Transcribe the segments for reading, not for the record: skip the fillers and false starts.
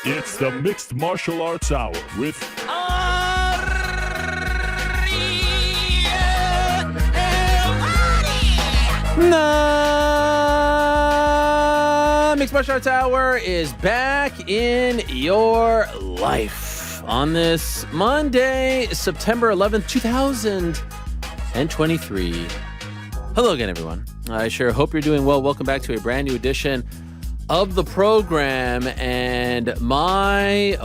It's the Mixed Martial Arts Hour with The Mixed Martial Arts Hour is back in your life on this Monday, September 11th, 2023. Hello again, everyone. I sure hope you're doing well. Welcome back to a brand new edition of the program. And my,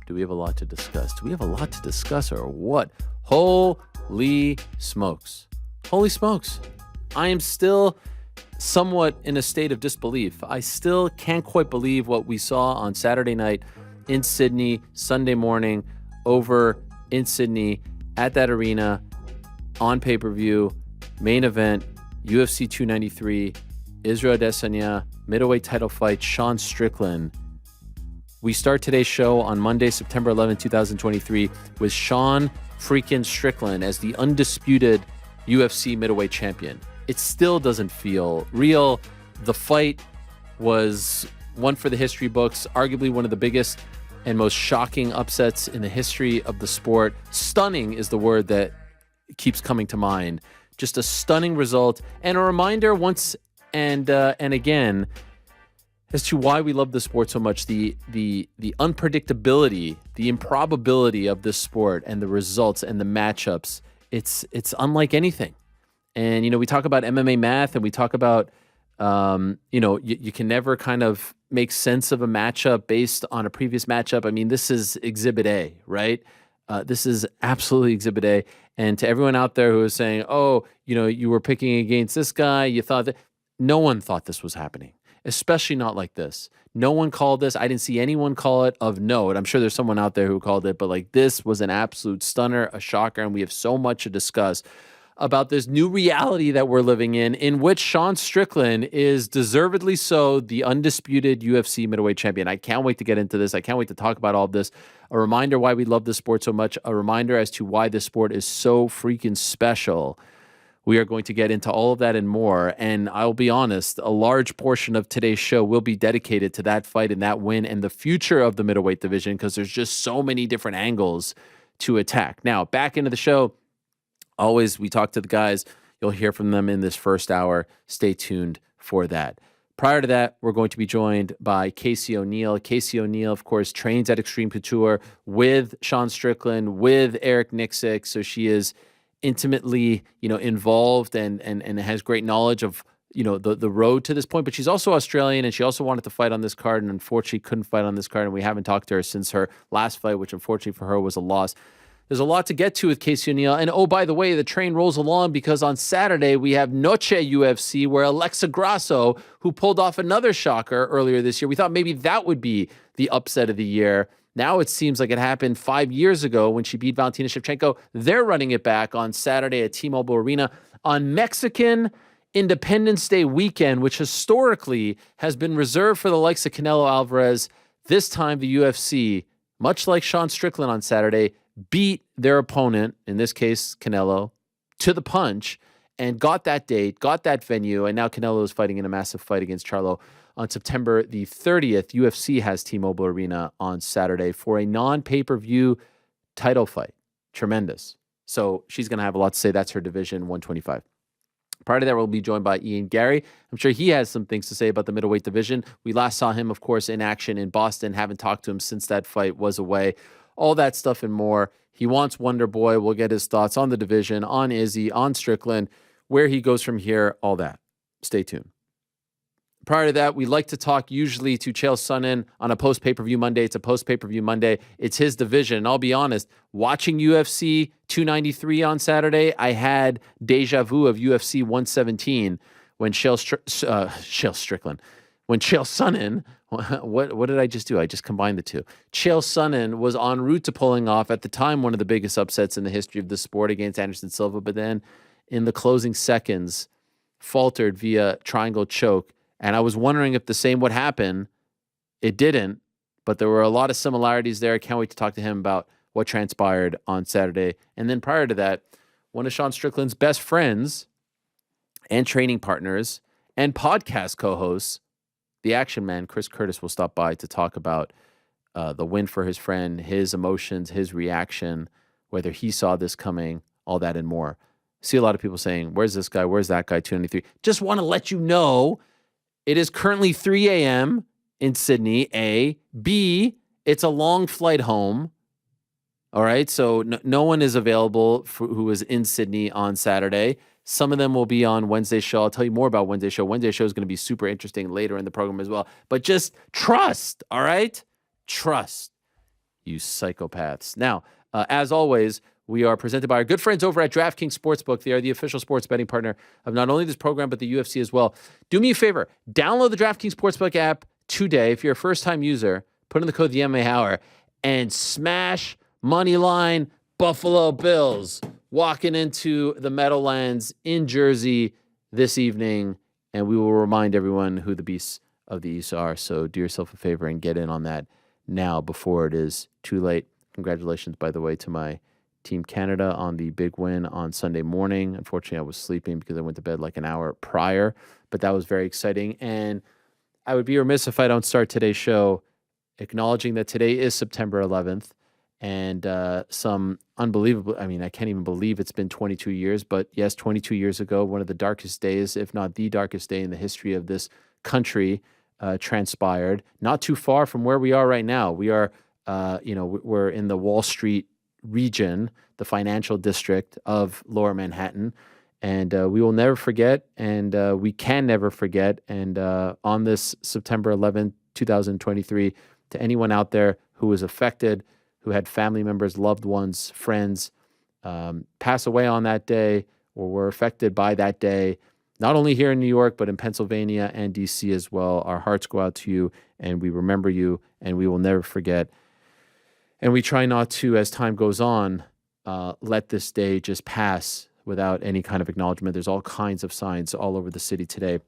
do we have a lot to discuss? Do we have a lot to discuss or what? Holy smokes. Holy smokes. I am still somewhat in a state of disbelief. I still can't quite believe what we saw on Saturday night in Sydney, Sunday morning over in Sydney at that arena on pay-per-view, main event, UFC 293, Israel Adesanya, middleweight title fight, Sean Strickland. We start today's show on Monday, September 11, 2023, with Sean freaking Strickland as the undisputed UFC middleweight champion. It still doesn't feel real. The fight was one for the history books, arguably one of the biggest and most shocking upsets in the history of the sport. Stunning is the word that keeps coming to mind. Just a stunning result and a reminder once and again as to why we love the sport so much. The unpredictability, the improbability of this sport and the results and the matchups. It's unlike anything. And, you know, we talk about MMA math and we talk about, you can never kind of make sense of a matchup based on a previous matchup. I mean, this is Exhibit A, right? This is absolutely Exhibit A. And to everyone out there who is saying, oh, you know, you were picking against this guy, you thought that, no one thought this was happening, especially not like this. No one called this. I didn't see anyone call it of note. I'm sure there's someone out there who called it, but like this was an absolute stunner, a shocker, and we have so much to discuss about this new reality that we're living in which Sean Strickland is deservedly so the undisputed UFC middleweight champion. I can't wait to get into this. I can't wait to talk about all of this. A reminder why we love this sport so much. A reminder as to why this sport is so freaking special. We are going to get into all of that and more. And I'll be honest, a large portion of today's show will be dedicated to that fight and that win and the future of the middleweight division because there's just so many different angles to attack. Now, back into the show. Always, we talk to the guys. You'll hear from them in this first hour. Stay tuned for that. Prior to that, we're going to be joined by Casey O'Neill. Casey O'Neill, of course, trains at Extreme Couture with Sean Strickland, with Eric Nixick. So she is intimately, involved and has great knowledge of, the road to this point. But she's also Australian, and she also wanted to fight on this card, and unfortunately couldn't fight on this card. And we haven't talked to her since her last fight, which unfortunately for her was a loss. There's a lot to get to with Casey O'Neill. And oh, by the way, the train rolls along because on Saturday we have Noche UFC where Alexa Grasso, who pulled off another shocker earlier this year, we thought maybe that would be the upset of the year. Now it seems like it happened 5 years ago when she beat Valentina Shevchenko. They're running it back on Saturday at T-Mobile Arena on Mexican Independence Day weekend, which historically has been reserved for the likes of Canelo Alvarez. This time the UFC, much like Sean Strickland on Saturday, beat their opponent, in this case, Canelo, to the punch and got that date, got that venue, and now Canelo is fighting in a massive fight against Charlo on September the 30th. UFC has T-Mobile Arena on Saturday for a non-pay-per-view title fight. Tremendous. So she's going to have a lot to say. That's her division, 125. Prior to that, we'll be joined by Ian Garry. I'm sure he has some things to say about the middleweight division. We last saw him, of course, in action in Boston. Haven't talked to him since that fight was away. All that stuff and more. He wants Wonder Boy. We'll get his thoughts on the division, on Izzy, on Strickland, where he goes from here, all that. Stay tuned. Prior to that, we like to talk usually to Chael Sonnen on a post-pay-per-view Monday. It's a post-pay-per-view Monday. It's his division. And I'll be honest, watching UFC 293 on Saturday, I had deja vu of UFC 117 when Chael Strickland. When Chael Sonnen, what did I just do? I just combined the two. Chael Sonnen was en route to pulling off, at the time, one of the biggest upsets in the history of the sport against Anderson Silva, but then in the closing seconds, faltered via triangle choke. And I was wondering if the same would happen. It didn't, but there were a lot of similarities there. I can't wait to talk to him about what transpired on Saturday. And then prior to that, one of Sean Strickland's best friends and training partners and podcast co-hosts, the action man, Chris Curtis, will stop by to talk about the win for his friend, his emotions, his reaction, whether he saw this coming, all that and more. See a lot of people saying, where's this guy? Where's that guy? 293. Just want to let you know it is currently 3 a.m. in Sydney, A. B, it's a long flight home. All right, so no one is available who is in Sydney on Saturday. Some of them will be on Wednesday's show. I'll tell you more about Wednesday's show. Wednesday's show is going to be super interesting later in the program as well. But just trust, all right? Trust, you psychopaths. Now, as always, we are presented by our good friends over at DraftKings Sportsbook. They are the official sports betting partner of not only this program, but the UFC as well. Do me a favor. Download the DraftKings Sportsbook app today. If you're a first-time user, put in the code the MMA Hour and smash money line Buffalo Bills walking into the Meadowlands in Jersey this evening. And we will remind everyone who the beasts of the East are. So do yourself a favor and get in on that now before it is too late. Congratulations, by the way, to my Team Canada on the big win on Sunday morning. Unfortunately, I was sleeping because I went to bed like an hour prior, but that was very exciting. And I would be remiss if I don't start today's show acknowledging that today is September 11th and some unbelievable, I mean, I can't even believe it's been 22 years, but yes, 22 years ago, one of the darkest days, if not the darkest day in the history of this country transpired, not too far from where we are right now. We are, we're in the Wall Street region, the financial district of Lower Manhattan, and we will never forget, and we can never forget. And on this September 11th, 2023, to anyone out there who was affected, who had family members, loved ones, friends pass away on that day or were affected by that day, not only here in New York, but in Pennsylvania and DC as well. Our hearts go out to you, and we remember you, and we will never forget. And we try not to, as time goes on, let this day just pass without any kind of acknowledgement. There's all kinds of signs all over the city today.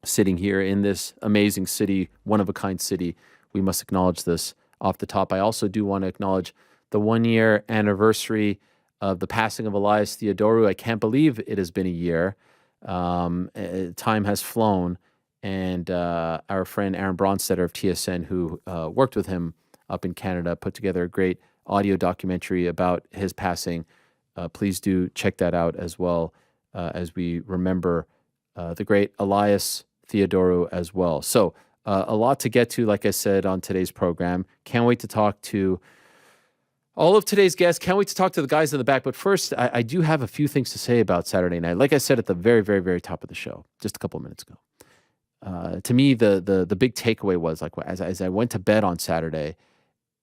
Sitting here in this amazing city, one-of-a-kind city, we must acknowledge this off the top. I also do want to acknowledge the 1-year anniversary of the passing of Elias Theodorou. I can't believe it has been a year. Time has flown. And our friend Aaron Bronstetter of TSN, who worked with him up in Canada, put together a great audio documentary about his passing. Please do check that out as well as we remember the great Elias Theodorou as well. So a lot to get to, like I said, on today's program. Can't wait to talk to all of today's guests. Can't wait to talk to the guys in the back. But first, I do have a few things to say about Saturday night. Like I said at the very, very, very top of the show, just a couple of minutes ago. To me, the big takeaway was, like, as I went to bed on Saturday,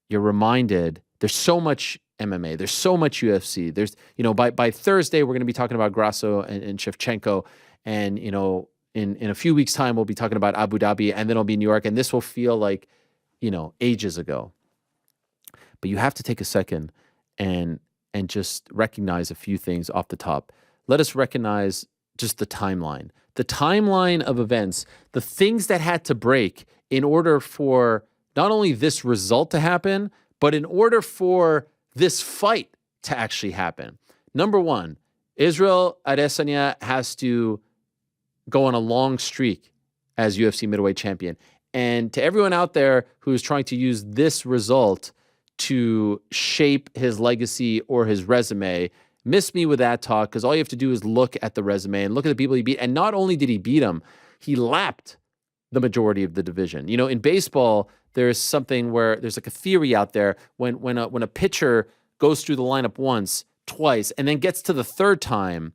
you're reminded there's so much MMA, there's so much UFC. There's, by Thursday, we're going to be talking about Grasso and Shevchenko. And, in a few weeks' time, we'll be talking about Abu Dhabi, and then it'll be New York. And this will feel like, ages ago. But you have to take a second and just recognize a few things off the top. Let us recognize just the timeline. The timeline of events, the things that had to break in order for not only this result to happen, but in order for this fight to actually happen. Number one, Israel Adesanya has to go on a long streak as UFC middleweight champion. And to everyone out there who's trying to use this result to shape his legacy or his resume, miss me with that talk, because all you have to do is look at the resume and look at the people he beat. And not only did he beat them, he lapped the majority of the division. In baseball, there's something where there's like a theory out there when a pitcher goes through the lineup once, twice, and then gets to the third time,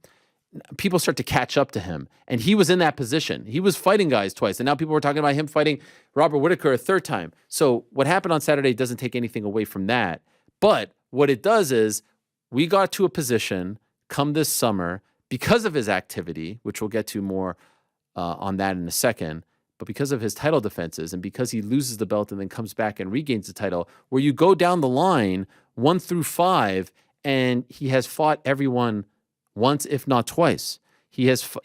people start to catch up to him. And he was in that position. He was fighting guys twice. And now people were talking about him fighting Robert Whittaker a third time. So what happened on Saturday doesn't take anything away from that. But what it does is we got to a position come this summer because of his activity, which we'll get to more on that in a second, but because of his title defenses and because he loses the belt and then comes back and regains the title, where you go down the line 1 through 5 and he has fought everyone once, if not twice. He has,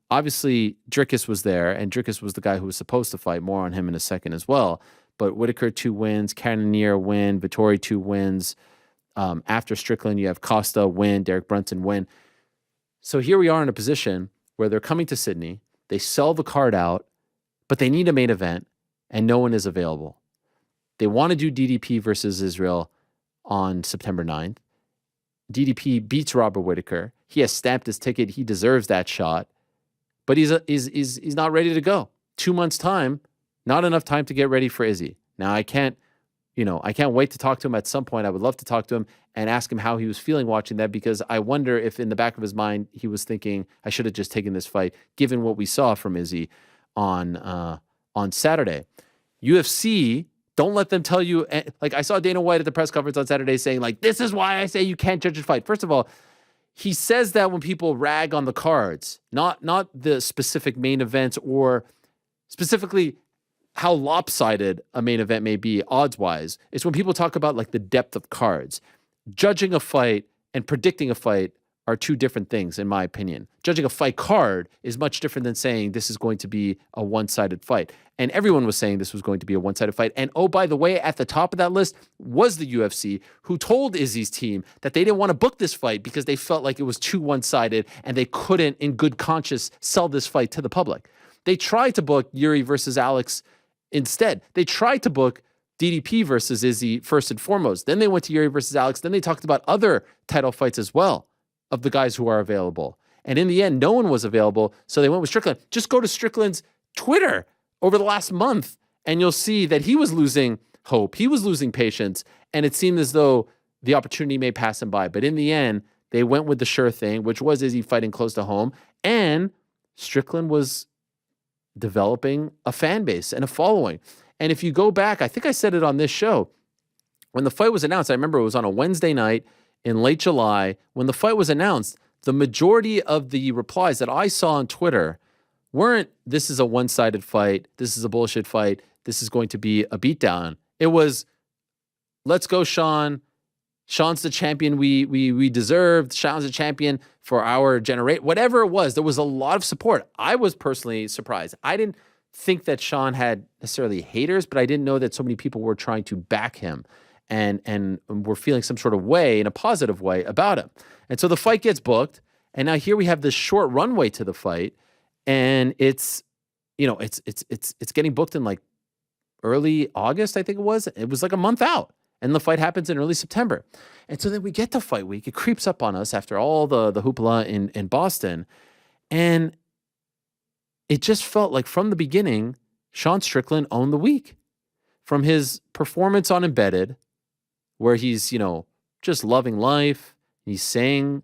obviously Dricus was there, and Dricus was the guy who was supposed to fight. More on him in a second as well. But Whittaker 2 wins, Cannonier win, Vettori 2 wins. After Strickland, you have Costa win, Derek Brunson win. So here we are in a position where they're coming to Sydney. They sell the card out but they need a main event, and no one is available. They want to do DDP versus Israel on September 9th. DDP beats Robert Whittaker. He has stamped his ticket. He deserves that shot, but he's not ready to go. 2 months' time, not enough time to get ready for Izzy. Now, I can't wait to talk to him at some point. I would love to talk to him and ask him how he was feeling watching that, because I wonder if in the back of his mind he was thinking, I should have just taken this fight, given what we saw from Izzy on Saturday. UFC, don't let them tell you, like I saw Dana White at the press conference on Saturday saying, like, this is why I say you can't judge a fight. First of all, he says that when people rag on the cards, not the specific main events or specifically how lopsided a main event may be odds-wise. It's when people talk about like the depth of cards. Judging a fight and predicting a fight are two different things, in my opinion. Judging a fight card is much different than saying this is going to be a one-sided fight. And everyone was saying this was going to be a one-sided fight. And oh, by the way, at the top of that list was the UFC, who told Izzy's team that they didn't want to book this fight because they felt like it was too one-sided and they couldn't, in good conscience, sell this fight to the public. They tried to book Yuri versus Alex instead. They tried to book DDP versus Izzy first and foremost. Then they went to Yuri versus Alex. Then they talked about other title fights as well of the guys who are available. And in the end, no one was available, so they went with Strickland. Just go to Strickland's Twitter over the last month, and you'll see that he was losing hope. He was losing patience, and it seemed as though the opportunity may pass him by. But in the end, they went with the sure thing, which was Izzy fighting close to home, and Strickland was developing a fan base and a following. And if you go back, I think I said it on this show, when the fight was announced, I remember it was on a Wednesday night in late July. When the fight was announced, the majority of the replies that I saw on Twitter weren't, this is a one-sided fight, this is a bullshit fight, this is going to be a beatdown. It was, let's go, Sean. Sean's the champion we deserved. Sean's the champion for our generation. Whatever it was, there was a lot of support. I was personally surprised. I didn't think that Sean had necessarily haters, but I didn't know that so many people were trying to back him and were feeling some sort of way, in a positive way, about him. And so the fight gets booked, and now here we have this short runway to the fight, and it's getting booked in like early August, I think it was. It was like a month out. And the fight happens in early September. And so then we get to fight week. It creeps up on us after all the hoopla in Boston. And it just felt like from the beginning, Sean Strickland owned the week. From his performance on Embedded, where he's, just loving life. He's saying,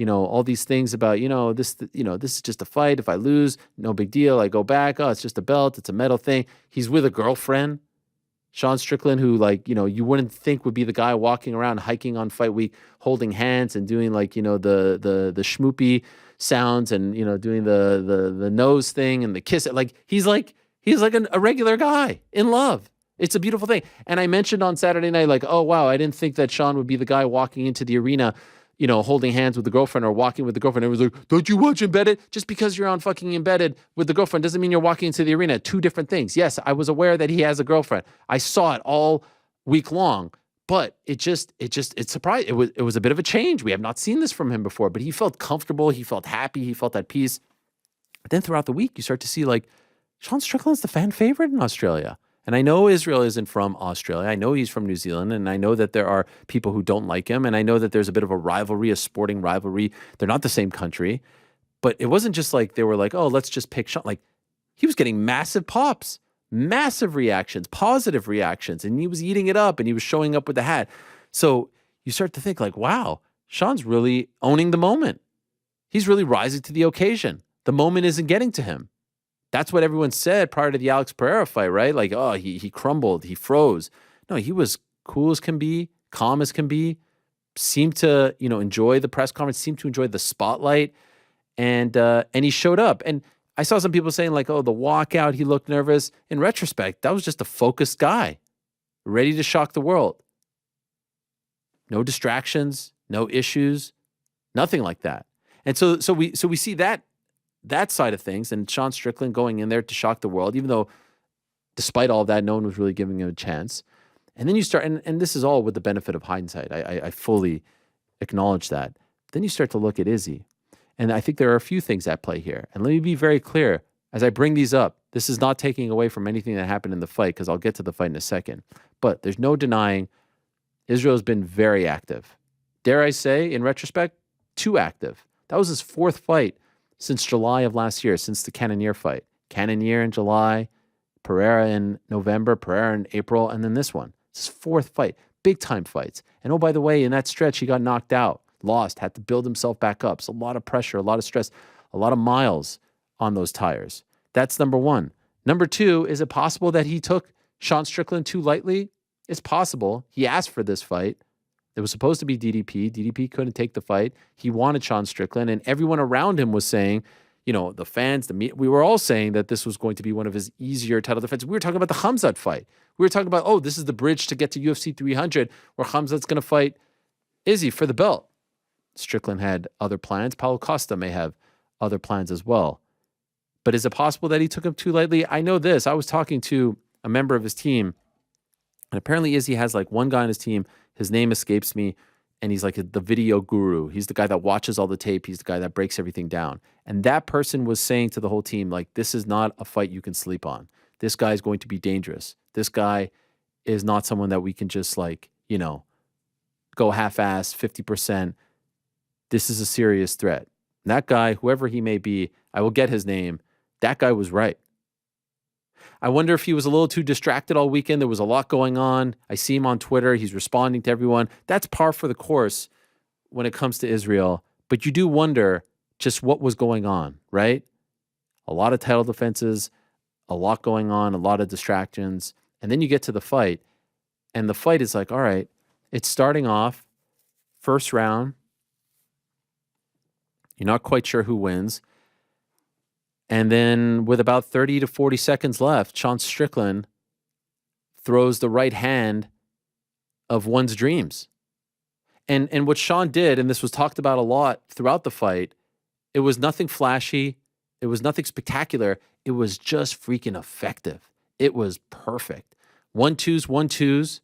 all these things about, this is just a fight. If I lose, no big deal. I go back. Oh, it's just a belt. It's a metal thing. He's with a girlfriend. Sean Strickland, who you wouldn't think would be the guy walking around hiking on fight week, holding hands and doing the schmoopy sounds and, doing the nose thing and the kiss. He's like a regular guy in love. It's a beautiful thing. And I mentioned on Saturday night, oh, wow, I didn't think that Sean would be the guy walking into the arena, holding hands with the girlfriend or walking with the girlfriend. It was like, don't you watch Embedded? Just because you're on fucking Embedded with the girlfriend doesn't mean you're walking into the arena. Two different things. Yes, I was aware that he has a girlfriend. I saw it all week long, but it surprised. It was a bit of a change. We have not seen this from him before, but he felt comfortable. He felt happy. He felt at peace. But then throughout the week, you start to see Sean Strickland's the fan favorite in Australia. And I know Israel isn't from Australia. I know he's from New Zealand. And I know that there are people who don't like him. And I know that there's a bit of a rivalry, a sporting rivalry. They're not the same country. But it wasn't just like they were like, oh, let's just pick Sean. He was getting massive pops, massive reactions, positive reactions. And he was eating it up and he was showing up with the hat. So you start to think wow, Sean's really owning the moment. He's really rising to the occasion. The moment isn't getting to him. That's what everyone said prior to the Alex Pereira fight, right? He crumbled, he froze. No, he was cool as can be, calm as can be, seemed to, enjoy the press conference, seemed to enjoy the spotlight, and he showed up. And I saw some people saying oh, the walkout, he looked nervous. In retrospect, that was just a focused guy, ready to shock the world. No distractions, no issues, nothing like that. And so we see that side of things, and Sean Strickland going in there to shock the world, even though despite all of that, no one was really giving him a chance. And then you start, and this is all with the benefit of hindsight. I fully acknowledge that. Then you start to look at Izzy. And I think there are a few things at play here. And let me be very clear as I bring these up. This is not taking away from anything that happened in the fight, because I'll get to the fight in a second. But there's no denying Israel's been very active. Dare I say, in retrospect, too active. That was his fourth fight since July of last year, since the Cannonier fight. Cannonier in July, Pereira in November, Pereira in April, and then this one. It's his fourth fight. Big time fights. And oh, by the way, in that stretch, he got knocked out, lost, had to build himself back up. It's a lot of pressure, a lot of stress, a lot of miles on those tires. That's number one. Number two, is it possible that he took Sean Strickland too lightly? It's possible. He asked for this fight. It was supposed to be DDP. DDP couldn't take the fight. He wanted Sean Strickland, and everyone around him was saying, you know, the fans, the media, we were all saying that this was going to be one of his easier title defenses. We were talking about the Khamzat fight. We were talking about, oh, this is the bridge to get to UFC 300, where Khamzat's going to fight Izzy for the belt. Strickland had other plans. Paulo Costa may have other plans as well. But is it possible that he took him too lightly? I know this. I was talking to a member of his team, and apparently Izzy has like one guy on his team. His name escapes me, and he's like the video guru. He's the guy that watches all the tape. He's the guy that breaks everything down. And that person was saying to the whole team, like, this is not a fight you can sleep on. This guy is going to be dangerous. This guy is not someone that we can just like, you know, go half-ass, 50%. This is a serious threat. And that guy, whoever he may be, I will get his name. That guy was right. I wonder if he was a little too distracted all weekend. There was a lot going on. I see him on Twitter. He's responding to everyone. That's par for the course when it comes to Israel. But you do wonder just what was going on, right? A lot of title defenses, a lot going on, a lot of distractions. And then you get to the fight, and the fight is like, all right, it's starting off, first round. You're not quite sure who wins. And then with about 30 to 40 seconds left, Sean Strickland throws the right hand of one's dreams. And what Sean did, and this was talked about a lot throughout the fight, it was nothing flashy. It was nothing spectacular. It was just freaking effective. It was perfect. 1-2s, 1-2s.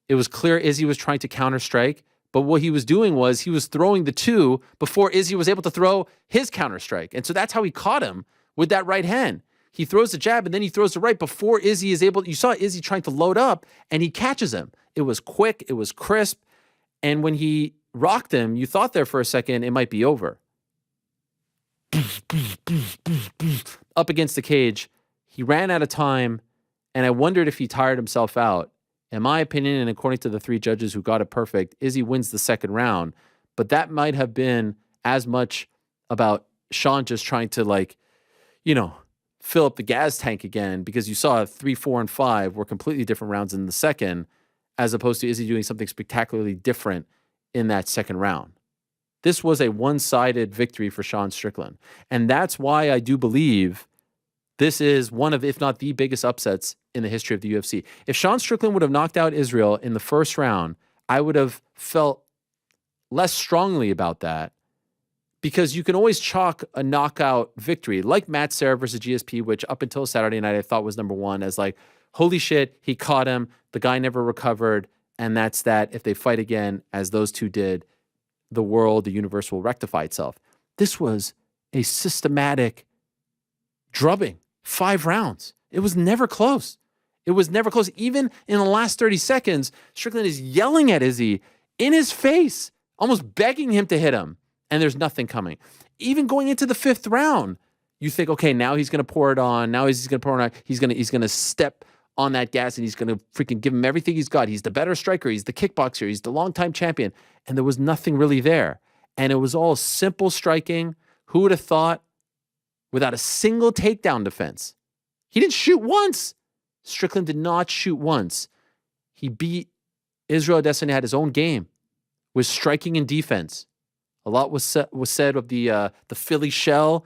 It was clear Izzy was trying to counter-strike, but what he was doing was he was throwing the two before Izzy was able to throw his counter-strike. And so that's how he caught him with that right hand. He throws the jab, and then he throws the right before Izzy is able. You saw Izzy trying to load up, and he catches him. It was quick. It was crisp. And when he rocked him, you thought there for a second it might be over. Up against the cage. He ran out of time, and I wondered if he tired himself out. In my opinion, and according to the three judges who got it perfect, Izzy wins the second round. But that might have been as much about Sean just trying to, like, you know, fill up the gas tank again, because you saw 3, 4, and 5 were completely different rounds in the second, as opposed to Izzy doing something spectacularly different in that second round. This was a one-sided victory for Sean Strickland. And that's why I do believe this is one of, if not the biggest upsets in the history of the UFC. If Sean Strickland would have knocked out Israel in the first round, I would have felt less strongly about that, because you can always chalk a knockout victory, like Matt Serra versus GSP, which up until Saturday night I thought was number one, as like, holy shit, he caught him, the guy never recovered, and that's that. If they fight again, as those two did, the world, the universe will rectify itself. This was a systematic drubbing, 5 rounds. It was never close. It was never close. Even in the last 30 seconds, Strickland is yelling at Izzy in his face, almost begging him to hit him. And there's nothing coming. Even going into the 5th round, you think, okay, now he's going to pour it on. Now he's going to pour it on. He's going to step on that gas, and he's going to freaking give him everything he's got. He's the better striker. He's the kickboxer. He's the longtime champion. And there was nothing really there. And it was all simple striking. Who would have thought? Without a single takedown defense. He didn't shoot once. Strickland did not shoot once. He beat Israel Adesanya, had his own game, with striking and defense. A lot was said of the Philly shell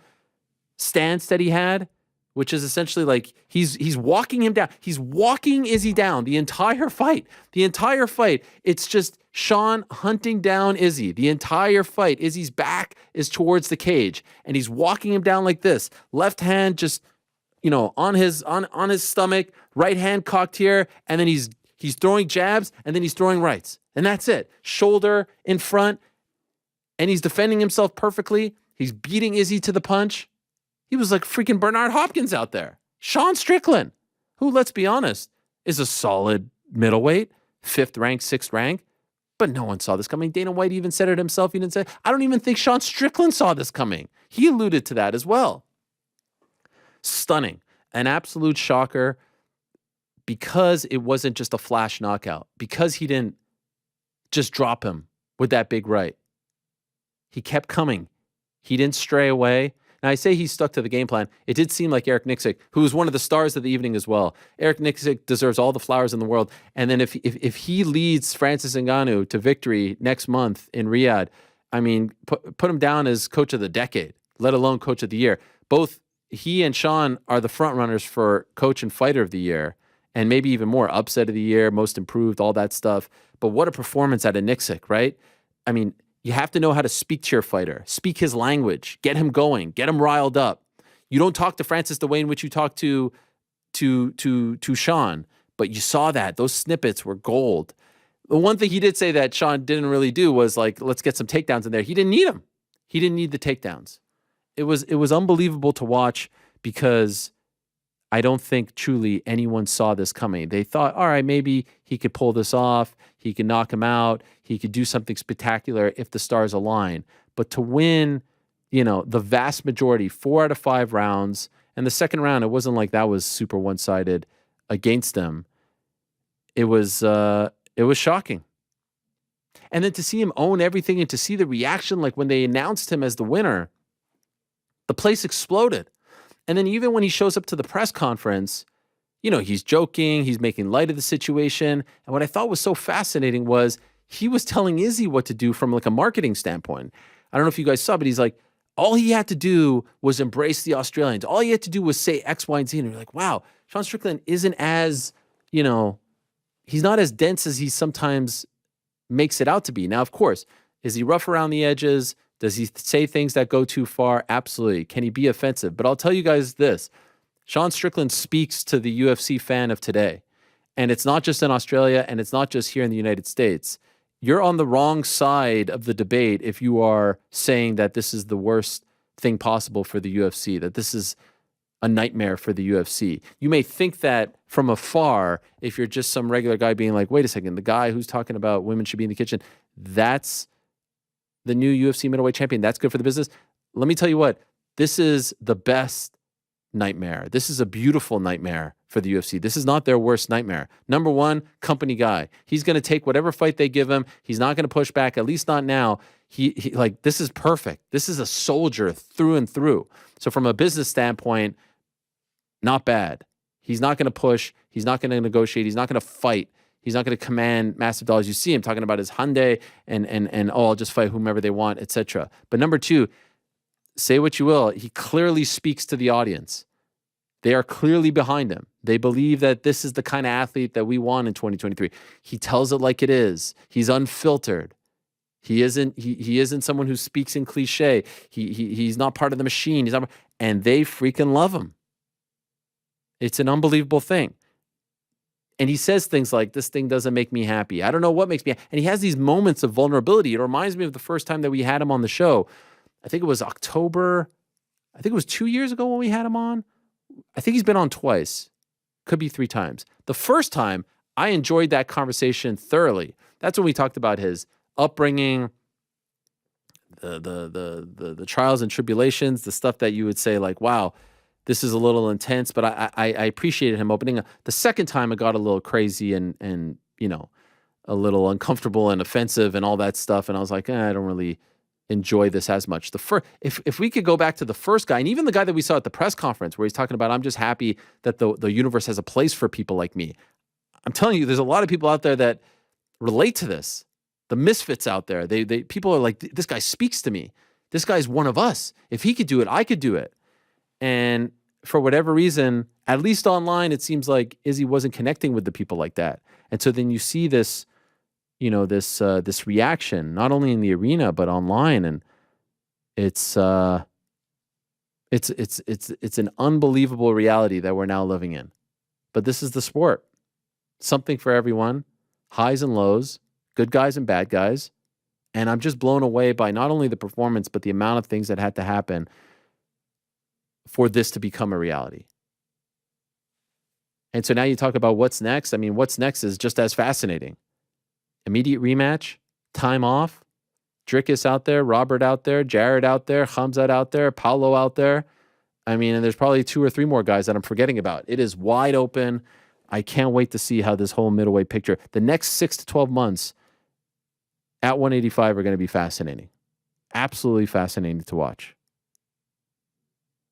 stance that he had, which is essentially like he's walking him down. He's walking Izzy down the entire fight. The entire fight. It's just Sean hunting down Izzy. The entire fight. Izzy's back is towards the cage, and he's walking him down like this. Left hand just, you know, on his stomach. Right hand cocked here, and then he's throwing jabs, and then he's throwing rights, and that's it. Shoulder in front. And he's defending himself perfectly. He's beating Izzy to the punch. He was like freaking Bernard Hopkins out there. Sean Strickland, who, let's be honest, is a solid middleweight, 5th rank, 6th rank, but no one saw this coming. Dana White even said it himself. He didn't say, I don't even think Sean Strickland saw this coming. He alluded to that as well. Stunning. An absolute shocker because it wasn't just a flash knockout, because he didn't just drop him with that big right. He kept coming. He didn't stray away. Now, I say he stuck to the game plan. It did seem like Eric Nicksick, who was one of the stars of the evening as well. Eric Nicksick deserves all the flowers in the world. And then if he leads Francis Ngannou to victory next month in Riyadh, I mean, put him down as coach of the decade, let alone coach of the year. Both he and Sean are the front runners for coach and fighter of the year, and maybe even more, upset of the year, most improved, all that stuff. But what a performance out of Nicksick, right? I mean, you have to know how to speak to your fighter, speak his language, get him going, get him riled up. You don't talk to Francis the way in which you talk to Sean, but you saw that. Those snippets were gold. The one thing he did say that Sean didn't really do was like, let's get some takedowns in there. He didn't need them. He didn't need the takedowns. It was unbelievable to watch because I don't think truly anyone saw this coming. They thought, all right, maybe he could pull this off. He could knock him out. He could do something spectacular if the stars align. But to win, the vast majority, 4 out of 5 rounds, and the second round, it wasn't like that was super one-sided against them. It was shocking. And then to see him own everything and to see the reaction, like when they announced him as the winner, the place exploded. And then even when he shows up to the press conference, he's joking, he's making light of the situation. And what I thought was so fascinating was he was telling Izzy what to do from like a marketing standpoint. I don't know if you guys saw, but he's like, all he had to do was embrace the Australians. All he had to do was say X, Y, and Z. And you're like, wow, Sean Strickland isn't as, he's not as dense as he sometimes makes it out to be. Now, of course, is he rough around the edges? Does he say things that go too far? Absolutely. Can he be offensive? But I'll tell you guys this. Sean Strickland speaks to the UFC fan of today. And it's not just in Australia, and it's not just here in the United States. You're on the wrong side of the debate if you are saying that this is the worst thing possible for the UFC, that this is a nightmare for the UFC. You may think that from afar if you're just some regular guy being like, wait a second, the guy who's talking about women should be in the kitchen, that's the new UFC middleweight champion. That's good for the business. Let me tell you what, this is the best nightmare. This is a beautiful nightmare for the UFC. This is not their worst nightmare. Number one, company guy. He's going to take whatever fight they give him. He's not going to push back, at least not now. He this is perfect. This is a soldier through and through. So from a business standpoint, not bad. He's not going to push. He's not going to negotiate. He's not going to fight. He's not going to command massive dollars. You see him talking about his Hyundai and I'll just fight whomever they want, etc. But number two, say what you will, he clearly speaks to the audience. They are clearly behind him. They believe that this is the kind of athlete that we want in 2023. He tells it like it is. He's unfiltered. He isn't someone who speaks in cliche. He's not part of the machine. And they freaking love him. It's an unbelievable thing. And he says things like, this thing doesn't make me happy. I don't know what makes me happy. And he has these moments of vulnerability. It reminds me of the first time that we had him on the show. I think it was October. I think it was 2 years ago when we had him on. I think he's been on twice. Could be 3 times. The first time, I enjoyed that conversation thoroughly. That's when we talked about his upbringing, the trials and tribulations, the stuff that you would say like, wow, this is a little intense, but I appreciated him opening up. The second time it got a little crazy and a little uncomfortable and offensive and all that stuff. And I was like, I don't really enjoy this as much. If we could go back to the first guy, and even the guy that we saw at the press conference where he's talking about, I'm just happy that the universe has a place for people like me. I'm telling you, there's a lot of people out there that relate to this. The misfits out there, people are like, this guy speaks to me. This guy's one of us. If he could do it, I could do it. And for whatever reason, at least online, it seems like Izzy wasn't connecting with the people like that. And so then you see this, this reaction, not only in the arena, but online. And it's an unbelievable reality that we're now living in. But this is the sport. Something for everyone, highs and lows, good guys and bad guys. And I'm just blown away by not only the performance, but the amount of things that had to happen for this to become a reality. And so now you talk about what's next. I mean, what's next is just as fascinating. Immediate rematch, time off, Drickus out there, Robert out there, Jared out there, Khamzat out there, Paulo out there. I mean, and there's probably 2 or 3 more guys that I'm forgetting about. It is wide open. I can't wait to see how this whole middleweight picture, the next 6 to 12 months at 185 are going to be fascinating. Absolutely fascinating to watch.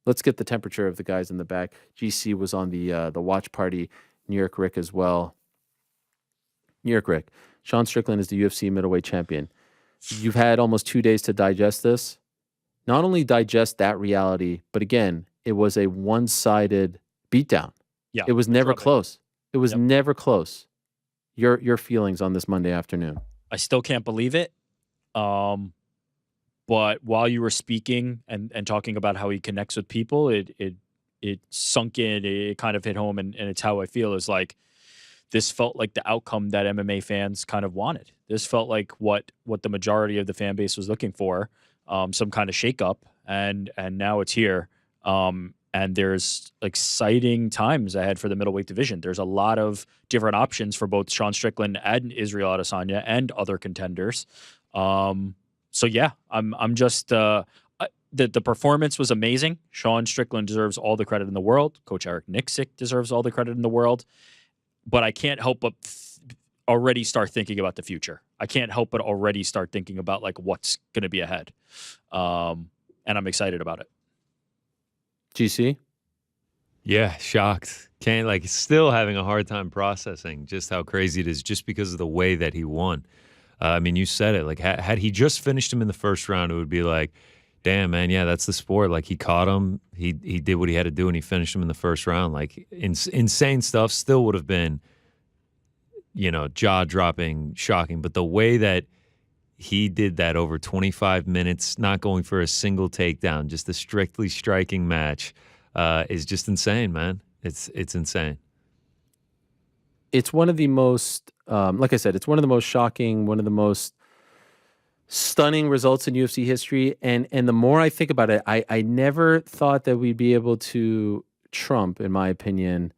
Let's get the temperature of the guys in the back. GC was on the watch party. New York Rick as well. New York Rick. Sean Strickland is the UFC middleweight champion. You've had almost 2 days to digest this. Not only digest that reality, but again, it was a one-sided beatdown. Yeah, it was never close. It was never close. Your feelings on this Monday afternoon? I still can't believe it. But while you were speaking and talking about how he connects with people, it sunk in. It kind of hit home, and it's how I feel. Is like this felt like the outcome that MMA fans kind of wanted. This felt like what the majority of the fan base was looking for. Some kind of shakeup, and now it's here. And there's exciting times ahead for the middleweight division. There's a lot of different options for both Sean Strickland and Israel Adesanya and other contenders. So yeah, I'm just the performance was amazing. Sean Strickland deserves all the credit in the world. Coach Eric Nixick deserves all the credit in the world. But I can't help but already start thinking about the future. I can't help but already start thinking about what's going to be ahead. And I'm excited about it. GC? Yeah, shocked. Can't still having a hard time processing just how crazy it is just because of the way that he won. I mean, you said it. Had he just finished him in the first round, it would be like, damn, man, yeah, that's the sport. He caught him. He did what he had to do, and he finished him in the first round. Insane stuff still would have been, jaw-dropping, shocking. But the way that he did that over 25 minutes, not going for a single takedown, just a strictly striking match, is just insane, man. It's insane. It's one of the most, like I said, it's one of the most shocking, one of the most stunning results in UFC history. And the more I think about it, I never thought that we'd be able to trump, in my opinion,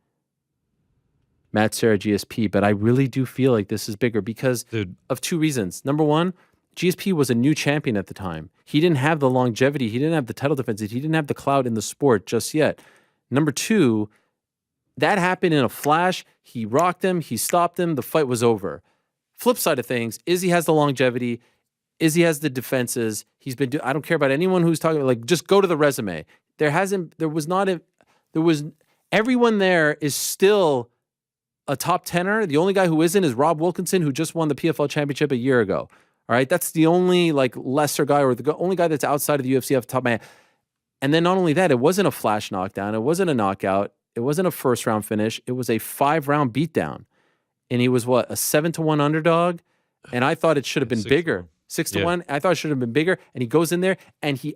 Matt Serra GSP. But I really do feel like this is bigger because of 2 reasons. Number one, GSP was a new champion at the time. He didn't have the longevity. He didn't have the title defenses. He didn't have the clout in the sport just yet. Number 2, that happened in a flash. He rocked him. He stopped him. The fight was over. Flip side of things, Izzy has the longevity. Izzy has the defenses. He's been I don't care about anyone who's talking about, just go to the resume. Everyone there is still a top tenor. The only guy who isn't is Rob Wilkinson, who just won the PFL championship a year ago. All right. That's the only lesser guy, or the only guy that's outside of the UFC off the top of my head. And then not only that, it wasn't a flash knockdown. It wasn't a knockout. It wasn't a first round finish. It was a 5-round beatdown. And he was a 7-1 underdog. And I thought it should have been bigger. 6-1. I thought it should have been bigger. And he goes in there and he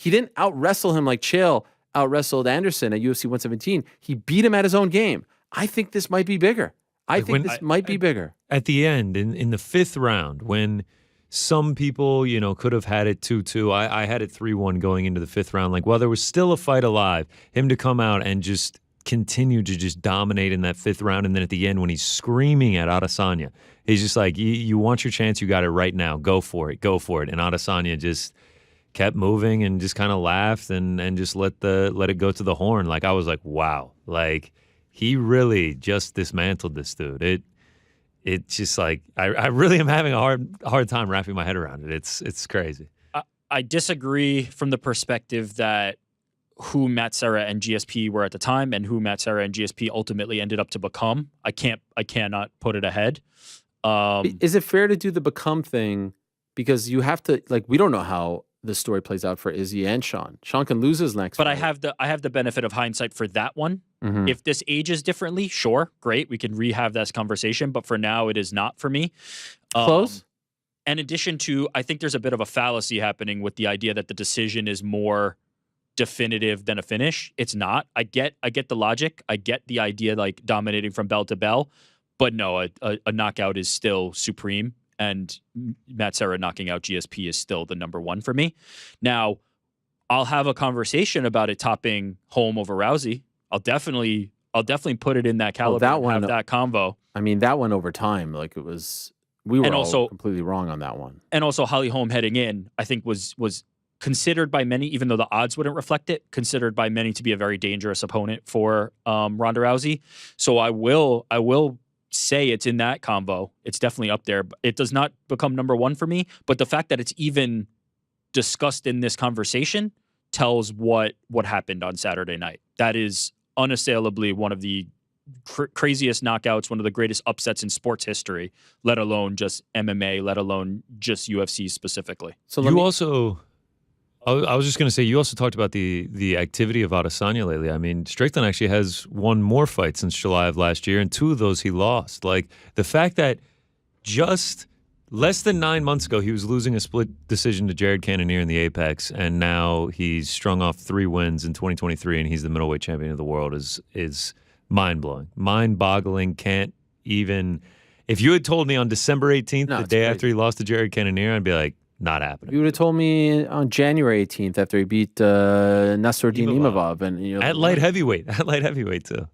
didn't out wrestle him like Chael out wrestled Anderson at UFC 117. He beat him at his own game. I think this might be bigger. I think this might be bigger. At the end, in the 5th round, when some people, could have had it 2-2, I had it 3-1 going into the 5th round. While there was still a fight alive, him to come out and just continue to just dominate in that 5th round. And then at the end, when he's screaming at Adesanya, he's just like, you want your chance, you got it right now. Go for it. And Adesanya just kept moving and just kind of laughed and just let it go to the horn. I was like, wow. He really just dismantled this dude. It's just I really am having a hard time wrapping my head around it. It's crazy. I disagree from the perspective that who Matt Serra and GSP were at the time and who Matt Serra and GSP ultimately ended up to become. I cannot put it ahead. Is it fair to do the become thing? Because you have to, we don't know how the story plays out for Izzy and Sean. Sean can lose his next But fight. I have the benefit of hindsight for that one. Mm-hmm. If this ages differently, sure, great. We can rehave this conversation. But for now, it is not for me. Close? In addition to, I think there's a bit of a fallacy happening with the idea that the decision is more definitive than a finish. It's not. I get the logic. I get the idea dominating from bell to bell. But no, a knockout is still supreme. And Matt Serra knocking out GSP is still the number 1 for me. Now, I'll have a conversation about it topping Holm over Rousey. I'll definitely I'll definitely put it in that caliber. that and one- have that convo. I mean, that one over time, like it was, we were And all also- completely wrong on that one. And also Holly Holm heading in, I think was considered by many, even though the odds wouldn't reflect it, considered by many to be a very dangerous opponent for Ronda Rousey. So I will say it's in that combo. It's definitely up there. But it does not become number one for me. But the fact that it's even discussed in this conversation tells what happened on Saturday night. That is unassailably one of the craziest knockouts, one of the greatest upsets in sports history, let alone just MMA, let alone just UFC specifically. So You also, I was just going to say, you also talked about the activity of Adesanya lately. I mean, Strickland actually has won more fights since July of last year, and 2 of those he lost. Like, the fact that just less than 9 months ago, he was losing a split decision to Jared Cannonier in the Apex, and now he's strung off 3 wins in 2023, and he's the middleweight champion of the world, is mind-blowing. Mind-boggling. Can't even... If you had told me on December 18th, No, the it's day crazy. after he lost to Jared Cannonier, I'd be like, not happening. You would have told me on January 18th after he beat Nasruddin Imavov, and At light heavyweight. At light heavyweight, too.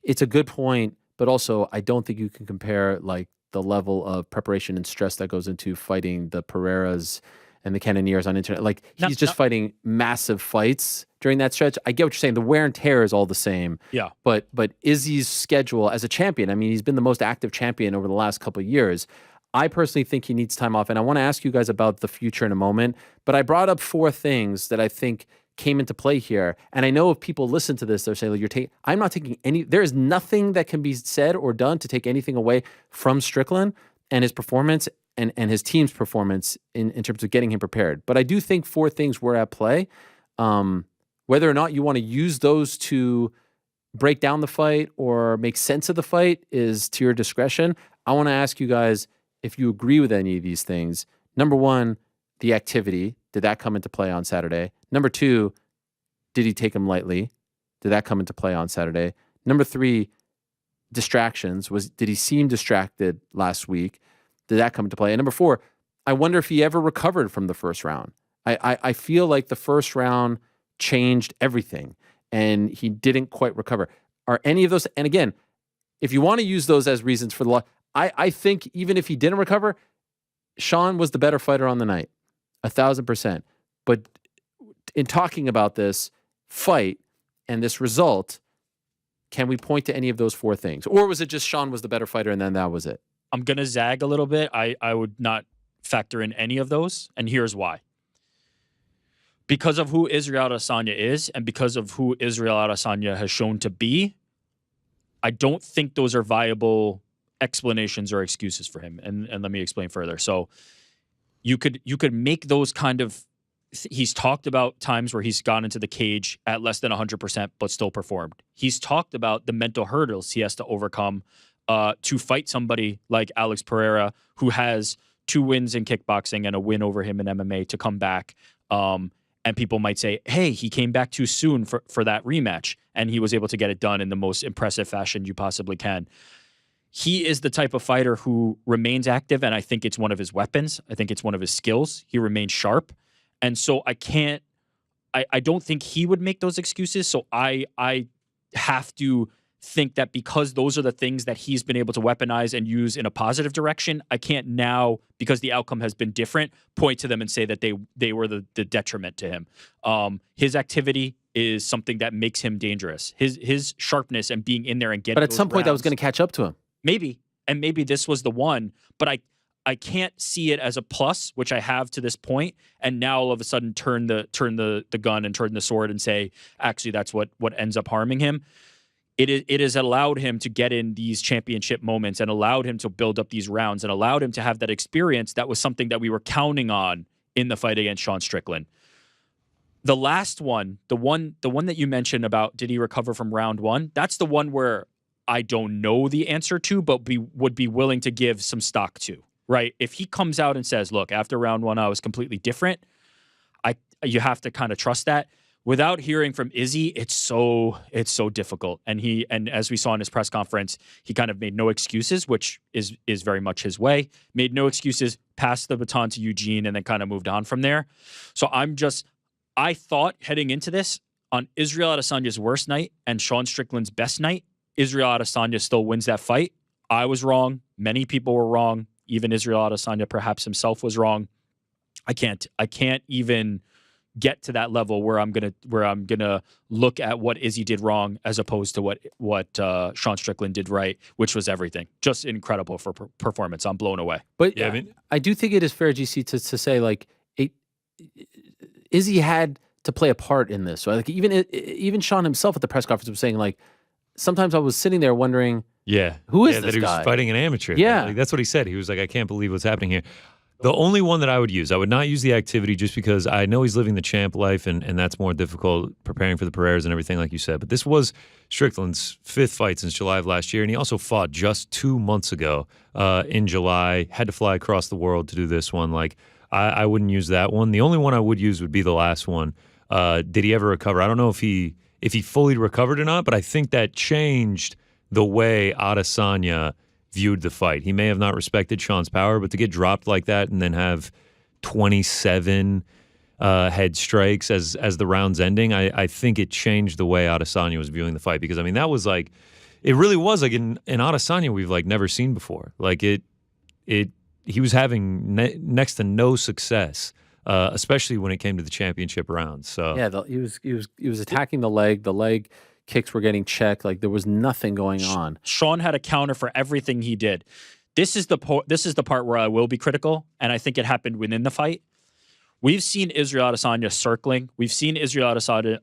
It's a good point, but also I don't think you can compare like the level of preparation and stress that goes into fighting the Pereiras and the Cannoniers on internet. Like he's just fighting massive fights during that stretch. I get what you're saying. The wear and tear is all the same. Yeah. But Izzy's schedule as a champion, I mean, he's been the most active champion over the last couple of years. I personally think he needs time off, and I want to ask you guys about the future in a moment. But I brought up 4 things that I think came into play here, and I know if people listen to this, they're saying, like, I'm not taking any. There is nothing that can be said or done to take anything away from Strickland and his performance and his team's performance in terms of getting him prepared. But I do think 4 things were at play. Whether or not you want to use those to break down the fight or make sense of the fight is to your discretion. I want to ask you guys if you agree with any of these things. Number 1, the activity. Did that come into play on Saturday? Number 2, did he take him lightly? Did that come into play on Saturday? Number 3, distractions. Did he seem distracted last week? Did that come into play? And number 4, I wonder if he ever recovered from the first round. I feel like the first round changed everything, and he didn't quite recover. Are any of those? And again, if you want to use those as reasons for the loss, I think even if he didn't recover, Sean was the better fighter on the night, 1,000%. But in talking about this fight and this result, can we point to any of those 4 things? Or was it just Sean was the better fighter and then that was it? I'm going to zag a little bit. I would not factor in any of those, and here's why. Because of who Israel Adesanya is and because of who Israel Adesanya has shown to be, I don't think those are viable explanations or excuses for him. And let me explain further. So you could make those kind of... He's talked about times where he's gone into the cage at less than 100% but still performed. He's talked about the mental hurdles he has to overcome to fight somebody like Alex Pereira, who has 2 wins in kickboxing and a win over him in MMA, to come back. And people might say, hey, he came back too soon for that rematch, and he was able to get it done in the most impressive fashion you possibly can. He is the type of fighter who remains active, and I think it's one of his weapons. I think it's one of his skills. He remains sharp. And so I don't think he would make those excuses. So I have to think that because those are the things that he's been able to weaponize and use in a positive direction, I can't now, because the outcome has been different, point to them and say that they were the detriment to him. His activity is something that makes him dangerous. His sharpness and being in there and getting. But at some point, that was going to catch up to him. Maybe, and maybe this was the one. But I can't see it as a plus, which I have to this point, and now all of a sudden turn the gun and turn the sword and say, actually, that's what ends up harming him. It has allowed him to get in these championship moments and allowed him to build up these rounds and allowed him to have that experience that was something that we were counting on in the fight against Sean Strickland. The last one, the one that you mentioned about did he recover from round 1, that's the one where I don't know the answer to, but would be willing to give some stock to. Right? If he comes out and says, look, after round 1, I was completely different, you have to kind of trust that. Without hearing from Izzy, it's so difficult. And as we saw in his press conference, he kind of made no excuses, which is very much his way. Made no excuses, passed the baton to Eugene, and then kind of moved on from there. So I thought heading into this, on Israel Adesanya's worst night and Sean Strickland's best night, Israel Adesanya still wins that fight. I was wrong. Many people were wrong. Even Israel Adesanya perhaps himself was wrong. I can't even get to that level where I'm gonna look at what Izzy did wrong as opposed to what Sean Strickland did right, which was everything. Just incredible for performance. I'm blown away. But Yeah, I mean- I do think it is fair, GC, to say like Izzy had to play a part in this. So like even Sean himself at the press conference was saying like sometimes I was sitting there wondering, Yeah. who is that this he guy? was fighting an amateur. Yeah. Like, that's what he said. He was like, I can't believe what's happening here. The only one that I would use, I would not use the activity just because I know he's living the champ life and that's more difficult preparing for the Pereiras and everything like you said. But this was Strickland's 5th fight since July of last year. And he also fought just 2 months ago in July, had to fly across the world to do this one. Like I wouldn't use that one. The only one I would use would be the last one. Did he ever recover? I don't know if he fully recovered or not, but I think that changed the way Adesanya viewed the fight. He may have not respected Sean's power, but to get dropped like that and then have 27 head strikes as the round's ending, I think it changed the way Adesanya was viewing the fight. Because I mean, that was like, it really was like an Adesanya we've like never seen before. Like he was having next to no success, especially when it came to the championship rounds. So Yeah, he was attacking the leg. The leg kicks were getting checked. Like there was nothing going on. Sean had a counter for everything he did. This is the part where I will be critical, and I think it happened within the fight. We've seen Israel Adesanya circling. We've seen Israel Adesanya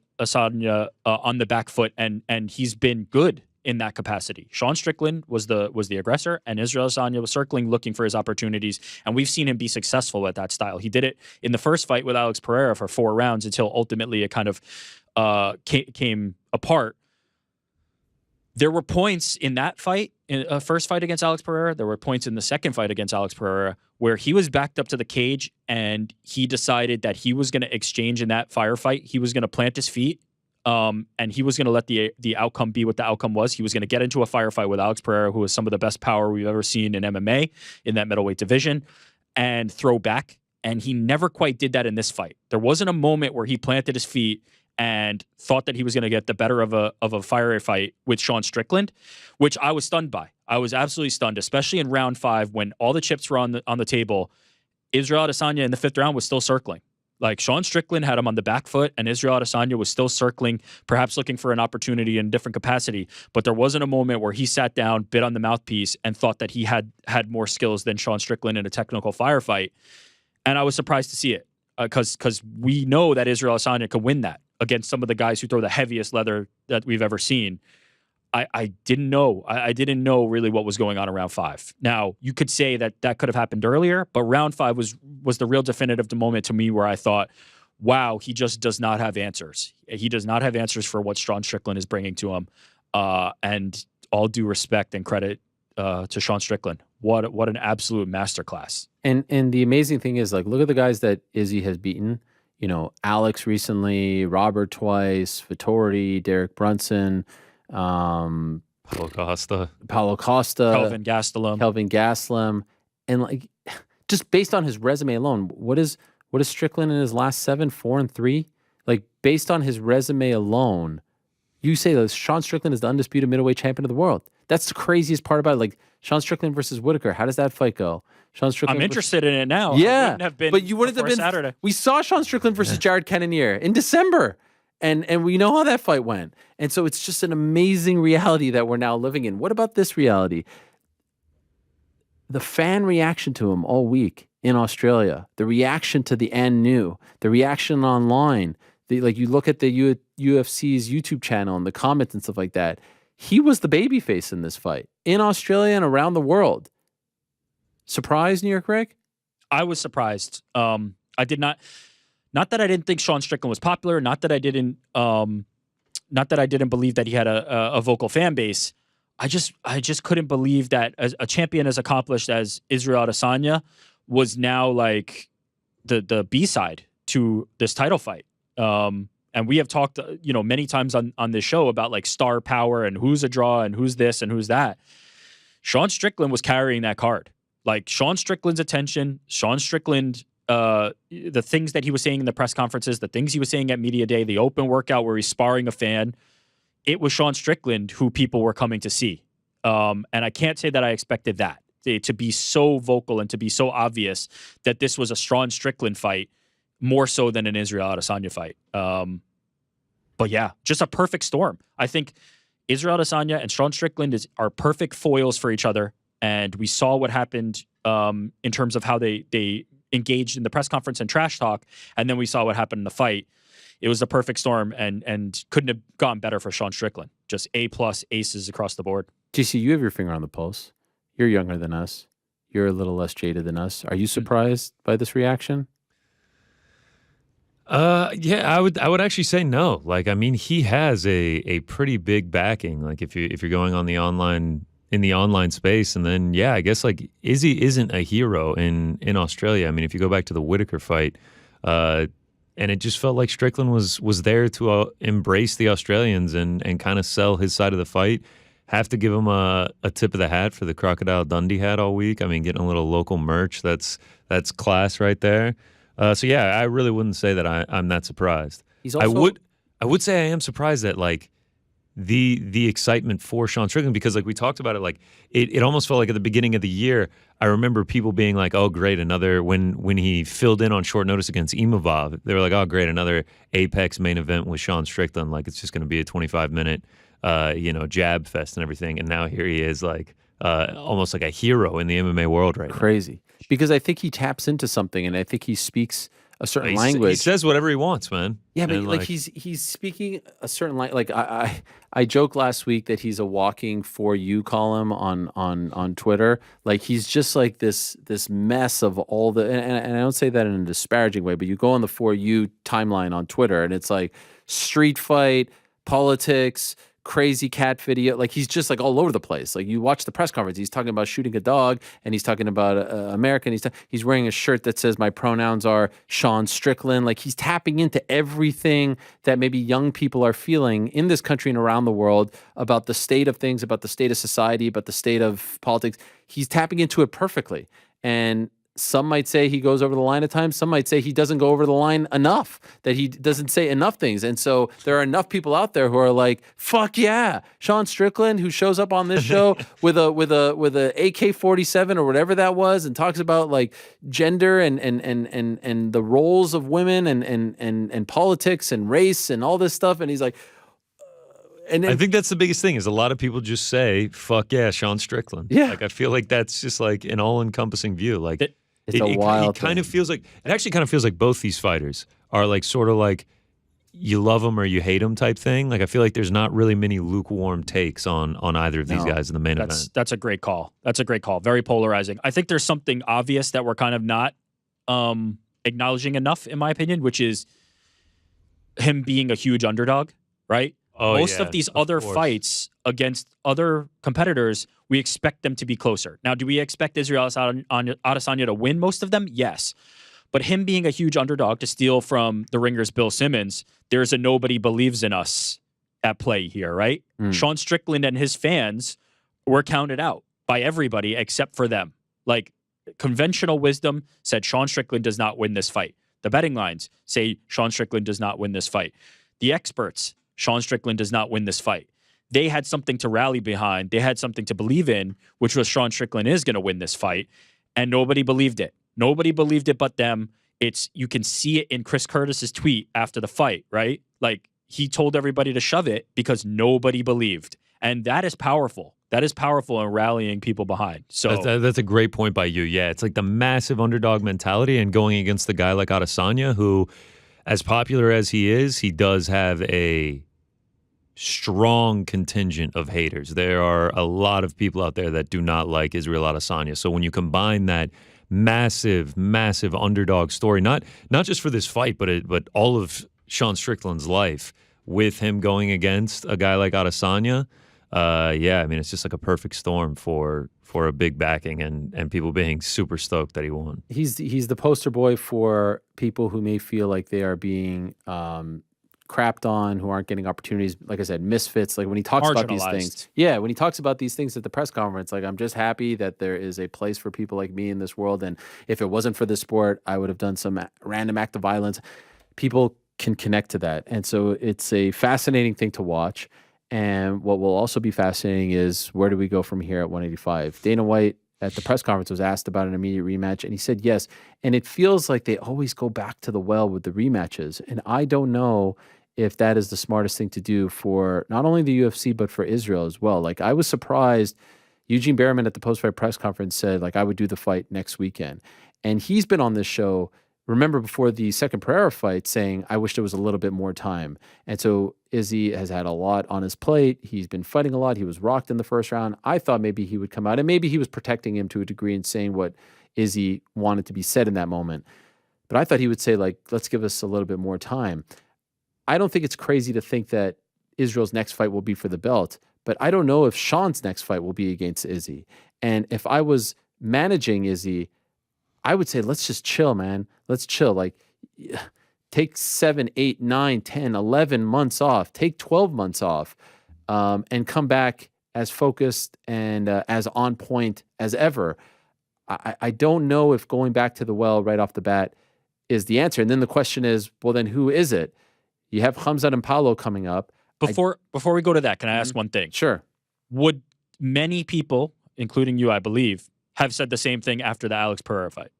on the back foot, and he's been good in that capacity. Sean Strickland was the aggressor, and Israel Adesanya was circling, looking for his opportunities, and we've seen him be successful at that style. He did it in the first fight with Alex Pereira for 4 rounds until ultimately it kind of came apart. There were points in that fight, in a first fight against Alex Pereira. There were points in the second fight against Alex Pereira where he was backed up to the cage and he decided that he was going to exchange in that firefight. He was going to plant his feet, and he was going to let the outcome be what the outcome was. He was going to get into a firefight with Alex Pereira, who was some of the best power we've ever seen in MMA in that middleweight division, and throw back. And he never quite did that in this fight. There wasn't a moment where he planted his feet and thought that he was going to get the better of a fiery fight with Sean Strickland, which I was stunned by. I was absolutely stunned, especially in round 5 when all the chips were on the table. Israel Adesanya in the 5th round was still circling. Like Sean Strickland had him on the back foot, and Israel Adesanya was still circling, perhaps looking for an opportunity in a different capacity. But there wasn't a moment where he sat down, bit on the mouthpiece, and thought that he had more skills than Sean Strickland in a technical firefight. And I was surprised to see it because we know that Israel Adesanya could win that against some of the guys who throw the heaviest leather that we've ever seen. I didn't know. I didn't know really what was going on in round 5. Now, you could say that could have happened earlier, but round 5 was the real definitive moment to me where I thought, wow, he just does not have answers. He does not have answers for what Sean Strickland is bringing to him. And all due respect and credit to Sean Strickland. What an absolute masterclass. And the amazing thing is, like, look at the guys that Izzy has beaten. You know, Alex recently, Robert twice, Vittori, Derek Brunson, Paulo Costa, Kelvin Gastelum, and like just based on his resume alone, what is Strickland in his last 7, 4-3? Like based on his resume alone, you say that Sean Strickland is the undisputed middleweight champion of the world. That's the craziest part about it. Like Sean Strickland versus Whitaker. How does that fight go? Sean Strickland. I'm interested in it now. Yeah, I wouldn't have been, but you wouldn't have been Saturday. We saw Sean Strickland versus Jared Cannonier in December, and we know how that fight went. And so it's just an amazing reality that we're now living in. What about this reality? The fan reaction to him all week in Australia, the reaction to the and new, the reaction online. Like you look at the UFC's YouTube channel and the comments and stuff like that. He was the babyface in this fight in Australia and around the world. Surprised, New York Rick? I was surprised. I did not that I didn't think Sean Strickland was popular. Not that I didn't believe that he had a vocal fan base. I just couldn't believe that a champion as accomplished as Israel Adesanya was now like the B-side to this title fight. And we have talked, many times on this show about like star power and who's a draw and who's this and who's that. Sean Strickland was carrying that card. Like Sean Strickland's attention, Sean Strickland the things that he was saying in the press conferences, the things he was saying at media day, the open workout where he's sparring a fan, it was Sean Strickland who people were coming to see. And I can't say that I expected that, to be so vocal and to be so obvious that this was a Sean Strickland fight more so than an Israel Adesanya fight. But yeah, just a perfect storm. I think Israel Adesanya and Sean Strickland are perfect foils for each other. And we saw what happened in terms of how they engaged in the press conference and trash talk. And then we saw what happened in the fight. It was a perfect storm and couldn't have gone better for Sean Strickland. Just A+ aces across the board. GC, you have your finger on the pulse. You're younger than us. You're a little less jaded than us. Are you surprised by this reaction? Yeah, I would actually say no. Like, I mean, he has a pretty big backing. Like, if you're going on the online space, and then yeah, I guess like Izzy isn't a hero in Australia. I mean, if you go back to the Whitaker fight, and it just felt like Strickland was there to embrace the Australians and kind of sell his side of the fight. Have to give him a tip of the hat for the Crocodile Dundee hat all week. I mean, getting a little local merch, that's class right there. So yeah, I really wouldn't say that I'm that surprised. I would say I am surprised that like the excitement for Sean Strickland, because like we talked about it, like it almost felt like at the beginning of the year, I remember people being like, oh great, another when he filled in on short notice against Imavov, they were like, oh great, another Apex main event with Sean Strickland, like it's just going to be a 25-minute jab fest and everything. And now here he is, like almost like a hero in the MMA world right now. Crazy. Because I think he taps into something, and I think he speaks a certain language. He says whatever he wants, man. Yeah, but like he's speaking a certain language. Like I joked last week that he's a walking For You column on Twitter. Like he's just like this mess of all the, and I don't say that in a disparaging way, but you go on the For You timeline on Twitter, and it's like street fight, politics, crazy cat video. Like he's just like all over the place. Like you watch the press conference, he's talking about shooting a dog, and he's talking about American. He's wearing a shirt that says my pronouns are Sean Strickland. Like he's tapping into everything that maybe young people are feeling in this country and around the world about the state of things, about the state of society, about the state of politics. He's tapping into it perfectly. And some might say he goes over the line at times. Some might say he doesn't go over the line enough, that he doesn't say enough things. And so there are enough people out there who are like, fuck yeah, Sean Strickland, who shows up on this show with a AK-47 or whatever that was, and talks about like gender and the roles of women and politics and race and all this stuff. And he's like, and I think that's the biggest thing is a lot of people just say, fuck yeah, Sean Strickland. Yeah. Like I feel like that's just like an all-encompassing view. Like it's a wild thing. It actually kind of feels like both these fighters are like sort of like you love them or you hate them type thing. Like I feel like there's not really many lukewarm takes on either of these guys in the main event. That's a great call. That's a great call. Very polarizing. I think there's something obvious that we're kind of not acknowledging enough, in my opinion, which is him being a huge underdog, right? Most of these other fights against other competitors, we expect them to be closer. Now, do we expect Israel Adesanya to win most of them? Yes. But him being a huge underdog, to steal from the Ringer's Bill Simmons, there's a nobody believes in us at play here, right? Sean Strickland and his fans were counted out by everybody except for them. Like, conventional wisdom said Sean Strickland does not win this fight. The betting lines say Sean Strickland does not win this fight. The experts, Sean Strickland does not win this fight. They had something to rally behind. They had something to believe in, which was Sean Strickland is going to win this fight. And nobody believed it. Nobody believed it but them. You can see it in Chris Curtis's tweet after the fight, right? Like he told everybody to shove it because nobody believed. And that is powerful. That is powerful in rallying people behind. So that's a great point by you. Yeah, it's like the massive underdog mentality and going against the guy like Adesanya, who, as popular as he is, he does have a strong contingent of haters. There are a lot of people out there that do not like Israel Adesanya. So when you combine that massive, massive underdog story, not just for this fight, but all of Sean Strickland's life, with him going against a guy like Adesanya, I mean, it's just like a perfect storm for a big backing and people being super stoked that he won. He's the poster boy for people who may feel like they are being crapped on, who aren't getting opportunities. Like I said, misfits. Like when he talks about these things, when he talks about these things at the press conference, like I'm just happy that there is a place for people like me in this world. And if it wasn't for this sport, I would have done some random act of violence. People can connect to that, and so it's a fascinating thing to watch. And what will also be fascinating is where do we go from here at 185? Dana White at the press conference was asked about an immediate rematch, and he said yes. And it feels like they always go back to the well with the rematches. And I don't know if that is the smartest thing to do for not only the UFC, but for Israel as well. Like, I was surprised. Eugene Behrman at the post-fight press conference said, like, I would do the fight next weekend. And he's been on this show, remember, before the second Pereira fight, saying, I wish there was a little bit more time. And so Izzy has had a lot on his plate. He's been fighting a lot. He was rocked in the first round. I thought maybe he would come out, and maybe he was protecting him to a degree and saying what Izzy wanted to be said in that moment. But I thought he would say, like, let's give us a little bit more time. I don't think it's crazy to think that Israel's next fight will be for the belt, but I don't know if Sean's next fight will be against Izzy. And if I was managing Izzy, I would say, let's just chill, man. Let's chill. Like, take 7, 8, 9, 10, 11 months off. Take 12 months off, and come back as focused and as on point as ever. I don't know if going back to the well right off the bat is the answer. And then the question is, well, then who is it? You have Khamzat and Paulo coming up. Before we go to that, can I ask one thing? Sure. Would many people, including you, I believe, have said the same thing after the Alex Pereira fight?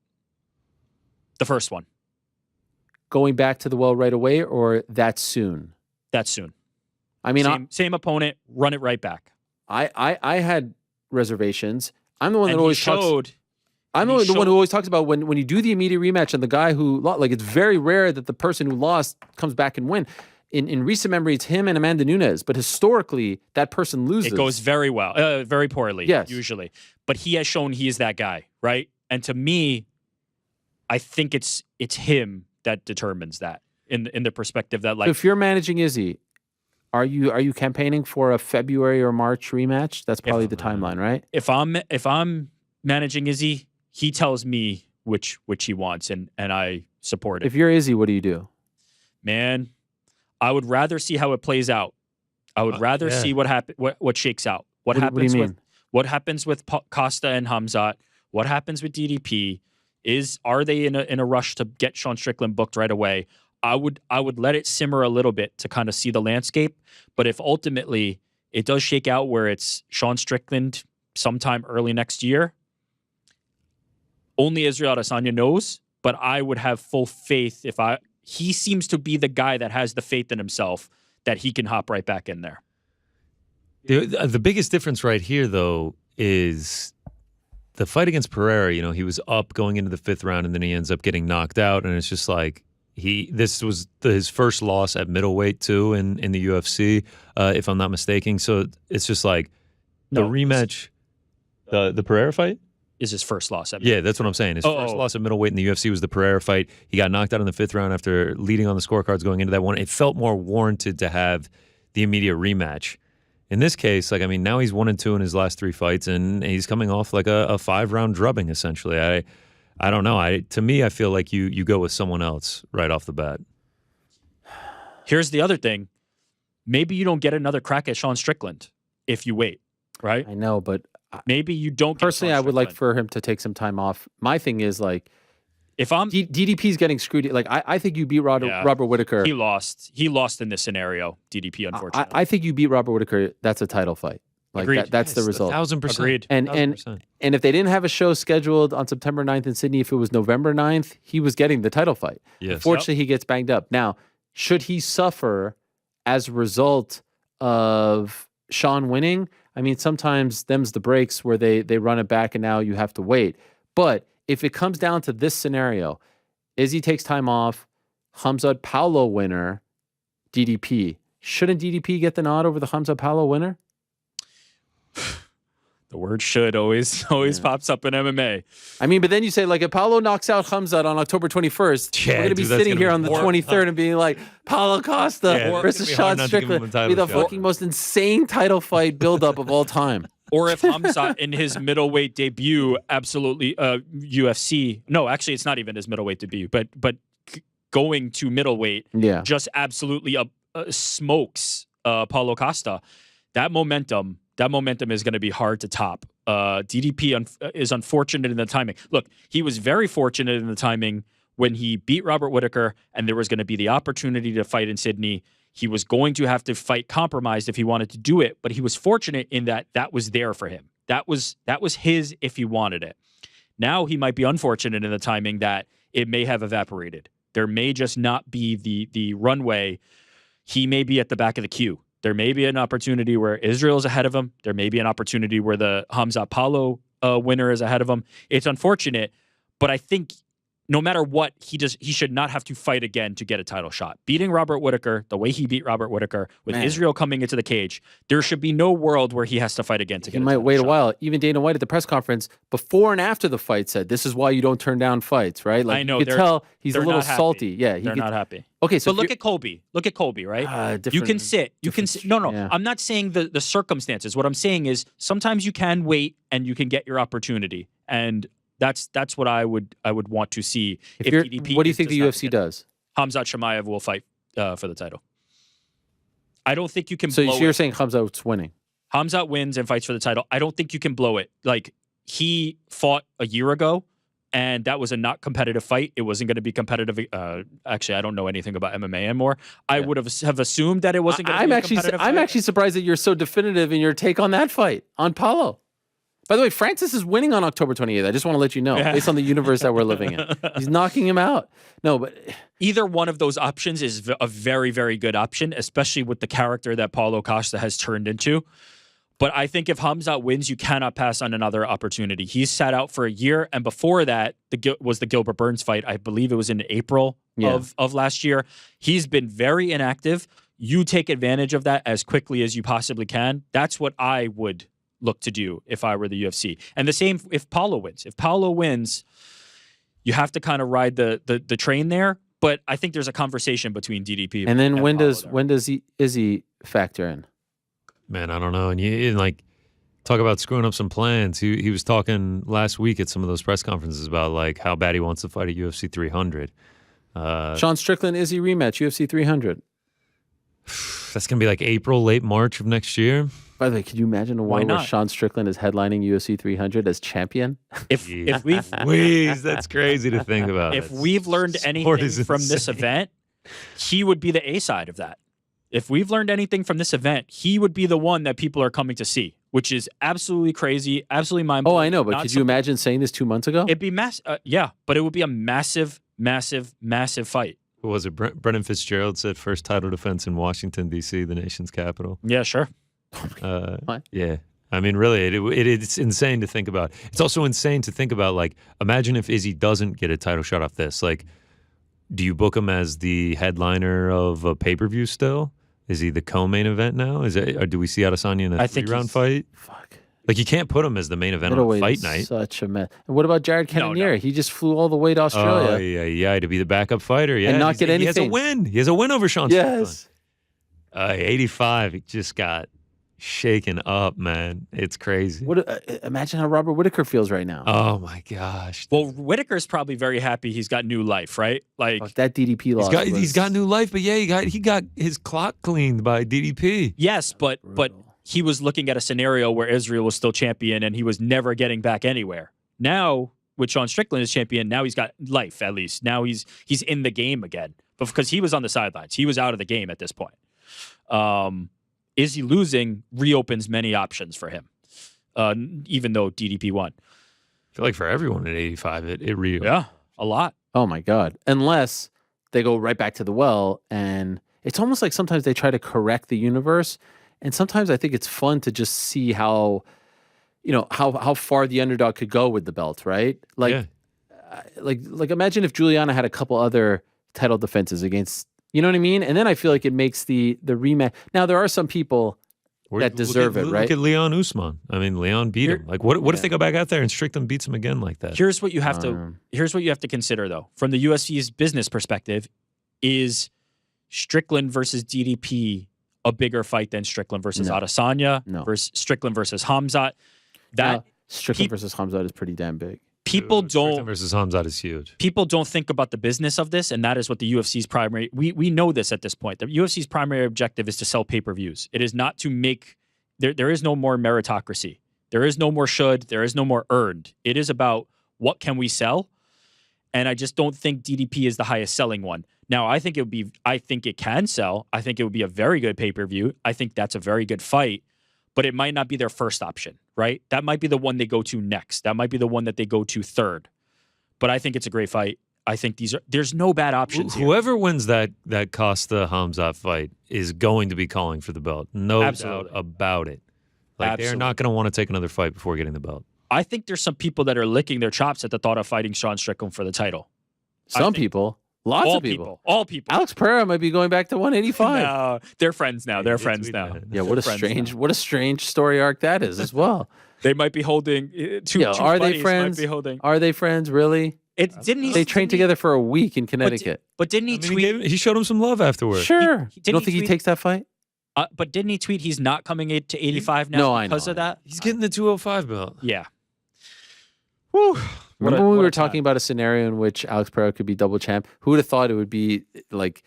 The first one. Going back to the well right away, or that soon? That soon. I mean, same opponent, run it right back. I had reservations. I'm the one that And always he showed. talks. I'm the one who always talks about when you do the immediate rematch and the guy who lost, like, it's very rare that the person who lost comes back and win. In recent memory, it's him and Amanda Nunes, but historically, that person loses. It goes very well, very poorly, yes, usually. But he has shown he is that guy, right? And to me, I think it's him that determines that in the perspective that, like, so if you're managing Izzy, are you campaigning for a February or March rematch? That's probably the timeline, right? If I'm managing Izzy, he tells me which he wants, and I support it. If you're Izzy, what do you do? Man, I would rather see how it plays out. I would rather see what shakes out. What happens with Costa and Khamzat? What happens with DDP? Are they in a rush to get Sean Strickland booked right away? I would let it simmer a little bit to kind of see the landscape. But if ultimately it does shake out where it's Sean Strickland sometime early next year, only Israel Adesanya knows. But I would have full faith he seems to be the guy that has the faith in himself that he can hop right back in there. The biggest difference right here, though, is the fight against Pereira. You know, he was up going into the 5th round, and then he ends up getting knocked out, and it's just like this was his first loss at middleweight too in the UFC, if I'm not mistaken. So it's just like the rematch, the Pereira fight is his first loss. That's what I'm saying. His first loss at middleweight in the UFC was the Pereira fight. He got knocked out in the 5th round after leading on the scorecards going into that one. It felt more warranted to have the immediate rematch. In this case, like, I mean, now he's 1-2 in his last 3 fights, and he's coming off like a 5-round drubbing, essentially. I don't know. To me, I feel like you go with someone else right off the bat. Here's the other thing. Maybe you don't get another crack at Sean Strickland if you wait, right? I know, but maybe you don't. Personally, I would like for him to take some time off. My thing is, like, if I'm DDP's getting screwed, like, I think you beat Robert Whittaker. He lost in this scenario. DDP, unfortunately. I think you beat Robert Whittaker. That's a title fight. Like, agreed. That's the result. 1,000%. Agreed. And 1,000%. if they didn't have a show scheduled on September 9th in Sydney, if it was November 9th, he was getting the title fight. Yes. Unfortunately, he gets banged up. Now, should he suffer as a result of Sean winning? I mean, sometimes them's the breaks where they run it back and now you have to wait. But if it comes down to this scenario, Izzy takes time off, Khamzat Paulo winner, DDP. Shouldn't DDP get the nod over the Khamzat Paulo winner? The word "should" always pops up in MMA. I mean, but then you say, like, if Paulo knocks out Khamzat on October 21st, we're going to be sitting here on the 23rd and being like, Paulo Costa versus Sean Strickland. Be the fucking most insane title fight buildup of all time. Or if Khamzat in his middleweight debut, absolutely UFC. No, actually, it's not even his middleweight debut, but going to middleweight, just absolutely smokes Paulo Costa, that momentum is going to be hard to top. DDP is unfortunate in the timing. Look, he was very fortunate in the timing when he beat Robert Whittaker, and there was going to be the opportunity to fight in Sydney. He was going to have to fight compromised if he wanted to do it, but he was fortunate in that was there for him. That was his if he wanted it. Now he might be unfortunate in the timing that it may have evaporated. There may just not be the runway. He may be at the back of the queue. There may be an opportunity where Israel's ahead of him. There may be an opportunity where the Hamzat Paulo winner is ahead of him. It's unfortunate, but I think no matter what, he should not have to fight again to get a title shot. Beating Robert Whittaker, the way he beat Robert Whittaker, with Israel coming into the cage, there should be no world where he has to fight again to get a title shot. He might wait a while. Even Dana White at the press conference, before and after the fight, said, this is why you don't turn down fights, right? Like, I know. You could tell he's a little salty. Yeah, they're not happy. Okay, so but look at Colby. Look at Colby, right? You can sit. You can sit. No. Yeah. I'm not saying the circumstances. What I'm saying is sometimes you can wait and you can get your opportunity. And that's what I would want to see. If DDP what do you think the UFC does? Hamzat Chimaev will fight for the title. I don't think you can blow blow it. So you're saying Hamzat's winning? Hamzat wins and fights for the title. I don't think you can blow it. Like, he fought a year ago, and that was a not competitive fight. It wasn't going to be competitive. Actually, I don't know anything about MMA anymore. I would have assumed that it wasn't going to be a competitive fight. I'm actually surprised that you're so definitive in your take on that fight, on Paulo. By the way, Francis is winning on October 28th. I just want to let you know, based on the universe that we're living in. He's knocking him out. No, but either one of those options is a very, very good option, especially with the character that Paulo Costa has turned into. But I think if Hamzat wins, you cannot pass on another opportunity. He's sat out for a year, and before that, was the Gilbert Burns fight. I believe it was in April of last year. He's been very inactive. You take advantage of that as quickly as you possibly can. That's what I would look to do if I were the UFC. And the same if Paulo wins. If Paulo wins, you have to kind of ride the train there. But I think there's a conversation between DDP and then when does Izzy factor in? Man, I don't know. And you like talk about screwing up some plans. He was talking last week at some of those press conferences about like how bad he wants to fight at UFC 300. Sean Strickland, Izzy rematch, UFC 300. That's gonna be like April, late March of next year. By the way, could you imagine a world where Sean Strickland is headlining UFC 300 as champion? If we've that's crazy to think about. If we've learned anything from this event, he would be the A side of that. If we've learned anything from this event, he would be the one that people are coming to see, which is absolutely crazy, absolutely mind-blowing. Oh, I know, but could you imagine saying this 2 months ago? It'd be yeah, but it would be a massive, massive, massive fight. What was it? Brennan Fitzgerald said first title defense in Washington, D.C., the nation's capital. Yeah, sure. What? Yeah. I mean, really, it's insane to think about. It's also insane to think about, like, imagine if Izzy doesn't get a title shot off this. Like, do you book him as the headliner of a pay-per-view still? Is he the co-main event now? Or do we see Adesanya in a 3-round fight? Fuck. Like, you can't put him as the main event on fight night. Such a mess. And what about Jared Cannonier? No. He just flew all the way to Australia. Oh, yeah, to be the backup fighter. Yeah, and not get anything. He has a win. He has a win over Sean Yes. Strickland. 85, he just got shaken up, man. It's crazy. Imagine how Robert Whittaker feels right now. Oh, my gosh. Well, Whittaker's probably very happy he's got new life, right? Like that DDP loss. He's got new life, but yeah, he got his clock cleaned by DDP. Yes, but he was looking at a scenario where Israel was still champion and he was never getting back anywhere. Now, with Sean Strickland as champion, now he's got life, at least. Now he's in the game again. But because he was on the sidelines. He was out of the game at this point. Izzy losing reopens many options for him, even though DDP won. I feel like for everyone at 85, it reopens. Yeah, a lot. Oh, my God. Unless they go right back to the well, and it's almost like sometimes they try to correct the universe. And sometimes I think it's fun to just see how far the underdog could go with the belt, right? Like, like imagine if Juliana had a couple other title defenses against, you know what I mean? And then I feel like it makes the rematch. Now, there are some people that deserve it, right? Look at Leon Usman. I mean, Leon beat him. Like, what if they go back out there and Strickland beats him again like that? Here's what you have to consider, though. From the UFC's business perspective, is Strickland versus DDP a bigger fight than Strickland versus Adesanya? No. Versus Strickland versus Hamzat? Strickland versus Hamzat is pretty damn big. People Strickland don't versus Hamzat is huge. people don't think about the business of this, and that is what the UFC's primary. We know this at this point. The UFC's primary objective is to sell pay-per-views. It is not to make. There is no more meritocracy. There is no more should. There is no more earned. It is about what can we sell, and I just don't think DDP is the highest selling one. Now, I think it can sell. I think it would be a very good pay-per-view. I think that's a very good fight, but it might not be their first option, right? That might be the one they go to next. That might be the one that they go to third. But I think it's a great fight. I think there's no bad options here. Whoever wins that Costa Hamzat fight is going to be calling for the belt. No doubt about it. Like they're not going to want to take another fight before getting the belt. I think there's some people that are licking their chops at the thought of fighting Sean Strickland for the title. Some people. Lots of people. All people. Alex Pereira might be going back to 185. No, they're friends now. They're friends now. Yeah, what a strange story arc that is as well. They might be holding two are they friends? Might be holding. Are they friends really? They trained together for a week in Connecticut. But didn't he tweet? He showed him some love afterwards. Sure. You don't think he takes that fight? But didn't he tweet he's not coming to 85 now because of that? He's getting the 205 belt. Yeah. Whew. Remember when we were talking about a scenario in which Alex Pereira could be double champ? Who would have thought it would be like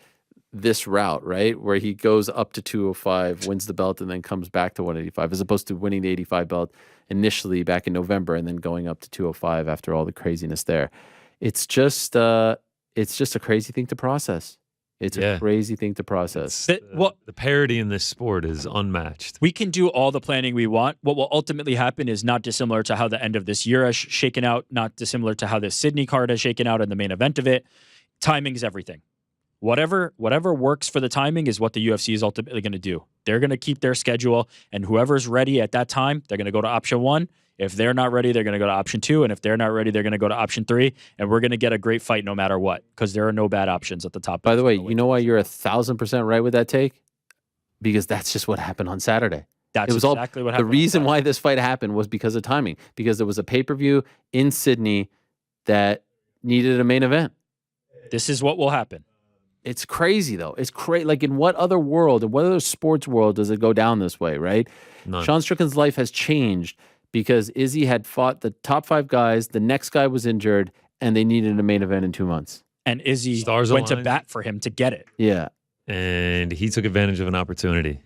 this route, right? Where he goes up to 205, wins the belt, and then comes back to 185, as opposed to winning the 85 belt initially back in November and then going up to 205 after all the craziness there. It's just a crazy thing to process. It's a crazy thing to process. The parity in this sport is unmatched. We can do all the planning we want. What will ultimately happen is not dissimilar to how the end of this year has shaken out, not dissimilar to how this Sydney card has shaken out in the main event of it. Timing is everything. Whatever works for the timing is what the UFC is ultimately going to do. They're going to keep their schedule, and whoever's ready at that time, they're going to go to option 1. If they're not ready, they're going to go to option 2. And if they're not ready, they're going to go to option 3. And we're going to get a great fight no matter what, because there are no bad options at the top. By the way, you know why you're 1,000% right with that take? Because that's just what happened on Saturday. That's exactly what happened. The reason why this fight happened was because of timing, because there was a pay-per-view in Sydney that needed a main event. This is what will happen. It's crazy, though. It's crazy. Like, in what other world, in what other sports world does it go down this way, right? None. Sean Strickland's life has changed because Izzy had fought the top 5 guys, the next guy was injured, and they needed a main event in 2 months. And Izzy went to bat for him to get it. Yeah. And he took advantage of an opportunity.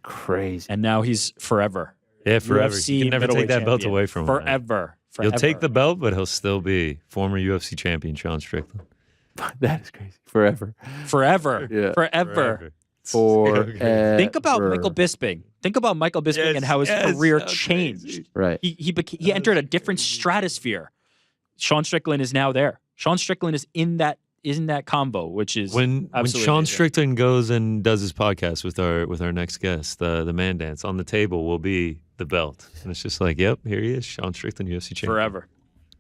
Crazy. And now he's forever. Yeah, forever. UFC You can never take that belt away from him. Forever. He'll take the belt, but he'll still be former UFC champion Sean Strickland. That is crazy. Forever. Yeah. Forever. Think about Michael Bisping. Think about Michael Bisping and how his career changed. Crazy. Right. He entered a different stratosphere. Sean Strickland is now there. Sean Strickland is in that combo, which is when Sean amazing. Strickland goes and does his podcast with our next guest, the Man Dance, on the table will be the belt, and it's just like, yep, here he is, Sean Strickland, UFC champion forever.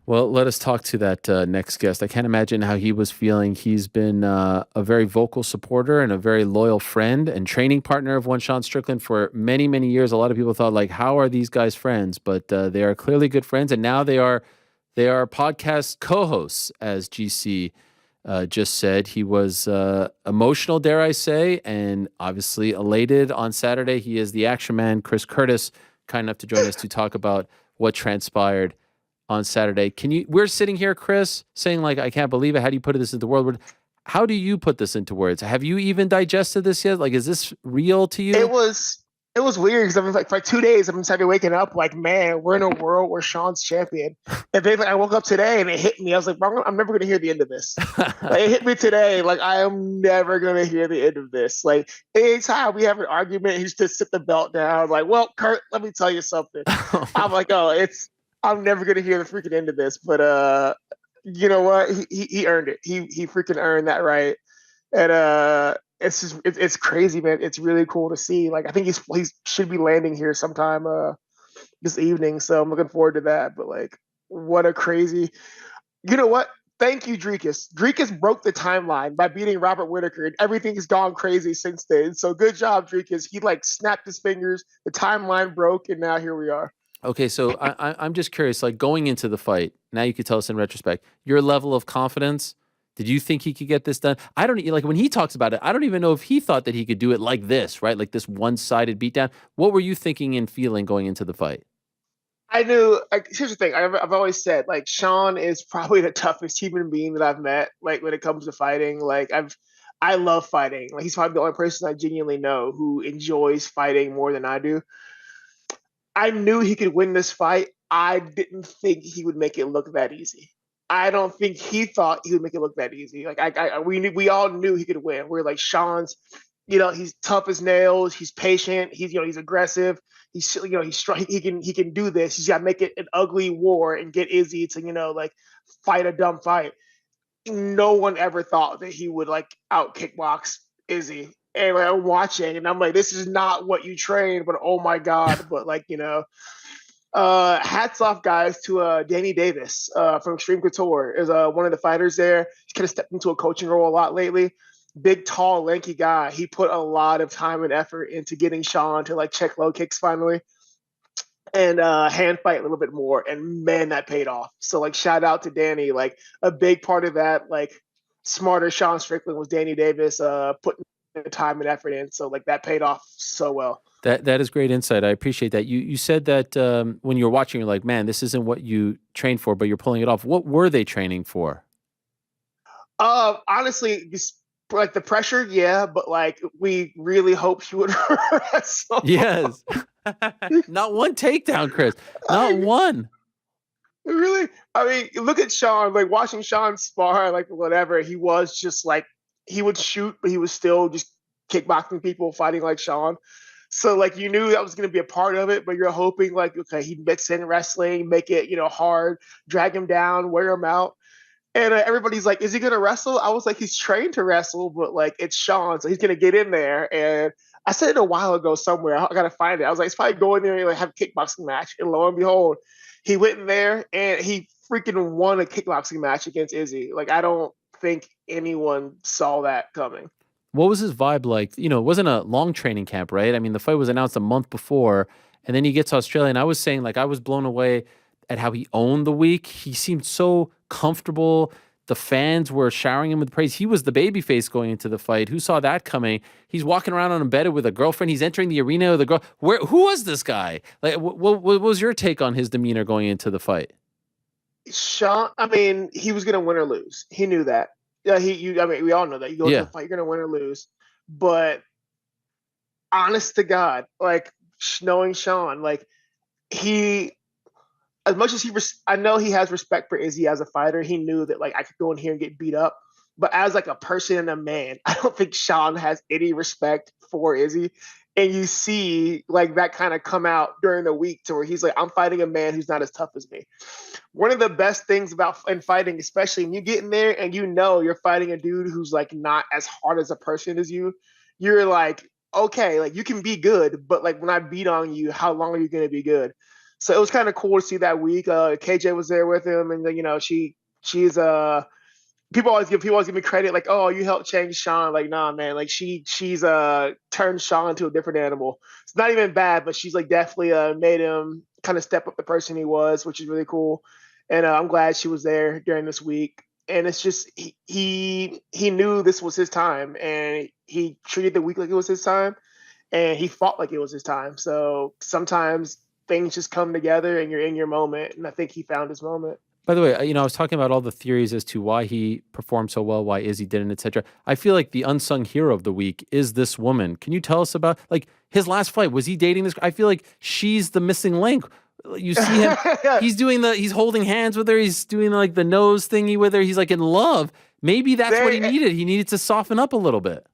Well, let us talk to that next guest. I can't imagine how he was feeling. He's been a very vocal supporter and a very loyal friend and training partner of one Sean Strickland for many, many years. A lot of people thought, like, how are these guys friends? But they are clearly good friends, and now they are podcast co-hosts, as GC just said. He was emotional, dare I say, and obviously elated on Saturday. He is the action man, Chris Curtis, kind enough to join us to talk about what transpired on Saturday. We're sitting here, Chris, saying, like, I can't believe it. How do you put this into words? How do you put this into words? Have you even digested this yet? Like, is this real to you? It was weird because I was like, for 2 days, I've been starting waking up like, man, we're in a world where Sean's champion. And then I woke up today and it hit me. I was like, I'm never going to hear the end of this. Like, it hit me today. Like, I am never going to hear the end of this. Like, anytime we have an argument, he's just sit the belt down. Like, well, Kurt, let me tell you something. I'm like, I'm never going to hear the freaking end of this. But you know what? He earned it. He freaking earned that right. And it's just it's crazy, man. It's really cool to see. Like, I think he should be landing here sometime this evening. So I'm looking forward to that. But like, what a crazy. You know what? Thank you, Drekus. Drekus broke the timeline by beating Robert Whittaker, and everything's gone crazy since then. So good job, Drekus. He like snapped his fingers, the timeline broke, and now here we are. Okay, so I'm just curious, like, going into the fight, now you could tell us in retrospect, your level of confidence. Did you think he could get this done? I don't, like, when he talks about it, I don't even know if he thought that he could do it like this, right? Like this one-sided beatdown. What were you thinking and feeling going into the fight? I knew. Like, here's the thing. I've always said, like, Sean is probably the toughest human being that I've met. Like, when it comes to fighting, like, I love fighting. Like, he's probably the only person I genuinely know who enjoys fighting more than I do. I knew he could win this fight. I didn't think he would make it look that easy. I don't think he thought he would make it look that easy. Like we all knew he could win. We're like Sean's, he's tough as nails. He's patient. He's aggressive. He's strong. He can do this. He's got to make it an ugly war and get Izzy to like fight a dumb fight. No one ever thought that he would like out kickbox Izzy. And I'm watching, and I'm like, this is not what you trained, but oh my god! But hats off, guys, to Danny Davis from Extreme Couture is one of the fighters there. He's kind of stepped into a coaching role a lot lately. Big, tall, lanky guy. He put a lot of time and effort into getting Sean to like check low kicks finally, and hand fight a little bit more. And man, that paid off. So like, shout out to Danny. Like a big part of that, like smarter Sean Strickland was Danny Davis putting the time and effort in. So like that paid off so well. That is great insight. I appreciate that. You said that when you were watching, you're like, man, this isn't what you trained for, but you're pulling it off. What were they training for? Honestly, just like the pressure, yeah, but like we really hoped he would wrestle. Yes. Not one takedown, Chris. Not one. Really? I mean, look at Sean, like watching Sean spar, like whatever. He was just like, he would shoot, but he was still just kickboxing people, fighting like Sean. So like you knew that was going to be a part of it, but you're hoping like, okay, he'd mix in wrestling, make it, hard, drag him down, wear him out. And everybody's like, is he going to wrestle? I was like, he's trained to wrestle, but like it's Sean, so he's going to get in there. And I said it a while ago somewhere. I got to find it. I was like, he's probably going there and like have a kickboxing match. And lo and behold, he went in there and he freaking won a kickboxing match against Izzy. Like, I don't think anyone saw that coming. What was his vibe like? It wasn't a long training camp, right? I mean, the fight was announced a month before, and then he gets to Australia. And I was saying, like, I was blown away at how he owned the week. He seemed so comfortable. The fans were showering him with praise. He was the babyface going into the fight. Who saw that coming? He's walking around on a bed with a girlfriend. He's entering the arena with a girl. Who was this guy? Like, what was your take on his demeanor going into the fight? Sean, I mean, he was going to win or lose. He knew that. Yeah, we all know that. You go to the fight, you're going to win or lose. But honest to God, like knowing Sean, like as much as I know he has respect for Izzy as a fighter, he knew that like I could go in here and get beat up. But as like a person and a man, I don't think Sean has any respect for Izzy. And you see like that kind of come out during the week to where he's like, I'm fighting a man who's not as tough as me. One of the best things about fighting, especially when you get in there and you're fighting a dude who's like not as hard as a person as you, you're like, okay, like you can be good, but like when I beat on you, how long are you going to be good? So it was kind of cool to see that week. KJ was there with him, and she's people always give me credit, like, oh, you helped change Sean. Like, nah, man, like she's turned Sean into a different animal. It's not even bad, but she's like definitely made him kind of step up the person he was, which is really cool. And I'm glad she was there during this week. And it's just he knew this was his time, and he treated the week like it was his time, and he fought like it was his time. So sometimes things just come together and you're in your moment. And I think he found his moment. By the way, I was talking about all the theories as to why he performed so well, why Izzy didn't, etc. I feel like the unsung hero of the week is this woman. Can you tell us about, like, his last fight? Was he dating this? I feel like she's the missing link. You see him, he's holding hands with her. He's doing like the nose thingy with her. He's like in love. Maybe that's what he needed. He needed to soften up a little bit.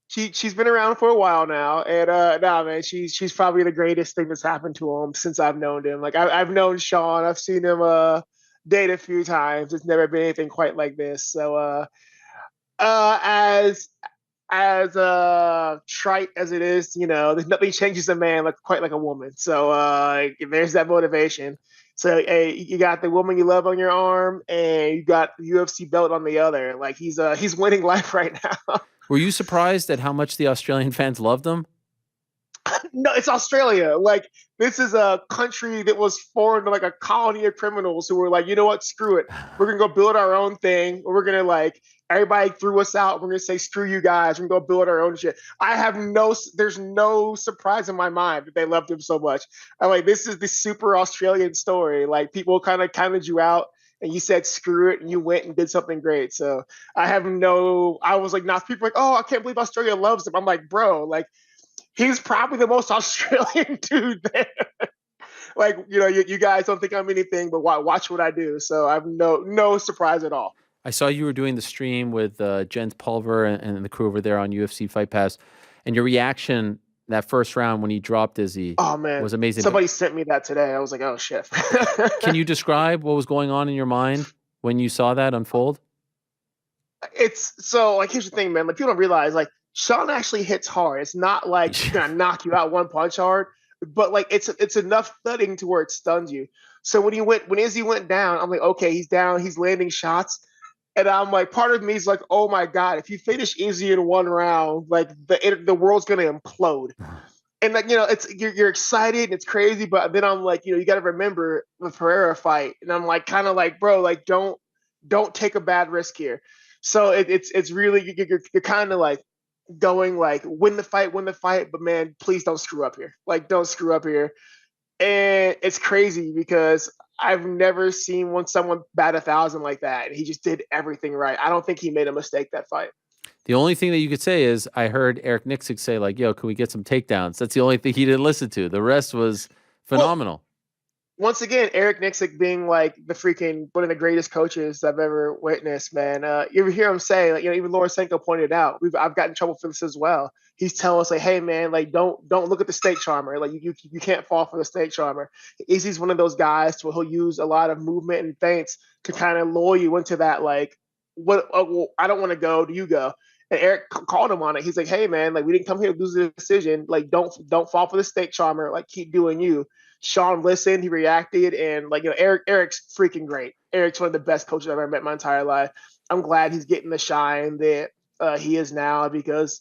She's been around for a while now, and man, she's probably the greatest thing that's happened to him since I've known him. Like I've known Sean, I've seen him date a few times. It's never been anything quite like this. So as trite as it is, there's nothing changes a man quite like a woman. So there's that motivation. So you got the woman you love on your arm, and you got the UFC belt on the other. Like he's winning life right now. Were you surprised at how much the Australian fans loved him? No, it's Australia. Like, this is a country that was formed like a colony of criminals who were like, you know what, screw it. We're going to go build our own thing. We're going to everybody threw us out. We're going to say, screw you guys. We're going to go build our own shit. There's no surprise in my mind that they loved him so much. I'm like, this is the super Australian story. Like, people kind of counted you out and you said, screw it. And you went and did something great. So I was like, not people like, oh, I can't believe Australia loves him. I'm like, bro, like, he's probably the most Australian dude there. Like, you guys don't think I'm anything, but watch what I do. So I have no surprise at all. I saw you were doing the stream with Jens Pulver and the crew over there on UFC Fight Pass, and your reaction that first round when he dropped Izzy was amazing. Somebody sent me that today. I was like, oh, shit. Can you describe what was going on in your mind when you saw that unfold? Here's the thing, man. Like, people don't realize, like, Sean actually hits hard. It's not like he's going to knock you out one punch hard, but, like, it's enough thudding to where it stuns you. So when Izzy went down, I'm like, okay, he's down. He's landing shots. And I'm like, part of me is like, oh my God, if you finish Izzy in one round, like the world's gonna implode. And like, you're excited and it's crazy, but then I'm like, you got to remember the Pereira fight, and I'm like, kind of like, bro, like don't take a bad risk here. So it's really you're kind of like going like win the fight, but man, please don't screw up here. Like, don't screw up here. And it's crazy because I've never seen someone bat 1,000 like that. And he just did everything right. I don't think he made a mistake that fight. The only thing that you could say is I heard Eric Nixick say, like, yo, can we get some takedowns? That's the only thing he didn't listen to. The rest was phenomenal. Once again, Eric Nixick being like one of the greatest coaches I've ever witnessed, man. You ever hear him say, like, even Lorisenko pointed out, I've gotten in trouble for this as well. He's telling us, like, hey man, like don't look at the snake charmer. Like you can't fall for the snake charmer. Izzy's one of those guys where he'll use a lot of movement and feints to kind of lure you into that, like, I don't want to go. Do you go? And Eric called him on it. He's like, hey man, like, we didn't come here to lose the decision. Like, don't fall for the snake charmer. Like, keep doing you. Sean listened, he reacted, and like, Eric's freaking great. Eric's one of the best coaches I've ever met in my entire life. I'm glad he's getting the shine that he is now, because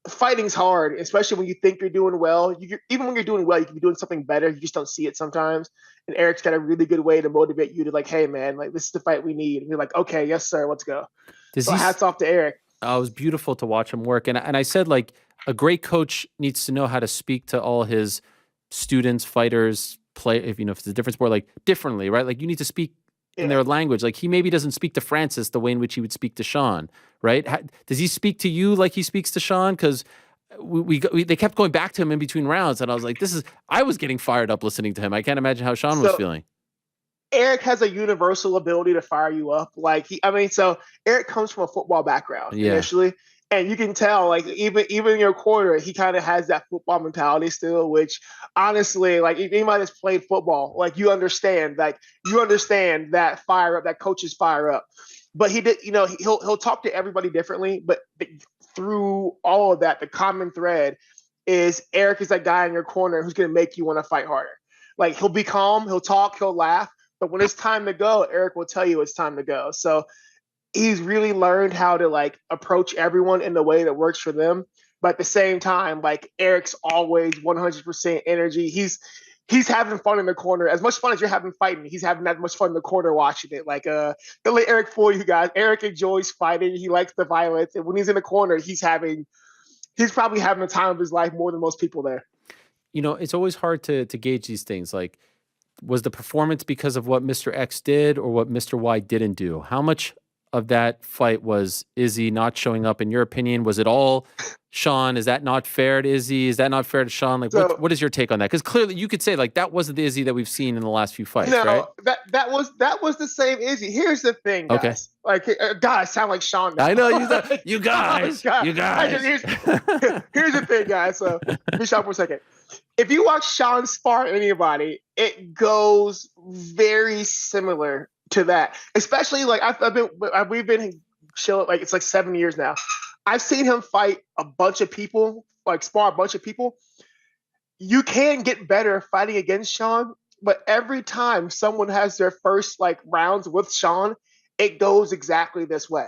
fighting's hard, especially when you think you're doing well. Even when you're doing well, you can be doing something better. You just don't see it sometimes. And Eric's got a really good way to motivate you to, like, hey man, like, this is the fight we need. And you're like, okay, yes sir, let's go. Hats off to Eric. It was beautiful to watch him work. And I said, like, a great coach needs to know how to speak to all his students, fighters, if it's a different sport, like, differently, right? Like, you need to speak in their language. Like, he maybe doesn't speak to Francis the way in which he would speak to Sean, right? Does he speak to you like he speaks to Sean? Because they kept going back to him in between rounds, and I was like, I was getting fired up listening to him. I can't imagine how Sean was feeling. Eric has a universal ability to fire you up. Like, so Eric comes from a football background initially. And you can tell, like, even in your corner, he kind of has that football mentality still, which honestly, like, if anybody that's played football, like, you understand that fire up, that coach's fire up. But he did, he'll talk to everybody differently. But through all of that, the common thread is Eric is that guy in your corner who's going to make you want to fight harder. Like, he'll be calm, he'll talk, he'll laugh. But when it's time to go, Eric will tell you it's time to go. So he's really learned how to, like, approach everyone in the way that works for them. But at the same time, like, Eric's always 100% energy. He's having fun in the corner. As much fun as you're having fighting, he's having that much fun in the corner watching it. Like, don't let Eric fool you guys. Eric enjoys fighting. He likes the violence. And when he's in the corner, he's probably having the time of his life more than most people there. It's always hard to gauge these things. Like, was the performance because of what Mr. X did or what Mr. Y didn't do? How much of that fight was Izzy not showing up, in your opinion? Was it all Sean? Is that not fair to Izzy? Is that not fair to Sean? Like, what is your take on that? Because clearly you could say, like, that wasn't the Izzy that we've seen in the last few fights, right? that was the same Izzy. Here's the thing, guys. Okay. Like, guys sound like Sean now. I know you guys. You guys. Here's the thing, guys. So let me stop for a second. If you watch Sean spar anybody, it goes very similar to that. Especially, like, we've been chilling, like, it's like 7 years now. I've seen him fight a bunch of people, like, spar a bunch of people. You can get better fighting against Sean, but every time someone has their first, like, rounds with Sean, it goes exactly this way,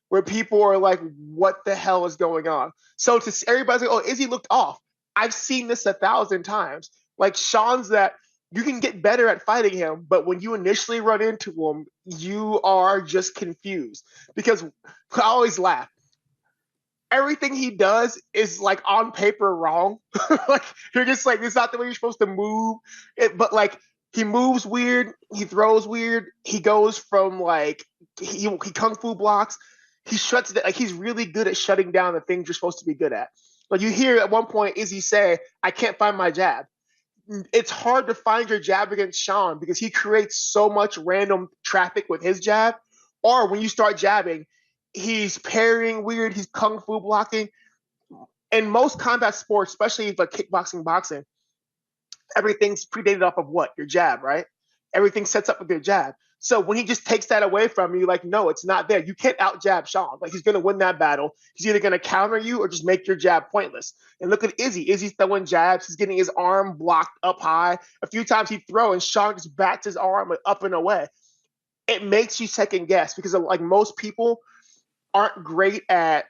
where people are like, what the hell is going on? So everybody's like, oh, Izzy looked off. I've seen this 1,000 times. Like, Sean's that you can get better at fighting him, but when you initially run into him, you are just confused because I always laugh. Everything he does is like on paper wrong. Like you're just like, it's not the way you're supposed to move. But like he moves weird, he throws weird, he goes from like he kung fu blocks, he shuts it. Like he's really good at shutting down the things you're supposed to be good at. Like you hear at one point Izzy say, "I can't find my jab." It's hard to find your jab against Sean because he creates so much random traffic with his jab. Or when you start jabbing, he's parrying weird, he's kung fu blocking. In most combat sports, especially like kickboxing, boxing, everything's predated off of what? Your jab, right? Everything sets up with your jab. So when he just takes that away from you, like, no, it's not there. You can't out jab Sean. Like he's gonna win that battle. He's either gonna counter you or just make your jab pointless. And look at Izzy. Izzy's throwing jabs. He's getting his arm blocked up high. A few times he throw and Sean just bats his arm up and away. It makes you second guess because like most people aren't great at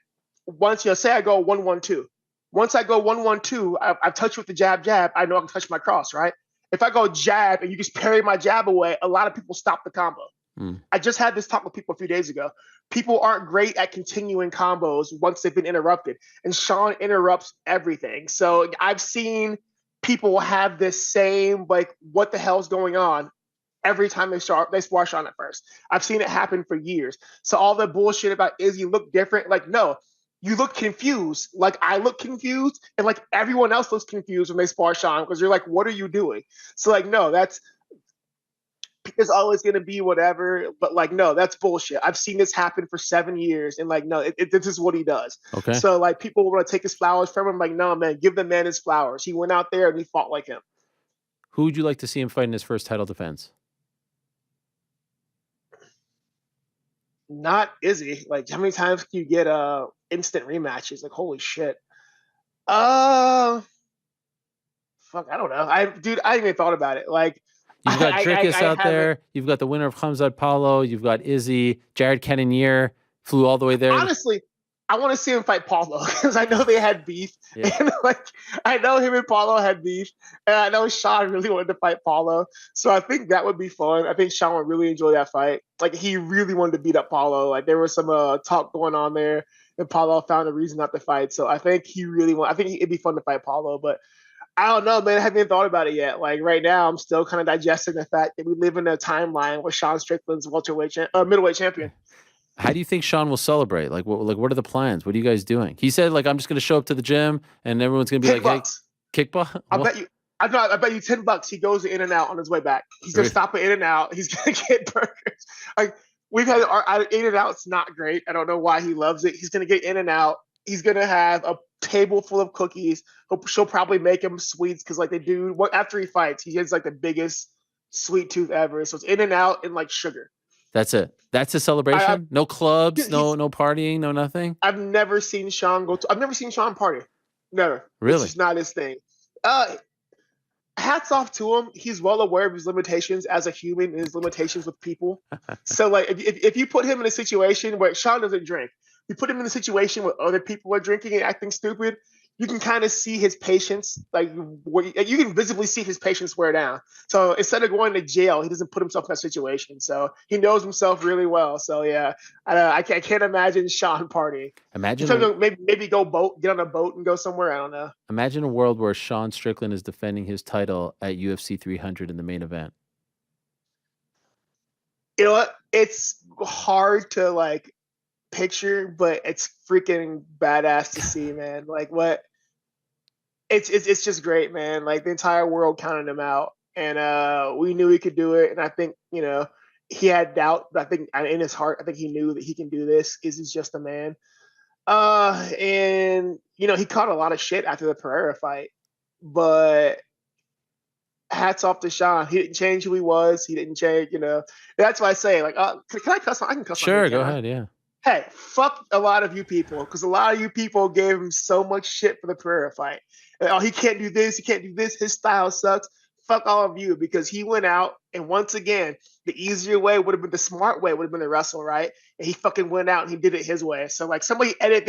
once, say I go 1-1-2. Once I go 1-1-2, I've touched with the jab, I know I can touch my cross, right? If I go jab and you just parry my jab away, a lot of people stop the combo. I just had this talk with people a few days ago. People aren't great at continuing combos once they've been interrupted. And Sean interrupts everything. So I've seen people have this same, like, what the hell's going on every time they spar Sean at first. I've seen it happen for years. So all the bullshit about Izzy look different, like, no. You look confused, like I look confused, and like everyone else looks confused when they spar Sean because you're like, what are you doing? So like, no, there's always going to be whatever, but like, no, that's bullshit. I've seen this happen for 7 years, and like, no, this is what he does. Okay. So like, people want to take his flowers from him. Like, no, man, give the man his flowers. He went out there and he fought like him. Who would you like to see him fight in his first title defense? Not Izzy. Like, how many times can you get instant rematches? Like, holy shit. Fuck, I don't know. I didn't even thought about it. Like, you've got Dricus out there. You've got the winner of Khamzat Paulo. You've got Izzy. Jared Cannonier flew all the way there. Honestly, I want to see him fight Paulo because I know they had beef. Yeah. And like, I know him and Paulo had beef, and I know Sean really wanted to fight Paulo. So I think that would be fun. I think Sean would really enjoy that fight. Like, he really wanted to beat up Paulo. Like, there was some talk going on there, and Paulo found a reason not to fight. So I think it'd be fun to fight Paulo, but I don't know, man. I haven't even thought about it yet. Like right now, I'm still kind of digesting the fact that we live in a timeline where Sean Strickland's middleweight champion. How do you think Sean will celebrate? Like what are the plans? What are you guys doing? He said, like, I'm just going to show up to the gym and everyone's going to be like, hey, kickball? I bet you $10 he goes in and out on his way back. He's going to stop at In and Out. He's going to get burgers. Like, we've had our In and Out's not great. I don't know why he loves it. He's going to get In and Out. He's going to have a table full of cookies. She'll probably make him sweets because, like, they do. After he fights, he has, like, the biggest sweet tooth ever. So it's In and Out and, like, sugar. That's it. That's a celebration? No clubs, no partying, no nothing? I've never seen Sean party. Never. Really? It's just not his thing. Hats off to him. He's well aware of his limitations as a human and his limitations with people. So, like, if you put him in a situation where Sean doesn't drink, you put him in a situation where other people are drinking and acting stupid, you can kind of see his patience. Like, you can visibly see his patience wear down. So instead of going to jail, he doesn't put himself in that situation. So he knows himself really well. So yeah, I can't imagine Sean partying. Imagine maybe get on a boat and go somewhere. I don't know. Imagine a world where Sean Strickland is defending his title at UFC 300 in the main event. You know what? It's hard to like picture, but it's freaking badass to see, man. Like, what? It's just great, man. Like, the entire world counted him out, and we knew he could do it. And I think, he had doubt, but I think in his heart, I think he knew that he can do this because he's just a man. And he caught a lot of shit after the Pereira fight, but hats off to Sean. He didn't change who he was. He didn't change, That's why I say, like, can I cuss? I can cuss. Sure, go ahead, yeah. Hey, fuck a lot of you people, because a lot of you people gave him so much shit for the Pereira fight. Oh, he can't do this. He can't do this. His style sucks. Fuck all of you, because he went out, and once again, the easier way would have been the smart way, would have been to wrestle, right? And he fucking went out and he did it his way. So, like, somebody edit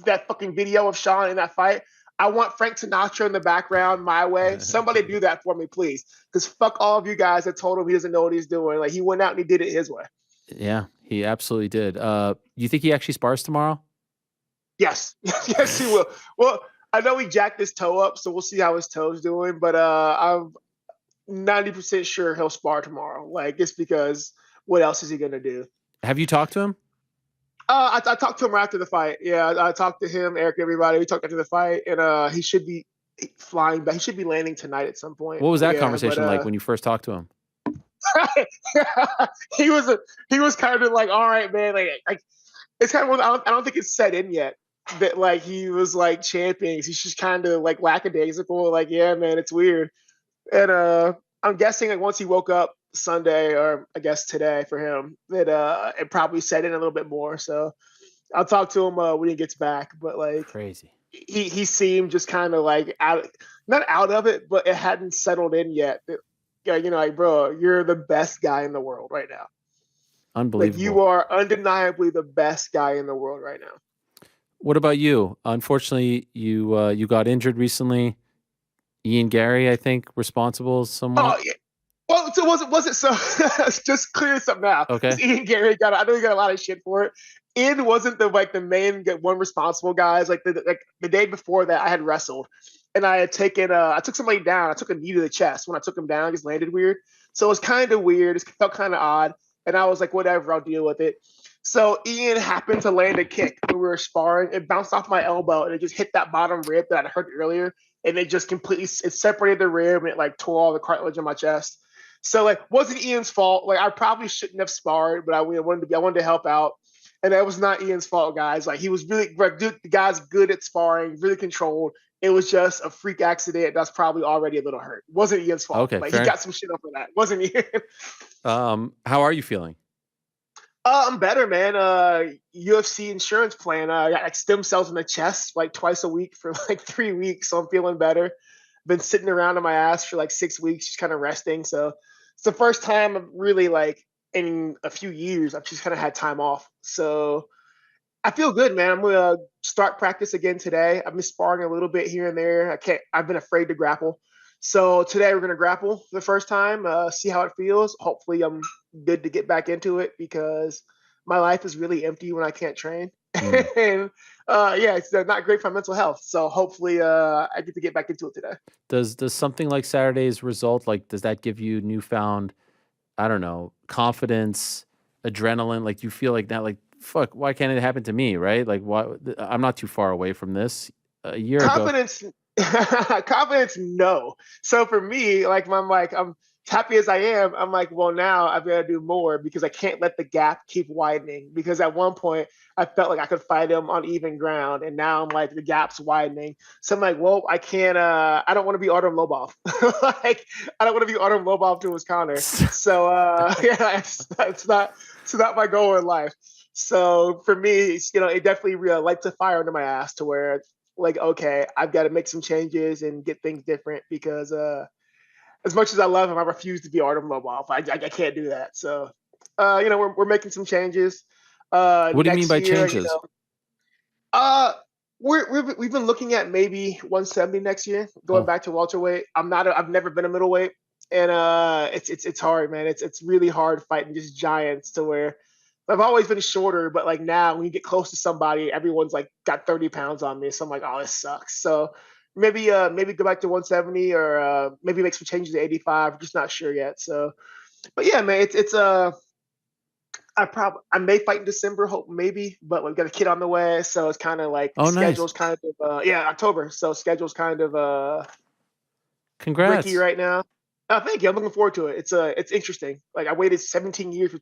that fucking video of Sean in that fight. I want Frank Sinatra in the background my way. Somebody do that for me, please. Because fuck all of you guys that told him he doesn't know what he's doing. Like, he went out and he did it his way. Yeah, he absolutely did. You think he actually spars tomorrow? Yes. Yes, he will. Well, I know he jacked his toe up, so we'll see how his toe's doing. But I'm 90% sure he'll spar tomorrow. Like, it's because what else is he going to do? Have you talked to him? I talked to him after the fight. Yeah, I talked to him, Eric, everybody. We talked after the fight, and he should be flying back. He should be landing tonight at some point. What was that conversation like when you first talked to him? he was kind of like, all right, man. Like it's kind of, I don't think it's set in yet that like he was like championing. He's just kind of like lackadaisical. Like, yeah, man, it's weird. And I'm guessing like once he woke up Sunday, or I guess today for him, that it probably set in a little bit more. So I'll talk to him when he gets back. But like, crazy. He seemed just kind of like not out of it, but it hadn't settled in yet. Yeah, you know, like, bro, you're the best guy in the world right now. Unbelievable. Like, you are undeniably the best guy in the world right now. What about you? Unfortunately, you got injured recently. Ian Garry, I think, responsible somewhat. Oh, yeah. Well, so was it so? Just clear something out. Okay. Ian Garry I know he got a lot of shit for it. Ian wasn't the main one responsible guys. Like the day before that, I had wrestled, and I had taken I took somebody down. I took a knee to the chest. When I took him down, it just landed weird. So it was kind of weird. It felt kind of odd, and I was like, whatever, I'll deal with it. So Ian happened to land a kick when we were sparring. It bounced off my elbow, and it just hit that bottom rib that I heard earlier, and it just completely separated the rib, and it like tore all the cartilage in my chest. So like, wasn't Ian's fault. Like, I probably shouldn't have sparred, but I wanted to help out, and that was not Ian's fault, guys. Like, he was really like, the guy's good at sparring, really controlled. It was just a freak accident. That's probably already a little hurt. Wasn't Ian's fault. Okay, like, he got some shit over that. Wasn't Ian. How are you feeling? I'm better, man. UFC insurance plan. I got like stem cells in the chest like twice a week for like 3 weeks, so I'm feeling better. Been sitting around on my ass for like 6 weeks, just kind of resting. So it's the first time I'm really like in a few years I've just kind of had time off. So I feel good, man. I'm gonna start practice again today. I've been sparring a little bit here and there. I've been afraid to grapple. So today we're gonna grapple for the first time, see how it feels. Hopefully I'm good to get back into it, because my life is really empty when I can't train. And yeah, it's not great for my mental health. So hopefully I get to get back into it today. Does something like Saturday's result, like, does that give you newfound, I don't know, confidence, adrenaline? Like, you feel like now, like, fuck, why can't it happen to me, right? Like, why? I'm not too far away from this. A year Confidence, confidence, no. So for me, like, I'm happy as I am. I'm like, well, now I've got to do more, because I can't let the gap keep widening. Because at one point I felt like I could fight him on even ground, and now I'm like, the gap's widening. So I'm like, well, I can't. I don't want to be Artem Lobov. Like, I don't want to be Artem Lobov to his counter. So yeah, it's not my goal in life. So for me, it's, you know, it definitely lights a fire under my ass, to where it's like, okay, I've got to make some changes and get things different, because as much as I love him, I refuse to be Artem Lobov. I can't do that. So you know, we're making some changes. What do you mean by changes? You know, we've been looking at maybe 170 next year, going back to welterweight. I've never been a middleweight, and it's hard, man. It's really hard fighting just giants, to where I've always been shorter, but like now when you get close to somebody, everyone's like got 30 pounds on me. So I'm like, oh, this sucks. So maybe go back to 170, or maybe make some changes to 85. I'm just not sure yet. So, but yeah, man, I may fight in December, hope maybe, but we've got a kid on the way, so it's kind of like schedule's kind of October. So schedule's kind of Congrats. tricky right now. Thank you. I'm looking forward to it. It's interesting. Like, I waited 16 years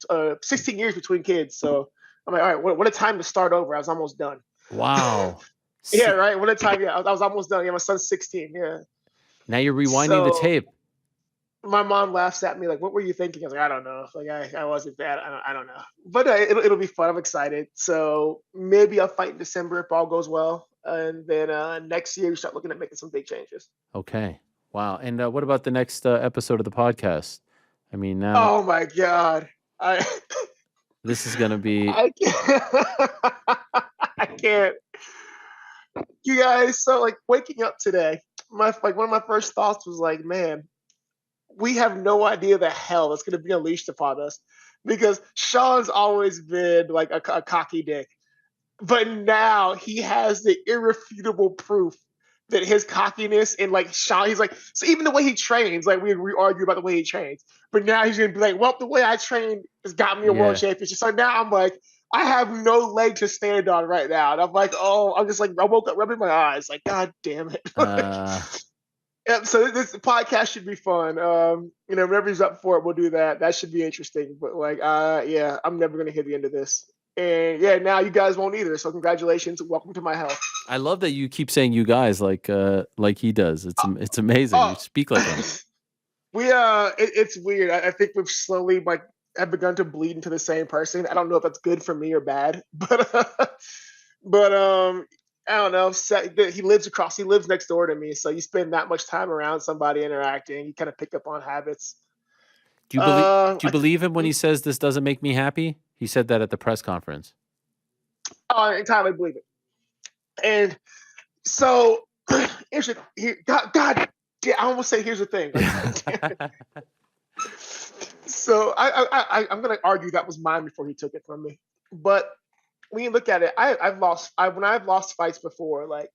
between kids. So I'm like, all right, what a time to start over. I was almost done. Wow. Yeah, right. What a time. Yeah, I was almost done. Yeah, my son's 16. Yeah. Now you're rewinding the tape. My mom laughs at me like, "What were you thinking?" I was like, "I don't know. Like, I wasn't bad. I don't know." But it'll be fun. I'm excited. So maybe I'll fight in December if all goes well, and then next year we start looking at making some big changes. Okay. Wow. And what about the next episode of the podcast? I mean, now. Oh my God. This is gonna be. I can't. You guys, so like waking up today, one of my first thoughts was like, man, we have no idea the hell that's going to be unleashed upon us because Sean's always been like a cocky dick, but now he has the irrefutable proof that his cockiness and like Sean, he's like, so even the way he trains, like we argue about the way he trains, but now he's gonna be like, well, the way I train has got me a world championship. So now I'm like, I have no leg to stand on right now. And I'm like, oh, I'm just like, I woke up rubbing my eyes, like, God damn it. Yeah, so this podcast should be fun. Whenever he's up for it, we'll do that. That should be interesting. But like, yeah, I'm never gonna hear the end of this. And yeah, now you guys won't either. So congratulations. Welcome to my hell. I love that you keep saying you guys like he does. It's amazing. You speak like him. It's weird. I think we've slowly like have begun to bleed into the same person. I don't know if that's good for me or bad, but I don't know. He lives next door to me, so you spend that much time around somebody interacting, you kind of pick up on habits. Do you believe him when he says this doesn't make me happy? He said that at the press conference. Oh, I entirely believe it. And so, God, yeah, I almost say here's the thing. So I'm going to argue that was mine before he took it from me. But when you look at it, when I've lost fights before, like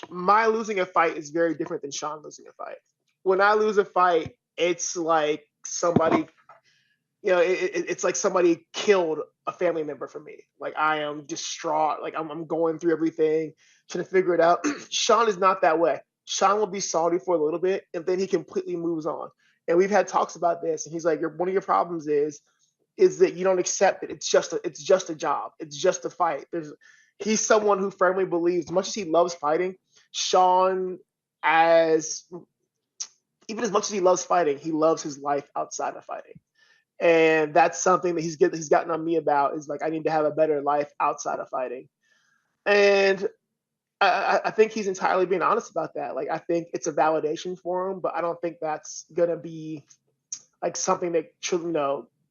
my losing a fight is very different than Sean losing a fight. When I lose a fight, it's like somebody, it's like somebody killed a family member for me. Like I am distraught. Like I'm going through everything, trying to figure it out. Sean is not that way. Sean will be salty for a little bit, and then he completely moves on. And we've had talks about this, and he's like, one of your problems is that you don't accept it. It's just a job. It's just a fight. He's someone who firmly believes, as much as he loves fighting, Sean, as much as he loves fighting, he loves his life outside of fighting. And that's something that he's gotten on me about, is like, I need to have a better life outside of fighting. And I think he's entirely being honest about that. Like, I think it's a validation for him, but I don't think that's going to be like something that should,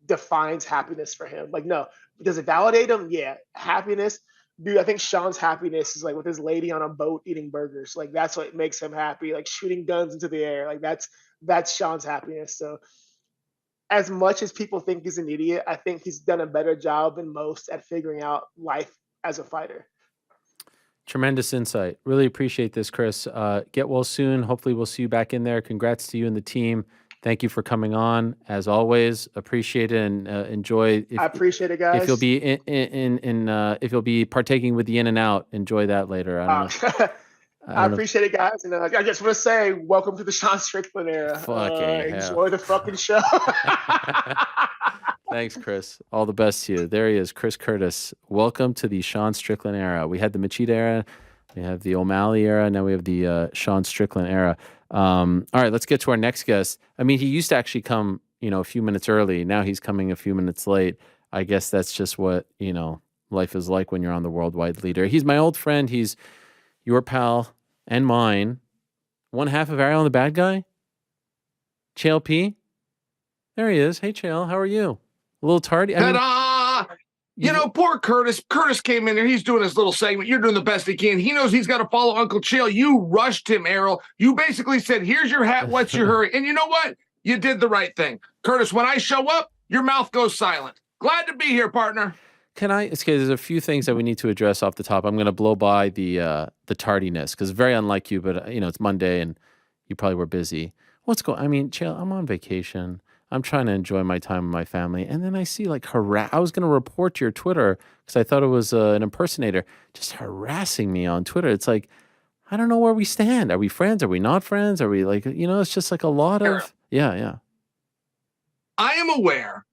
defines happiness for him. Like, no, does it validate him? Yeah. Happiness. Dude, I think Sean's happiness is like with his lady on a boat eating burgers. Like, that's what makes him happy. Like shooting guns into the air. Like that's Sean's happiness. So as much as people think he's an idiot, I think he's done a better job than most at figuring out life as a fighter. Tremendous insight. Really appreciate this, Chris. Get well soon. Hopefully we'll see you back in there. Congrats to you and the team. Thank you for coming on. As always, appreciate it and enjoy. I appreciate it, guys. If you'll be if you'll be partaking with the In and Out, enjoy that later. I appreciate it, guys. And I just want to say, welcome to the Sean Strickland era. Enjoy the fucking show. Thanks, Chris. All the best to you. There he is, Chris Curtis. Welcome to the Sean Strickland era. We had the Machida era, we have the O'Malley era, now we have the Sean Strickland era. All right, let's get to our next guest. I mean, he used to actually come, a few minutes early. Now he's coming a few minutes late. I guess that's just what, life is like when you're on the worldwide leader. He's my old friend. He's your pal and mine. One half of Ariel and the Bad Guy. Chael P. There he is. Hey, Chael, how are you? A little tardy. Ta-da! Poor Curtis. Curtis came in there. He's doing his little segment. You're doing the best he can. He knows he's got to follow Uncle Chael. You rushed him, Errol. You basically said, here's your hat. What's your hurry? And you know what? You did the right thing. Curtis, when I show up, your mouth goes silent. Glad to be here, partner. There's a few things that we need to address off the top. I'm going to blow by the tardiness because very unlike you, but, it's Monday and you probably were busy. Chael, I'm on vacation. I'm trying to enjoy my time with my family. And then I see I was going to report to your Twitter because I thought it was an impersonator just harassing me on Twitter. It's like, I don't know where we stand. Are we friends? Are we not friends? Are we it's just like a lot of, yeah. I am aware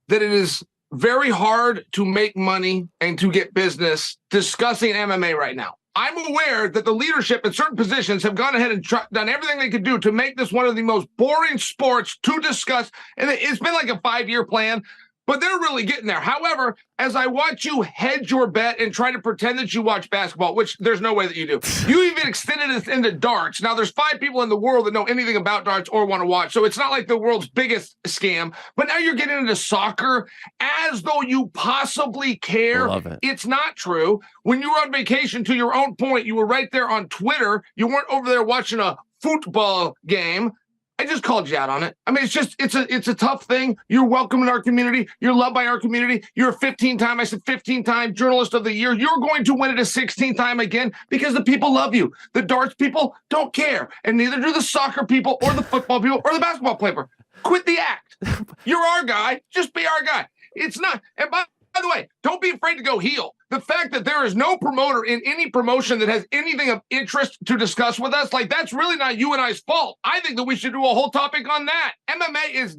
that it is very hard to make money and to get business discussing MMA right now. I'm aware that the leadership in certain positions have gone ahead and done everything they could do to make this one of the most boring sports to discuss. And it's been like a 5-year plan. but they're really getting there. However, as I watch you hedge your bet and try to pretend that you watch basketball, which there's no way that you do, you even extended this into darts. Now, there's 5 people in the world that know anything about darts or want to watch, so it's not like the world's biggest scam. But now you're getting into soccer as though you possibly care. Love it. It's not true. When you were on vacation, to your own point, you were right there on Twitter. You weren't over there watching a football game. I just called you out on it. I mean, it's a tough thing. You're welcome in our community. You're loved by our community. You're a 15-time Journalist of the Year. You're going to win it a 16th time again because the people love you. The darts people don't care, and neither do the soccer people or the football people or the basketball player. Quit the act. You're our guy. Just be our guy. It's not. And by the way, don't be afraid to go heel. The fact that there is no promoter in any promotion that has anything of interest to discuss with us, like, that's really not you and I's fault. I think that we should do a whole topic on that. MMA is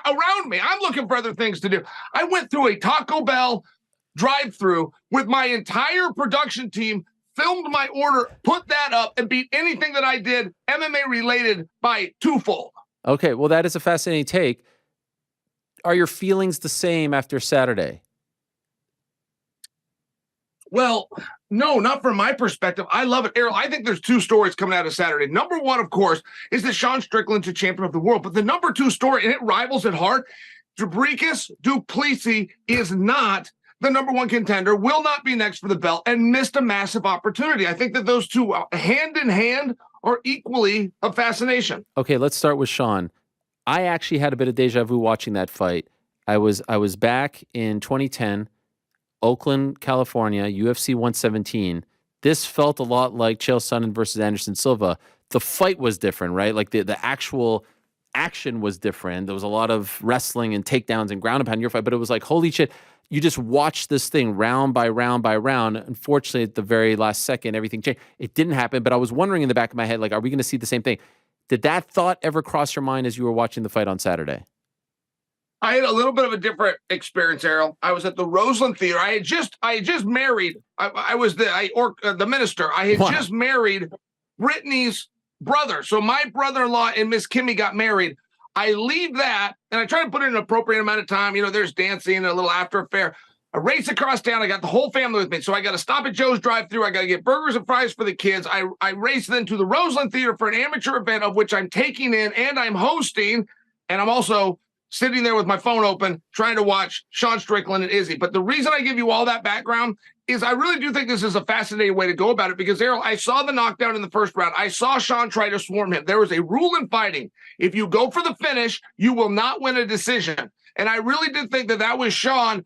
around me. I'm looking for other things to do. I went through a Taco Bell drive-through with my entire production team, filmed my order, put that up, and beat anything that I did MMA related by twofold. Okay, well, that is a fascinating take. Are your feelings the same after Saturday? Well, no, not from my perspective. I love it, Errol. I think there's 2 stories coming out of Saturday. Number 1, of course, is that Sean Strickland's a champion of the world. But the number 2 story, and it rivals it hard, Dricus du Plessis is not the number 1 contender, will not be next for the belt, and missed a massive opportunity. I think that those 2, hand in hand, are equally of fascination. Okay, let's start with Sean. I actually had a bit of deja vu watching that fight. I was back in 2010. Oakland, California, UFC 117. This felt a lot like Chael Sonnen versus Anderson Silva. The fight was different, right? Like the actual action was different. There was a lot of wrestling and takedowns and ground and pound your fight, but it was like, holy shit, you just watch this thing round by round by round. Unfortunately, at the very last second, everything changed. It didn't happen, but I was wondering in the back of my head, like, are we going to see the same thing? Did that thought ever cross your mind as you were watching the fight on Saturday? I had a little bit of a different experience, Errol. I was at the Roseland Theater. I had just married. I was the minister. I had just married Brittany's brother. So my brother-in-law and Miss Kimmy got married. I leave that, and I try to put in an appropriate amount of time. You know, there's dancing and a little after affair. I race across town. I got the whole family with me. So I got to stop at Joe's drive-thru. I got to get burgers and fries for the kids. I race then to the Roseland Theater for an amateur event of which I'm taking in and I'm hosting, and I'm also sitting there with my phone open, trying to watch Sean Strickland and Izzy. But the reason I give you all that background is I really do think this is a fascinating way to go about it because, Errol, I saw the knockdown in the first round. I saw Sean try to swarm him. There was a rule in fighting. If you go for the finish, you will not win a decision. And I really did think that that was Sean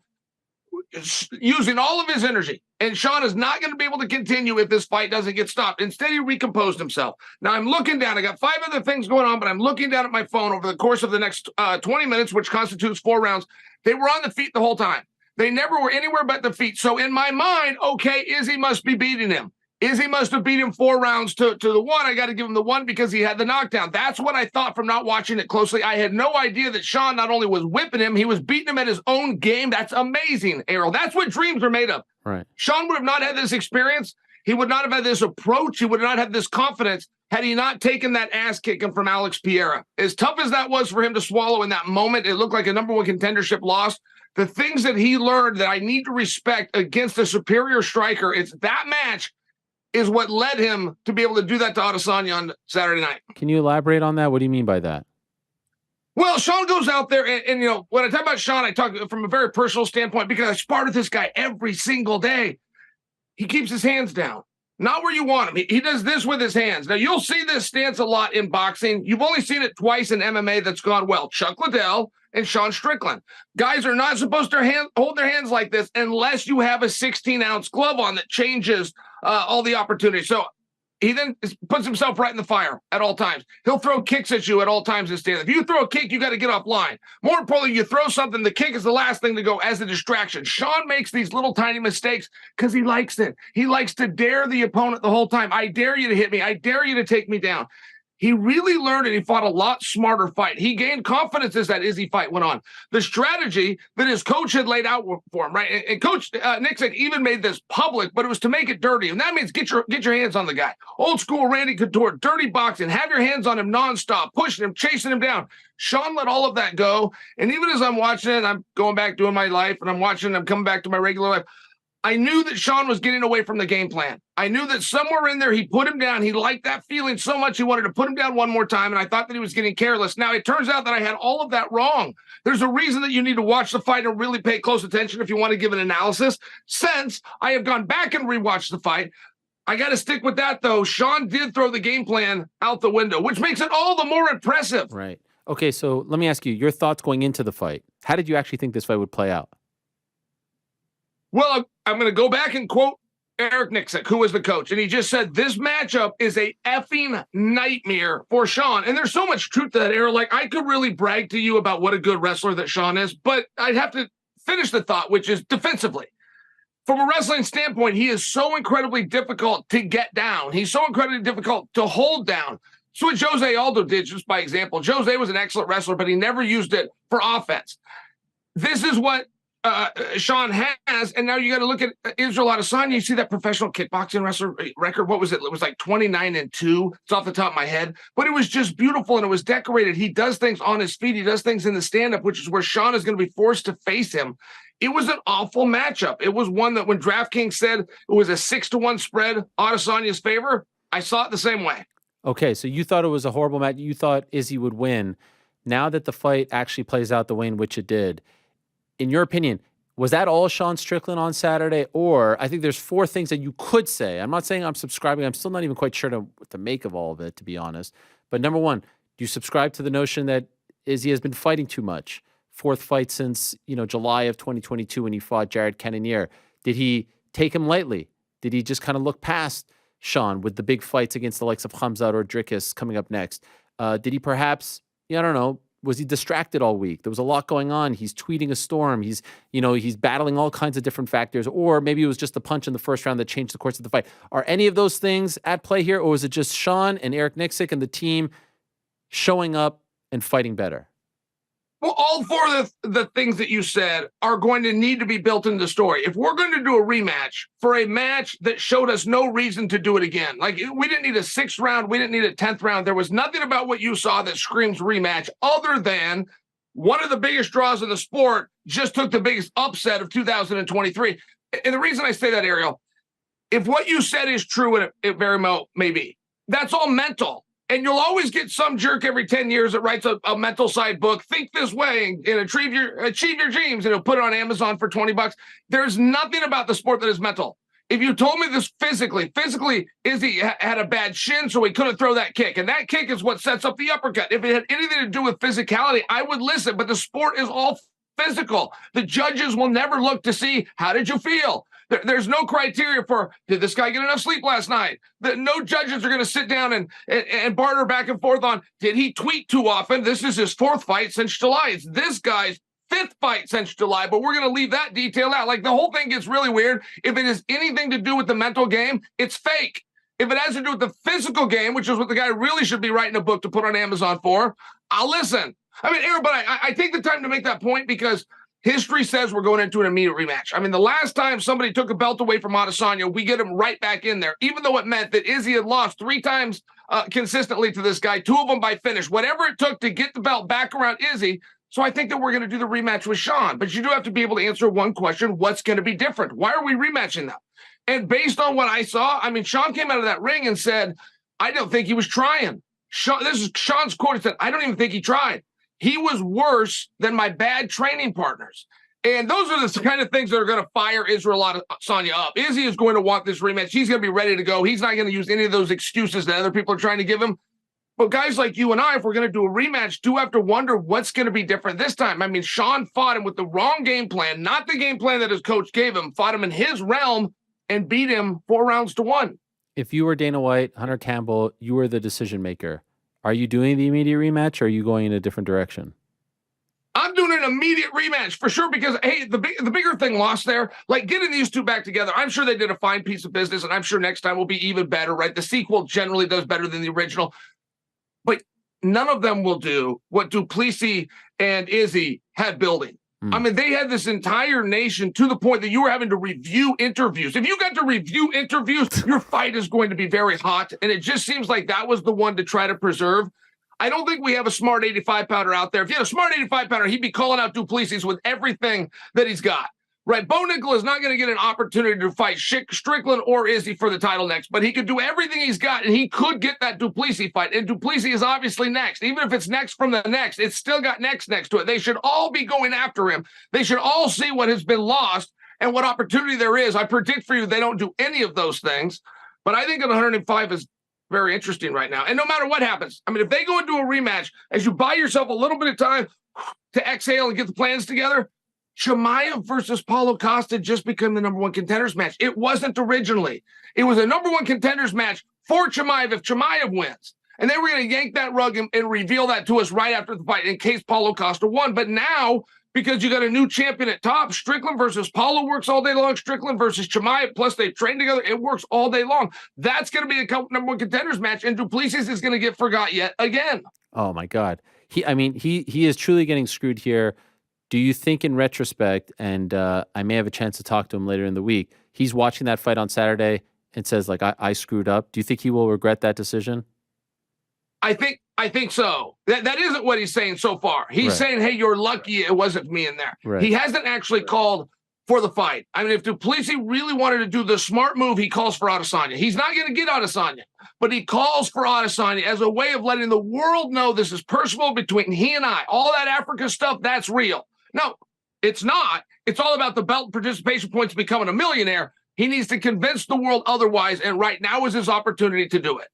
using all of his energy. And Sean is not going to be able to continue if this fight doesn't get stopped. Instead, he recomposed himself. Now, I'm looking down. I got 5 other things going on, but I'm looking down at my phone over the course of the next 20 minutes, which constitutes 4 rounds. They were on the feet the whole time. They never were anywhere but the feet. So in my mind, okay, Izzy must be beating him. Izzy must have beat him 4 rounds to the 1. I got to give him the 1 because he had the knockdown. That's what I thought from not watching it closely. I had no idea that Sean not only was whipping him, he was beating him at his own game. That's amazing, Errol. That's what dreams are made of. Right. Sean would have not had this experience. He would not have had this approach. He would not have this confidence had he not taken that ass kicking from Alex Pereira. As tough as that was for him to swallow in that moment, it looked like a number 1 contendership loss. The things that he learned that I need to respect against a superior striker, it's that match is what led him to be able to do that to Adesanya on Saturday night. Can you elaborate on that? What do you mean by that? Well, Sean goes out there and you know, when I talk about Sean, I talk from a very personal standpoint because I spar with this guy every single day. He keeps his hands down, not where you want him. He does this with his hands. Now, you'll see this stance a lot in boxing. You've only seen it twice in MMA that's gone well. Chuck Liddell and Sean Strickland. Guys are not supposed to hold their hands like this unless you have a 16-ounce glove on that changes all the opportunities. So he then puts himself right in the fire at all times. He'll throw kicks at you at all times in stand. If you throw a kick, you got to get offline. More importantly, you throw something, the kick is the last thing to go as a distraction. Sean makes these little tiny mistakes because he likes it. He likes to dare the opponent the whole time. I dare you to hit me. I dare you to take me down. He really learned and he fought a lot smarter fight. He gained confidence as that Izzy fight went on. The strategy that his coach had laid out for him, right? And Coach Nixick even made this public, but it was to make it dirty. And that means get your hands on the guy. Old school Randy Couture, dirty boxing, have your hands on him nonstop, pushing him, chasing him down. Sean let all of that go. And even as I'm watching it, I'm going back doing my life and I'm coming back to my regular life. I knew that Sean was getting away from the game plan. I knew that somewhere in there, he put him down. He liked that feeling so much. He wanted to put him down one more time. And I thought that he was getting careless. Now, it turns out that I had all of that wrong. There's a reason that you need to watch the fight and really pay close attention if you want to give an analysis. Since I have gone back and rewatched the fight, I got to stick with that, though. Sean did throw the game plan out the window, which makes it all the more impressive. Right. Okay, so let me ask you, your thoughts going into the fight. How did you actually think this fight would play out? Well, I'm going to go back and quote Eric Nixick, who was the coach, and he just said, this matchup is a effing nightmare for Sean. And there's so much truth to that, Eric. Like, I could really brag to you about what a good wrestler that Sean is, but I'd have to finish the thought, which is defensively. From a wrestling standpoint, he is so incredibly difficult to get down. He's so incredibly difficult to hold down. So what Jose Aldo did, just by example, Jose was an excellent wrestler, but he never used it for offense. This is what Sean has, and now you got to look at Israel Adesanya. You see that professional kickboxing wrestler record. What was it? It was like 29-2. It's off the top of my head, but it was just beautiful and it was decorated. He does things on his feet. He does things in the stand-up, which is where Sean is going to be forced to face him. It was an awful matchup. It was one that when DraftKings said it was a 6-1 spread, Adesanya's favor, I saw it the same way. Okay, so you thought it was a horrible match. You thought Izzy would win. Now that the fight actually plays out the way in which it did, in your opinion, was that all Sean Strickland on Saturday? Or I think there's 4 things that you could say. I'm not saying I'm subscribing. I'm still not even quite sure what to make of all of it, to be honest. But number one, do you subscribe to the notion that Izzy has been fighting too much? 4th fight since, July of 2022 when he fought Jared Cannonier. Did he take him lightly? Did he just kind of look past Sean with the big fights against the likes of Khamzat or Dricus coming up next? Did he perhaps, I don't know, was he distracted all week? There was a lot going on. He's tweeting a storm. He's battling all kinds of different factors. Or maybe it was just a punch in the first round that changed the course of the fight. Are any of those things at play here? Or is it just Sean and Eric Nixick and the team showing up and fighting better? Well, all 4 of the things that you said are going to need to be built into the story. If we're going to do a rematch for a match that showed us no reason to do it again, like we didn't need a 6th round, we didn't need a 10th round. There was nothing about what you saw that screams rematch other than one of the biggest draws in the sport just took the biggest upset of 2023. And the reason I say that, Ariel, if what you said is true, and it very well may be, that's all mental. And you'll always get some jerk every 10 years that writes a mental side book, think this way and achieve your dreams, and he'll put it on Amazon for $20. There's nothing about the sport that is mental. If you told me this physically, Izzy had a bad shin, so he couldn't throw that kick. And that kick is what sets up the uppercut. If it had anything to do with physicality, I would listen, but the sport is all physical. The judges will never look to see, how did you feel? There's no criteria for, did this guy get enough sleep last night? No judges are going to sit down and barter back and forth on, did he tweet too often? This is his 4th fight since July. It's this guy's 5th fight since July, but we're going to leave that detail out. Like, the whole thing gets really weird. If it has anything to do with the mental game, it's fake. If it has to do with the physical game, which is what the guy really should be writing a book to put on Amazon for, I'll listen. I mean, Aaron, but I take the time to make that point because history says we're going into an immediate rematch. I mean, the last time somebody took a belt away from Adesanya, we get him right back in there, even though it meant that Izzy had lost 3 times consistently to this guy, 2 of them by finish, whatever it took to get the belt back around Izzy. So I think that we're going to do the rematch with Sean. But you do have to be able to answer one question: what's going to be different? Why are we rematching them? And based on what I saw, I mean, Sean came out of that ring and said, I don't think he was trying. This is Sean's quote. He said, I don't even think he tried. He was worse than my bad training partners. And those are the kind of things that are going to fire Israel Adesanya up. Izzy is going to want this rematch. He's going to be ready to go. He's not going to use any of those excuses that other people are trying to give him. But guys like you and I, if we're going to do a rematch, do have to wonder what's going to be different this time. I mean, Sean fought him with the wrong game plan, not the game plan that his coach gave him, fought him in his realm and beat him 4 rounds to 1. If you were Dana White, Hunter Campbell, you were the decision maker. Are you doing the immediate rematch, or are you going in a different direction? I'm doing an immediate rematch for sure because, hey, the bigger thing lost there, like getting these 2 back together, I'm sure they did a fine piece of business, and I'm sure next time will be even better, right? The sequel generally does better than the original. but none of them will do what Duplessis and Izzy had building. I mean, they had this entire nation to the point that you were having to review interviews. If you got to review interviews, your fight is going to be very hot. And it just seems like that was the one to try to preserve. I don't think we have a smart 85-pounder out there. If you had a smart 85-pounder, he'd be calling out Duplessis with everything that he's got. Right, Bo Nickel is not going to get an opportunity to fight Strickland or Izzy for the title next, but he could do everything he's got, and he could get that Duplessis fight. And Duplessis is obviously next. Even if it's next from the next, it's still got next to it. They should all be going after him. They should all see what has been lost and what opportunity there is. I predict for you they don't do any of those things, but I think at 105 is very interesting right now. And no matter what happens, I mean, if they go into a rematch, as you buy yourself a little bit of time to exhale and get the plans together, Chimaev versus Paulo Costa just became the number one contenders match. It wasn't originally. It was a number one contenders match for Chimaev if Chimaev wins. And they were going to yank that rug and reveal that to us right after the fight in case Paulo Costa won. But now, because you got a new champion at top, Strickland versus Paulo works all day long. Strickland versus Chimaev, plus they train together. It works all day long. That's going to be a number one contenders match, and Duplessis is going to get forgot yet again. Oh, my God. He is truly getting screwed here. Do you think in retrospect, and I may have a chance to talk to him later in the week, he's watching that fight on Saturday and says, like, I screwed up? Do you think he will regret that decision? I think so. That isn't what he's saying so far. He's saying, hey, you're lucky it wasn't me in there. Right. He hasn't actually called for the fight. I mean, if Duplessis really wanted to do the smart move, he calls for Adesanya. He's not going to get Adesanya, but he calls for Adesanya as a way of letting the world know this is personal between he and I. All that Africa stuff, that's real. No, it's not. It's all about the belt participation points becoming a millionaire. He needs to convince the world otherwise, and right now is his opportunity to do it.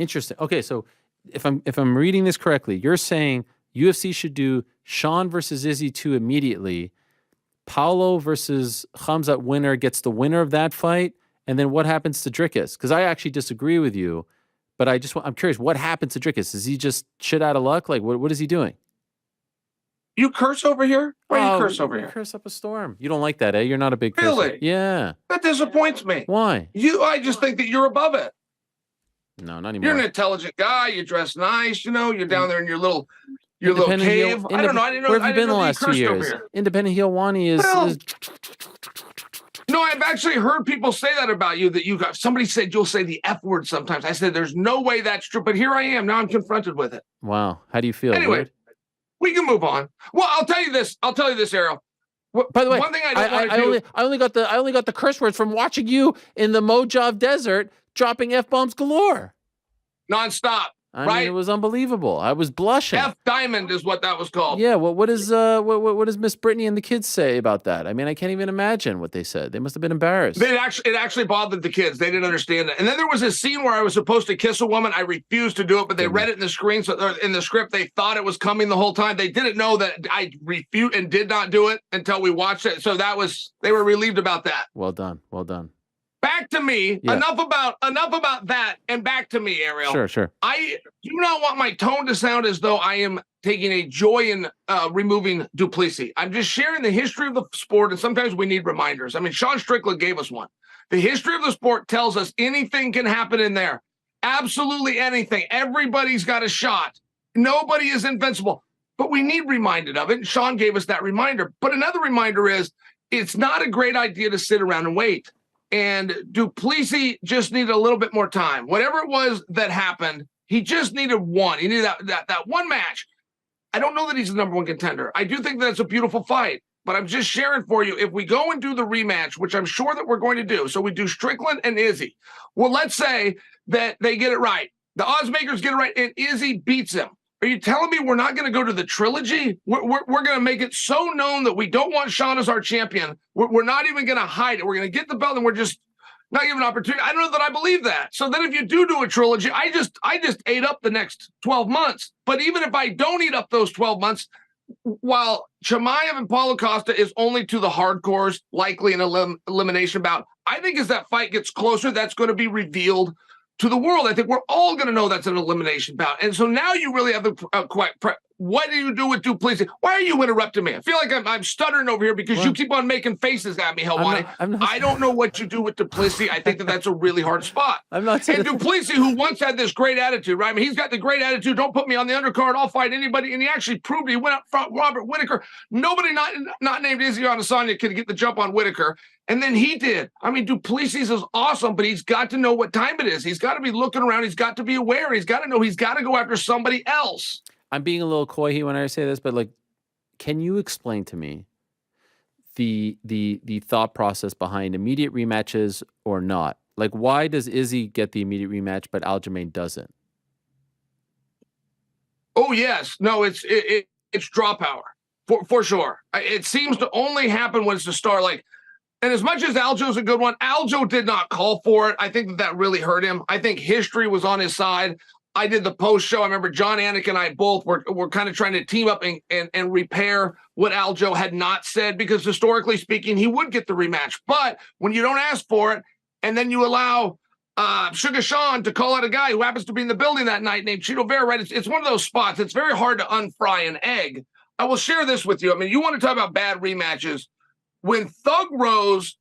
Interesting. Okay, so if I'm reading this correctly, you're saying UFC should do Sean versus Izzy 2 immediately. Paulo versus Khamzat winner gets the winner of that fight, and then what happens to Dricus? Because I actually disagree with you, but I'm curious, what happens to Dricus? Is he just shit out of luck? Like, what is he doing? You curse over here? Why do you curse over here? Curse up a storm. You don't like that, eh? You're not a big curser. Really? Yeah. That disappoints me. Why? I just think that you're above it. No, not anymore. You're an intelligent guy. You dress nice. You know, you're down there in your little cave. I don't know. I didn't know. Where have you been the last 2 years? Independent Heel-Wani is. No, I've actually heard people say that about you, that you got, somebody said you'll say the F word sometimes. I said, there's no way that's true, but here I am. Now I'm confronted with it. Wow. How do you feel? Anyway, Weird? We can move on. Well, I'll tell you this, Errol. By the way, one thing I only got the curse words from watching you in the Mojave Desert dropping F-bombs galore. Nonstop. I mean, it was unbelievable. I was blushing. F Diamond is what that was called. Yeah. Well, what does Miss Brittany and the kids say about that? I mean, I can't even imagine what they said. They must have been embarrassed. It actually bothered the kids. They didn't understand it. And then there was a scene where I was supposed to kiss a woman. I refused to do it, but they read it in the screen. So in the script, they thought it was coming the whole time. They didn't know that I refused and did not do it until we watched it. So they were relieved about that. Well done. Well done. Back to me. Yeah. Enough about that, and back to me, Ariel. Sure. I do not want my tone to sound as though I am taking a joy in removing Duplessis. I'm just sharing the history of the sport, and sometimes we need reminders. I mean, Sean Strickland gave us one. The history of the sport tells us anything can happen in there. Absolutely anything. Everybody's got a shot. Nobody is invincible. But we need reminded of it. Sean gave us that reminder. But another reminder is it's not a great idea to sit around and wait. And Duplessis just needed a little bit more time. Whatever it was that happened, he just needed one. He needed that one match. I don't know that he's the number one contender. I do think that's a beautiful fight, but I'm just sharing for you, if we go and do the rematch, which I'm sure that we're going to do, so we do Strickland and Izzy. Well, let's say that they get it right. The odds makers get it right, and Izzy beats him. Are you telling me we're not going to go to the trilogy? We're going to make it so known that we don't want Sean as our champion. We're not even going to hide it. We're going to get the belt, and we're just not given an opportunity. I don't know that I believe that. So then if you do a trilogy, I just ate up the next 12 months. But even if I don't eat up those 12 months, while Chimaev and Paulo Costa is only to the hardcores, likely an elimination bout, I think as that fight gets closer, that's going to be revealed to the world. I think we're all going to know that's an elimination bout. And so now you really have the what do you do with Duplessis? Why are you interrupting me? I feel like I'm stuttering over here because you keep on making faces at me, Helwani. I don't know what you do with Duplessis. I think that's a really hard spot. I'm not. And Duplessis, who once had this great attitude, right? I mean, he's got the great attitude. Don't put me on the undercard. I'll fight anybody. And he actually proved he went up front. Robert Whittaker. Nobody not named Izzy Adesanya could get the jump on Whittaker. And then he did. I mean, Duplessis is awesome, but he's got to know what time it is. He's got to be looking around. He's got to be aware. He's got to know he's got to go after somebody else. I'm being a little coy here when I say this, but like, can you explain to me the thought process behind immediate rematches or not? Like, why does Izzy get the immediate rematch, but Aljamain doesn't? Oh yes, no, it's draw power for sure. It seems to only happen when it's a star like. And as much as Aljo's a good one, Aljo did not call for it. I think that really hurt him. I think history was on his side. I did the post show. I remember John Anik and I both were kind of trying to team up and repair what Aljo had not said, because historically speaking, he would get the rematch. But when you don't ask for it, and then you allow Sugar Sean to call out a guy who happens to be in the building that night named Cheeto Vera, right? It's one of those spots. It's very hard to unfry an egg. I will share this with you. I mean, you want to talk about bad rematches. When Thug Rose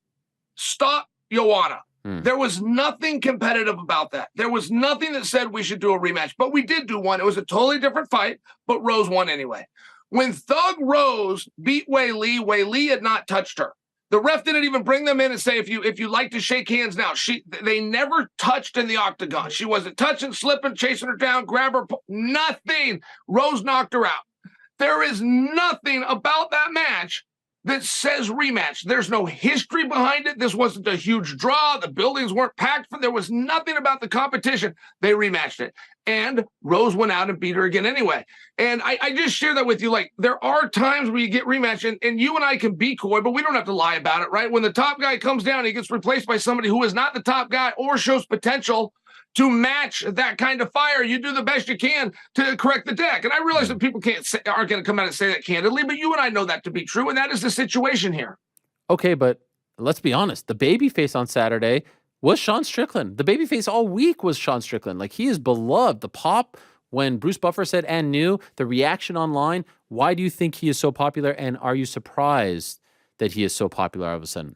stopped Joanna, there was nothing competitive about that. There was nothing that said we should do a rematch, but we did do one. It was a totally different fight, but Rose won anyway. When Thug Rose beat Wei Li had not touched her. The ref didn't even bring them in and say, if you like to shake hands now. They never touched in the octagon. She wasn't touching, slipping, chasing her down, grab her, nothing. Rose knocked her out. There is nothing about that match that says rematch. There's no history behind it. This wasn't a huge draw. The buildings weren't packed. There was nothing about the competition. They rematched it. And Rose went out and beat her again anyway. And I just share that with you. Like, there are times where you get rematch, and you and I can be coy, but we don't have to lie about it, right? When the top guy comes down, he gets replaced by somebody who is not the top guy or shows potential to match that kind of fire. You do the best you can to correct the deck. And I realize that people aren't going to come out and say that candidly, but you and I know that to be true, and that is the situation here. Okay, but let's be honest. The babyface on Saturday was Sean Strickland. The babyface all week was Sean Strickland. Like, he is beloved. The pop when Bruce Buffer said "and new," the reaction online. Why do you think he is so popular, and are you surprised that he is so popular all of a sudden?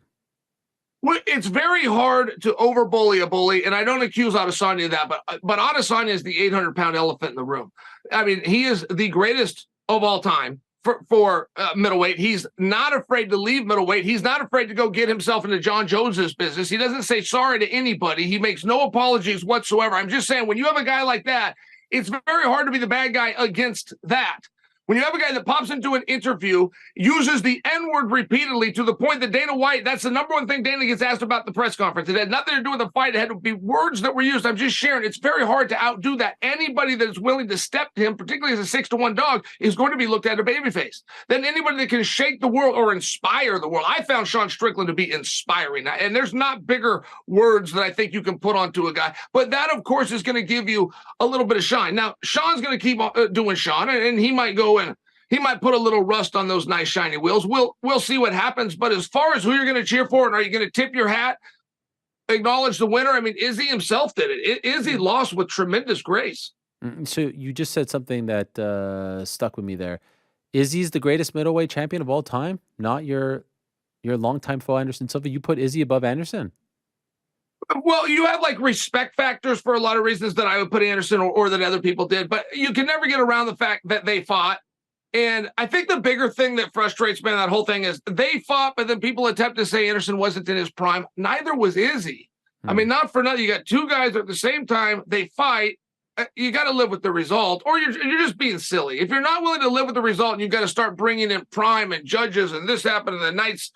Well, it's very hard to over-bully a bully, and I don't accuse Adesanya of that, but Adesanya is the 800-pound elephant in the room. I mean, he is the greatest of all time for middleweight. He's not afraid to leave middleweight. He's not afraid to go get himself into John Jones's business. He doesn't say sorry to anybody. He makes no apologies whatsoever. I'm just saying, when you have a guy like that, it's very hard to be the bad guy against that. When you have a guy that pops into an interview, uses the N-word repeatedly to the point that Dana White, that's the number one thing Dana gets asked about the press conference. It had nothing to do with the fight. It had to be words that were used. I'm just sharing. It's very hard to outdo that. Anybody that is willing to step to him, particularly as a 6-1 dog, is going to be looked at a babyface. Then anybody that can shake the world or inspire the world. I found Sean Strickland to be inspiring. And there's not bigger words that I think you can put onto a guy. But that, of course, is going to give you a little bit of shine. Now, Sean's going to keep doing Sean, and he might go in. He might put a little rust on those nice shiny wheels. We'll see what happens. But as far as who you're going to cheer for, and are you going to tip your hat, acknowledge the winner? I mean, Izzy himself did it. Izzy lost with tremendous grace. So you just said something that stuck with me there. Izzy's the greatest middleweight champion of all time, not your longtime foe Anderson Silva. You put Izzy above Anderson. Well, you have like respect factors for a lot of reasons that I would put Anderson or that other people did, but you can never get around the fact that they fought. And I think the bigger thing that frustrates me in that whole thing is they fought, but then people attempt to say Anderson wasn't in his prime. Neither was Izzy. I mean, not for nothing. You got two guys at the same time. They fight. You got to live with the result, or you're just being silly. If you're not willing to live with the result, and you've got to start bringing in prime and judges, and this happened in the night's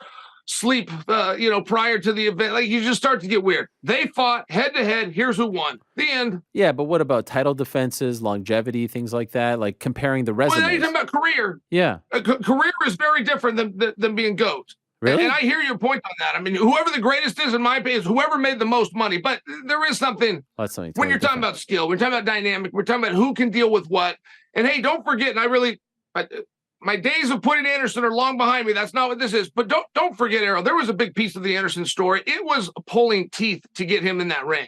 sleep, prior to the event, like, you just start to get weird. They fought head to head. Here's who won. The end. Yeah, but what about title defenses, longevity, things like that? Like comparing the resumes. Well, you're talking about career. Yeah, career is very different than being GOAT. really. And I hear your point on that. I mean, whoever the greatest is, in my opinion, is whoever made the most money. But there is something That's something when totally you're talking different. about skill, we're talking about dynamic, we're talking about who can deal with what. And hey, don't forget, and I really. My days of putting Anderson are long behind me. That's not what this is. But don't forget, Errol, there was a big piece of the Anderson story. It was pulling teeth to get him in that ring.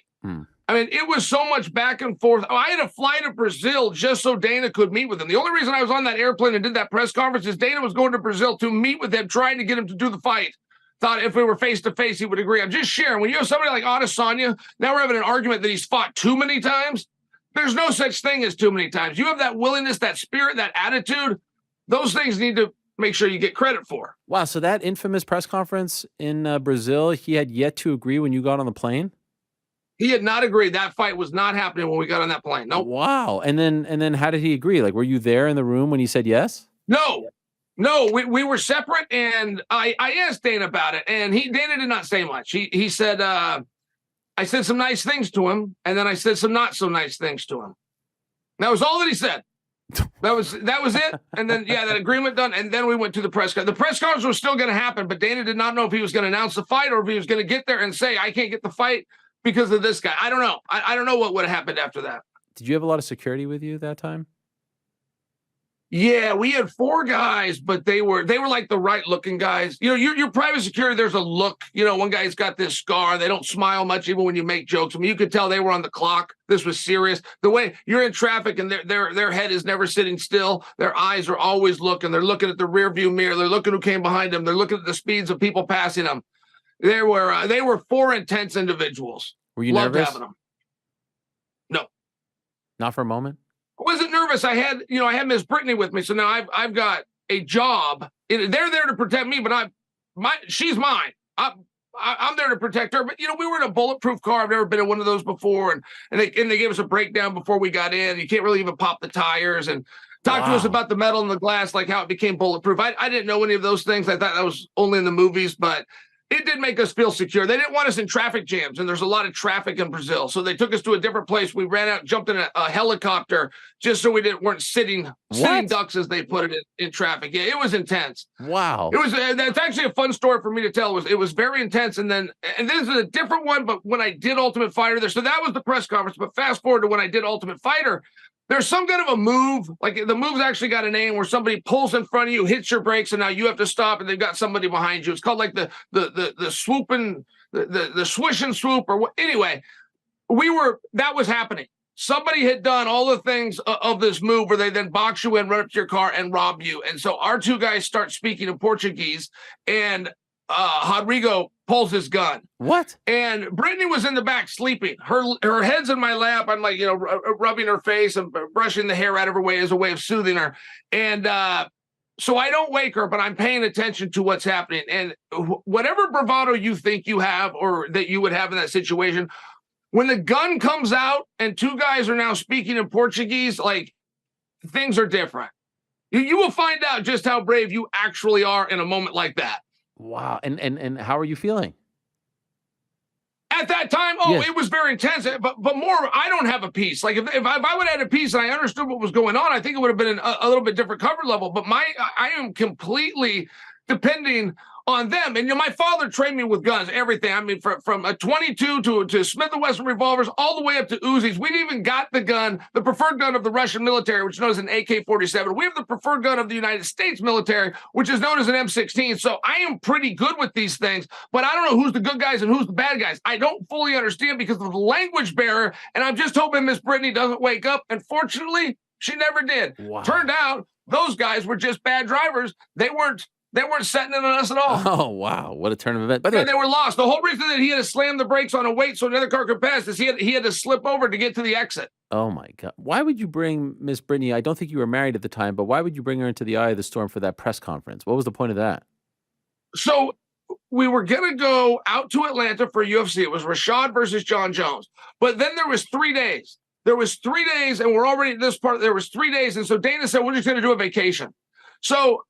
I mean, it was so much back and forth. I had to fly to Brazil just so Dana could meet with him. The only reason I was on that airplane and did that press conference is Dana was going to Brazil to meet with him, trying to get him to do the fight. Thought if we were face-to-face, he would agree. I'm just sharing. When you have somebody like Adesanya, now we're having an argument that he's fought too many times. There's no such thing as too many times. You have that willingness, that spirit, that attitude. Those things need to make sure you get credit for. Wow, so that infamous press conference in Brazil, he had yet to agree when you got on the plane? He had not agreed. That fight was not happening when we got on that plane. No. Nope. Wow. And then how did he agree? Like, were you there in the room when he said yes? No, we were separate, and I asked Dana about it, and Dana did not say much. He said, I said some nice things to him, and then I said some not so nice things to him. That was all that he said. That was it. And then, that agreement done. And then we went to the press conference. The press conference was still going to happen, but Dana did not know if he was going to announce the fight or if he was going to get there and say, I can't get the fight because of this guy. I don't know. I don't know what would have happened after that. Did you have a lot of security with you that time? Yeah, we had 4 guys, but they were like the right looking guys. You know, your private security, there's a look. You know, one guy's got this scar. They don't smile much even when you make jokes. I mean, you could tell they were on the clock. This was serious. The way you're in traffic and their head is never sitting still. Their eyes are always looking. They're looking at the rear view mirror. They're looking who came behind them. They're looking at the speeds of people passing them. They were 4 intense individuals. Were you Loved nervous? having them. No. Not for a moment? I wasn't nervous. I had Miss Brittany with me. So now I've got a job. They're there to protect me, but she's mine. I'm there to protect her. But we were in a bulletproof car. I've never been in one of those before. And they gave us a breakdown before we got in. You can't really even pop the tires and talk to us about the metal and the glass, like how it became bulletproof. I didn't know any of those things. I thought that was only in the movies, but it did make us feel secure. They didn't want us in traffic jams, and there's a lot of traffic in Brazil. So they took us to a different place. We ran out, jumped in a helicopter just so we weren't sitting ducks, as they put it, in traffic. Yeah, it was intense. Wow. It was. That's actually a fun story for me to tell. It was very intense. And this is a different one, but when I did Ultimate Fighter there, so that was the press conference. But fast forward to when I did Ultimate Fighter, there's some kind of a move, like the move's actually got a name, where somebody pulls in front of you, hits your brakes, and now you have to stop, and they've got somebody behind you. It's called like the swoop and the swish and swoop, or what. Anyway, that was happening. Somebody had done all the things of this move where they then box you in, run up to your car, and rob you. And so our 2 guys start speaking in Portuguese, and Rodrigo pulls his gun. What? And Brittany was in the back sleeping. Her head's in my lap. I'm like, rubbing her face and brushing the hair out of her way as a way of soothing her. And so I don't wake her, but I'm paying attention to what's happening. And whatever bravado you think you have or that you would have in that situation, when the gun comes out and 2 guys are now speaking in Portuguese, like, things are different. You will find out just how brave you actually are in a moment like that. Wow. And how are you feeling? At that time, It was very intense. But more, I don't have a piece. Like, if I would have had a piece and I understood what was going on, I think it would have been a little bit different cover level. But I am completely depending on them. And my father trained me with guns, everything. I mean, from a 22 to Smith & Wesson revolvers, all the way up to Uzis. We've even got the preferred gun of the Russian military, which is known as an AK-47. We have the preferred gun of the United States military, which is known as an M16. So I am pretty good with these things, but I don't know who's the good guys and who's the bad guys. I don't fully understand because of the language barrier, and I'm just hoping Miss Brittany doesn't wake up. And fortunately, she never did. Wow. Turned out those guys were just bad drivers. They weren't setting it on us at all. Oh, wow. What a turn of events. By the way, they were lost. The whole reason that he had to slam the brakes on a weight so another car could pass is he had to slip over to get to the exit. Oh, my God. Why would you bring Miss Brittany? I don't think you were married at the time, but why would you bring her into the eye of the storm for that press conference? What was the point of that? So we were going to go out to Atlanta for UFC. It was Rashad versus John Jones. But then there was 3 days. There was 3 days, and we're already at this part. There was 3 days. And so Dana said, we're just going to do a vacation. So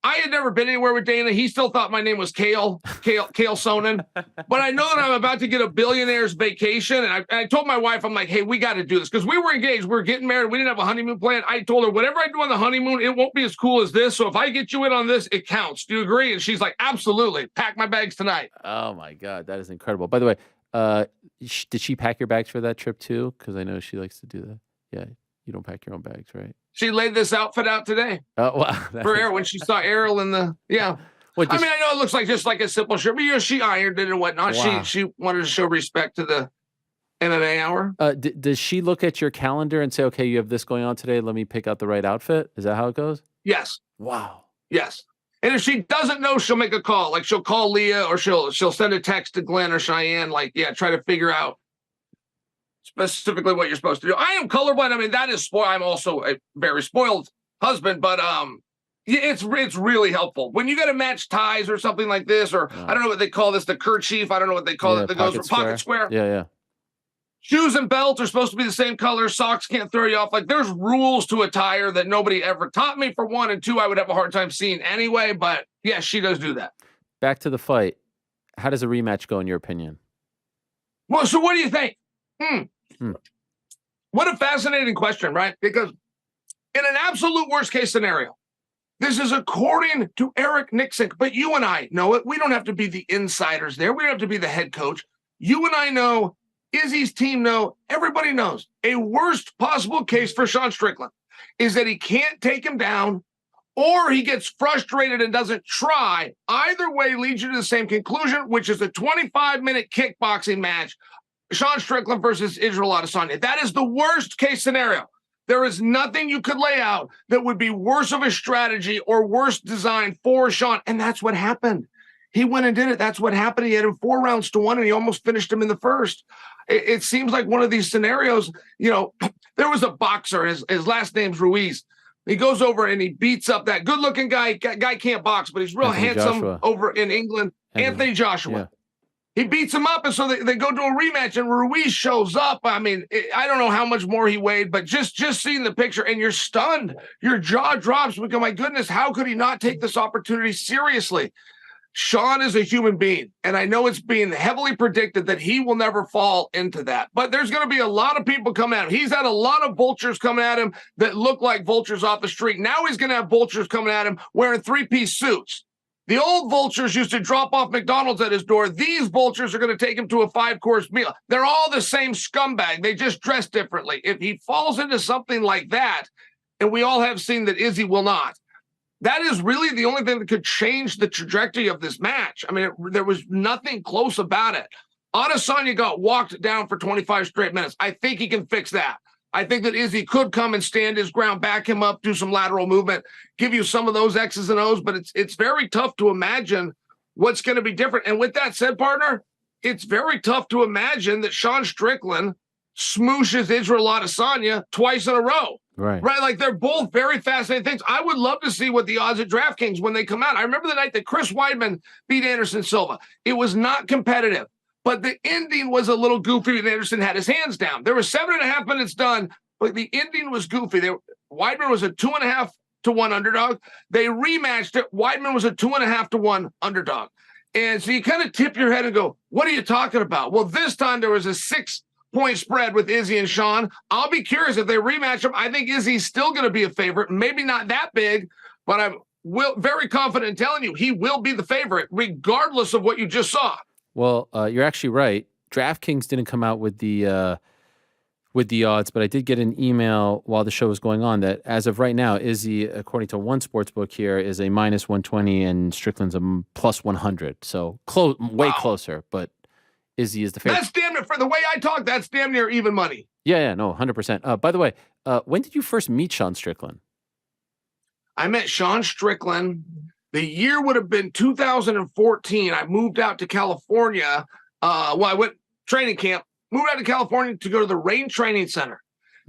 I had never been anywhere with Dana. He still thought my name was Chael Sonnen. But I know that I'm about to get a billionaire's vacation. And I told my wife, I'm like, hey, we got to do this. Because we were engaged. We were getting married. We didn't have a honeymoon plan. I told her, whatever I do on the honeymoon, it won't be as cool as this. So if I get you in on this, it counts. Do you agree? And she's like, absolutely. Pack my bags tonight. Oh, my God. That is incredible. By the way, did she pack your bags for that trip too? Because I know she likes to do that. Yeah. You don't pack your own bags, right? She laid this outfit out today. Oh, wow. For Errol when she saw Errol in the, yeah. What, I mean, I know it looks like just like a simple shirt, but she ironed it and whatnot. Wow. She wanted to show respect to the MMA hour. Does she look at your calendar and say, okay, you have this going on today, let me pick out the right outfit? Is that how it goes? Yes. Wow. Yes. And if she doesn't know, she'll make a call. Like she'll call Leah or she'll send a text to Glenn or Cheyenne. Like, yeah, try to figure out specifically what you're supposed to do. I am colorblind. I mean, that is spoiled. I'm also a very spoiled husband, but it's really helpful when you got to match ties or something like this, or I don't know what they call this, the kerchief. I don't know what they call it. That goes from pocket square. Yeah. Shoes and belts are supposed to be the same color. Socks can't throw you off. Like there's rules to attire that nobody ever taught me, for one, and two, I would have a hard time seeing anyway. But yeah, she does do that. Back to the fight. How does a rematch go in your opinion? Well, so what do you think? What a fascinating question, right? Because in an absolute worst case scenario, this is according to Eric Nixon, but you and I know it. We don't have to be the insiders there. We don't have to be the head coach. You and I know. Izzy's team know, everybody knows, a worst possible case for Sean Strickland is that he can't take him down, or he gets frustrated and doesn't try. Either way leads you to the same conclusion, which is a 25-minute kickboxing match, Sean Strickland versus Israel Adesanya. That is the worst case scenario. There is nothing you could lay out that would be worse of a strategy or worse design for Sean, and that's what happened. He went and did it. That's what happened. He had him 4 rounds to 1, and he almost finished him in the first. It seems like one of these scenarios, there was a boxer, his last name's Ruiz. He goes over and he beats up that good-looking guy. Guy can't box, but he's real handsome over in England. Anthony Joshua. Yeah. He beats him up, and so they go to a rematch, and Ruiz shows up. I mean, I don't know how much more he weighed, but just seeing the picture, and you're stunned. Your jaw drops because, my goodness, how could he not take this opportunity seriously? Sean is a human being, and I know it's being heavily predicted that he will never fall into that. But there's going to be a lot of people coming at him. He's had a lot of vultures coming at him that look like vultures off the street. Now he's going to have vultures coming at him wearing 3-piece suits. The old vultures used to drop off McDonald's at his door. These vultures are going to take him to a 5-course meal. They're all the same scumbag. They just dress differently. If he falls into something like that, and we all have seen that Izzy will not, that is really the only thing that could change the trajectory of this match. I mean, there was nothing close about it. Adesanya got walked down for 25 straight minutes. I think he can fix that. I think that Izzy could come and stand his ground, back him up, do some lateral movement, give you some of those X's and O's, but it's very tough to imagine what's going to be different. And with that said, partner, it's very tough to imagine that Sean Strickland smooshes Israel Adesanya twice in a row. Right. Like they're both very fascinating things. I would love to see what the odds at DraftKings when they come out. I remember the night that Chris Weidman beat Anderson Silva. It was not competitive, but the ending was a little goofy and Anderson had his hands down. There were 7.5 minutes done, but the ending was goofy. Weidman was a 2.5 to 1 underdog. They rematched it. Weidman was a 2.5 to 1 underdog. And so you kind of tip your head and go, what are you talking about? Well, this time there was a 6-point spread with Izzy and Sean. I'll be curious if they rematch them. I think Izzy's still going to be a favorite, maybe not that big, but I'm very confident in telling you he will be the favorite regardless of what you just saw. Well, you're actually right. DraftKings didn't come out with the odds, but I did get an email while the show was going on that as of right now, Izzy, according to one sports book here, is a minus 120 and Strickland's a plus 100. So way closer, but Izzy is the favorite. That's damn near, for the way I talk, that's damn near even money. Yeah, no, 100%. By the way, when did you first meet Sean Strickland? I met Sean Strickland. The year would have been 2014. I moved out to California. I went training camp, moved out to California to go to the Rain Training Center.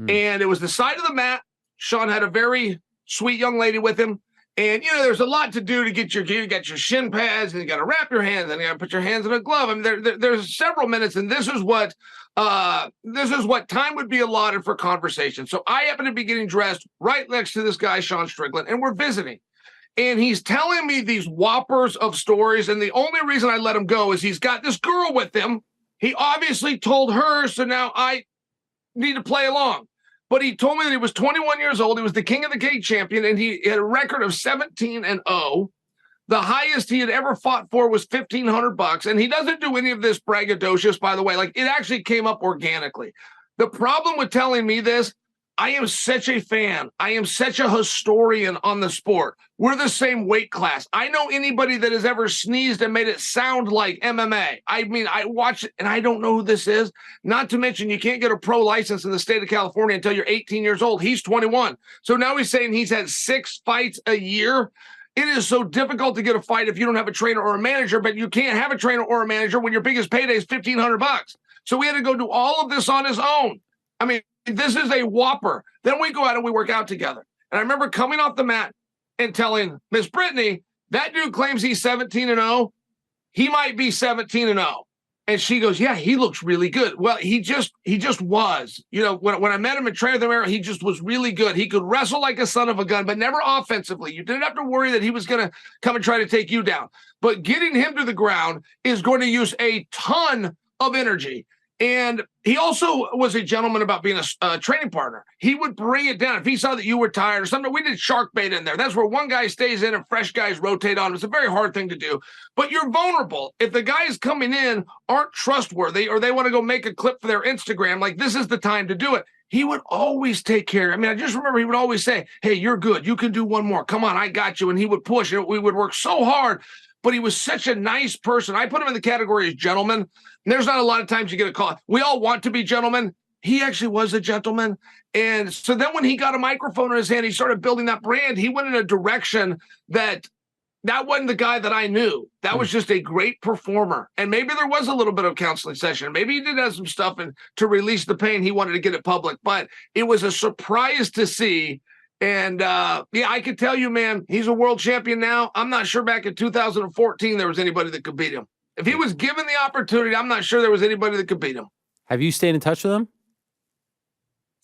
And it was the side of the mat. Sean had a very sweet young lady with him. And, there's a lot to do to get you got your shin pads, and you got to wrap your hands, and you got to put your hands in a glove. I mean, there's several minutes, and this is what time would be allotted for conversation. So I happen to be getting dressed right next to this guy, Sean Strickland, and we're visiting. And he's telling me these whoppers of stories, and the only reason I let him go is he's got this girl with him. He obviously told her, so now I need to play along. But he told me that he was 21 years old. He was the King of the Cage champion, and he had a record of 17-0. The highest he had ever fought for was $1,500. And he doesn't do any of this braggadocious, by the way. Like, it actually came up organically. The problem with telling me this, I am such a fan. I am such a historian on the sport. We're the same weight class. I know anybody that has ever sneezed and made it sound like MMA. I mean, I watch it and I don't know who this is. Not to mention, you can't get a pro license in the state of California until you're 18 years old. He's 21. So now he's saying he's had 6 fights a year. It is so difficult to get a fight if you don't have a trainer or a manager, but you can't have a trainer or a manager when your biggest payday is $1,500. So we had to go do all of this on his own. I mean, this is a whopper. Then we go out and we work out together. And I remember coming off the mat and telling Miss Brittany, that dude claims he's 17-0. He might be 17-0. And she goes, yeah, he looks really good. Well, he just was. You know, when I met him and trained with him, he just was really good. He could wrestle like a son of a gun, but never offensively. You didn't have to worry that he was going to come and try to take you down. But getting him to the ground is going to use a ton of energy. And he also was a gentleman about being a training partner. He would bring it down. If he saw that you were tired or something, we did shark bait in there. That's where one guy stays in and fresh guys rotate on. It's a very hard thing to do. But you're vulnerable. If the guys coming in aren't trustworthy or they want to go make a clip for their Instagram, like this is the time to do it. He would always take care. I mean, I just remember he would always say, hey, you're good. You can do one more. Come on, I got you. And he would push. And we would work so hard. But he was such a nice person. I put him in the category as gentleman. And there's not a lot of times you get a call. We all want to be gentlemen. He actually was a gentleman. And so then when he got a microphone in his hand, he started building that brand. He went in a direction that wasn't the guy that I knew. That was just a great performer. And maybe there was a little bit of counseling session. Maybe he did have some stuff and to release the pain, he wanted to get it public. But it was a surprise to see. And yeah, I could tell you, man, he's a world champion now. I'm not sure back in 2014 there was anybody that could beat him. If he was given the opportunity, I'm not sure there was anybody that could beat him. Have you stayed in touch with him?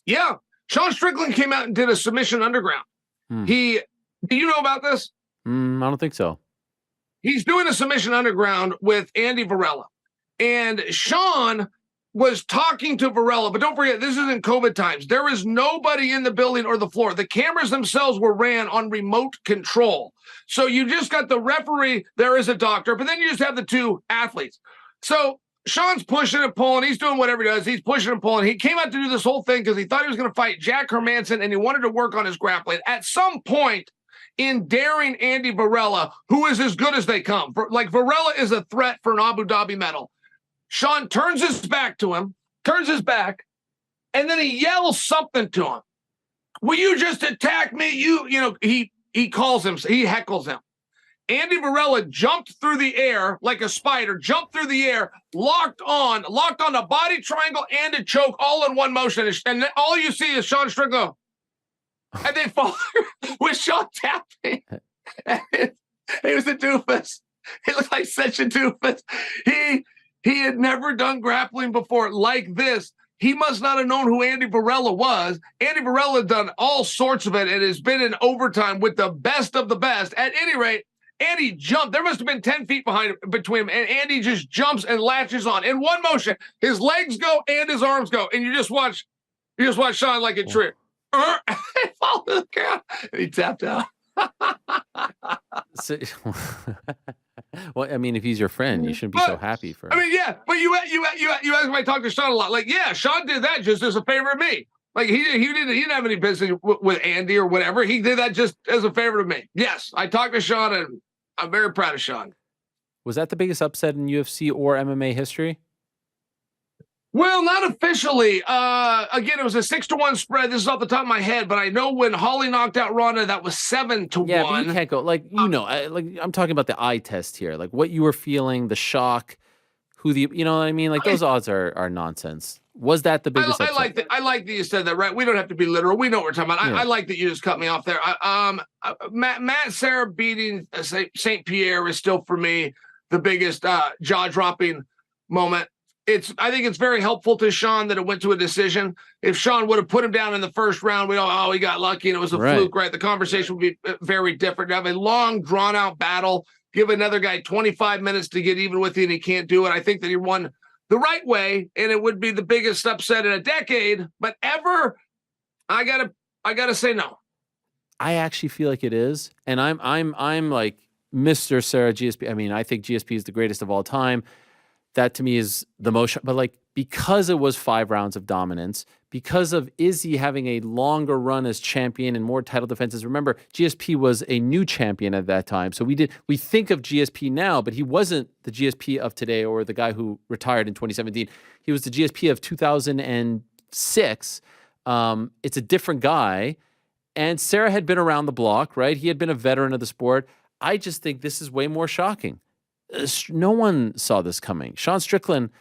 Yeah. Sean Strickland came out and did a submission underground. Do you know about this? I don't think so. He's doing a submission underground with Andy Varela. And Sean was talking to Varela, but don't forget, this is in COVID times. There is nobody in the building or the floor. The cameras themselves were ran on remote control. So you just got the referee, there is a doctor, but then you just have the two athletes. So Sean's pushing and pulling. He's doing whatever he does. He's pushing and pulling. He came out to do this whole thing because he thought he was going to fight Jack Hermanson, and he wanted to work on his grappling. At some point in daring Andy Varela, who is as good as they come, like Varela is a threat for an Abu Dhabi medal, Sean turns his back to him, and then he yells something to him. Will you just attack me? He calls him, he heckles him. Andy Varela jumped through the air like a spider, locked on a body triangle and a choke all in one motion. And all you see is Sean Strickland. And they fall with Sean tapping. He was a doofus. He looked like such a doofus. He had never done grappling before like this. He must not have known who Andy Varela was. Andy Varela had done all sorts of it and has been in overtime with the best of the best. At any rate, Andy jumped. There must have been 10 feet between him, and Andy just jumps and latches on. In one motion, his legs go and his arms go, and you just watch Sean like a tree. Fall to the ground, and he tapped out. Well, I mean, if he's your friend, you shouldn't be so happy for him. I mean, yeah, but you ask me, I talk to Sean a lot. Like, yeah, Sean did that just as a favor of me. Like he didn't have any business with Andy or whatever. He did that just as a favor of me. Yes, I talked to Sean, and I'm very proud of Sean. Was that the biggest upset in UFC or MMA history? Well, not officially. Again, it was a 6-1 spread. This is off the top of my head, but I know when Holly knocked out Ronda, that was 7-1. Yeah, but you can't go I'm talking about the eye test here, like what you were feeling, the shock, you know what I mean? Like those odds are nonsense. Was that the biggest upset? I like that you said that, right? We don't have to be literal. We know what we're talking about. Yeah. I like that you just cut me off there. Matt Serra beating St. Pierre is still for me the biggest jaw-dropping moment. I think it's very helpful to Sean that it went to a decision. If Sean would have put him down in the first round, he got lucky and it was a fluke, right? The conversation would be very different. To have a long, drawn-out battle, give another guy 25 minutes to get even with you, and he can't do it. I think that he won the right way, and it would be the biggest upset in a decade. But ever, I gotta say no. I actually feel like it is, and I'm like Mr. Serra GSP. I mean, I think GSP is the greatest of all time. That to me is the most, but like because it was 5 rounds of dominance, because of Izzy having a longer run as champion and more title defenses. Remember, GSP was a new champion at that time. So we think of GSP now, but he wasn't the GSP of today or the guy who retired in 2017. He was the GSP of 2006. It's a different guy. And Sarah had been around the block, right? He had been a veteran of the sport. I just think this is way more shocking. No one saw this coming. Sean Strickland,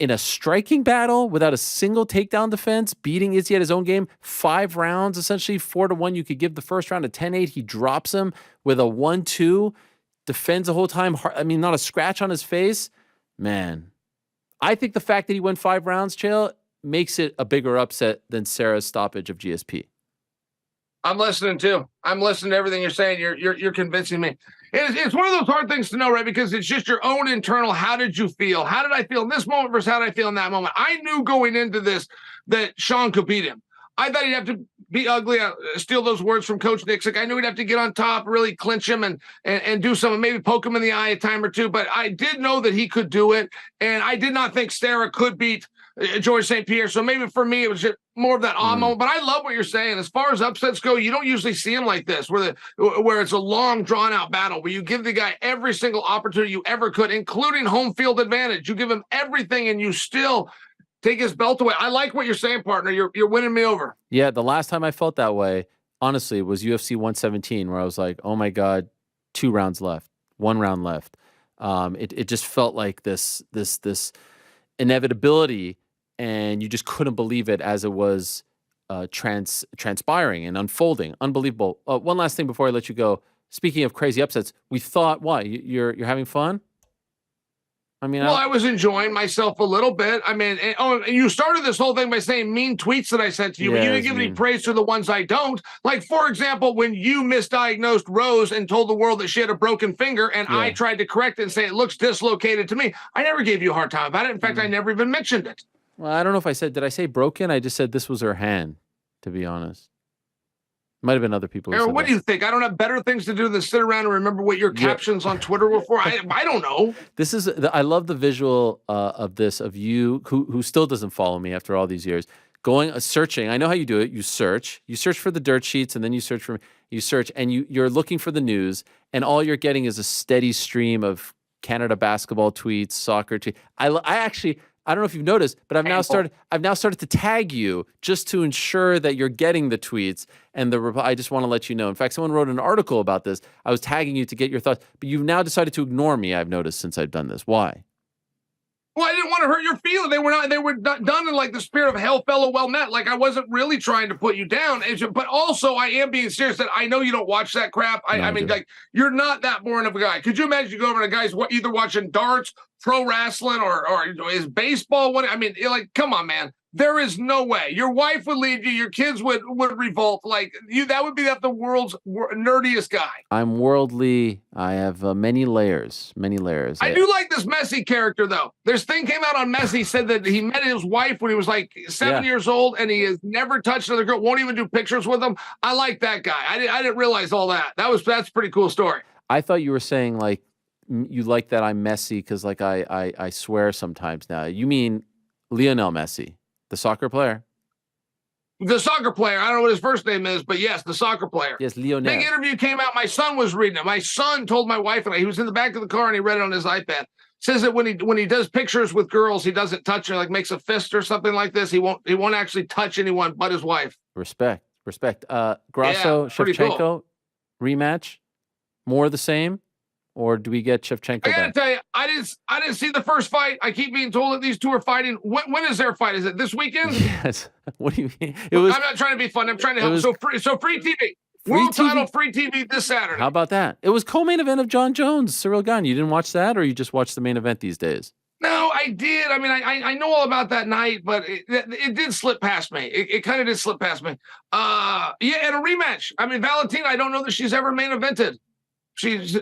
in a striking battle without a single takedown defense, beating Izzy at his own game, 5 rounds, essentially 4-1. You could give the first round a 10-8. He drops him with a 1-2, defends the whole time. I mean, not a scratch on his face. Man, I think the fact that he went 5 rounds, Chael, makes it a bigger upset than Sarah's stoppage of GSP. I'm listening too. I'm listening to everything you're saying. You're convincing me. It's one of those hard things to know, right? Because it's just your own internal. How did you feel? How did I feel in this moment versus how did I feel in that moment? I knew going into this that Sean could beat him. I thought he'd have to be ugly. Steal those words from Coach Nixick. I knew he'd have to get on top, really clinch him and do something, maybe poke him in the eye a time or two. But I did know that he could do it. And I did not think Sarah could beat George St. Pierre. So maybe for me, it was just more of that moment. But I love what you're saying. As far as upsets go, you don't usually see them like this, where it's a long, drawn-out battle, where you give the guy every single opportunity you ever could, including home field advantage. You give him everything, and you still take his belt away. I like what you're saying, partner. You're winning me over. Yeah, the last time I felt that way, honestly, was UFC 117, where I was like, oh, my God, 2 rounds left, 1 round left. It just felt like this inevitability, and you just couldn't believe it as it was transpiring and unfolding. Unbelievable. One last thing before I let you go. Speaking of crazy upsets, we thought, why? You're having fun? I mean, I was enjoying myself a little bit. I mean, and you started this whole thing by saying mean tweets that I sent to you, but you didn't give any praise to the ones I don't. Like, for example, when you misdiagnosed Rose and told the world that she had a broken finger, and I tried to correct it and say it looks dislocated to me, I never gave you a hard time about it. In fact, I never even mentioned it. Well, I don't know if did I say broken? I just said this was her hand, to be honest. Might have been other people. Aaron, what do you think? I don't have better things to do than sit around and remember what your captions on Twitter were for. I don't know. I love the visual of you, who still doesn't follow me after all these years, going searching. I know how you do it. You search for the dirt sheets, and then you search, and you're looking for the news, and all you're getting is a steady stream of Canada basketball tweets, soccer tweets. I don't know if you've noticed, but I've now started to tag you just to ensure that you're getting the tweets and the reply. I just want to let you know. In fact, someone wrote an article about this. I was tagging you to get your thoughts, but you've now decided to ignore me. I've noticed since I've done this. Why? Well, I didn't want to hurt your feelings. They were done in like the spirit of hell fellow well met. Like, I wasn't really trying to put you down, but also I am being serious that I know you don't watch that crap. I mean, like, you're not that boring of a guy. Could you imagine you go over to guys either watching darts, pro wrestling, or is baseball? I mean, like, come on, man. There is no way. Your wife would leave you. Your kids would revolt. Like, that would be the world's nerdiest guy. I'm worldly. I have many layers. I do like this Messi character, though. This thing came out on Messi, said that he met his wife when he was like 7 years old, and he has never touched another girl, won't even do pictures with them. I like that guy. I didn't realize all that. That's a pretty cool story. I thought you were saying, like, you like that I'm messy because, like, I swear sometimes now. You mean Lionel Messi, the soccer player? The soccer player. I don't know what his first name is, but yes, the soccer player. Yes, Lionel. Big interview came out. My son was reading it. My son told my wife and I, he was in the back of the car and he read it on his iPad. Says that when he does pictures with girls, he doesn't touch her, like makes a fist or something like this. He won't actually touch anyone but his wife. Respect. Grasso, Shevchenko, cool. Rematch, more of the same? Or do we get Shevchenko? I gotta tell you, I didn't see the first fight. I keep being told that these two are fighting. When is their fight? Is it this weekend? Yes. What do you mean? I'm not trying to be fun. I'm trying to help. So free TV. World title, free TV this Saturday. How about that? It was co-main event of John Jones, Cyril Gane. You didn't watch that, or you just watched the main event these days? No, I did. I mean, I know all about that night, but it did slip past me. It kind of did slip past me. And a rematch. I mean, Valentina, I don't know that she's ever main evented. She's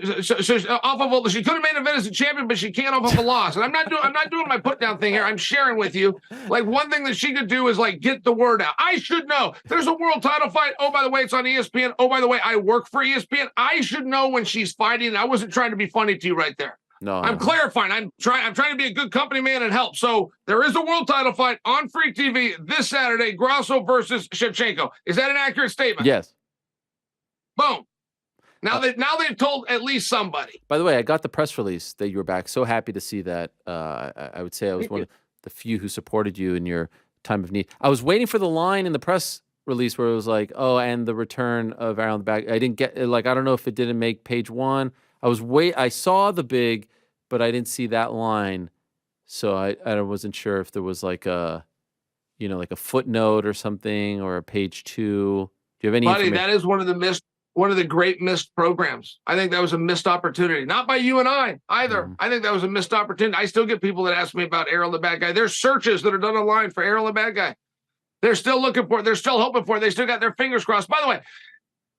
off of she could have main event as a champion, but she can't off of a loss. And I'm not doing my put down thing here. I'm sharing with you. Like, one thing that she could do is like get the word out. I should know. There's a world title fight. Oh, by the way, it's on ESPN. Oh, by the way, I work for ESPN. I should know when she's fighting. I wasn't trying to be funny to you right there. No, I'm clarifying. I'm trying to be a good company man and help. So there is a world title fight on Freak TV this Saturday, Grasso versus Shevchenko. Is that an accurate statement? Yes. Boom. Now they've told at least somebody. By the way, I got the press release that you were back. So happy to see that. I would say I was one of the few who supported you in your time of need. I was waiting for the line in the press release where it was like, oh, and the return of Aaron the back. I didn't get like, I don't know if it didn't make page one. I saw the big, but I didn't see that line. So I wasn't sure if there was like a, like a footnote or something or a page two. Do you have any Buddy, information? that is one of the great missed programs. I think that was a missed opportunity. Not by you and I either. I think that was a missed opportunity. I still get people that ask me about Errol the bad guy. There's searches that are done online for Errol the bad guy. They're still looking for it. They're still hoping for it. They still got their fingers crossed. By the way,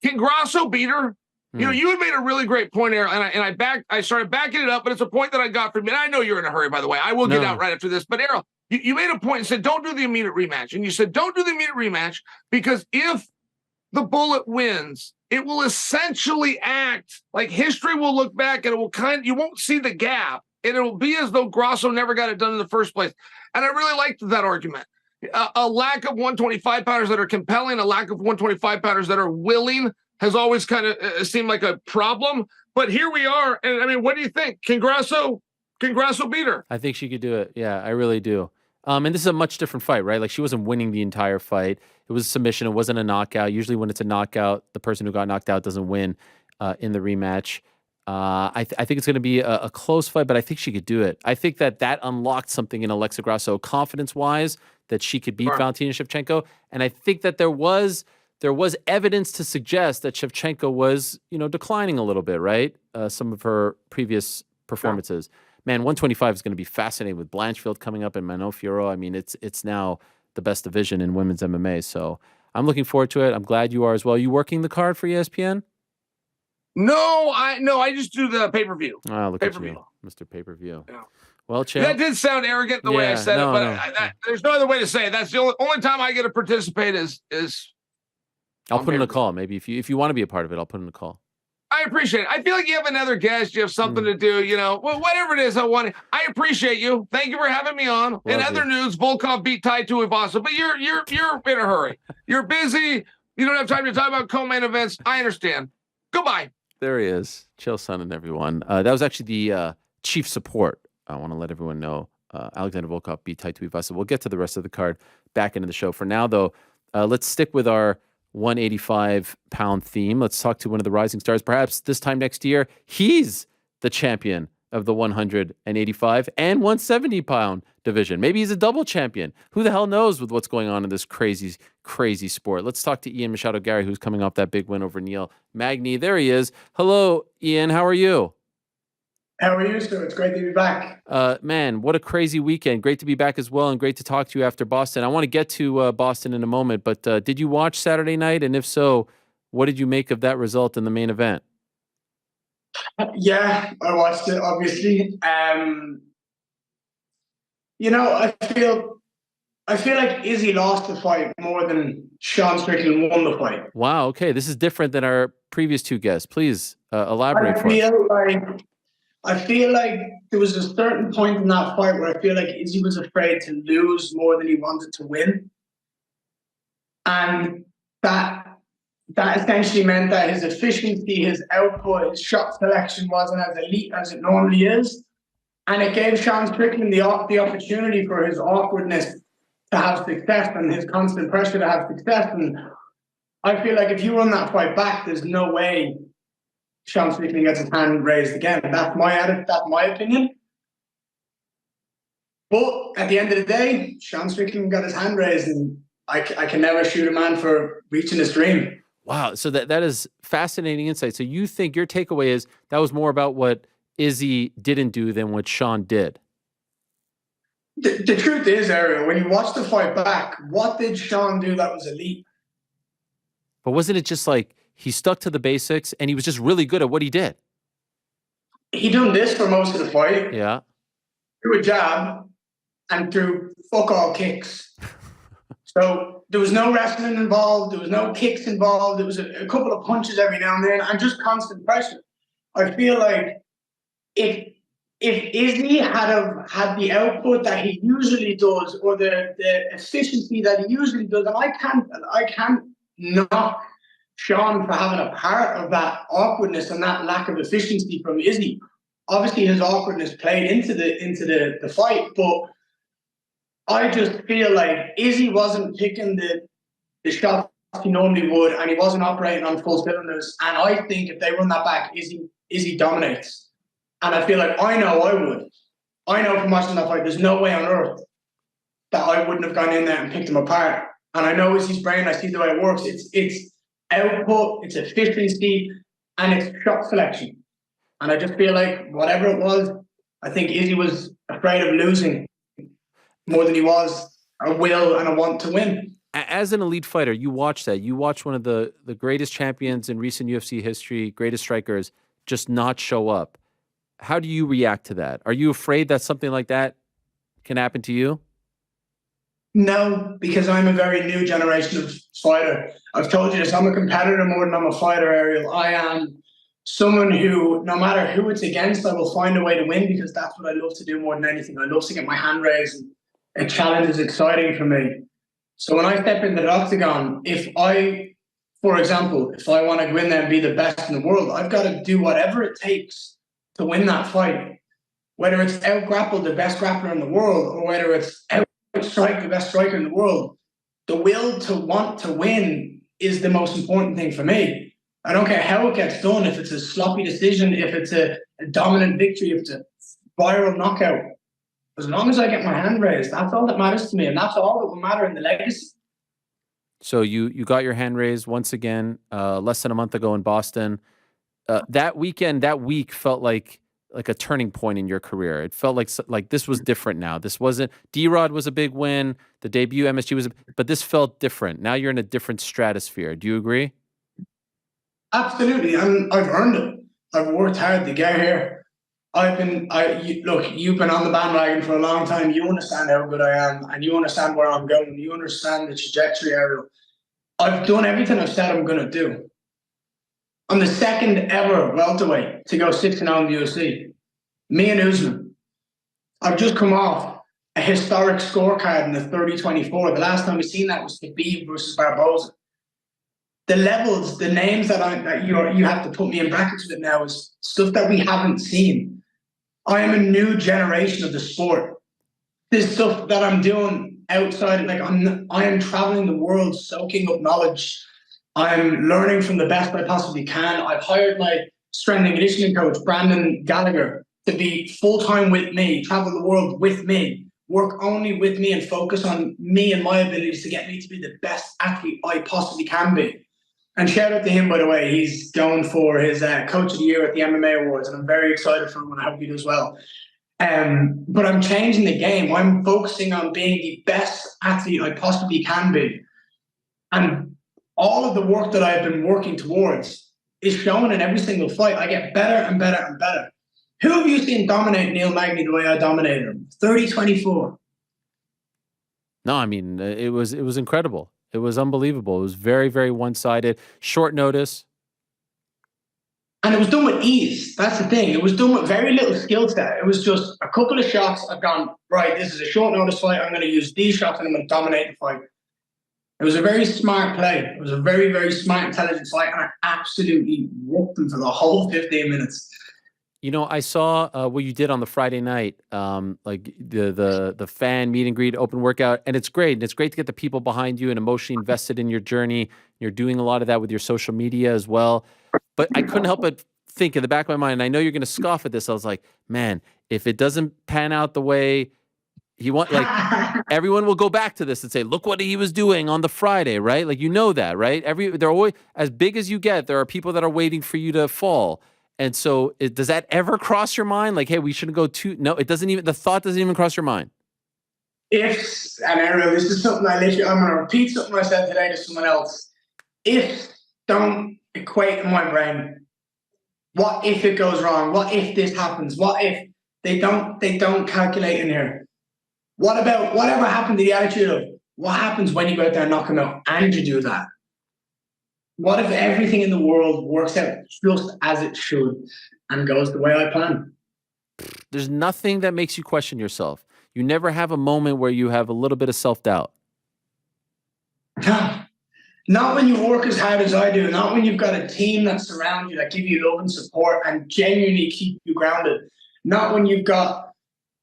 can Grasso beat her? You had made a really great point, Errol, and I started backing it up, but it's a point that I got from you. And I know you're in a hurry, by the way. I will get out right after this. But Errol, you made a point and said, don't do the immediate rematch. And you said, don't do the immediate rematch because if the bullet wins, it will essentially act like history will look back and it will you won't see the gap. And it will be as though Grasso never got it done in the first place. And I really liked that argument. A lack of 125 pounders that are compelling, a lack of 125 pounders that are willing has always kind of seemed like a problem. But here we are. And I mean, what do you think? Can Grasso beat her? I think she could do it. Yeah, I really do. And this is a much different fight, right? Like she wasn't winning the entire fight. It was a submission. It wasn't a knockout. Usually when it's a knockout, the person who got knocked out doesn't win in the rematch. I think it's going to be a close fight, but I think she could do it. I think that unlocked something in Alexa Grasso confidence-wise that she could beat Valentina Shevchenko. And I think that there was evidence to suggest that Shevchenko was, declining a little bit, right? Some of her previous performances. Man, 125 is going to be fascinating with Blanchfield coming up and Manon Fiorot. I mean, it's now the best division in women's MMA. So I'm looking forward to it. I'm glad you are as well. Are you working the card for ESPN? No, I just do the pay-per-view. Oh, look at you, Mr. Pay-per-view. Yeah. Well, Chael. That did sound arrogant the way I said it, but there's no other way to say it. That's the only time I get to participate is I'll put in a call. Maybe if you want to be a part of it, I'll put in a call. I appreciate it. I feel like you have another guest. You have something to do, whatever it is I want. I appreciate you. Thank you for having me on. In other news, Volkov beat Tai Tuivasa, but you're in a hurry. You're busy. You don't have time to talk about co-main events. I understand. Goodbye. There he is. Chael Sonnen, everyone. That was actually the chief support. I want to let everyone know Alexander Volkov beat Tai Tuivasa. We'll get to the rest of the card back into the show. For now, though, let's stick with our 185-pound theme. Let's talk to one of the rising stars. Perhaps this time next year, he's the champion of the 185 and 170-pound division. Maybe he's a double champion. Who the hell knows with what's going on in this crazy, crazy sport? Let's talk to Ian Machado Garry, who's coming off that big win over Neil Magny. There he is. Hello, Ian. How are you? How are you, sir? It's great to be back. Man, what a crazy weekend. Great to be back as well, and great to talk to you after Boston. I want to get to Boston in a moment, but did you watch Saturday night? And if so, what did you make of that result in the main event? Yeah, I watched it, obviously. I feel like Izzy lost the fight more than Sean Strickland won the fight. Wow, okay. This is different than our previous two guests. Please elaborate for us. I feel like there was a certain point in that fight where I feel like Izzy was afraid to lose more than he wanted to win. And that essentially meant that his efficiency, his output, his shot selection wasn't as elite as it normally is. And it gave Sean Strickland the opportunity for his awkwardness to have success and his constant pressure to have success. And I feel like if you run that fight back, there's no way Sean Strickland gets his hand raised again. That's my opinion. But at the end of the day, Sean Strickland got his hand raised, and I can never shoot a man for reaching his dream. Wow. So that is fascinating insight. So you think your takeaway is that was more about what Izzy didn't do than what Sean did? The truth is, Ariel, when you watch the fight back, what did Sean do that was elite? But wasn't it just like he stuck to the basics and he was just really good at what he did? He done this for most of the fight. Yeah. Threw a jab and threw fuck all kicks. So there was no wrestling involved. There was no kicks involved. There was a couple of punches every now and then and just constant pressure. I feel like if if Izzy had the output that he usually does, or the efficiency that he usually does, and I can't knock Sean for having a part of that awkwardness and that lack of efficiency from Izzy. Obviously, his awkwardness played into the fight, but I just feel like Izzy wasn't picking the shots he normally would, and he wasn't operating on full cylinders. And I think if they run that back, Izzy dominates. And I feel like I know I would. I know from watching that fight, there's no way on earth that I wouldn't have gone in there and picked him apart. And I know Izzy's brain, I see the way it works. It's output, it's efficiency, and it's shot selection. And I just feel like whatever it was, I think Izzy was afraid of losing more than he was a will and a want to win. As an elite fighter, you watch that. You watch one of the greatest champions in recent UFC history, greatest strikers, just not show up. How do you react to that? Are you afraid that something like that can happen to you? No, because I'm a very new generation of fighter. I've told you this, I'm a competitor more than I'm a fighter, Ariel. I am someone who, no matter who it's against, I will find a way to win, because that's what I love to do more than anything. I love to get my hand raised, and a challenge is exciting for me. So when I step into the octagon, for example, if I want to go in there and be the best in the world, I've got to do whatever it takes to win that fight. Whether it's out-grapple the best grappler in the world, or whether it's out-strike the best striker in the world, the will to want to win is the most important thing for me. I don't care how it gets done, if it's a sloppy decision, if it's a dominant victory, if it's a viral knockout. As long as I get my hand raised, that's all that matters to me, and that's all that will matter in the legacy. So you got your hand raised once again, less than a month ago in Boston. That week felt like a turning point in your career. It felt like this was different now. This wasn't, D-Rod was a big win. The debut MSG was, but this felt different. Now you're in a different stratosphere. Do you agree? Absolutely. And I've earned it. I've worked hard to get here. Look, you've been on the bandwagon for a long time. You understand how good I am, and you understand where I'm going. You understand the trajectory, Ariel. I've done everything I've said I'm going to do. I'm the second ever welterweight to go 6-0 in the UFC. Me and Usman. I've just come off a historic scorecard in the 30-24. The last time we've seen that was Khabib versus Barboza. The levels, the names that you have to put me in brackets with now is stuff that we haven't seen. I am a new generation of the sport. This stuff that I'm doing outside, like I am traveling the world, soaking up knowledge. I'm learning from the best I possibly can. I've hired my strength and conditioning coach, Brandon Gallagher, to be full-time with me, travel the world with me, work only with me, and focus on me and my abilities to get me to be the best athlete I possibly can be. And shout out to him, by the way. He's going for his Coach of the Year at the MMA Awards, and I'm very excited for him, and I hope he does well. But I'm changing the game. I'm focusing on being the best athlete I possibly can be. And all of the work that I've been working towards is shown in every single fight. I get better and better and better. Who have you seen dominate Neil Magny the way I dominated him? 30-24. No, I mean, it was incredible. It was unbelievable. It was very, very one-sided, short notice. And it was done with ease. That's the thing. It was done with very little skill set. It was just a couple of shots. I've gone, right, this is a short notice fight. I'm going to use these shots and I'm going to dominate the fight. It was a very smart play. It was a very, very smart, intelligent fight. And I absolutely whooped them for the whole 15 minutes. You know, I saw what you did on the Friday night, like the fan meet and greet, open workout, and it's great. And it's great to get the people behind you and emotionally invested in your journey. You're doing a lot of that with your social media as well. But I couldn't help but think in the back of my mind, and I know you're going to scoff at this. I was like, man, if it doesn't pan out the way he wants, like everyone will go back to this and say, look what he was doing on the Friday, right? Like, you know that, right? They're always, as big as you get, there are people that are waiting for you to fall. And so does that ever cross your mind? Like, hey, we shouldn't go too, no, it doesn't even, the thought doesn't even cross your mind. Ifs, and Ariel, this is something I'm going to repeat something I said today to someone else. Ifs don't equate in my brain. What if it goes wrong? What if this happens? What if they don't calculate in here? What about whatever happened to the attitude of what happens when you go out there and knock them out and you do that? What if everything in the world works out just as it should and goes the way I plan? There's nothing that makes you question yourself. You never have a moment where you have a little bit of self-doubt. No. Not when you work as hard as I do. Not when you've got a team that surrounds you, that give you love and support and genuinely keep you grounded. Not when you've got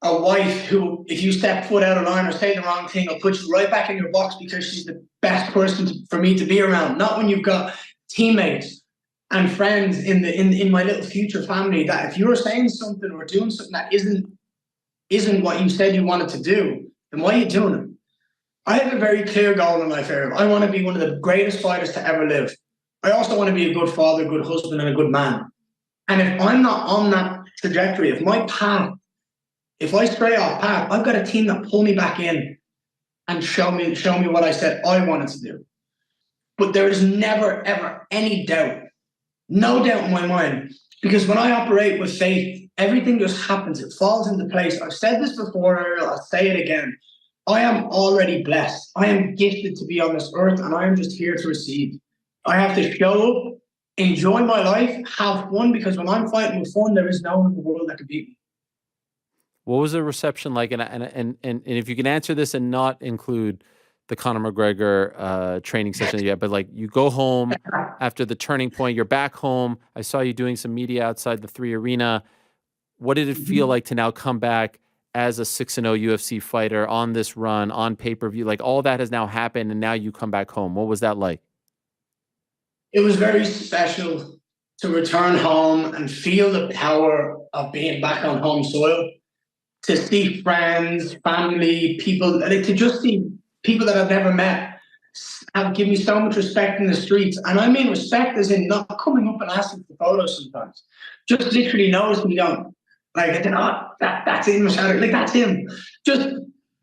a wife who, if you step foot out of line or say the wrong thing, will put you right back in your box because she's the best person for me to be around. Not when you've got teammates and friends in my little future family that if you're saying something or doing something that isn't what you said you wanted to do, then why are you doing it? I have a very clear goal in life, Ariel. I want to be one of the greatest fighters to ever live. I also want to be a good father, a good husband, and a good man. And if I'm not on that trajectory, if I stray off path, I've got a team that pull me back in and show me what I said I wanted to do. But there is never, ever any doubt, no doubt in my mind, because when I operate with faith, everything just happens. It falls into place. I've said this before, Ariel. I'll say it again. I am already blessed. I am gifted to be on this earth, and I am just here to receive. I have to show up, enjoy my life, have fun, because when I'm fighting with fun, there is no one in the world that can beat me. What was the reception like? And if you can answer this and not include the Conor McGregor training session yet, but like you go home after the turning point, you're back home. I saw you doing some media outside the 3 Arena. What did it feel like to now come back as a 6-0 UFC fighter on this run, on pay-per-view? Like all that has now happened and now you come back home. What was that like? It was very special to return home and feel the power of being back on home soil, to see friends, family, people, to just see people that I've never met have given me so much respect in the streets. And I mean respect as in not coming up and asking for photos sometimes. Just literally noticing me going, like, that's Ian Machado, like, that's him. Just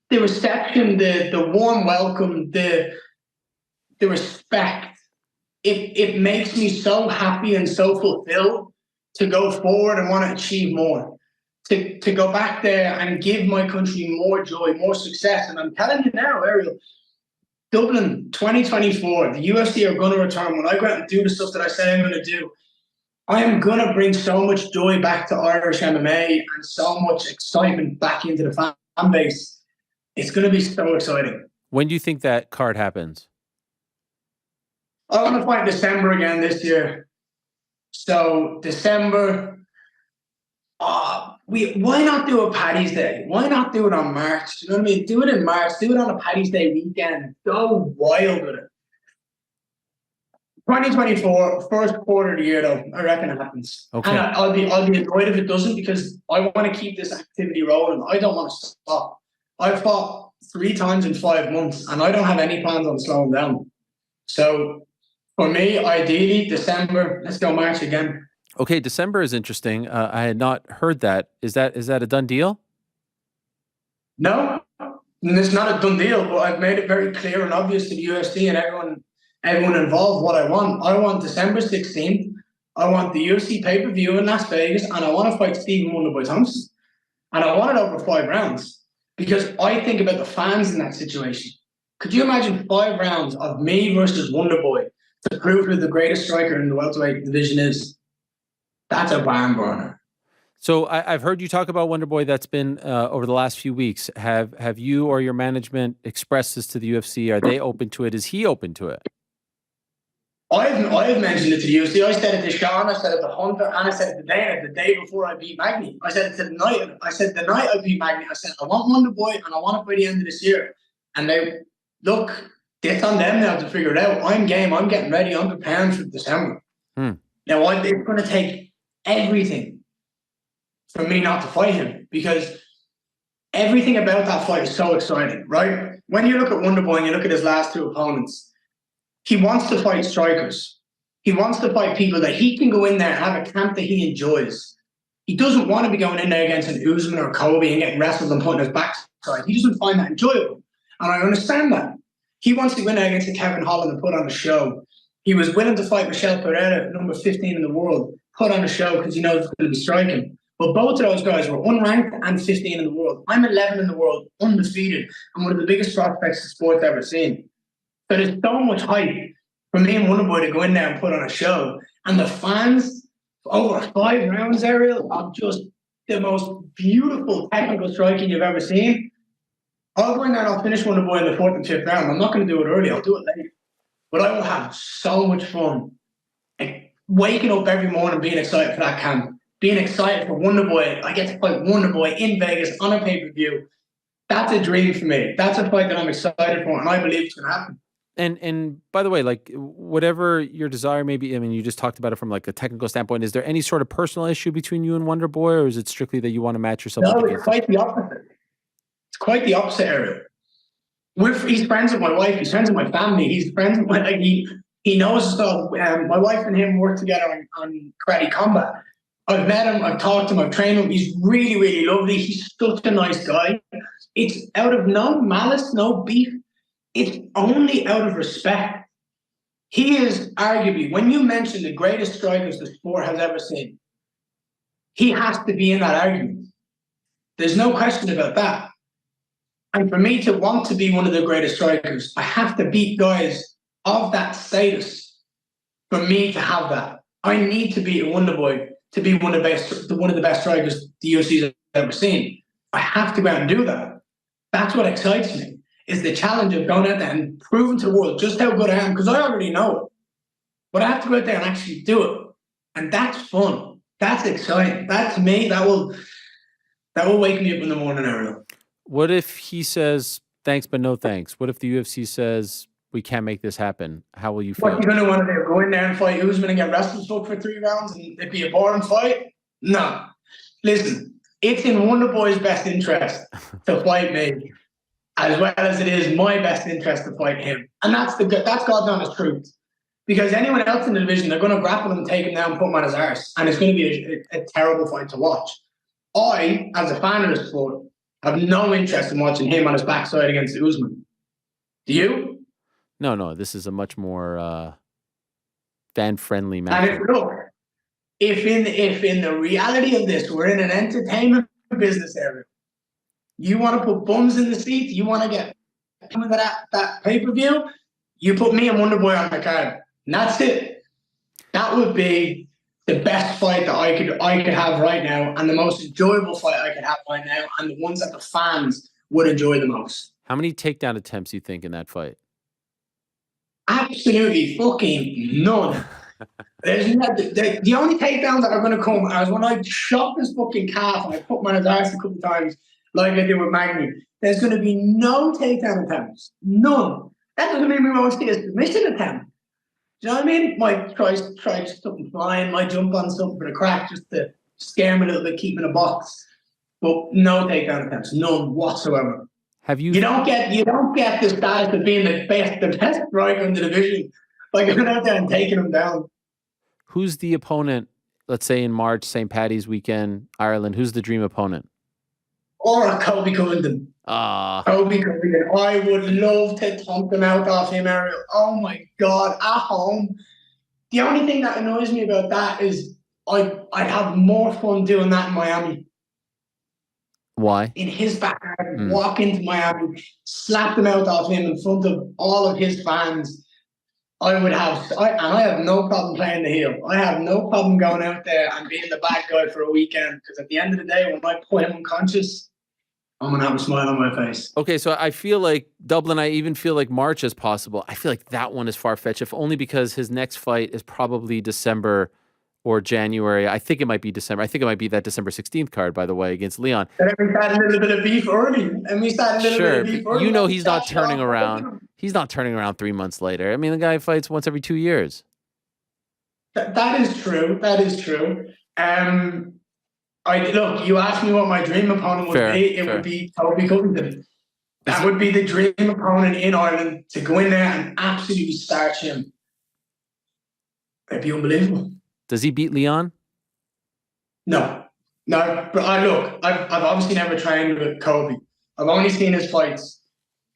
the reception, the warm welcome, the respect. It makes me so happy and so fulfilled to go forward and want to achieve more. To go back there and give my country more joy, more success. And I'm telling you now, Ariel, Dublin 2024, the UFC are going to return. When I go out and do the stuff that I say I'm going to do, I am going to bring so much joy back to Irish MMA and so much excitement back into the fan base. It's going to be so exciting. When do you think that card happens? I want to fight December again this year. So December, why not do a Paddy's Day? Why not do it on March? Do you know what I mean? Do it in March. Do it on a Paddy's Day weekend. Go wild with it. 2024, first quarter of the year, though, I reckon it happens. Okay. And I'll be annoyed if it doesn't, because I want to keep this activity rolling. I don't want to stop. I've fought 3 times in 5 months, and I don't have any plans on slowing down. So for me, ideally, December. Let's go March again. Okay, December is interesting. I had not heard that. Is that a done deal? No, it's not a done deal, but I've made it very clear and obvious to the UFC and everyone involved what I want. I want December 16th. I want the UFC pay-per-view in Las Vegas, and I want to fight Stephen Wonderboy Thompson. And I want it over 5 rounds, because I think about the fans in that situation. Could you imagine 5 rounds of me versus Wonderboy to prove who the greatest striker in the welterweight division is? That's a barn burner. So I've heard you talk about Wonderboy. That's been over the last few weeks. Have you or your management expressed this to the UFC? Are they open to it? Is he open to it? I've mentioned it to the UFC. I said it to Sean, I said it to Hunter, and I said it to Dana the day before I beat Magny. I said it to the night. I said the night I beat Magny, I said I want Wonderboy and I want it by the end of this year. And they look, it's on them now to figure it out. I'm game. I'm getting ready. I'm preparing for December. Now it's going to take everything for me not to fight him, because everything about that fight is so exciting, right? When you look at Wonderboy and you look at his last 2 opponents, he wants to fight strikers. He wants to fight people that he can go in there and have a camp that he enjoys. He doesn't want to be going in there against an Usman or Kobe and getting wrestled and putting his backside. He doesn't find that enjoyable. And I understand that. He wants to go in there against a Kevin Holland and put on a show. He was willing to fight Michel Pereira, number 15 in the world, put on a show because he knows it's going to be striking. But both of those guys were unranked and 15 in the world. I'm 11 in the world, undefeated, and one of the biggest prospects the sport's ever seen. So there's so much hype for me and Wonderboy to go in there and put on a show. And the fans, over 5 rounds, Ariel, the most beautiful technical striking you've ever seen, I'll go in there and I'll finish Wonderboy in the 4th and 5th round. I'm not going to do it early. I'll do it late. But I will have so much fun. Like, waking up every morning being excited for that camp, being excited for Wonderboy. I get to fight Wonderboy in Vegas on a pay-per-view. That's a dream for me. That's a fight that I'm excited for, and I believe it's going to happen. And by the way, like whatever your desire may be, I mean, you just talked about it from like a technical standpoint. Is there any sort of personal issue between you and Wonderboy, or is it strictly that you want to match yourself? No, it's quite the opposite. It's quite the opposite, Ariel. He's friends with my wife. He's friends with my family. He's friends with my, like, he knows stuff. My wife and him work together on karate combat. I've met him. I've talked to him. I've trained him. He's really, really lovely. He's such a nice guy. It's out of no malice, no beef. It's only out of respect. He is arguably, when you mention the greatest strikers the sport has ever seen, he has to be in that argument. There's no question about that. And for me to want to be one of the greatest strikers, I have to beat guys of that status for me to have that. I need to beat a Wonderboy to be one of the best strikers the UFC has ever seen. I have to go out and do that. That's what excites me, is the challenge of going out there and proving to the world just how good I am, because I already know it. But I have to go out there and actually do it. And that's fun. That's exciting. That, to me, that will wake me up in the morning, Ariel. What if he says, thanks, but no thanks? What if the UFC says, we can't make this happen? How will you feel? What you going to want to do? Go in there and fight Usman and get wrestled for 3 rounds and it'd be a boring fight? No. Listen, it's in Wonderboy's best interest to fight me, as well as it is my best interest to fight him. And that's God's honest truth. Because anyone else in the division, they're going to grapple him and take him down and put him on his arse. And it's going to be a terrible fight to watch. I, as a fan of the sport, have no interest in watching him on his backside against Usman. Do you? No. This is a much more fan-friendly match. And if in the reality of this, we're in an entertainment business area, you want to put bums in the seats, you want to get that pay-per-view, you put me and Wonderboy on the card. And that's it. That would be the best fight that I could have right now, and the most enjoyable fight I could have right now, and the ones that the fans would enjoy the most. How many takedown attempts do you think in that fight? Absolutely fucking none. The only takedowns that are going to come is when I chop his fucking calf and I put him on his ass a couple of times, like I did with Magny. There's going to be no takedown attempts. None. That doesn't mean we won't see a submission attempt. Do you know what I mean? Might try something flying, might jump on something for the crack just to scare him a little bit, keep him in a box. But no takedown attempts, none whatsoever. You don't get the status of being the best striker in the division. Like, going out there and taking him down. Who's the opponent, let's say in March, St. Paddy's weekend, Ireland? Who's the dream opponent? Or Kobe Covington. Kobe Covington. I would love to thump him out off him, Ariel. Oh my God, at home. The only thing that annoys me about that is I'd have more fun doing that in Miami. Why? In his backyard, walk into Miami, slap them out off him in front of all of his fans. I have no problem playing the heel. I have no problem going out there and being the bad guy for a weekend, because at the end of the day, when I put him unconscious, I'm going to have a smile on my face. Okay, so I feel like Dublin, I even feel like March is possible. I feel like that one is far-fetched, if only because his next fight is probably December or January. I think it might be December. I think it might be that December 16th card, by the way, against Leon. And we had a little bit of beef early. You know he's not turning around. He's not turning around 3 months later. I mean, the guy fights once every 2 years. That is true. That is true. Look, you asked me what my dream opponent would be. It would be Kobe Covington. That would be the dream opponent in Ireland, to go in there and absolutely starch him. It'd be unbelievable. Does he beat Leon? No. But I've obviously never trained with Kobe. I've only seen his fights.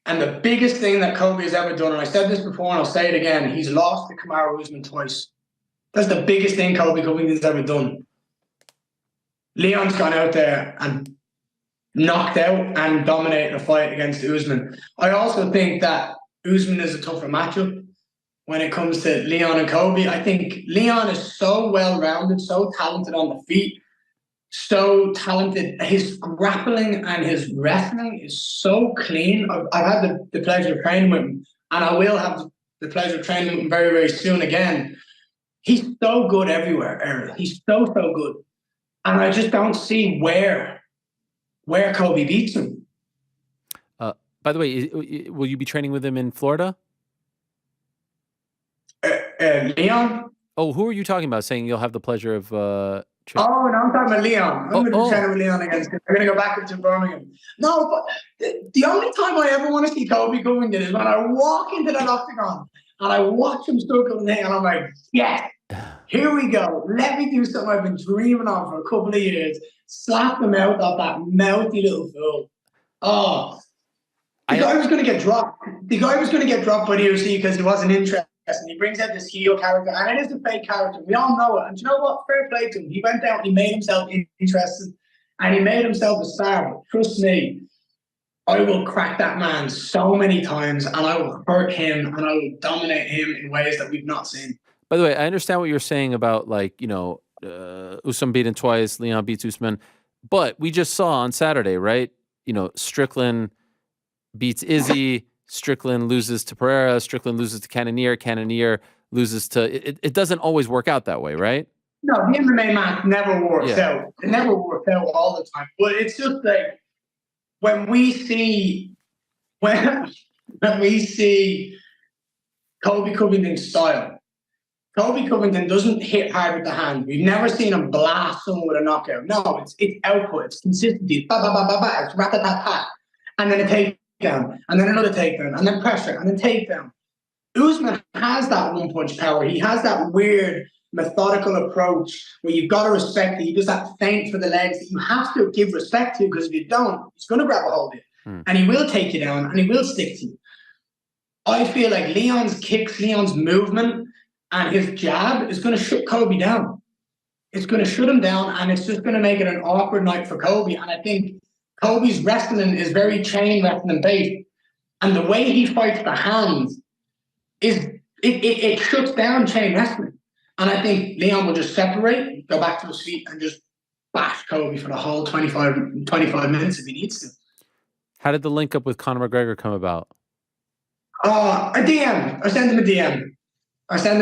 And the biggest thing that Kobe has ever done, and I said this before and I'll say it again, he's lost to Kamaru Usman twice. That's the biggest thing Kobe Covington's ever done. Leon's gone out there and knocked out and dominated a fight against Usman. I also think that Usman is a tougher matchup when it comes to Leon and Kobe. I think Leon is so well-rounded, so talented on the feet, so talented. His grappling and his wrestling is so clean. I've had the pleasure of training with him, and I will have the pleasure of training with him very, very soon again. He's so good everywhere, Errol. He's so good. And I just don't see where Kobe beats him. By the way, will you be training with him in Florida? Leon? Oh, who are you talking about saying you'll have the pleasure of Oh, no, I'm talking about Leon. I'm going to be training with Leon against him. I'm going to go back up to Birmingham. No, but the only time I ever want to see Kobe Covington is when I walk into that octagon and I watch him circle the thing and I'm like, yes, here we go. Let me do something I've been dreaming of for a couple of years. Slap the mouth off that mouthy little fool. Oh, the guy was going to get dropped. The guy was going to get dropped by the UFC because he wasn't interested. And he brings out this heel character, and it is a fake character. We all know it. And you know what? Fair play to him. He went out and he made himself interested, and he made himself a star. Trust me, I will crack that man so many times, and I will hurt him, and I will dominate him in ways that we've not seen. By the way, I understand what you're saying about, like, Usman beaten twice, Leon beats Usman, but we just saw on Saturday, right? Strickland beats Izzy. Strickland loses to Pereira. Strickland loses to Cannonier. Cannonier loses to... It doesn't always work out that way, right? No, the MMA match never works out. It never works out all the time. But it's just like when we see Kobe Covington's style, Kobe Covington doesn't hit hard with the hand. We've never seen him blast someone with a knockout. No, it's output. It's consistency. It's ba-ba-ba-ba-ba. It's rat-a-tat-tat. And then a takedown, and then another takedown, and then pressure, and then takedown. Usman has that one-punch power. He has that weird, methodical approach where you've got to respect it. He does that feint for the legs that you have to give respect to, because if you don't, he's going to grab a hold of you. And he will take you down, and he will stick to you. I feel like Leon's kicks, Leon's movement, and his jab is going to shut Kobe down. It's going to shut him down, and it's just going to make it an awkward night for Kobe. And I think Kobe's wrestling is very chain wrestling based, and the way he fights the hands is it shuts down chain wrestling. And I think Leon will just separate, go back to his feet, and just bash Kobe for the whole 25 minutes if he needs to. How did the link up with Conor McGregor come about? A DM. I sent him a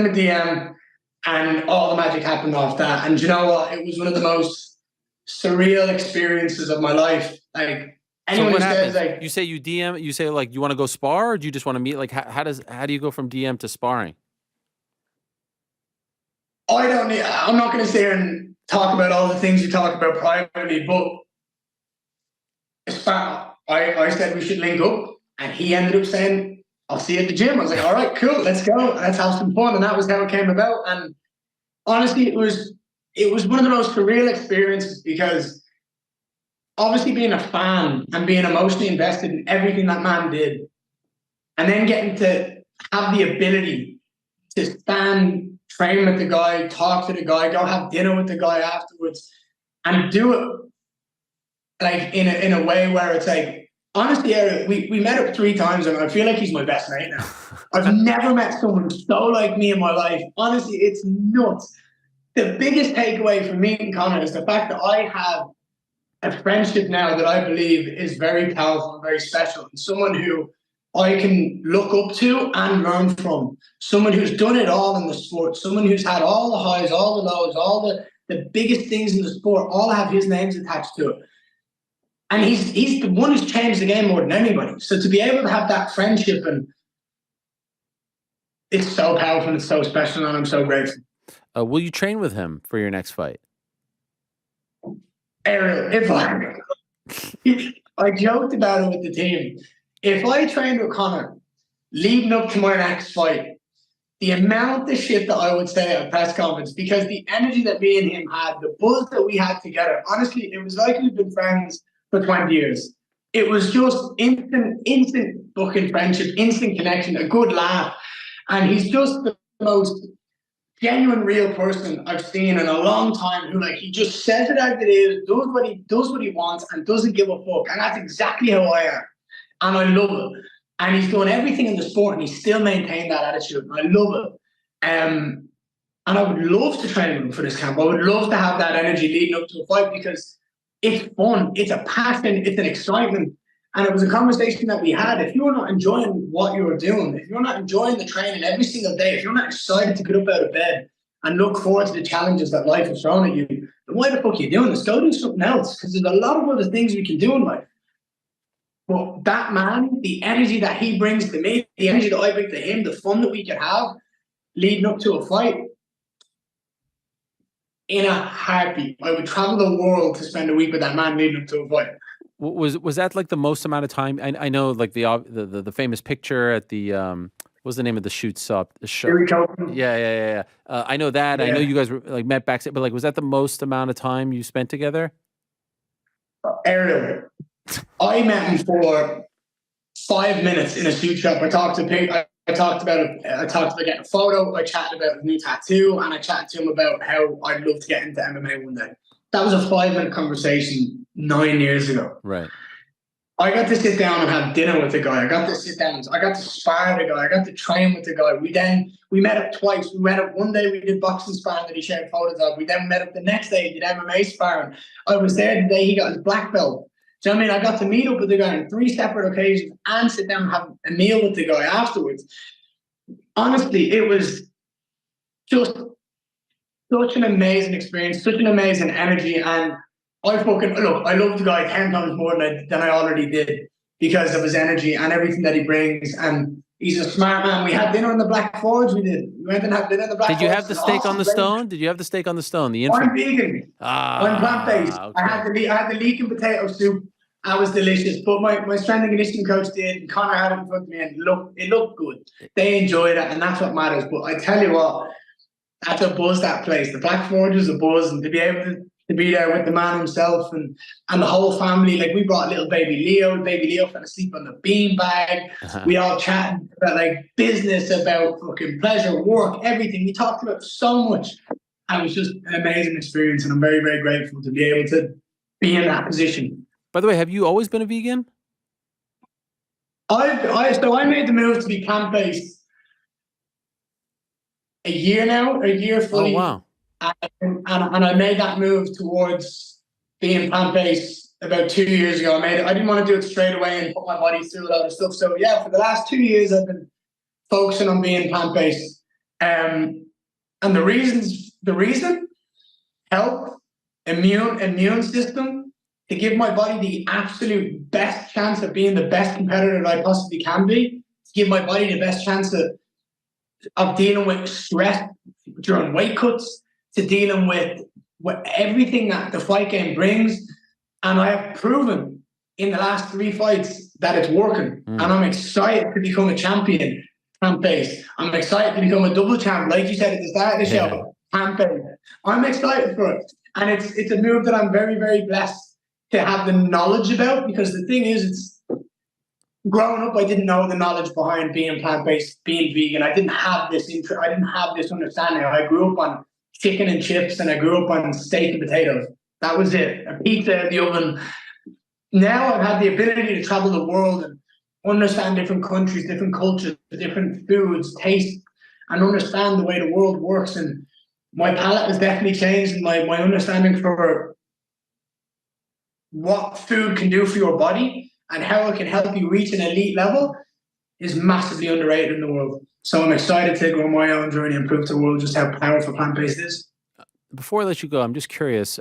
DM, and all the magic happened off that. And you know what? It was one of the most surreal experiences of my life. Like, anyone who says, like, you say you DM, you say, like, you want to go spar, or do you just want to meet? Like, how do you go from DM to sparring? I'm not going to sit here and talk about all the things you talk about privately, but I said we should link up, and he ended up saying, I'll see you at the gym. I was like, all right, cool, let's go. Let's have some fun. And that was how it came about. And honestly, it was one of the most surreal experiences, because obviously being a fan and being emotionally invested in everything that man did, and then getting to have the ability to stand, train with the guy, talk to the guy, go have dinner with the guy afterwards, and do it like in a way where it's like, honestly, Eric, we met up 3 times, and I feel like he's my best mate now. I've never met someone so like me in my life. Honestly, it's nuts. The biggest takeaway from meeting Conor is the fact that I have a friendship now that I believe is very powerful and very special. And someone who I can look up to and learn from. Someone who's done it all in the sport. Someone who's had all the highs, all the lows, all the biggest things in the sport, all have his names attached to it. And he's the one who's changed the game more than anybody. So to be able to have that friendship, and it's so powerful and it's so special, and I'm so grateful. Will you train with him for your next fight? Ariel, if I joked about it with the team, if I trained with Conor leading up to my next fight, the amount of shit that I would say at a press conference, because the energy that me and him had, the buzz that we had together, honestly, it was like we've been friends for 20 years. It was just instant fucking friendship, instant connection, a good laugh. And he's just the most genuine, real person I've seen in a long time, who, like, he just says it as it is, does what he wants, and doesn't give a fuck. And that's exactly how I am. And I love it. And he's doing everything in the sport, and he's still maintained that attitude. And I love it. And I would love to train with him for this camp. I would love to have that energy leading up to a fight because it's fun, it's a passion, it's an excitement. And it was a conversation that we had. If you're not enjoying what you're doing, if you're not enjoying the training every single day, if you're not excited to get up out of bed and look forward to the challenges that life is throwing at you, then why the fuck are you doing this? Go do something else, because there's a lot of other things we can do in life. But that man, the energy that he brings to me, the energy that I bring to him, the fun that we can have leading up to a fight, in a heartbeat, I would travel the world to spend a week with that man leading up to a fight. Was that like the most amount of time? I know like the famous picture at the what's the name of the shoot stop? The show. Yeah. I know that. Yeah. I know you guys were like met backstage, but like, was that the most amount of time you spent together? Ariel, I met him for 5 minutes in a shoot shop. I talked about getting a photo. I chatted about his new tattoo, and I chatted to him about how I'd love to get into MMA one day. That was a 5-minute conversation 9 years ago. Right. I got to sit down and have dinner with the guy. I got to sit down. I got to spar the guy. I got to train with the guy. We met up twice. We met up one day. We did boxing sparring that he shared photos of. We then met up the next day. Did MMA sparring. I was there the day he got his black belt. So I mean, I got to meet up with the guy on 3 separate occasions and sit down and have a meal with the guy afterwards. Honestly, it was just such an amazing experience, such an amazing energy, and I love the guy 10 times more than I already did because of his energy and everything that he brings. And he's a smart man. We had dinner on the Black Forge. We went and had dinner on the Black Forge. Did you have the steak on the stone? Did you have the steak on the stone? I'm vegan. I'm plant-based. Okay. I had the leek and potato soup. That was delicious. But my strength and conditioning coach did, and Connor had it in front of me, and it looked good. They enjoyed it, and that's what matters. But I tell you what, that's a buzz, that place. The Black Forge was a buzz, and to be able to be there with the man himself and the whole family. Like, we brought little baby Leo. Baby Leo fell asleep on the beanbag. We all chatted about like business, about fucking pleasure, work, everything. We talked about so much. And it was just an amazing experience, and I'm very, very grateful to be able to be in that position. By the way, have you always been a vegan? So I made the move to be plant-based a year fully. Oh, wow. And I made that move towards being plant-based about 2 years ago. I didn't want to do it straight away and put my body through a lot of stuff. So yeah, for the last 2 years, I've been focusing on being plant-based. And the reason, health, immune system, to give my body the absolute best chance of being the best competitor that I possibly can be, to give my body the best chance of dealing with stress during weight cuts, to dealing with everything that the fight game brings. And I have proven in the last 3 fights that it's working. And I'm excited to become a champion, plant-based. I'm excited to become a double champ, like you said at the start of the show, plant-based. I'm excited for it. And it's a move that I'm very, very blessed to have the knowledge about, because the thing is, it's growing up, I didn't know the knowledge behind being plant-based, being vegan. I didn't have this understanding. I grew up on chicken and chips, and I grew up on steak and potatoes. That was it. A pizza in the oven. Now I've had the ability to travel the world and understand different countries, different cultures, different foods, taste, and understand the way the world works. And my palate has definitely changed, and my understanding for what food can do for your body and how it can help you reach an elite level is massively underrated in the world. So I'm excited to go on my own journey and prove to the world just how powerful plant-based is. Before I let you go, I'm just curious.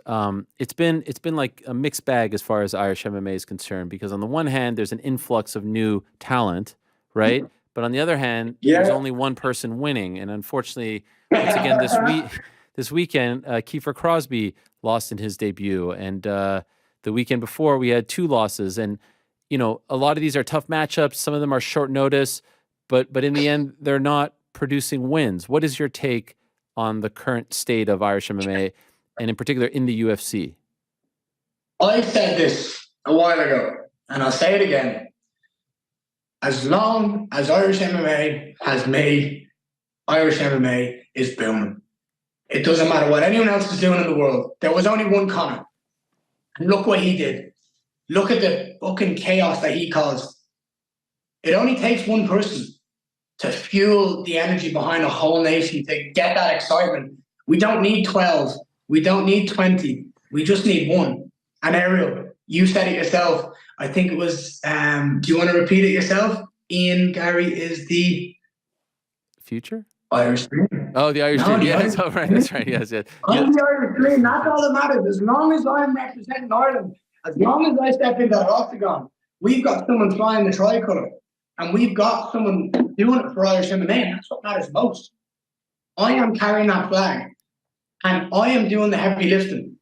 It's been like a mixed bag as far as Irish MMA is concerned, because on the one hand, there's an influx of new talent, right? But on the other hand, there's only one person winning. And unfortunately, once again, this weekend, Kiefer Crosby lost in his debut. And the weekend before, we had 2 losses. And, you know, a lot of these are tough matchups. Some of them are short notice. But in the end, they're not producing wins. What is your take on the current state of Irish MMA, and in particular in the UFC? I said this a while ago, and I'll say it again. As long as Irish MMA has made, Irish MMA is booming. It doesn't matter what anyone else is doing in the world. There was only one Conor. And look what he did. Look at the fucking chaos that he caused. It only takes one person. to fuel the energy behind a whole nation, to get that excitement. We don't need 12. We don't need 20. We just need one. And Ariel, you said it yourself. I think it was, do you want to repeat it yourself? Ian Garry is the future Irish Dream. Oh, the Irish Dream. Yes, oh, right. That's right. Yes, yes. I'm the Irish Dream. That's all that matters. As long as I'm representing Ireland, as long as I step into that octagon, we've got someone flying the tricolour, and we've got someone doing it for Irish MMA, and that's what matters most. I am carrying that flag, and I am doing the heavy lifting.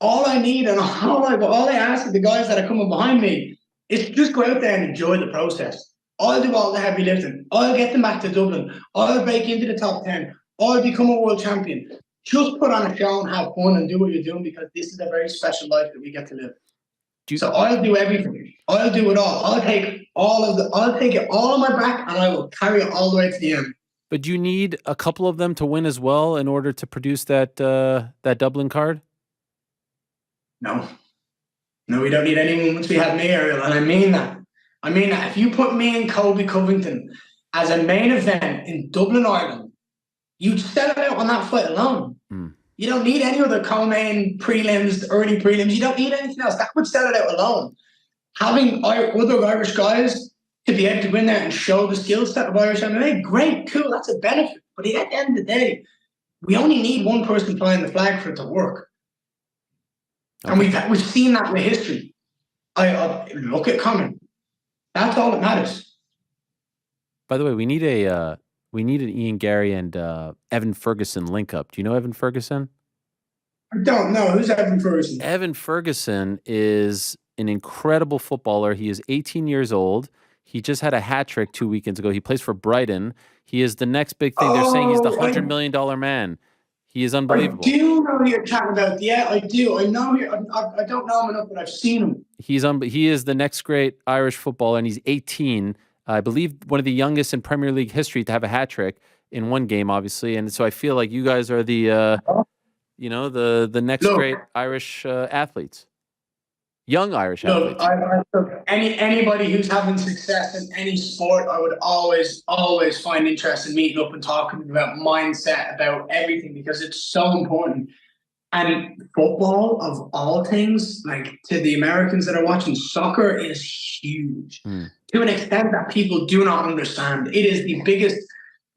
All I need and all I ask of the guys that are coming behind me is just go out there and enjoy the process. I'll do all the heavy lifting. I'll get them back to Dublin. I'll break into the top 10. I'll become a world champion. Just put on a show and have fun and do what you're doing, because this is a very special life that we get to live. So I'll do everything. I'll do it all. I'll take it all on my back, and I will carry it all the way to the end. But do you need a couple of them to win as well in order to produce that Dublin card? No, we don't need anyone once we have me, Ariel, and I mean that. If you put me and Colby Covington as a main event in Dublin, Ireland, you'd sell it out on that fight alone. You don't need any other co-main prelims, early prelims. You don't need anything else. That would sell it out alone. Having other Irish guys to be able to go in there and show the skill set of Irish MMA, great, cool, that's a benefit. But at the end of the day, we only need one person flying the flag for it to work. Okay. And we've seen that in the history. I look at Conor. That's all that matters. By the way, we need an Ian Garry and Evan Ferguson link up. Do you know Evan Ferguson? I don't know. Who's Evan Ferguson? Evan Ferguson is an incredible footballer. He is 18 years old. He just had a hat trick 2 weekends ago. He plays for Brighton. He is the next big thing. They're saying he's the $100 million man. He is unbelievable. I do know who you're talking about. Yeah, I do. I know I don't know him enough, but I've seen him. He is the next great Irish footballer, and he's 18. I believe one of the youngest in Premier League history to have a hat trick in one game, obviously. And so I feel like you guys are the next great Irish athletes. Young Irish athletes. Anybody who's having success in any sport, I would always find interest in meeting up and talking about mindset, about everything, because it's so important. And football, of all things, like to the Americans that are watching, soccer is huge to an extent that people do not understand. It is the biggest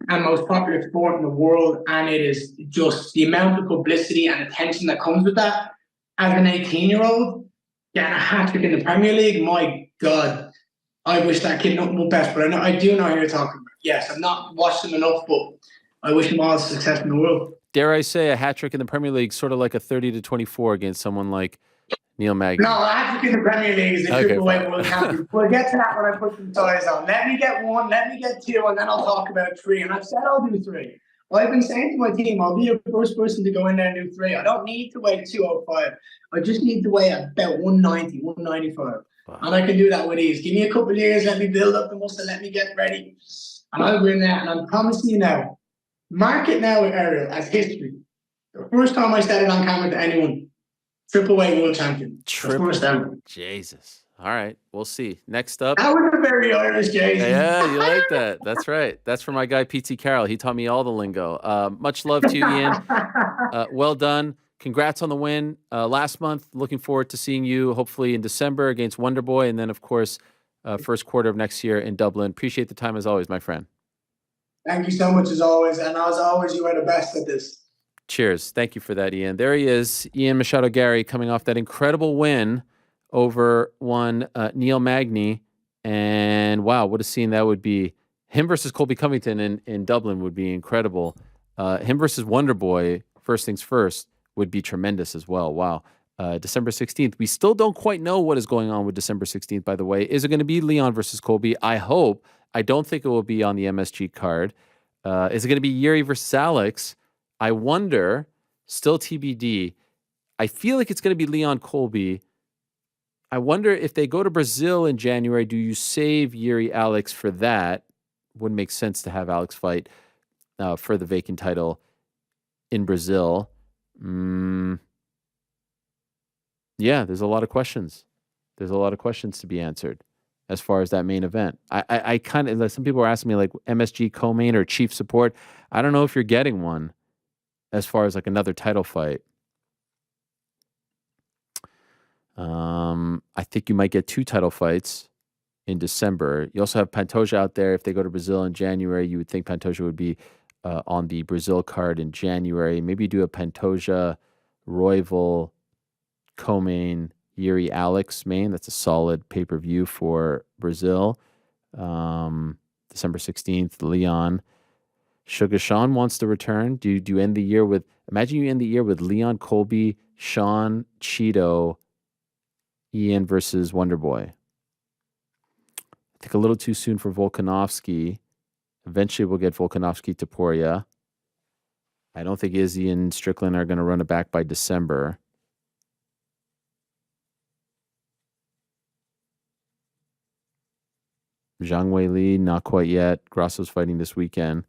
and most popular sport in the world, and it is just the amount of publicity and attention that comes with that. As an 18-year-old, getting a hat trick in the Premier League, my God, I wish that kid nothing but best. But I do know who you're talking about. Yes, I've not watched him enough, but I wish him all the success in the world. Dare I say a hat trick in the Premier League, sort of like a 30-24 against someone like Neil Magny? No, a hat trick in the Premier League is a triple weight world champion. We'll get to that when I put some ties on. Let me get one, let me get two, and then I'll talk about three. And I've said I'll do three. Well, I've been saying to my team, I'll be the first person to go in there and do three. I don't need to weigh 205. I just need to weigh about 190, 195. Wow. And I can do that with ease. Give me a couple of years, let me build up the muscle, let me get ready. And I'll go in there, and I'm promising you now, mark it now with Ariel as history. The first time I said it on camera to anyone, triple weight world champion. First ever. Jesus. All right, we'll see. Next up. That was a very Irish Jason. Yeah, you like that. That's right. That's for my guy, P.T. Carroll. He taught me all the lingo. Much love to you, Ian. Well done. Congrats on the win last month. Looking forward to seeing you hopefully in December against Wonderboy, and then, of course, first quarter of next year in Dublin. Appreciate the time as always, my friend. Thank you so much as always. And as always, you are the best at this. Cheers. Thank you for that, Ian. There he is, Ian Machado Garry, coming off that incredible win over one Neil Magny. And wow, what a scene that would be. Him versus Colby Covington in Dublin would be incredible. Him versus Wonderboy, first things first, would be tremendous as well. Wow. December 16th. We still don't quite know what is going on with December 16th, by the way. Is it going to be Leon versus Colby? I hope. I don't think it will be on the MSG card. Is it going to be Yuri versus Alex? I wonder. Still TBD. I feel like it's going to be Leon Colby. I wonder if they go to Brazil in January, do you save Yuri Alex for that? Wouldn't make sense to have Alex fight for the vacant title in Brazil. Yeah, there's a lot of questions. There's a lot of questions to be answered. as far as that main event. I kind of, some people are asking me like MSG co-main or chief support. I don't know if you're getting one as far as like another title fight. I think you might get 2 title fights in December. You also have Pantoja out there. If they go to Brazil in January, you would think Pantoja would be on the Brazil card in January. Maybe you do a Pantoja, Royval, co-main, Yuri Alex main. That's a solid pay-per-view for Brazil. December 16th, Leon. Sugar Sean wants to return. Do you end the year with, imagine you end the year with Leon Colby, Sean, Cheeto, Ian versus Wonderboy. I think a little too soon for Volkanovski. Eventually we'll get Volkanovski to Poria. I don't think Izzy and Strickland are going to run it back by December. Zhang Wei Li, not quite yet. Grasso's fighting this weekend.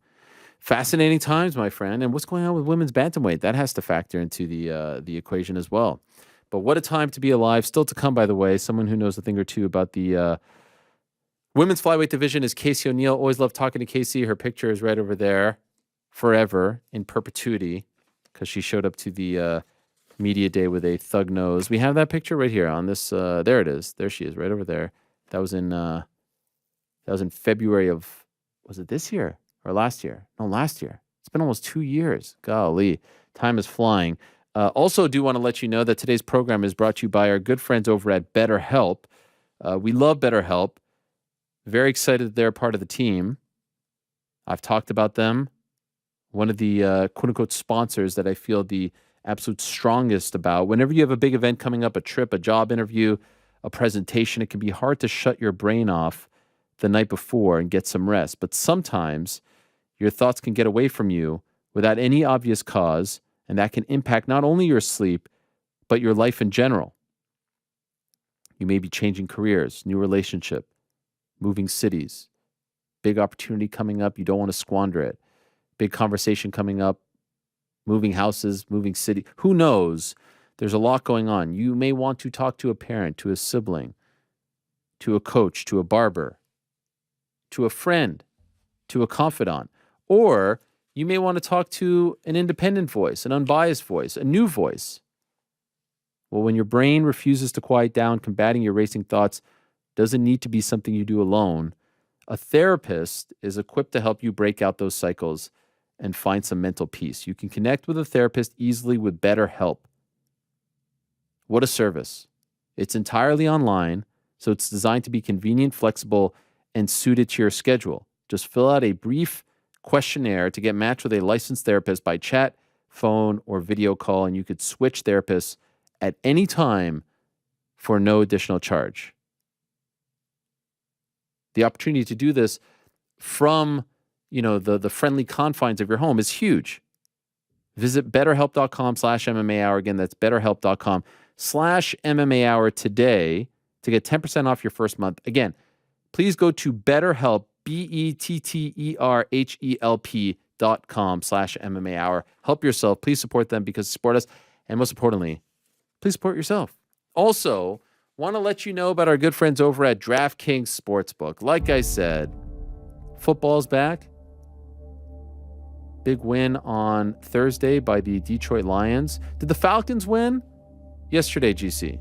Fascinating times, my friend. And what's going on with women's bantamweight? That has to factor into the equation as well. But what a time to be alive. Still to come, by the way. Someone who knows a thing or two about the women's flyweight division is Casey O'Neill. Always love talking to Casey. Her picture is right over there forever in perpetuity because she showed up to the media day with a thug nose. We have that picture right here on this. There it is. There she is right over there. That was in February of, was it this year or last year? No, last year. It's been almost 2 years. Golly, time is flying. Also do want to let you know that today's program is brought to you by our good friends over at BetterHelp. We love BetterHelp. Very excited that they're part of the team. I've talked about them. One of the quote-unquote sponsors that I feel the absolute strongest about. Whenever you have a big event coming up, a trip, a job interview, a presentation, it can be hard to shut your brain off the night before and get some rest. But sometimes your thoughts can get away from you without any obvious cause, and that can impact not only your sleep, but your life in general. You may be changing careers, new relationship, moving cities, big opportunity coming up, you don't want to squander it. Big conversation coming up, moving houses, moving city. Who knows? There's a lot going on. You may want to talk to a parent, to a sibling, to a coach, to a barber, to a friend, to a confidant. Or you may want to talk to an independent voice, an unbiased voice, a new voice. Well, when your brain refuses to quiet down, combating your racing thoughts doesn't need to be something you do alone. A therapist is equipped to help you break out those cycles and find some mental peace. You can connect with a therapist easily with BetterHelp. What a service. It's entirely online, so it's designed to be convenient, flexible, and suited to your schedule. Just fill out a brief questionnaire to get matched with a licensed therapist by chat, phone, or video call, and you could switch therapists at any time for no additional charge. The opportunity to do this from, the friendly confines of your home is huge. Visit betterhelp.com/MMA hour. Again, that's betterhelp.com/MMA hour today to get 10% off your first month. Again, please go to BetterHelp, BetterHelp.com/MMA hour. Help yourself. Please support them because they support us. And most importantly, please support yourself. Also, want to let you know about our good friends over at DraftKings Sportsbook. Like I said, football's back. Big win on Thursday by the Detroit Lions. Did the Falcons win? Yesterday, GC.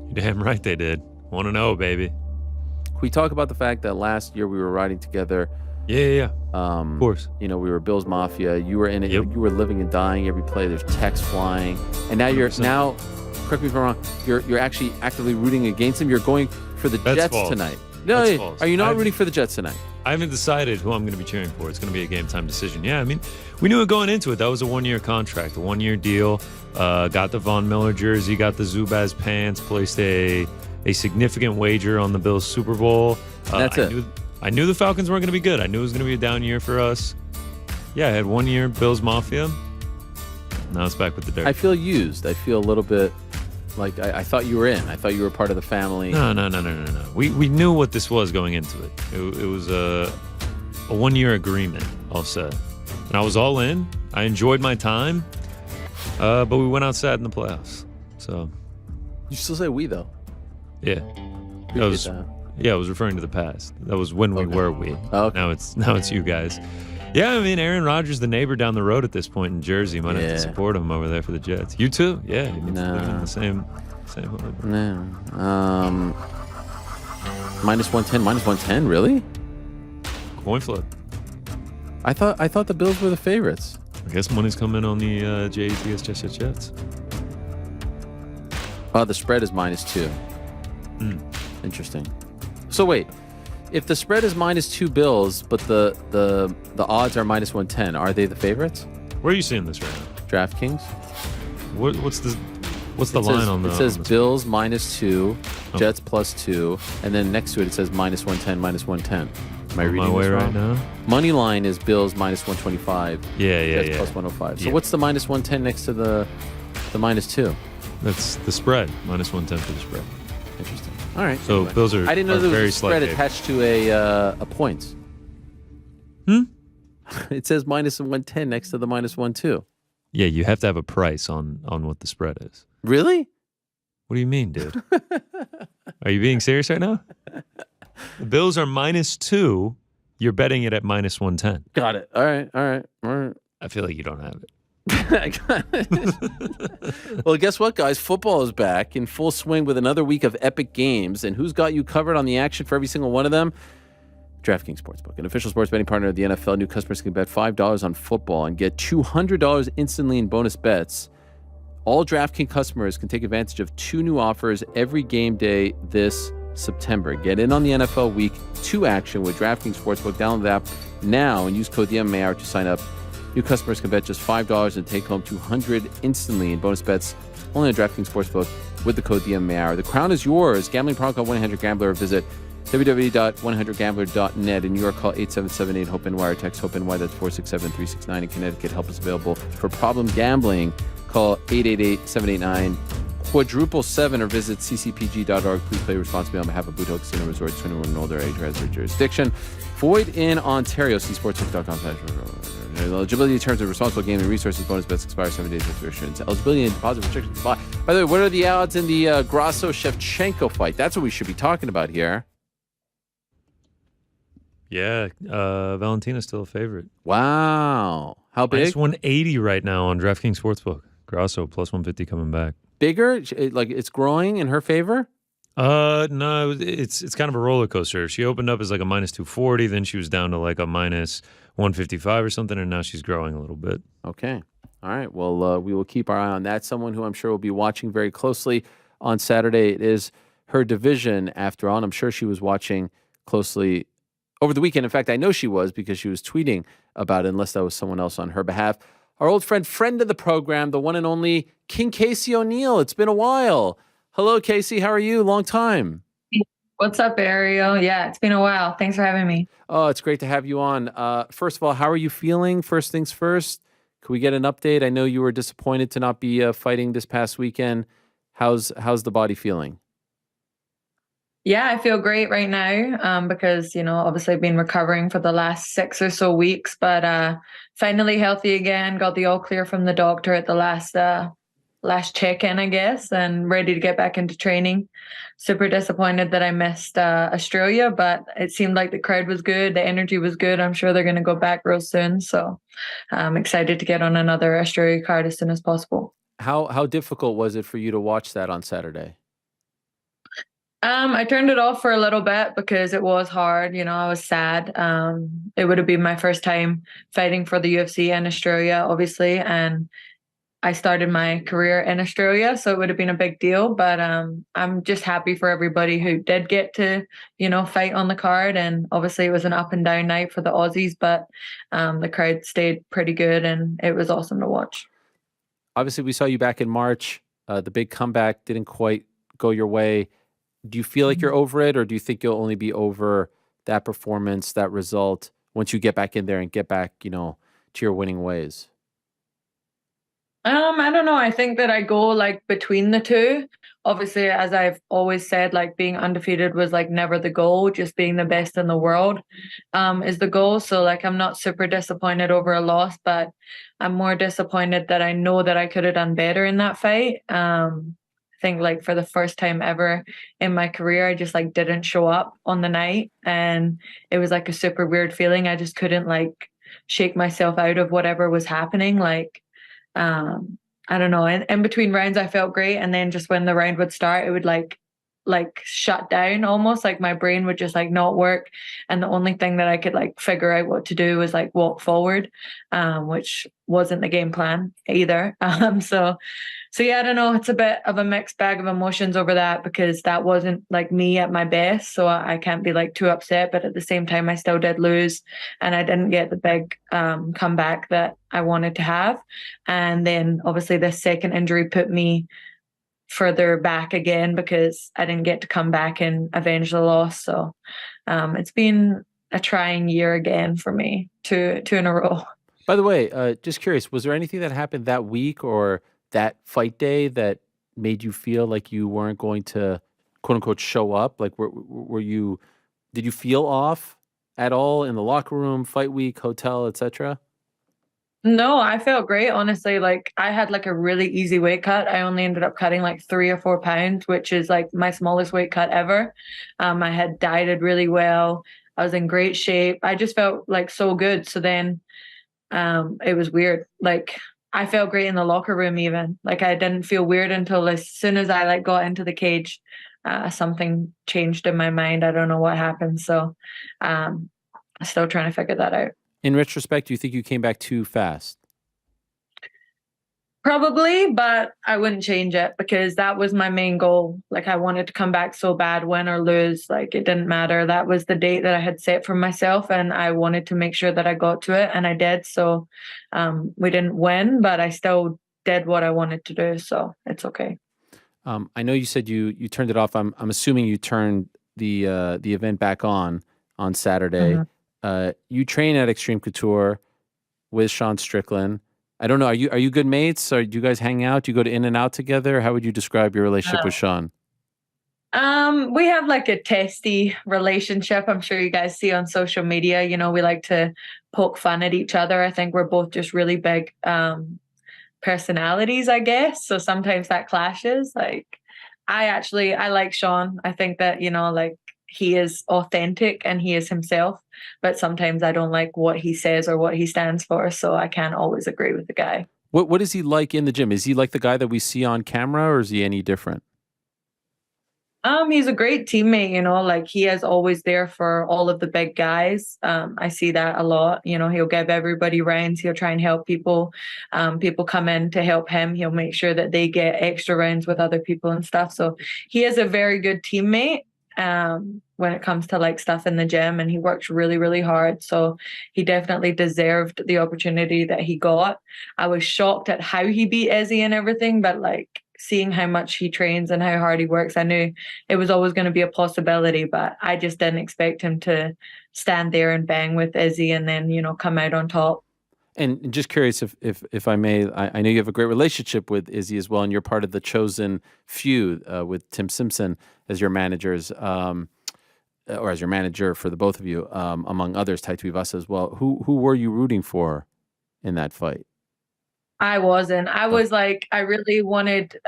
You're damn right they did. 1-0, baby. Can we talk about the fact that last year we were riding together? Yeah. Of course. We were Bills Mafia. You were in it. Yep. You were living and dying every play. There's texts flying. And now you're 100%. Correct me if I'm wrong, you're actually actively rooting against them. You're going for the Jets tonight. No, are you not rooting for the Jets tonight? I haven't decided who I'm going to be cheering for. It's going to be a game time decision. Yeah, I mean, we knew it going into it. That was a 1-year contract, a 1-year deal. Got the Von Miller jersey, got the Zubaz pants, placed a significant wager on the Bills Super Bowl. That's it. I knew the Falcons weren't going to be good. I knew it was going to be a down year for us. Yeah, I had 1 year Bills Mafia. Now it's back with the dirt. I feel used. I feel a little bit like I thought you were in. I thought you were part of the family. No. We knew what this was going into it. It was a 1-year agreement, I'll say. And I was all in. I enjoyed my time. But we went outside in the playoffs. So you still say we though. Yeah. It was Yeah, I was referring to the past. That was when we were we. Okay. Now it's you guys. Yeah, I mean, Aaron Rodgers, the neighbor down the road at this point in Jersey, might have to support him over there for the Jets. You too? Yeah, you need to live in the same hood. No. -110, really? Coin flip. I thought the Bills were the favorites. I guess money's coming on the Jets. Oh, the spread is -2. Interesting. So wait, if the spread is -2 Bills, but the odds are -110, are they the favorites? Where are you seeing this right now? DraftKings. What's the line on the? It says Bills -2, Jets +2, and then next to it says -110, -110. Am I reading my way this wrong? right now? Money line is Bills -125. Yeah. Jets +105. So Yeah. what's the -110 next to the -2? That's the spread. -110 for the spread. Interesting. All right. So anyway. Bills are. I didn't know there very was a spread slight attached to a points. It says -110 next to the -12. Yeah, you have to have a price on what the spread is. Really? What do you mean, dude? Are you being serious right now? The Bills are -2. You're betting it at -110. Got it. All right. I feel like you don't have it. I got it. Well, guess what, guys? Football is back in full swing with another week of epic games. And who's got you covered on the action for every single one of them? DraftKings Sportsbook, an official sports betting partner of the NFL. New customers can bet $5 on football and get $200 instantly in bonus bets. All DraftKings customers can take advantage of 2 new offers every game day this September. Get in on the NFL Week 2 action with DraftKings Sportsbook. Download the app now and use code DMAR to sign up. New customers can bet just $5 and take home $200 instantly in bonus bets only on DraftKings Sportsbook with the code DMAR. The crown is yours. Gambling problem, call 1-800-GAMBLER or visit www.100gambler.net. In New York, call 877-8-HOPE-NY or text HOPE-NY. That's 467-369. In Connecticut, help is available for problem gambling. Call 888-789-777 or visit ccpg.org. Please play responsibly on behalf of Boot Hill Casino Resort. 21 and older, age has jurisdiction. Void in Ontario. See sportsbook.com. Eligibility, terms of responsible gaming, resources, bonus bets expire 7 days with restrictions. Eligibility and deposit restrictions apply. By the way, what are the odds in the Grasso Shevchenko fight? That's what we should be talking about here. Yeah, Valentina's still a favorite. Wow. How big? It's 180 right now on DraftKings Sportsbook. Grasso plus 150 coming back. Bigger? Like it's growing in her favor? No, it's kind of a roller coaster. She opened up as like a -240, then she was down to like a -155 or something, and now she's growing a little bit. Okay. All right. Well, we will keep our eye on that. Someone who I'm sure will be watching very closely on Saturday. It is her division, after all. And I'm sure she was watching closely over the weekend. In fact, I know she was because she was tweeting about it, unless that was someone else on her behalf. Our old friend of the program, the one and only King Casey O'Neill. It's been a while. Hello, Casey. How are you? Long time. What's up, Ariel? Yeah, it's been a while. Thanks for having me. Oh, it's great to have you on. First of all, how are you feeling? First things first, can we get an update? I know you were disappointed to not be fighting this past weekend. How's the body feeling? Yeah, I feel great right now because, obviously I've been recovering for the last 6 or so weeks, but finally healthy again, got the all clear from the doctor at the last check-in, I guess, and ready to get back into training. Super disappointed that I missed Australia, but it seemed like the crowd was good. The energy was good. I'm sure they're going to go back real soon. So I'm excited to get on another Australia card as soon as possible. How difficult was it for you to watch that on Saturday? I turned it off for a little bit because it was hard. I was sad. It would have been my first time fighting for the UFC in Australia, obviously. And I started my career in Australia, so it would have been a big deal. But I'm just happy for everybody who did get to, fight on the card. And obviously it was an up and down night for the Aussies, but the crowd stayed pretty good and it was awesome to watch. Obviously, we saw you back in March. The big comeback didn't quite go your way. Do you feel like you're over it, or do you think you'll only be over that performance, that result, once you get back in there and get back, to your winning ways? I don't know. I think that I go between the two. Obviously, as I've always said, being undefeated was never the goal. Just being the best in the world is the goal. So I'm not super disappointed over a loss, but I'm more disappointed that I know that I could have done better in that fight. think like for the first time ever in my career, I just like didn't show up on the night, and it was like a super weird feeling. I just couldn't like shake myself out of whatever was happening. Like, I don't know. In between rounds, I felt great, and then just when the round would start, it would like shut down almost. Like my brain would just like not work, and the only thing that I could like figure out what to do was like walk forward, which wasn't the game plan either. So yeah, I don't know. It's a bit of a mixed bag of emotions over that, because that wasn't like me at my best. So I can't be like too upset, but at the same time, I still did lose, and I didn't get the big comeback that I wanted to have. And then obviously the second injury put me further back again, because I didn't get to come back and avenge the loss. So it's been a trying year again for me, two in a row. By the way, just curious, was there anything that happened that week or that fight day that made you feel like you weren't going to quote unquote show up? Like, did you feel off at all in the locker room, fight week, hotel, etc.? No, I felt great, honestly. Like I had like a really easy weight cut. I only ended up cutting like 3 or 4 pounds, which is like my smallest weight cut ever. I had dieted really well. I was in great shape. I just felt like so good. So then it was weird. Like I felt great in the locker room even. Like I didn't feel weird until as soon as I like got into the cage, something changed in my mind. I don't know what happened. So I'm still trying to figure that out. In retrospect, do you think you came back too fast? Probably, but I wouldn't change it, because that was my main goal. Like I wanted to come back so bad, win or lose. Like it didn't matter. That was the date that I had set for myself, and I wanted to make sure that I got to it, and I did. So we didn't win, but I still did what I wanted to do. So it's okay. I know you said you turned it off. I'm assuming you turned the event back on Saturday. Mm-hmm. You train at Extreme Couture with Sean Strickland. I don't know. Are you good mates? Or do you guys hang out? Do you go to In and Out together? How would you describe your relationship with Sean? We have like a testy relationship. I'm sure you guys see on social media. You know, we like to poke fun at each other. I think we're both just really big personalities, I guess. So sometimes that clashes. Like I like Sean. I think that, you know, like he is authentic and he is himself, but sometimes I don't like what he says or what he stands for. So I can't always agree with the guy. What is he like in the gym? Is he like the guy that we see on camera, or is he any different? He's a great teammate, you know, like he is always there for all of the big guys. I see that a lot. You know, he'll give everybody rounds. He'll try and help people. People come in to help him. He'll make sure that they get extra rounds with other people and stuff. So he is a very good teammate when it comes to like stuff in the gym, and he works really, really hard. So he definitely deserved the opportunity that he got. I was shocked at how he beat Izzy and everything, but like seeing how much he trains and how hard he works, I knew it was always going to be a possibility, but I just didn't expect him to stand there and bang with Izzy and then, you know, come out on top. And just curious if I may, I know you have a great relationship with Izzy as well, and you're part of the chosen few with Tim Simpson as your managers, or as your manager for the both of you, among others, Tai Tuivasa as well. Who were you rooting for in that fight? I wasn't. I was like, I really wanted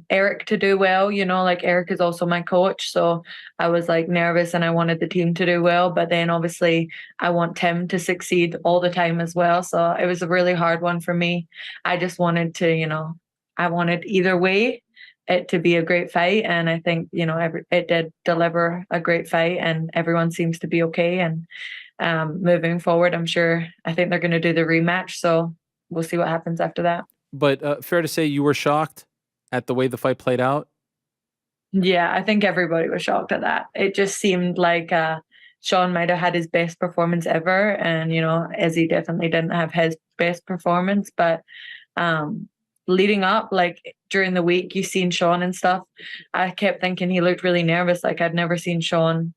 Eric to do well. You know, like Eric is also my coach. So I was like nervous and I wanted the team to do well. But then obviously I want Tim to succeed all the time as well. So it was a really hard one for me. I just wanted to, you know, I wanted either way it to be a great fight. And I think, you know, it did deliver a great fight and everyone seems to be okay. And moving forward, I think they're going to do the rematch. So we'll see what happens after that. But fair to say you were shocked at the way the fight played out? Yeah, I think everybody was shocked at that. It just seemed like Sean might have had his best performance ever. And, you know, Izzy definitely didn't have his best performance. But leading up, like during the week, you seen Sean and stuff. I kept thinking he looked really nervous. Like I'd never seen Sean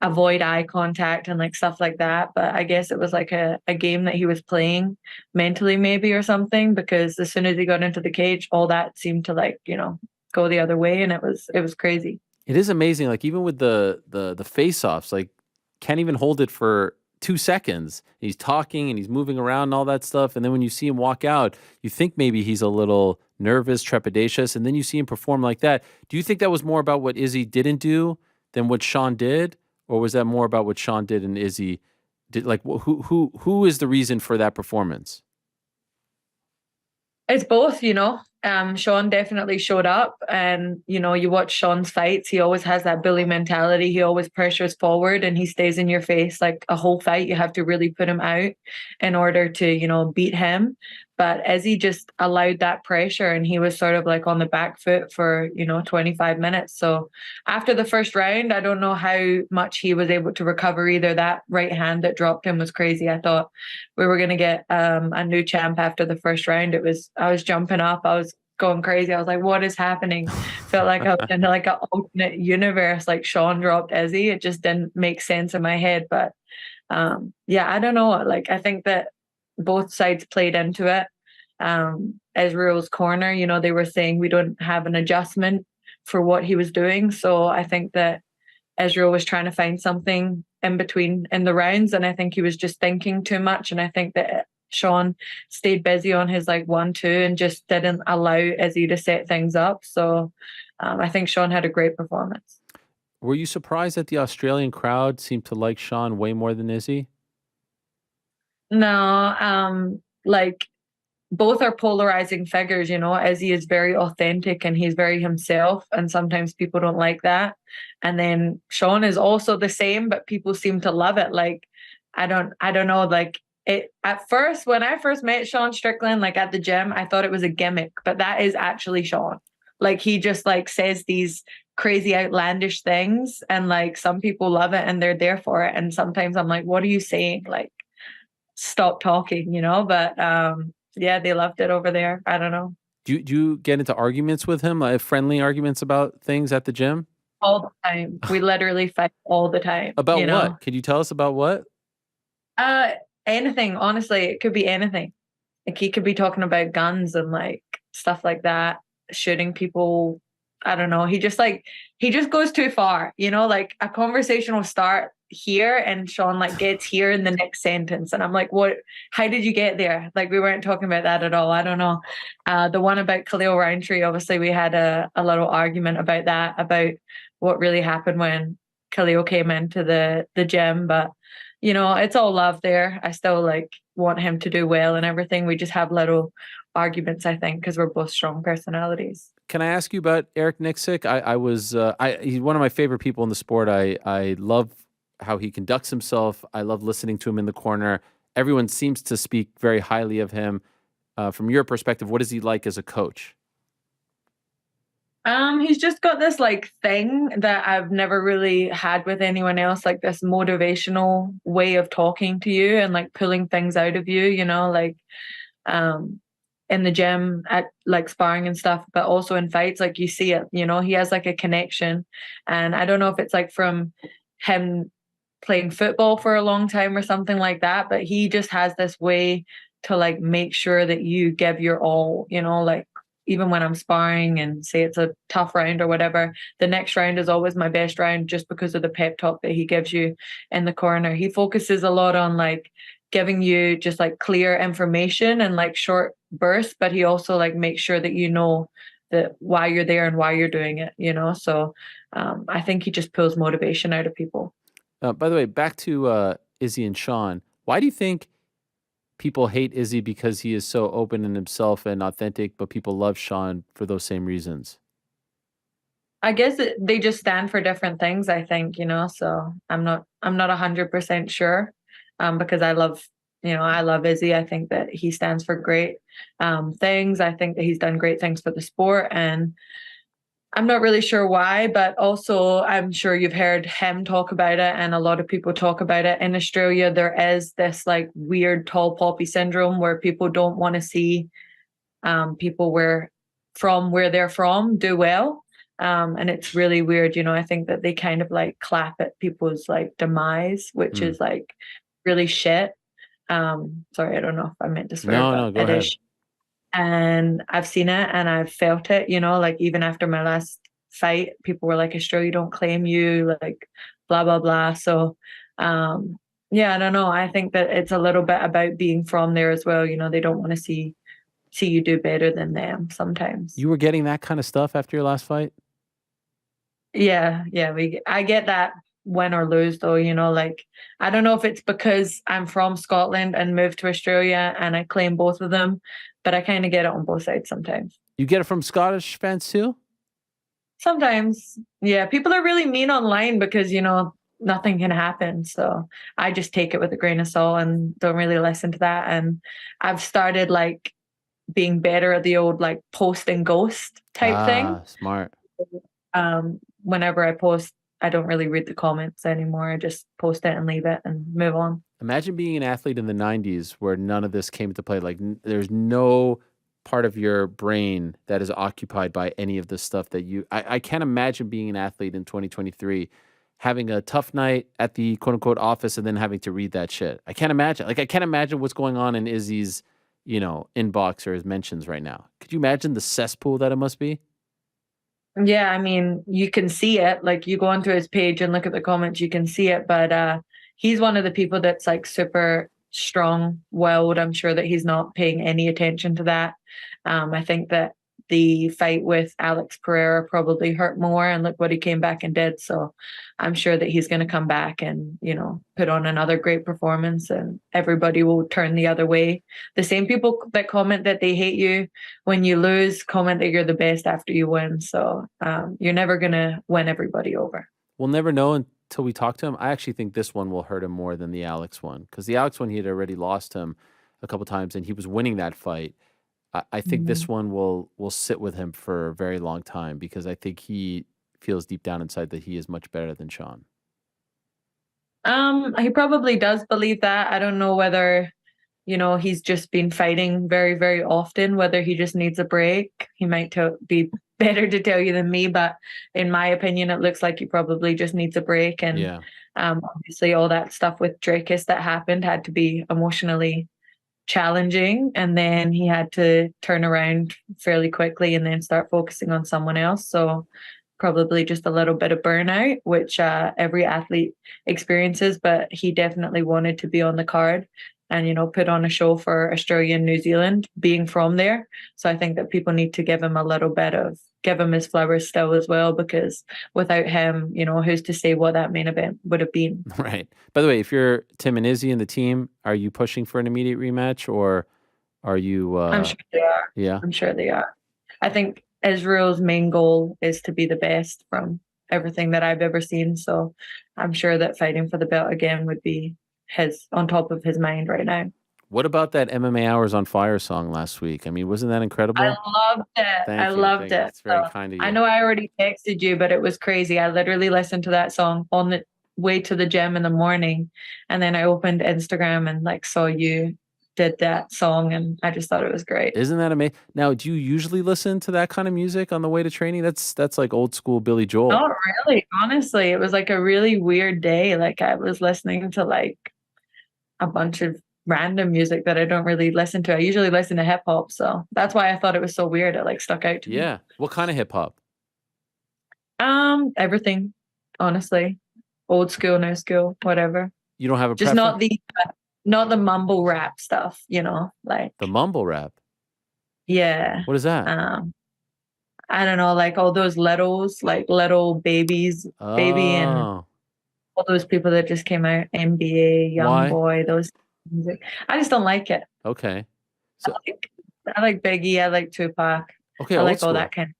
avoid eye contact and like stuff like that. But I guess it was like a game that he was playing mentally maybe or something, because as soon as he got into the cage, all that seemed to like, you know, go the other way. And it was crazy. It is amazing. Like even with the face-offs, like can't even hold it for 2 seconds. He's talking and he's moving around and all that stuff. And then when you see him walk out, you think maybe he's a little nervous, trepidatious, and then you see him perform like that. Do you think that was more about what Izzy didn't do than what Sean did, or was that more about what Sean did and Izzy did? Like, who is the reason for that performance? It's both, you know. Sean definitely showed up, and you know, you watch Sean's fights, he always has that bully mentality. He always pressures forward and he stays in your face like a whole fight. You have to really put him out in order to, you know, beat him. But Izzy just allowed that pressure, and he was sort of like on the back foot for, you know, 25 minutes. So after the first round, I don't know how much he was able to recover either. That right hand that dropped him was crazy. I thought we were going to get a new champ after the first round. I was jumping up. I was going crazy. I was like, what is happening? Felt like I was in like an alternate universe, like Sean dropped Izzy. It just didn't make sense in my head. But yeah, I don't know. Like, I think that both sides played into it. Israel's corner, you know, they were saying we don't have an adjustment for what he was doing. So I think that Israel was trying to find something in between in the rounds, and I think he was just thinking too much. And I think that Sean stayed busy on his like 1-2 and just didn't allow Izzy to set things up. So I think Sean had a great performance. Were you surprised that the Australian crowd seemed to like Sean way more than Izzy? No, like both are polarizing figures, you know. Izzy is very authentic and he's very himself, and sometimes people don't like that. And then Sean is also the same, but people seem to love it. Like, I don't know, like it at first, when I first met Sean Strickland, like at the gym, I thought it was a gimmick, but that is actually Sean. Like, he just like says these crazy outlandish things, and like some people love it and they're there for it. And sometimes I'm like, what are you saying? Like, stop talking, you know? But yeah, they loved it over there. I don't know. Do you get into arguments with him, like friendly arguments about things at the gym? All the time. We literally fight all the time. About you what? know? Can you tell us about what? Anything. Honestly, it could be anything. Like, he could be talking about guns and like stuff like that, shooting people. I don't know. He just goes too far, you know, like a conversation will start here and Sean like gets here in the next sentence. And I'm like, what, how did you get there? Like, we weren't talking about that at all. I don't know. The one about Khalil Roundtree, obviously we had a little argument about that, about what really happened when Khalil came into the gym. But, you know, it's all love there. I still like want him to do well and everything. We just have little arguments, I think, because we're both strong personalities. Can I ask you about Eric Nixick? He's one of my favorite people in the sport. I love how he conducts himself. I love listening to him in the corner. Everyone seems to speak very highly of him. From your perspective, what is he like as a coach? He's just got this like thing that I've never really had with anyone else, like this motivational way of talking to you and like pulling things out of you, you know, like in the gym at like sparring and stuff, but also in fights, like you see it, you know, he has like a connection. And I don't know if it's like from him playing football for a long time or something like that, but he just has this way to like make sure that you give your all, you know, like even when I'm sparring and say it's a tough round or whatever, the next round is always my best round just because of the pep talk that he gives you in the corner. He focuses a lot on like giving you just like clear information and like short bursts, but he also like makes sure that you know that why you're there and why you're doing it, you know? So I think he just pulls motivation out of people. By the way, back to Izzy and Sean. Why do you think people hate Izzy because he is so open in himself and authentic, but people love Sean for those same reasons? I guess they just stand for different things, I think, you know? So I'm not 100% sure. Because I love Izzy. I think that he stands for great things. I think that he's done great things for the sport, and I'm not really sure why, but also I'm sure you've heard him talk about it, and a lot of people talk about it. In Australia, there is this like weird tall poppy syndrome where people don't want to see people where they're from do well. And it's really weird, you know. I think that they kind of like clap at people's like demise, which is like really shit. Sorry, I don't know if I meant to swear. No, go ahead. And I've seen it and I've felt it, you know, like even after my last fight, people were like, Australia don't claim you, like blah, blah, blah. So, yeah, I don't know. I think that it's a little bit about being from there as well. You know, they don't want to see see you do better than them sometimes. You were getting that kind of stuff after your last fight? Yeah, I get that win or lose though, like I don't know if it's because I'm from Scotland and moved to Australia and I claim both of them, but I kind of get it on both sides sometimes. You get it from Scottish fans too? Sometimes. Yeah, people are really mean online because, nothing can happen. So I just take it with a grain of salt and don't really listen to that. And I've started like being better at the old like post and ghost type thing. Smart. Whenever I post, I don't really read the comments anymore. I just post it and leave it and move on. Imagine being an athlete in the 90s where none of this came into play. Like there's no part of your brain that is occupied by any of the stuff that I can't imagine being an athlete in 2023, having a tough night at the quote unquote office and then having to read that shit. I can't imagine. Like I can't imagine what's going on in Izzy's, inbox or his mentions right now. Could you imagine the cesspool that it must be? Yeah, I mean, you can see it. Like you go onto his page and look at the comments, you can see it. But he's one of the people that's like super strong-willed. I'm sure that he's not paying any attention to that. I think that the fight with Alex Pereira probably hurt more, and look what he came back and did. So I'm sure that he's going to come back and, put on another great performance and everybody will turn the other way. The same people that comment that they hate you when you lose comment that you're the best after you win. So you're never going to win everybody over. We'll never know until we talk to him. I actually think this one will hurt him more than the Alex one, because the Alex one, he had already lost him a couple times and he was winning that fight. I think this one will sit with him for a very long time, because I think he feels deep down inside that he is much better than Sean. He probably does believe that. I don't know whether, he's just been fighting very, very often, whether he just needs a break. He might be better to tell you than me, but in my opinion, it looks like he probably just needs a break. And obviously all that stuff with Drakus that happened had to be emotionally challenging, and then he had to turn around fairly quickly and then start focusing on someone else. So probably just a little bit of burnout, which every athlete experiences, but he definitely wanted to be on the card and, put on a show for Australia and New Zealand, being from there. So I think that people need to give him his flowers still as well, because without him, who's to say what that main event would have been. Right. By the way, if you're Tim and Izzy and the team, are you pushing for an immediate rematch, or are you... I'm sure they are. Yeah? I'm sure they are. I think Israel's main goal is to be the best from everything that I've ever seen. So I'm sure that fighting for the belt again would be on top of his mind right now. What about that MMA Hours on Fire song last week? I mean, wasn't that incredible? I loved it. Thank I you. loved it. It's very kind of you. I know I already texted you, but it was crazy. I literally listened to that song on the way to the gym in the morning, and then I opened Instagram and saw you did that song, and I just thought it was great. Isn't that amazing? Now, do you usually listen to that kind of music on the way to training? That's like old school Billy Joel. Not really. Honestly, it was like a really weird day. Like I was listening to like a bunch of random music that I don't really listen to. I usually listen to hip hop, so that's why I thought it was so weird. It stuck out to me. Yeah. What kind of hip hop? Everything, honestly. Old school, new school, whatever. You don't have a just preference? not the mumble rap stuff, like the mumble rap. Yeah. What is that? I don't know, like all those littles, like little babies, baby and all those people that just came out, NBA, Young Boy, those music. I just don't like it. Okay. So I like Biggie, I like Tupac. Okay, I like school. all that kind of,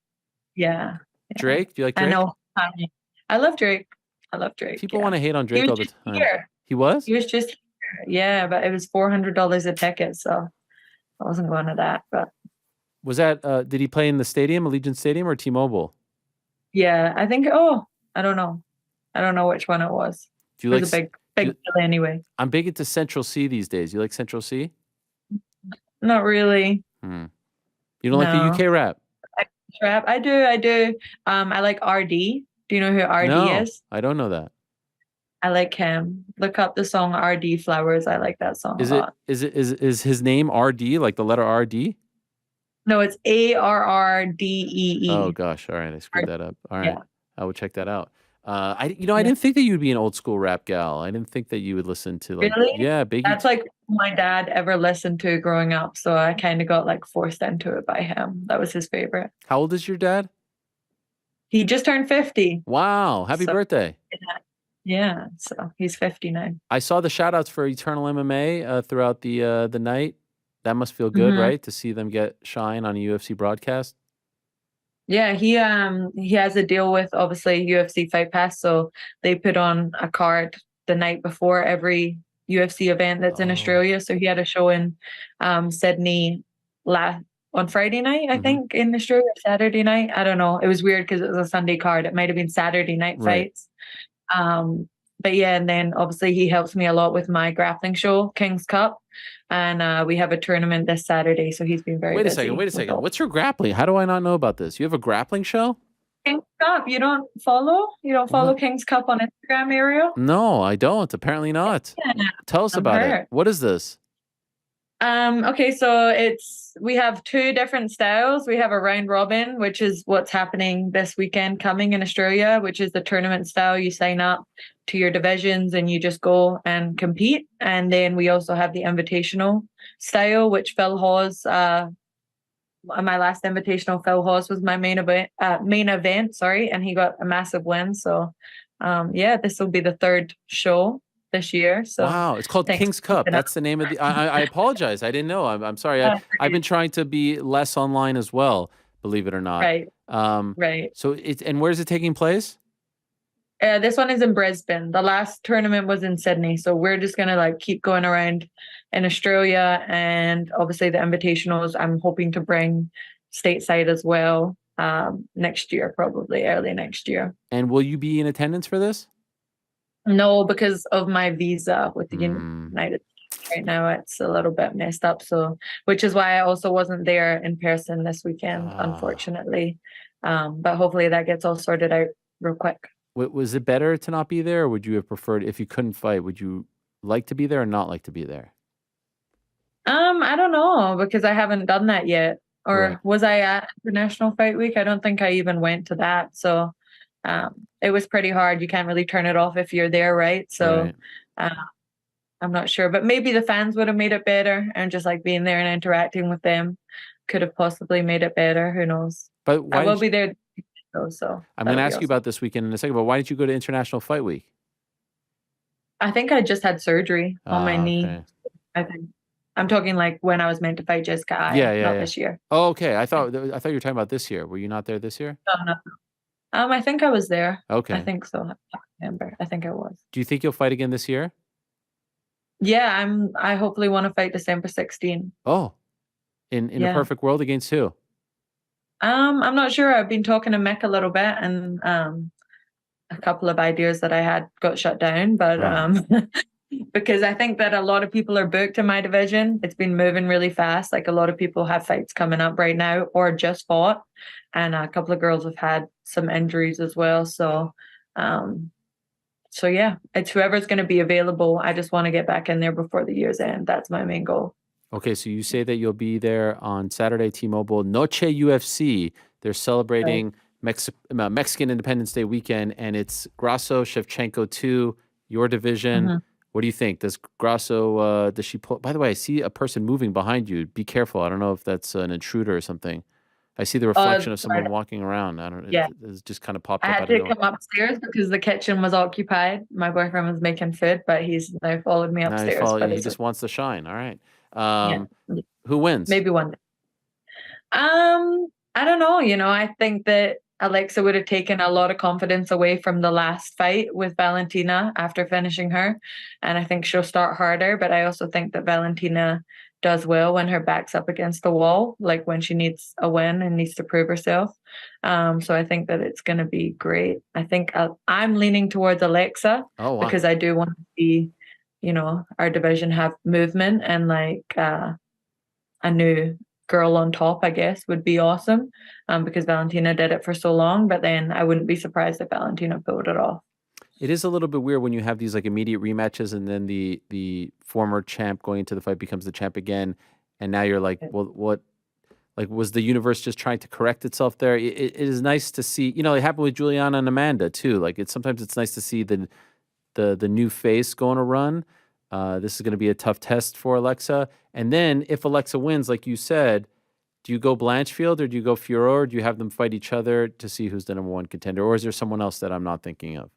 yeah. Drake? Do you like Drake? I know. I love Drake. People want to hate on Drake all the time. Here. He was? He was just here. Yeah, but it was $400 a ticket, so I wasn't going to that. But was that did he play in the stadium, Allegiant Stadium, or T-Mobile? Yeah, I think I don't know. I don't know which one it was. Do you it was a big deal anyway. I'm big into Central C these days. You like Central C? Not really. You don't like the UK rap? Rap? I do. I like RD. Do you know who RD is? I don't know that. I like him. Look up the song RD Flowers. I like that song a lot. Is his name RD, like the letter RD? No, it's ARRDEE. Oh gosh, all right, I screwed that up. All right, yeah. I will check that out. I didn't think that you would be an old school rap gal. I didn't think that you would listen to really? Yeah, Biggie. That's like my dad ever listened to growing up, so I kind of got like forced into it by him. That was his favorite. How old is your dad? He just turned 50. Wow. Happy So- birthday. Yeah, so he's 59. I saw the shout outs for Eternal MMA throughout the night. That must feel good, Mhm. right? To see them get shine on a UFC broadcast. Yeah, he has a deal with obviously UFC Fight Pass, so they put on a card the night before every UFC event that's in Oh. Australia. So he had a show in Sydney on Friday night, I Mhm. think, in Australia, Saturday night. I don't know. It was weird because it was a Sunday card. It might have been Saturday night Right. fights. But yeah, and then obviously he helps me a lot with my grappling show, King's Cup. And we have a tournament this Saturday, so he's been very Wait a busy second. Wait a with second. all- What's your grappling? How do I not know about this? You have a grappling show? King's Cup. You don't follow? You don't follow What? King's Cup on Instagram, Ariel? No, I don't. Apparently not. Yeah, Tell us I'm about it. hurt. What is this? Okay, so we have two different styles. We have a round robin, which is what's happening this weekend coming in Australia, which is the tournament style. You sign up to your divisions and you just go and compete. And then we also have the invitational style, which Phil Hawes, my last invitational, Phil Hawes was my main event, sorry, and he got a massive win. So yeah, this will be the third show this year. So Wow, it's called thanks King's for Cup. keeping up. That's the name of the. I apologize. I didn't know. I'm sorry. I've been Right. trying to be less online as well. Believe it or not. Right, Um. right. So and where is it taking place? This one is in Brisbane. The last tournament was in Sydney. So we're just gonna like keep going around in Australia, and obviously the invitationals I'm hoping to bring stateside as well next year, probably early next year. And will you be in attendance for this? No, because of my visa with the Mm. United States right now, it's a little bit messed up. So, which is why I also wasn't there in person this weekend, Ah. unfortunately. But hopefully that gets all sorted out real quick. Was it better to not be there, or would you have preferred if you couldn't fight? Would you like to be there or not like to be there? I don't know because I haven't done that yet. Or Right. was I at International Fight Week? I don't think I even went to that. So it was pretty hard. You can't really turn it off if you're there, right? So Right. I'm not sure. But maybe the fans would have made it better, and just like being there and interacting with them could have possibly made it better. Who knows? But I why? will be there though, so I'm going to that'll be ask you awesome. about this weekend in a second. But why did you go to International Fight Week? I think I just had surgery on my knee. Okay. I think I'm talking like when I was meant to fight Jessica Eye, Yeah, not yeah. this year. Oh, okay. I thought you were talking about this year. Were you not there this year? No, no. I think I was there. Okay. I think so. I can't remember. I think I was. Do you think you'll fight again this year? Yeah, I hopefully want to fight December 16. Oh, in a Yeah. perfect world, against who? I'm not sure. I've been talking to Mick a little bit, and a couple of ideas that I had got shut down, but Right. because I think that a lot of people are booked in my division. It's been moving really fast. Like a lot of people have fights coming up right now or just fought, and a couple of girls have had some injuries as well. So yeah, it's whoever's going to be available. I just want to get back in there before the year's end. That's my main goal. Okay, so you say that you'll be there on Saturday, T-Mobile, Noche UFC. They're celebrating Mexican Independence Day weekend, and it's Grasso, Shevchenko 2, your division. Mhm. What do you think? Does Grasso, does she pull? By the way, I see a person moving behind you. Be careful. I don't know if that's an intruder or something. I see the reflection of someone sorry. walking around. I don't. Yeah. It's just kind of popped I up had out of to nowhere. come upstairs because the kitchen was occupied. My boyfriend was making food, but he's now followed me Now he upstairs. follow- But he it's just wants to shine. All right. Yeah. Who wins? maybe one day. I don't know. I think that Alexa would have taken a lot of confidence away from the last fight with Valentina after finishing her, and I think she'll start harder. But I also think that Valentina does well when her back's up against the wall, like when she needs a win and needs to prove herself. So I think that it's going to be great. I think I'm leaning towards Alexa Oh, wow. because I do want to see, our division have movement, and like a new girl on top, I guess, would be awesome. Because Valentina did it for so long, but then I wouldn't be surprised if Valentina pulled it off. It is a little bit weird when you have these like immediate rematches, and then the former champ going into the fight becomes the champ again, and now you're like, well, what? Like, was the universe just trying to correct itself there? It is nice to see. It happened with Juliana and Amanda too. Like, sometimes it's nice to see the new face go on a run, This is going to be a tough test for Alexa. And then if Alexa wins, like you said, do you go Blanchfield or do you go Furor? Or do you have them fight each other to see who's the number one contender? Or is there someone else that I'm not thinking of?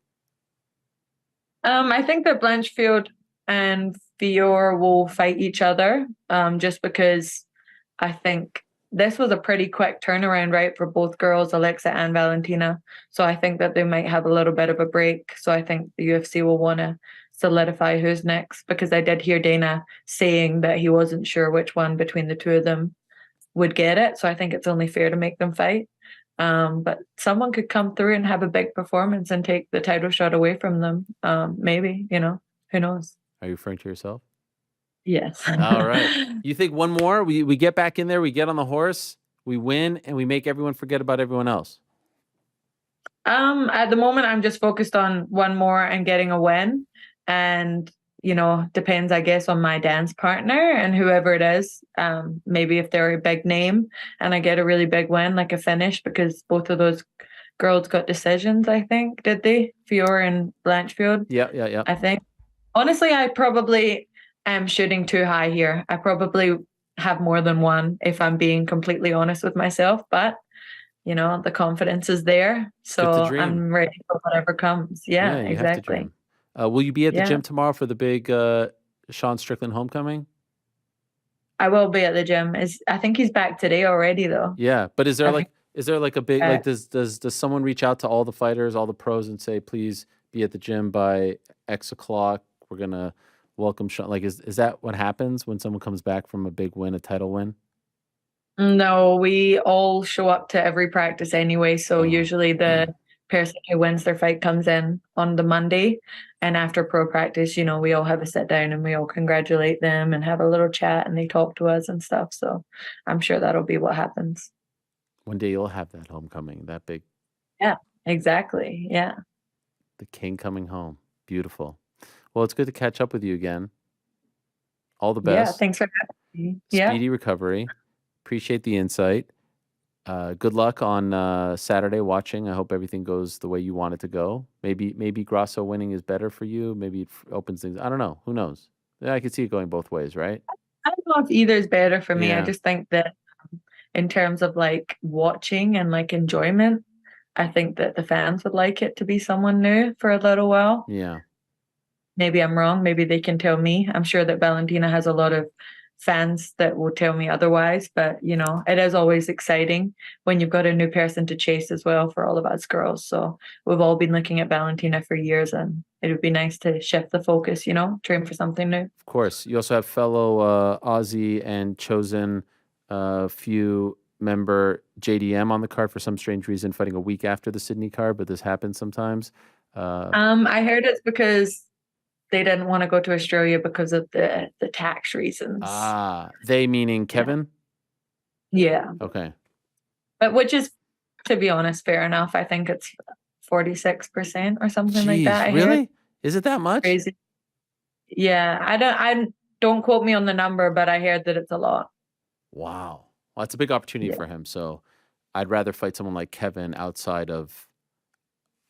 I think that Blanchfield and Fior will fight each other, just because I think this was a pretty quick turnaround, right, for both girls, Alexa and Valentina. So I think that they might have a little bit of a break. So I think the UFC will want to solidify who's next, because I did hear Dana saying that he wasn't sure which one between the two of them would get it. So I think it's only fair to make them fight. But someone could come through and have a big performance and take the title shot away from them. Maybe, who knows? Are you referring to yourself? Yes. All right. You think one more? We get back in there, we get on the horse, we win, and we make everyone forget about everyone else. At the moment, I'm just focused on one more and getting a win. And, depends, I guess, on my dance partner and whoever it is. Maybe if they're a big name and I get a really big win, like a finish, because both of those girls got decisions, I think. Did they? Fior and Blanchfield? Yeah. I think. Honestly, I probably am shooting too high here. I probably have more than one, if I'm being completely honest with myself. But, the confidence is there. So I'm ready for whatever comes. Yeah, exactly. Will you be at the gym tomorrow for the big Sean Strickland homecoming? I will be at the gym. I think he's back today already, though. Yeah, but is there like a big does someone reach out to all the fighters, all the pros, and say, please be at the gym by X o'clock? We're gonna welcome Sean. Like, is that what happens when someone comes back from a big win, a title win? No, we all show up to every practice anyway. So usually the person who wins their fight comes in on the Monday, and after pro practice, we all have a sit down and we all congratulate them and have a little chat and they talk to us and stuff. So I'm sure that'll be what happens. One day you'll have that homecoming, that big. Yeah, exactly. Yeah. The king coming home. Beautiful. Well, it's good to catch up with you again. All the best. Yeah, thanks for having me. Speedy recovery. Appreciate the insight. Good luck on Saturday watching. I hope everything goes the way you want it to go. Maybe Grasso winning is better for you. Maybe it opens things. I don't know. Who knows? Yeah, I could see it going both ways, right? I don't know if either is better for me. Yeah. I just think that in terms of like watching and like enjoyment, I think that the fans would like it to be someone new for a little while. Yeah. Maybe I'm wrong. Maybe they can tell me. I'm sure that Valentina has a lot of fans that will tell me otherwise, but it is always exciting when you've got a new person to chase as well for all of us girls. So we've all been looking at Valentina for years, and it would be nice to shift the focus, train for something new. Of course. You also have fellow Aussie and chosen few member JDM on the card for some strange reason, fighting a week after the Sydney card, but this happens sometimes. I heard it's because they didn't want to go to Australia because of the tax reasons. They meaning Kevin? Yeah. Okay. But which is, to be honest, fair enough. I think it's 46% or something like that. Really? Is it that much? Crazy. Yeah. I don't quote me on the number, but I heard that it's a lot. Wow. Well, that's a big opportunity for him. So I'd rather fight someone like Kevin outside of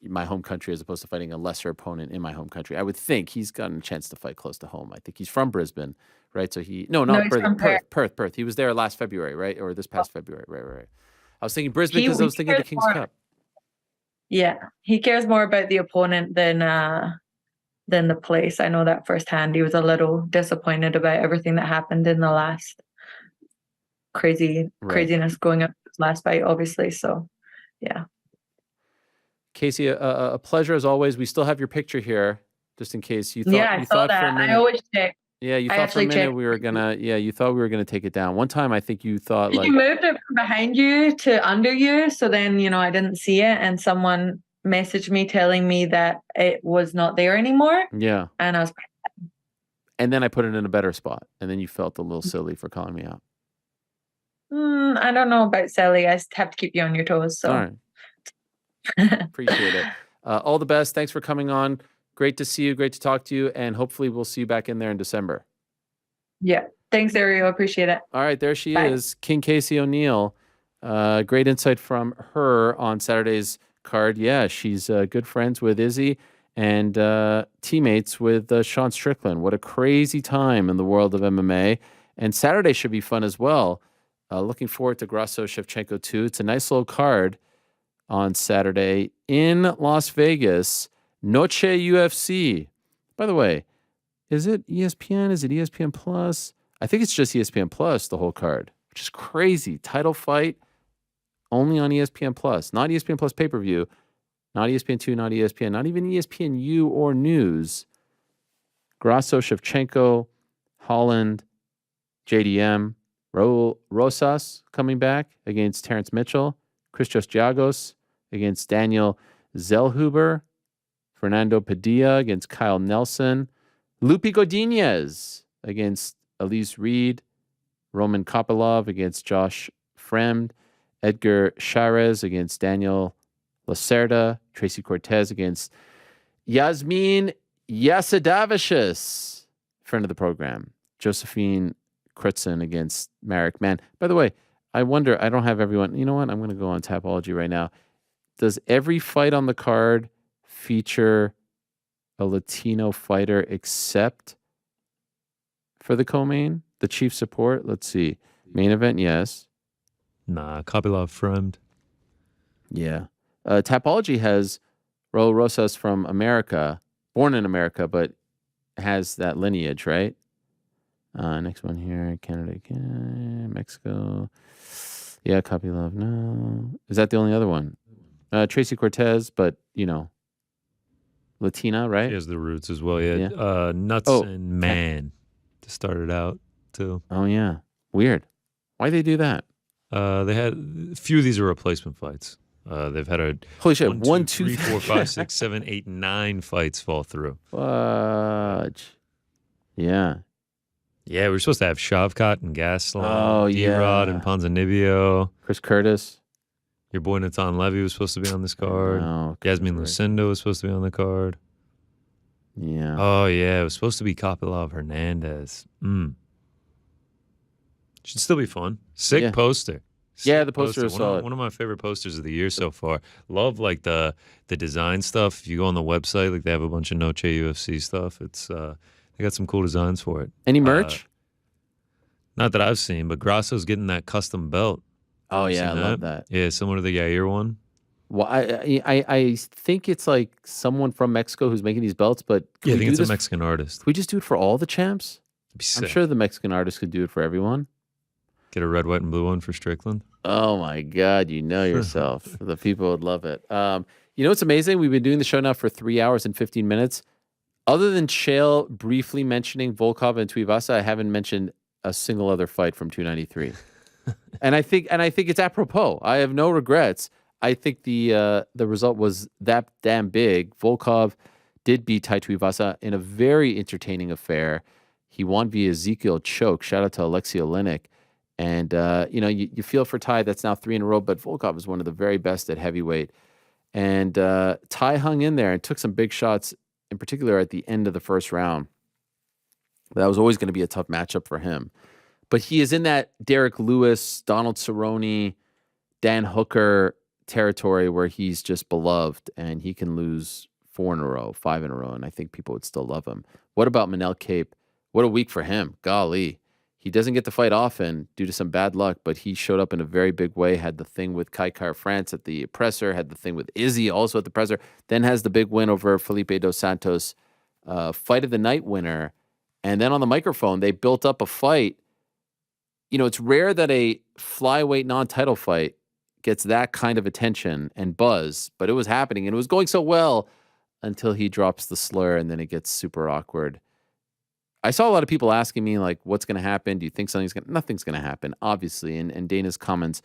my home country as opposed to fighting a lesser opponent in my home country. I would think he's gotten a chance to fight close to home. I think he's from Brisbane, right? So not Brisbane, Perth. He was there last February, right? Or this past February, right. I was thinking Brisbane because I was thinking of the King's Cup. Yeah, he cares more about the opponent than the place. I know that firsthand. He was a little disappointed about everything that happened in the last craziness going up his last fight, obviously. So, yeah. Casey, a pleasure as always. We still have your picture here, just in case you thought. Yeah, I saw that. I always check. Yeah, you thought for a minute we were gonna. Yeah, you thought we were gonna take it down. One time, I think you thought like you moved it from behind you to under you, so then I didn't see it, and someone messaged me telling me that it was not there anymore. Yeah, and I was. And then I put it in a better spot, and then you felt a little silly for calling me out. I don't know about silly. I have to keep you on your toes. So. All right. Appreciate it. All the best. Thanks for coming on. Great to see you. Great to talk to you. And hopefully we'll see you back in there in December. Yeah. Thanks, Ariel. Appreciate it. All right. There she is. King Casey O'Neill. Great insight from her on Saturday's card. Yeah, she's good friends with Izzy. and teammates with Sean Strickland. What a crazy time in the world of MMA. And Saturday should be fun as well. Looking forward to Grasso Shevchenko too. It's a nice little card on Saturday in Las Vegas. Noche UFC. By the way, is it ESPN? Is it ESPN Plus? I think it's just ESPN Plus, the whole card, which is crazy. Title fight only on ESPN Plus. Not ESPN Plus pay-per-view. Not ESPN2, not ESPN, not even ESPNU or News. Grasso, Shevchenko, Holland, JDM, Rosas coming back against Terrence Mitchell, Christos Giagos against Daniel Zellhuber, Fernando Padilla against Kyle Nelson, Lupi Godinez against Elise Reed, Roman Kopylov against Josh Fremd, Edgar Chavez against Daniel Lacerda, Tracy Cortez against Yasmin Yasadavicius, friend of the program, Josephine Crutzen against Marek Mann. By the way, I wonder, I don't have everyone. You know what? I'm going to go on Tapology right now. Does every fight on the card feature a Latino fighter except for the co-main, the chief support? Let's see. Main event, yes. Nah, Kopylov Fremd. Yeah. Tapology has Raul Rosas from America, born in America, but has that lineage, right? Next one here, Canada, Mexico. Yeah, Kopylov, no. Is that the only other one? Tracy Cortez, but, Latina, right? She has the roots as well, yeah. Nuts and Man to start it out, too. Oh, yeah. Weird. Why'd they do that? They had a few of these are replacement fights. They've had a holy shit, 1, 2, 3, 4, 5, 6, 7, 8, 9 fights fall through. Fudge. Yeah. Yeah, we were supposed to have Shavkat and Gaslam, D-Rod and Ponzinibbio. Chris Curtis. Your boy Natan Levy was supposed to be on this card. Yasmin Lucindo was supposed to be on the card. Yeah. Oh, yeah, it was supposed to be Kopylov Hernandez. Should still be fun. Sick poster. Yeah, the poster is solid. One of my favorite posters of the year so far. Love like the design stuff. If you go on the website, like they have a bunch of Noche UFC stuff. It's they got some cool designs for it. Any merch? Not that I've seen, but Grasso's getting that custom belt. Oh yeah, I love that. Yeah, similar to the Yair one. Well, I think it's like someone from Mexico who's making these belts, but I think it's a Mexican artist. Can we just do it for all the champs? I'm sure the Mexican artist could do it for everyone. Get a red, white, and blue one for Strickland. Oh my God, you know yourself. The people would love it. What's amazing? We've been doing the show now for 3 hours and 15 minutes. Other than Chael briefly mentioning Volkov and Tuivasa, I haven't mentioned a single other fight from 293. and I think it's apropos. I have no regrets. I think the result was that damn big. Volkov did beat Tai Tuivasa in a very entertaining affair. He won via Ezekiel choke. Shout out to Alexei Oleinik. And, you feel for Tai, that's now 3 in a row, but Volkov is one of the very best at heavyweight. And Tai hung in there and took some big shots, in particular at the end of the first round. That was always going to be a tough matchup for him. But he is in that Derek Lewis, Donald Cerrone, Dan Hooker territory where he's just beloved and he can lose 4 in a row, 5 in a row, and I think people would still love him. What about Manel Cape? What a week for him. Golly. He doesn't get to fight often due to some bad luck, but he showed up in a very big way, had the thing with Kai Kara France at the presser, had the thing with Izzy also at the presser, then has the big win over Felipe Dos Santos, fight of the night winner. And then on the microphone, they built up a fight. It's rare that a flyweight non-title fight gets that kind of attention and buzz, but it was happening and it was going so well until he drops the slur and then it gets super awkward. I saw a lot of people asking me, like, what's going to happen? Do you think nothing's going to happen, obviously. And Dana's comments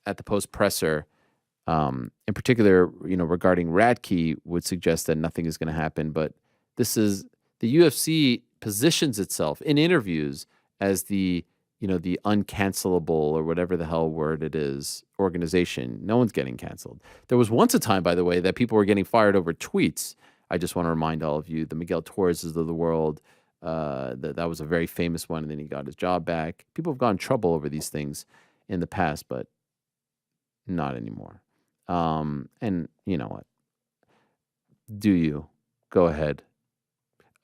at the post-presser, in particular, regarding Radke would suggest that nothing is going to happen. But this is, the UFC positions itself in interviews as the uncancelable or whatever the hell word it is, organization. No one's getting canceled. There was once a time, by the way, that people were getting fired over tweets. I just want to remind all of you, the Miguel Torreses of the world, that was a very famous one, and then he got his job back. People have gotten in trouble over these things in the past, but not anymore. And you know what? Do you? Go ahead.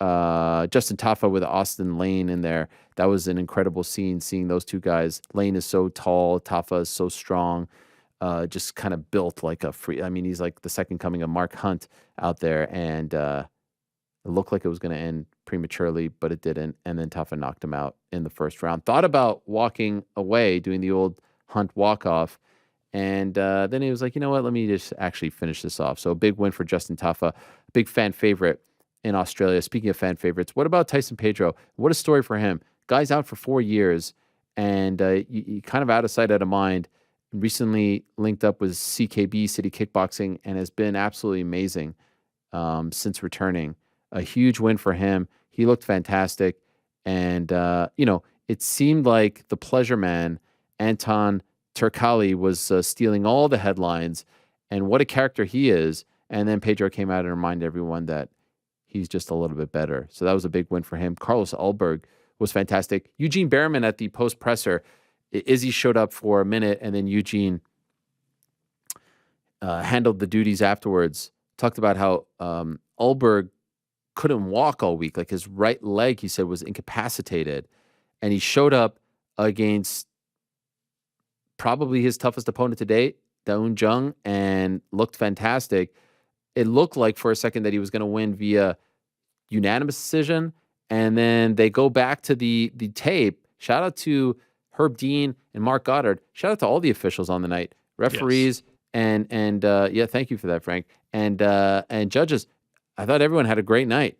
Justin Tafa with Austin Lane in there. That was an incredible scene, seeing those two guys. Lane is so tall. Tafa is so strong. Just kind of built like a free. I mean, he's like the second coming of Mark Hunt out there. And it looked like it was going to end prematurely, but it didn't. And then Tafa knocked him out in the first round. Thought about walking away, doing the old Hunt walk-off. And then he was like, you know what? Let me just actually finish this off. So a big win for Justin Tafa, big fan favorite in Australia. Speaking of fan favorites, what about Tyson Pedro? What a story for him. Guy's out for 4 years, and you kind of out of sight, out of mind. Recently linked up with CKB, City Kickboxing, and has been absolutely amazing since returning. A huge win for him. He looked fantastic. And, it seemed like the pleasure man, Anton Turkali, was stealing all the headlines, and what a character he is. And then Pedro came out and reminded everyone that he's just a little bit better. So that was a big win for him. Carlos Ulberg was fantastic. Eugene Behrman at the post-presser. Izzy showed up for a minute, and then Eugene handled the duties afterwards. Talked about how Ulberg couldn't walk all week. Like his right leg, he said, was incapacitated. And he showed up against probably his toughest opponent to date, Daun Jung, and looked fantastic. It looked like for a second that he was going to win via unanimous decision. And then they go back to the tape. Shout out to Herb Dean and Mark Goddard. Shout out to all the officials on the night, referees, yes. and thank you for that, Frank. And judges. I thought everyone had a great night.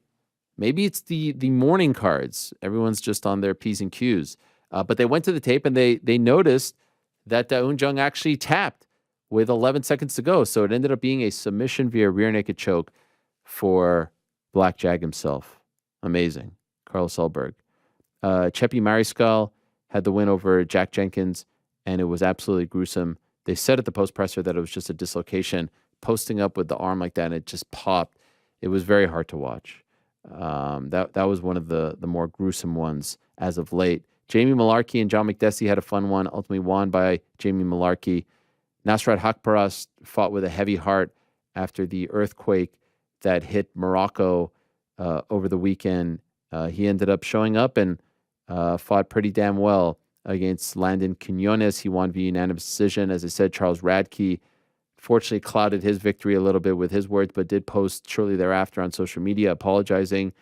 Maybe it's the morning cards. Everyone's just on their P's and Q's. But they went to the tape and they noticed that Daun Jung actually tapped with 11 seconds to go. So it ended up being a submission via rear naked choke for Black Jag himself. Amazing. Carlos Ulberg. Chepi Mariscal had the win over Jack Jenkins, and it was absolutely gruesome. They said at the post-presser that it was just a dislocation, posting up with the arm like that, and it just popped. It was very hard to watch. That was one of the more gruesome ones as of late. Jamie Malarkey and John McDessie had a fun one, ultimately won by Jamie Malarkey. Nasrat Hakparas fought with a heavy heart after the earthquake that hit Morocco over the weekend. He ended up showing up and fought pretty damn well against Landon Quinones. He won via unanimous decision. As I said, Charles Radke fortunately clouded his victory a little bit with his words, but did post shortly thereafter on social media apologizing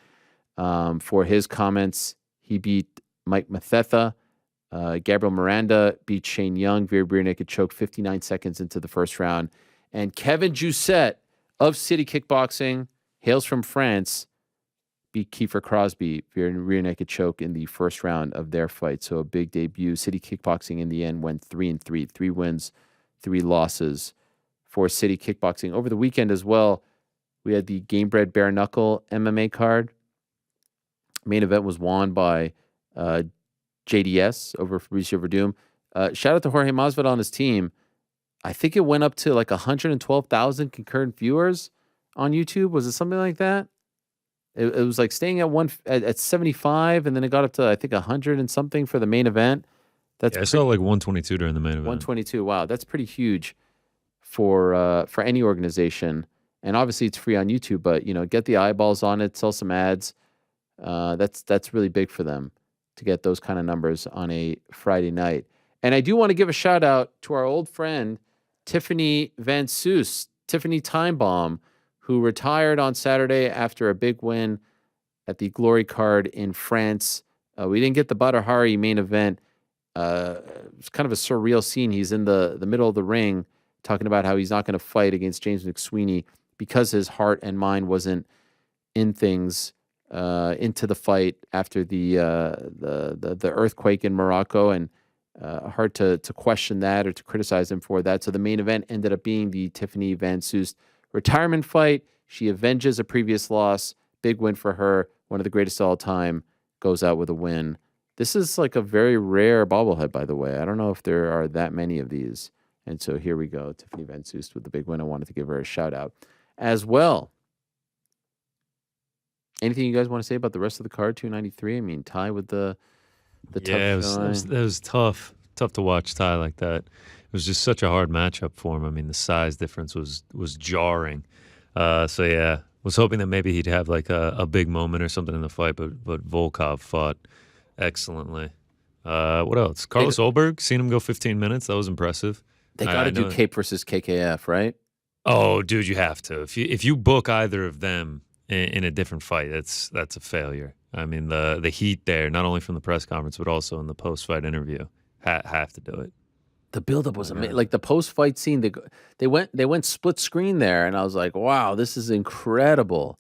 for his comments. He beat Mike Mathetha. Gabriel Miranda beat Shane Young via rear naked choke 59 seconds into the first round. And Kevin Jousset of City Kickboxing, hails from France, beat Kiefer Crosby via rear naked choke in the first round of their fight. So a big debut. City Kickboxing in the end went 3-3, 3 wins, 3 losses for City Kickboxing. Over the weekend as well, we had the Gamebred Bare Knuckle MMA card. Main event was won by JDS over Fabricio Verdum. Shout out to Jorge Masvidal and his team. I think it went up to like 112,000 concurrent viewers on YouTube. Was it something like that? It was like staying at 75, and then it got up to I think 100 and something for the main event. I saw like 122 during the main event. 122. Wow, that's pretty huge for any organization. And obviously it's free on YouTube, but get the eyeballs on it, sell some ads. That's really big for them to get those kind of numbers on a Friday night. And I do want to give a shout out to our old friend Tiffany Van Soos, Tiffany Time Bomb, who retired on Saturday after a big win at the Glory card in France. We didn't get the Badr Hari main event. It's kind of a surreal scene. He's in the middle of the ring talking about how he's not going to fight against James McSweeney because his heart and mind wasn't in things into the fight after the earthquake in Morocco, and hard to question that or to criticize him for that. So the main event ended up being the Tiffany Van Soest retirement fight. She avenges a previous loss. Big win for her. One of the greatest of all time. Goes out with a win. This is like a very rare bobblehead, by the way. I don't know if there are that many of these. And so here we go. Tiffany Van Soest with the big win. I wanted to give her a shout out as well. Anything you guys want to say about the rest of the card? 293. I mean, Ty with the tough it was tough to watch Ty like that. It was just such a hard matchup for him. I mean, the size difference was jarring. So yeah, was hoping that maybe he'd have like a big moment or something in the fight, but Volkov fought excellently. What else? Carlos Ulberg, seen him go 15 minutes. That was impressive. They got to do Cape versus KKF, right? Oh, dude, you have to. If you book either of them in a different fight, that's a failure. I mean, the heat there, not only from the press conference but also in the post-fight interview, have to do it. The buildup was amazing. Like the post-fight scene, they went split screen there, and I was like, wow, this is incredible.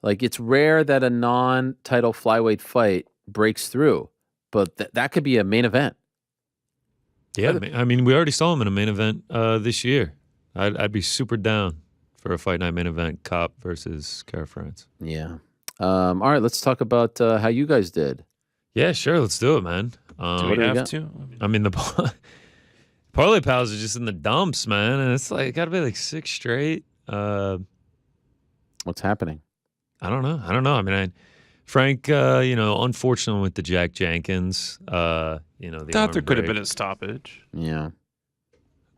Like it's rare that a non-title flyweight fight breaks through, but that could be a main event. Yeah, I mean, we already saw him in a main event this year. I'd be super down for a fight night main event, Cop versus Kara France. Yeah. All right, let's talk about how you guys did. Yeah, sure, let's do it, man. Do we have to? I mean, the Parlay Pals are just in the dumps, man, and it's like got to be like 6 straight. What's happening? I don't know. I mean, Frank, unfortunate with the Jack Jenkins. Thought there could have been a stoppage. Yeah.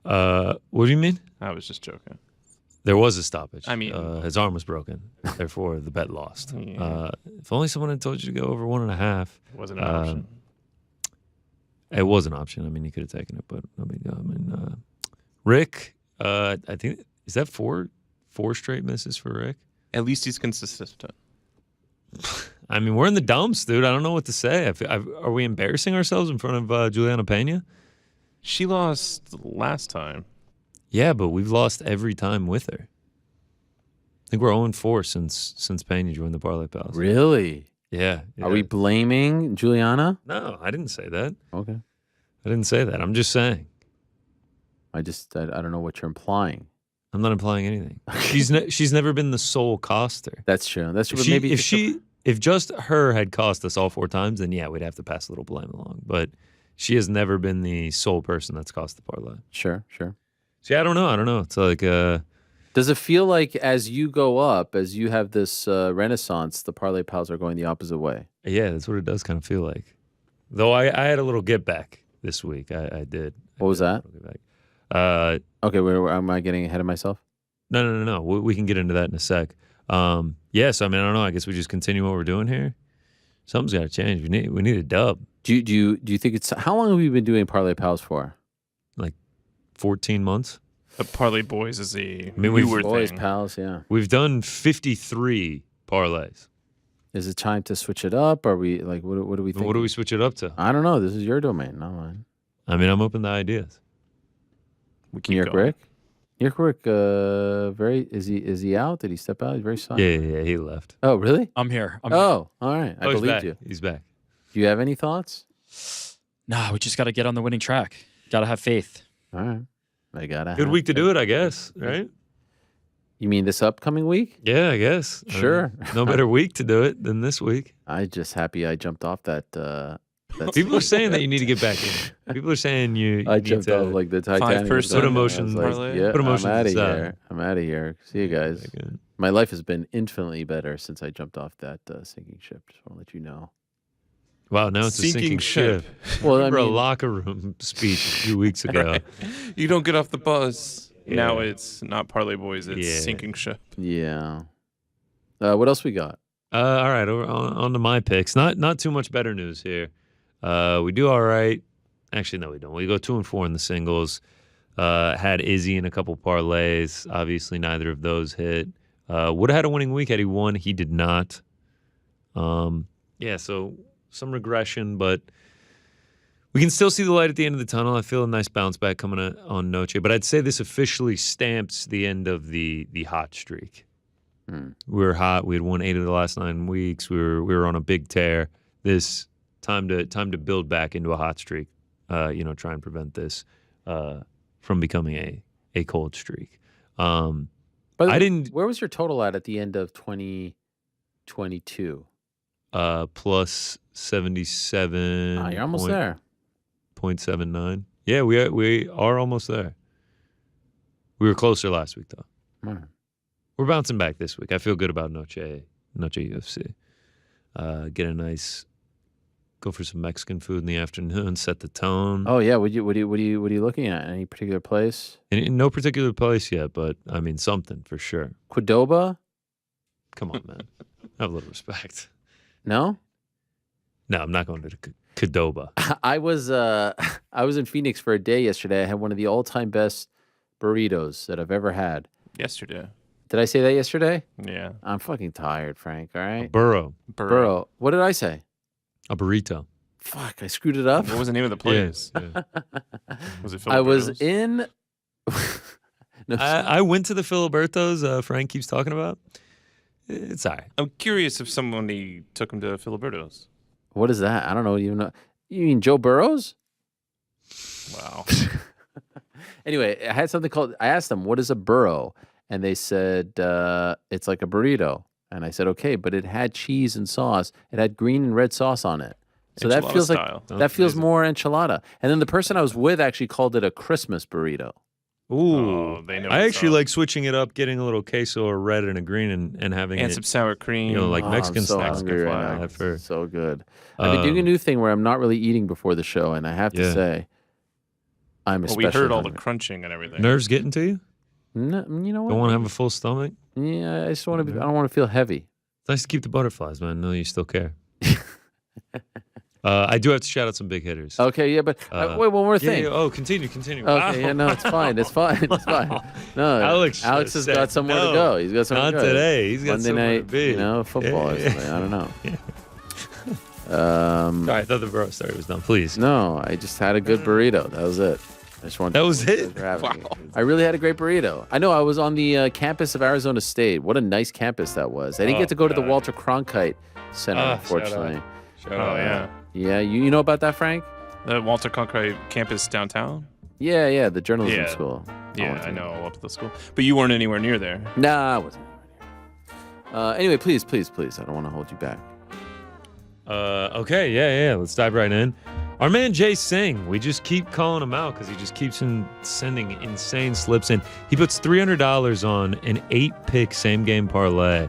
What do you mean? I was just joking. There was a stoppage. I mean, his arm was broken, therefore the bet lost. Yeah. If only someone had told you to go over 1.5. It wasn't an option. It was an option. I mean, you could have taken it, but Rick, I think is that four straight misses for Rick. At least he's consistent. I mean, we're in the dumps, dude. I don't know what to say. Are we embarrassing ourselves in front of Juliana Pena? She lost last time. Yeah, but we've lost every time with her. I think we're 0-4 since Pena joined the Parlay Pals. Really? Yeah. Are we blaming Juliana? No, I didn't say that. Okay. I didn't say that. I'm just saying. I don't know what you're implying. I'm not implying anything. She's never been the sole coster. That's true. That's true. If just her had cost us all 4 times, then yeah, we'd have to pass a little blame along. But she has never been the sole person that's cost the parlay. Sure. See, I don't know. It's like, does it feel like as you go up, as you have this renaissance, the Parlay Pals are going the opposite way? Yeah, that's what it does kind of feel like. Though I had a little get back this week. I did. What was that? Okay, am I getting ahead of myself? No. We can get into that in a sec. So I mean, I don't know. I guess we just continue what we're doing here. Something's got to change. We need a dub. Do you think it's how long have we been doing Parlay Pals for? Like 14 months. The Parlay Boys is a newer boys, thing. Pals, yeah. We've done 53 parlays. Is it time to switch it up? Are we like what do we think? What do we switch it up to? I don't know. This is your domain, not mine. I mean, I'm open to ideas. New York Rick? New York Rick, is he out? Did he step out? He's very silent. Yeah, he left. Oh, really? I'm here. All right. I believed you. He's back. Do you have any thoughts? Nah, we just got to get on the winning track. Got to have faith. All right. I gotta. Good week to do it, I guess. Right? You mean this upcoming week? Yeah, I guess. Sure. No better week to do it than this week. I'm just happy I jumped off that. People are saying that you need to get back in. People are saying I jumped off like the Titanic. 5% put emotion. Yeah, put emotion. I'm out of here. See you guys. My life has been infinitely better since I jumped off that sinking ship. Just want to let you know. Wow, now it's a sinking ship. Well, I mean, a locker room speech a few weeks ago. Right. You don't get off the bus. Yeah. Now it's not Parlay Boys. It's sinking ship. Yeah. What else we got? All right, on to my picks. Not too much better news here. We do all right. Actually, no, we don't. We go 2-4 in the singles. Had Izzy in a couple parlays. Obviously, neither of those hit. Would have had a winning week had he won. He did not. So some regression, but we can still see the light at the end of the tunnel. I feel a nice bounce back coming on Noche. But I'd say this officially stamps the end of the hot streak. We were hot. We had won 8 of the last 9 weeks. We were on a big tear. This time to build back into a hot streak. Try and prevent this from becoming a cold streak. Where was your total at the end of 2022? Plus 77. You're almost there. 0.79. Yeah, we are almost there. We were closer last week though. Right. We're bouncing back this week. I feel good about Noche UFC. Get a nice go for some Mexican food in the afternoon, set the tone. Oh yeah, what are you looking at? Any particular place? In no particular place yet, but I mean something for sure. Qdoba? Come on, man. Have a little respect. No? No, I'm not going to Qdoba. I was in Phoenix for a day yesterday. I had one of the all-time best burritos that I've ever had. Yesterday. Did I say that yesterday? Yeah. I'm fucking tired, Frank. All right. Burro. What did I say? A burrito. Fuck, I screwed it up. What was the name of the place? Yeah. Was it I was Filiberto's? in. No, I went to the Filiberto's Frank keeps talking about. It's all right. I'm curious if somebody took him to Filiberto's. what is that? I don't know. Even know. You mean Joe Burrows? Wow. Anyway, I had something called. I asked them, "What is a burro?" And they said it's like a burrito. And I said, "Okay," but it had cheese and sauce. It had green and red sauce on it. So that Enchilada feels style. like that feels more enchilada. And then the person I was with actually called it a Christmas burrito. Ooh. Oh, they know I what's actually up. like switching it up, getting a little queso or red and a green and having And it, some sour cream. like Oh, Mexican I'm so snacks. hungry right now. Yeah, for- So good. I've been doing a new thing where I'm not really eating before the show, and I have to Yeah. say, I'm Well, especially we heard all the hungry. crunching and everything. Nerves getting to you? No, you know what? Don't want to have a full stomach? Yeah, I just want to. I don't want to feel heavy. It's nice to keep the butterflies, man. I know you still care. I do have to shout out some big hitters. Okay, yeah, but wait, one more Yeah, thing. yeah, oh, continue. Okay, yeah, no, it's fine. It's fine. It's fine. No, Alex has said got somewhere to no, go. He's got somewhere not to go. today. He's got Monday somewhere to night, be. football or Yeah. something. I don't know. Sorry, I thought the bro story was done. Please. No, I just had a good burrito. That was it. I just wanted. That was to it? for having me. I really had a great burrito. I know. I was on the campus of Arizona State. What a nice campus that was. I didn't get to go to the God. Walter Cronkite Center, Ah, unfortunately. Shout Oh, out. yeah. Yeah, you know about that, Frank? The Walter Cronkite campus downtown? Yeah, the journalism Yeah. school. Yeah, I know. Up to the school. But you weren't anywhere near there. Nah, I wasn't. Anyway, please. I don't want to hold you back. Okay, yeah. Let's dive right in. Our man Jay Singh, we just keep calling him out because he just keeps sending insane slips in. He puts $300 on an 8-pick same-game parlay.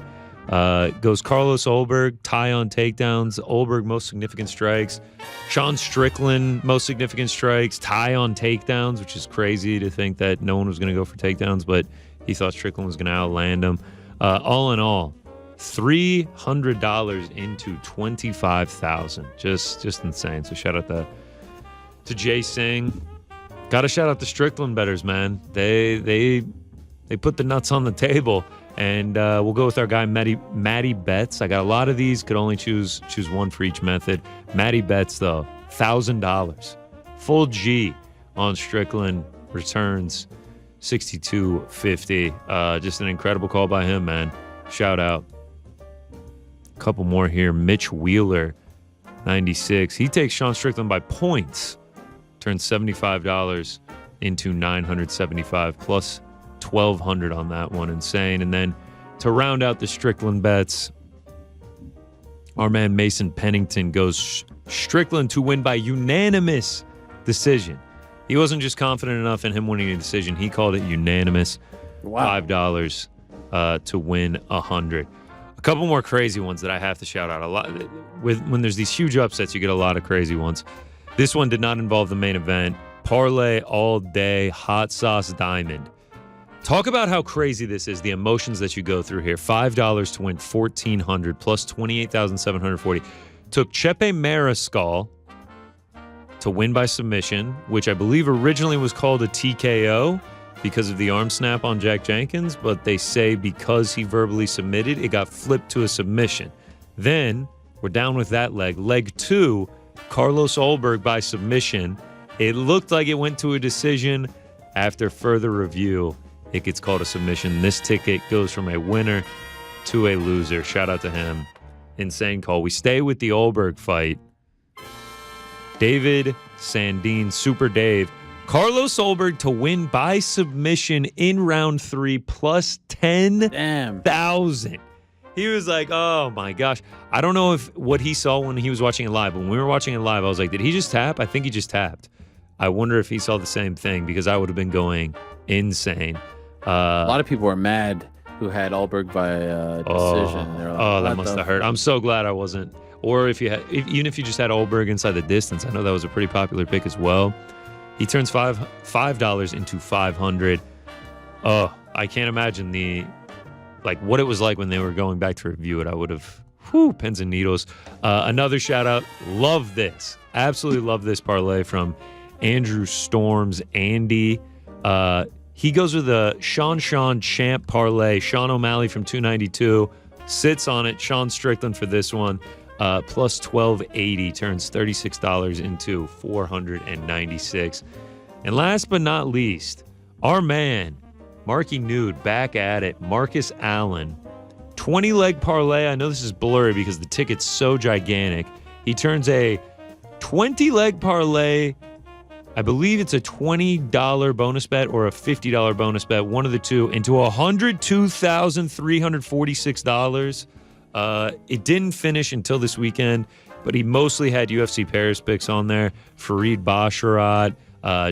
Goes Carlos Olberg, tie on takedowns. Olberg, most significant strikes. Sean Strickland, most significant strikes. Tie on takedowns, which is crazy to think that no one was going to go for takedowns, but he thought Strickland was going to outland him. All in all, $300 into $25,000. Just insane. So shout out to Jay Singh. Got to shout out the Strickland bettors, man. They put the nuts on the table. And we'll go with our guy Matty Betts. I got a lot of these. Could only choose one for each method. Matty Betts though, $1,000, full G on Strickland, returns 62.50. Just an incredible call by him, man. Shout out. A couple more here. Mitch Wheeler, 96. He takes Sean Strickland by points. Turns $75 into $975 plus 1,200 on that one. Insane. And then to round out the Strickland bets, our man Mason Pennington goes Strickland to win by unanimous decision. He wasn't just confident enough in him winning a decision. He called it unanimous. Wow. $5 to win 100. A couple more crazy ones that I have to shout out. A lot when there's these huge upsets, you get a lot of crazy ones. This one did not involve the main event. Parlay all day, hot sauce diamond. Talk about how crazy this is, the emotions that you go through here. $5 to win 1,400 plus 28,740. Took Chepe Mariscal to win by submission, which I believe originally was called a TKO because of the arm snap on Jack Jenkins, but they say because he verbally submitted, it got flipped to a submission. Then we're down with that leg. Leg 2, Carlos Olberg by submission. It looked like it went to a decision. After further review, it gets called a submission. This ticket goes from a winner to a loser. Shout out to him. Insane call. We stay with the Olberg fight. David Sandine, Super Dave. Carlos Olberg to win by submission in round 3 plus 10,000. He was like, oh my gosh. I don't know if what he saw when he was watching it live. When we were watching it live, I was like, did he just tap? I think he just tapped. I wonder if he saw the same thing because I would have been going insane. A lot of people were mad who had Olberg by decision. They're like, that "What must the have hurt. I'm so glad I wasn't. or even if you just had Olberg inside the distance, I know that was a pretty popular pick as well. He turns $5 into $500. Oh, I can't imagine what it was like when they were going back to review it. I would have, pins and needles. Another shout out. Love this. Absolutely love this parlay from Andrew Storms. Andy. He goes with a Sean champ parlay. Sean O'Malley from 292 sits on it. Sean Strickland for this one. Plus 1280 turns $36 into $496. And last but not least, our man, Marky Nude, back at it. Marcus Allen, 20-leg parlay. I know this is blurry because the ticket's so gigantic. He turns a 20-leg parlay. I believe it's a $20 bonus bet or a $50 bonus bet, one of the two, into $102,346. It didn't finish until this weekend, but he mostly had UFC Paris picks on there. Fareed Basharat,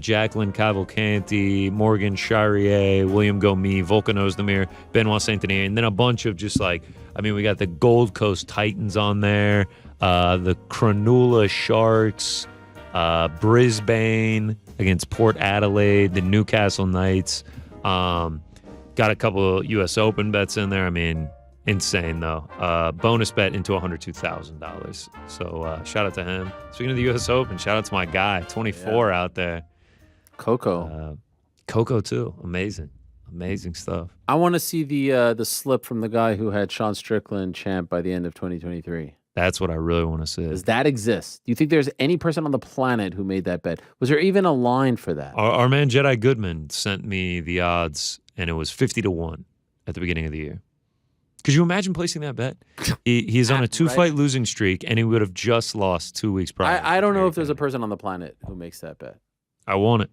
Jacqueline Cavalcanti, Morgan Charrier, William Gomis, Volkan Ozdemir, Benoit Saint-Denis, and then a bunch of we got the Gold Coast Titans on there, the Cronulla Sharks, Brisbane against Port Adelaide, the Newcastle Knights. Got a couple of U.S. Open bets in there. I mean, insane, though. Bonus bet into $102,000. So shout out to him. Speaking of the U.S. Open, shout out to my guy, 24 out there. Coco. Coco, too. Amazing. Amazing stuff. I want to see the slip from the guy who had Sean Strickland champ by the end of 2023. That's what I really want to see. Does that exist? Do you think there's any person on the planet who made that bet? Was there even a line for that? Our man Jedi Goodman sent me the odds, and it was 50-1 at the beginning of the year. Could you imagine placing that bet? He's on a 2-fight losing streak, and he would have just lost 2 weeks prior. I don't know if there's a person on the planet who makes that bet. I want it.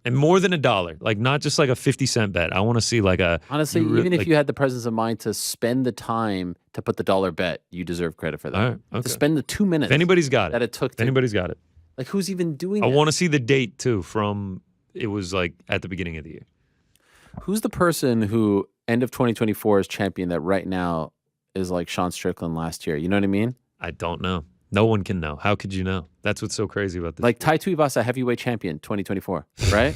And more than $1, like not just like a 50-cent bet. I want to see like a... Honestly, even if you had the presence of mind to spend the time to put the $1 bet, you deserve credit for that. All right, okay. To spend the 2 minutes. If anybody's got it. That it took. If anybody's got it. Like, who's even doing that? I want to see the date, too, from... It was like at the beginning of the year. Who's the person who, end of 2024, is champion that right now is like Sean Strickland last year? You know what I mean? I don't know. No one can know. How could you know? That's what's so crazy about this. Like Tai Tuivasa, heavyweight champion, 2024, right?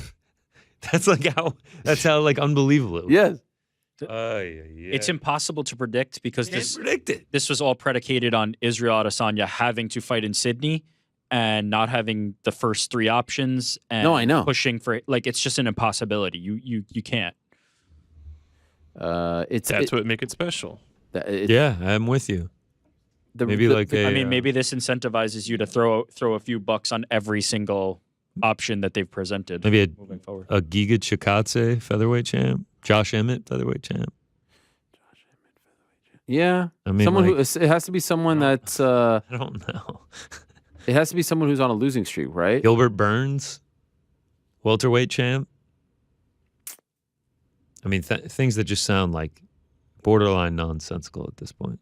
That's how like unbelievable. Yes. It's impossible to predict because predict it. This was all predicated on Israel Adesanya having to fight in Sydney and not having the first 3 options and No, I know. pushing for it's just an impossibility. You can't. That's what make it special. Yeah, I'm with you. Maybe this incentivizes you to throw a few bucks on every single option that they've presented. Maybe moving forward. A Giga Chikadze featherweight champ, Josh Emmett featherweight champ. Yeah, I mean, someone it has to be someone that's. I don't know. It has to be someone who's on a losing streak, right? Gilbert Burns, welterweight champ. I mean, things that just sound like borderline nonsensical at this point.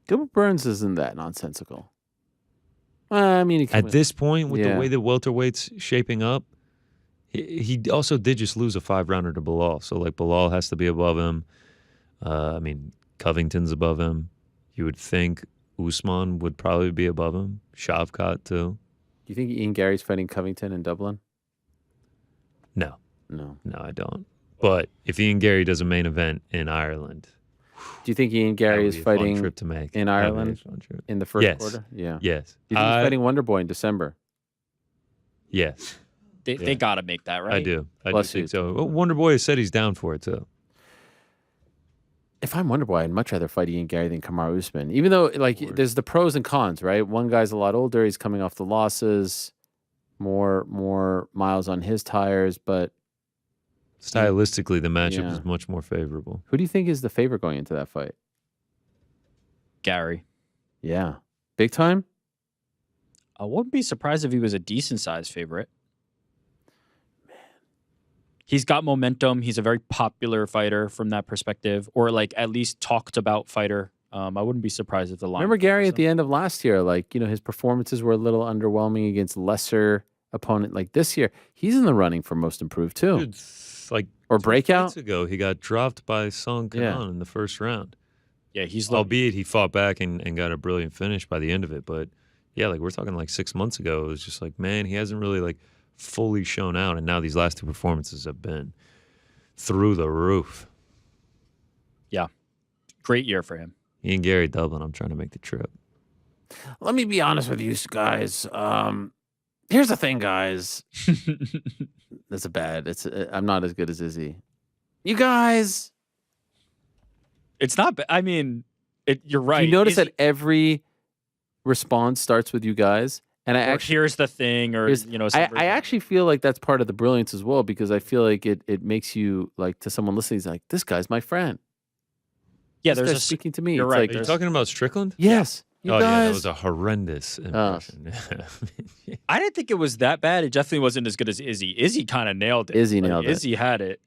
Gilbert Burns isn't that nonsensical. I mean, at this point, with the way the welterweight's shaping up, he also did just lose a 5-rounder to Bilal. So, like, Bilal has to be above him. I mean, Covington's above him. You would think Usman would probably be above him. Shavkat, too. Do you think Ian Garry's fighting Covington in Dublin? No. No, I don't. But if Ian Garry does a main event in Ireland... Do you think Ian Garry is fighting trip to make. in Ireland in the first quarter? Yeah. Yes. Do you think he's fighting Wonder Boy in December? Yes. They got to make that, right? I do think so. Well, Wonder Boy has said he's down for it, too. If I'm Wonder Boy, I'd much rather fight Ian Garry than Kamaru Usman. Even though, there's the pros and cons, right? One guy's a lot older. He's coming off the losses. More miles on his tires, but... Stylistically, the matchup is much more favorable. Who do you think is the favorite going into that fight? Gary. Yeah. Big time? I wouldn't be surprised if he was a decent-sized favorite. Man. He's got momentum. He's a very popular fighter from that perspective, or at least talked about fighter. I wouldn't be surprised if the line... Remember Gary at the end of last year, his performances were a little underwhelming against lesser opponent. Like this year, he's in the running for most improved, too. Dude, like or breakout. Months ago, he got dropped by Song Kanon in the first round. Yeah, he's albeit he fought back and got a brilliant finish by the end of it. But yeah, like we're talking like 6 months ago, it was just like, man, he hasn't really like fully shown out. And now these last 2 performances have been through the roof. Yeah, great year for him. Ian Garry, Dublin. I'm trying to make the trip. Let me be honest with you guys. Here's the thing, guys. That's I'm not as good as Izzy. You guys. It's not bad. I mean, you're right. You notice that every response starts with you guys, and here's the thing, or I actually feel like that's part of the brilliance as well, because I feel like it makes you like, to someone listening, he's like, this guy's my friend. Yeah, this guy's speaking to me. You're it's right. like, Are you talking about Strickland? Yes. You guys. Yeah, that was a horrendous impression. I didn't think it was that bad. It definitely wasn't as good as Izzy. Izzy kind of nailed it. Izzy had it.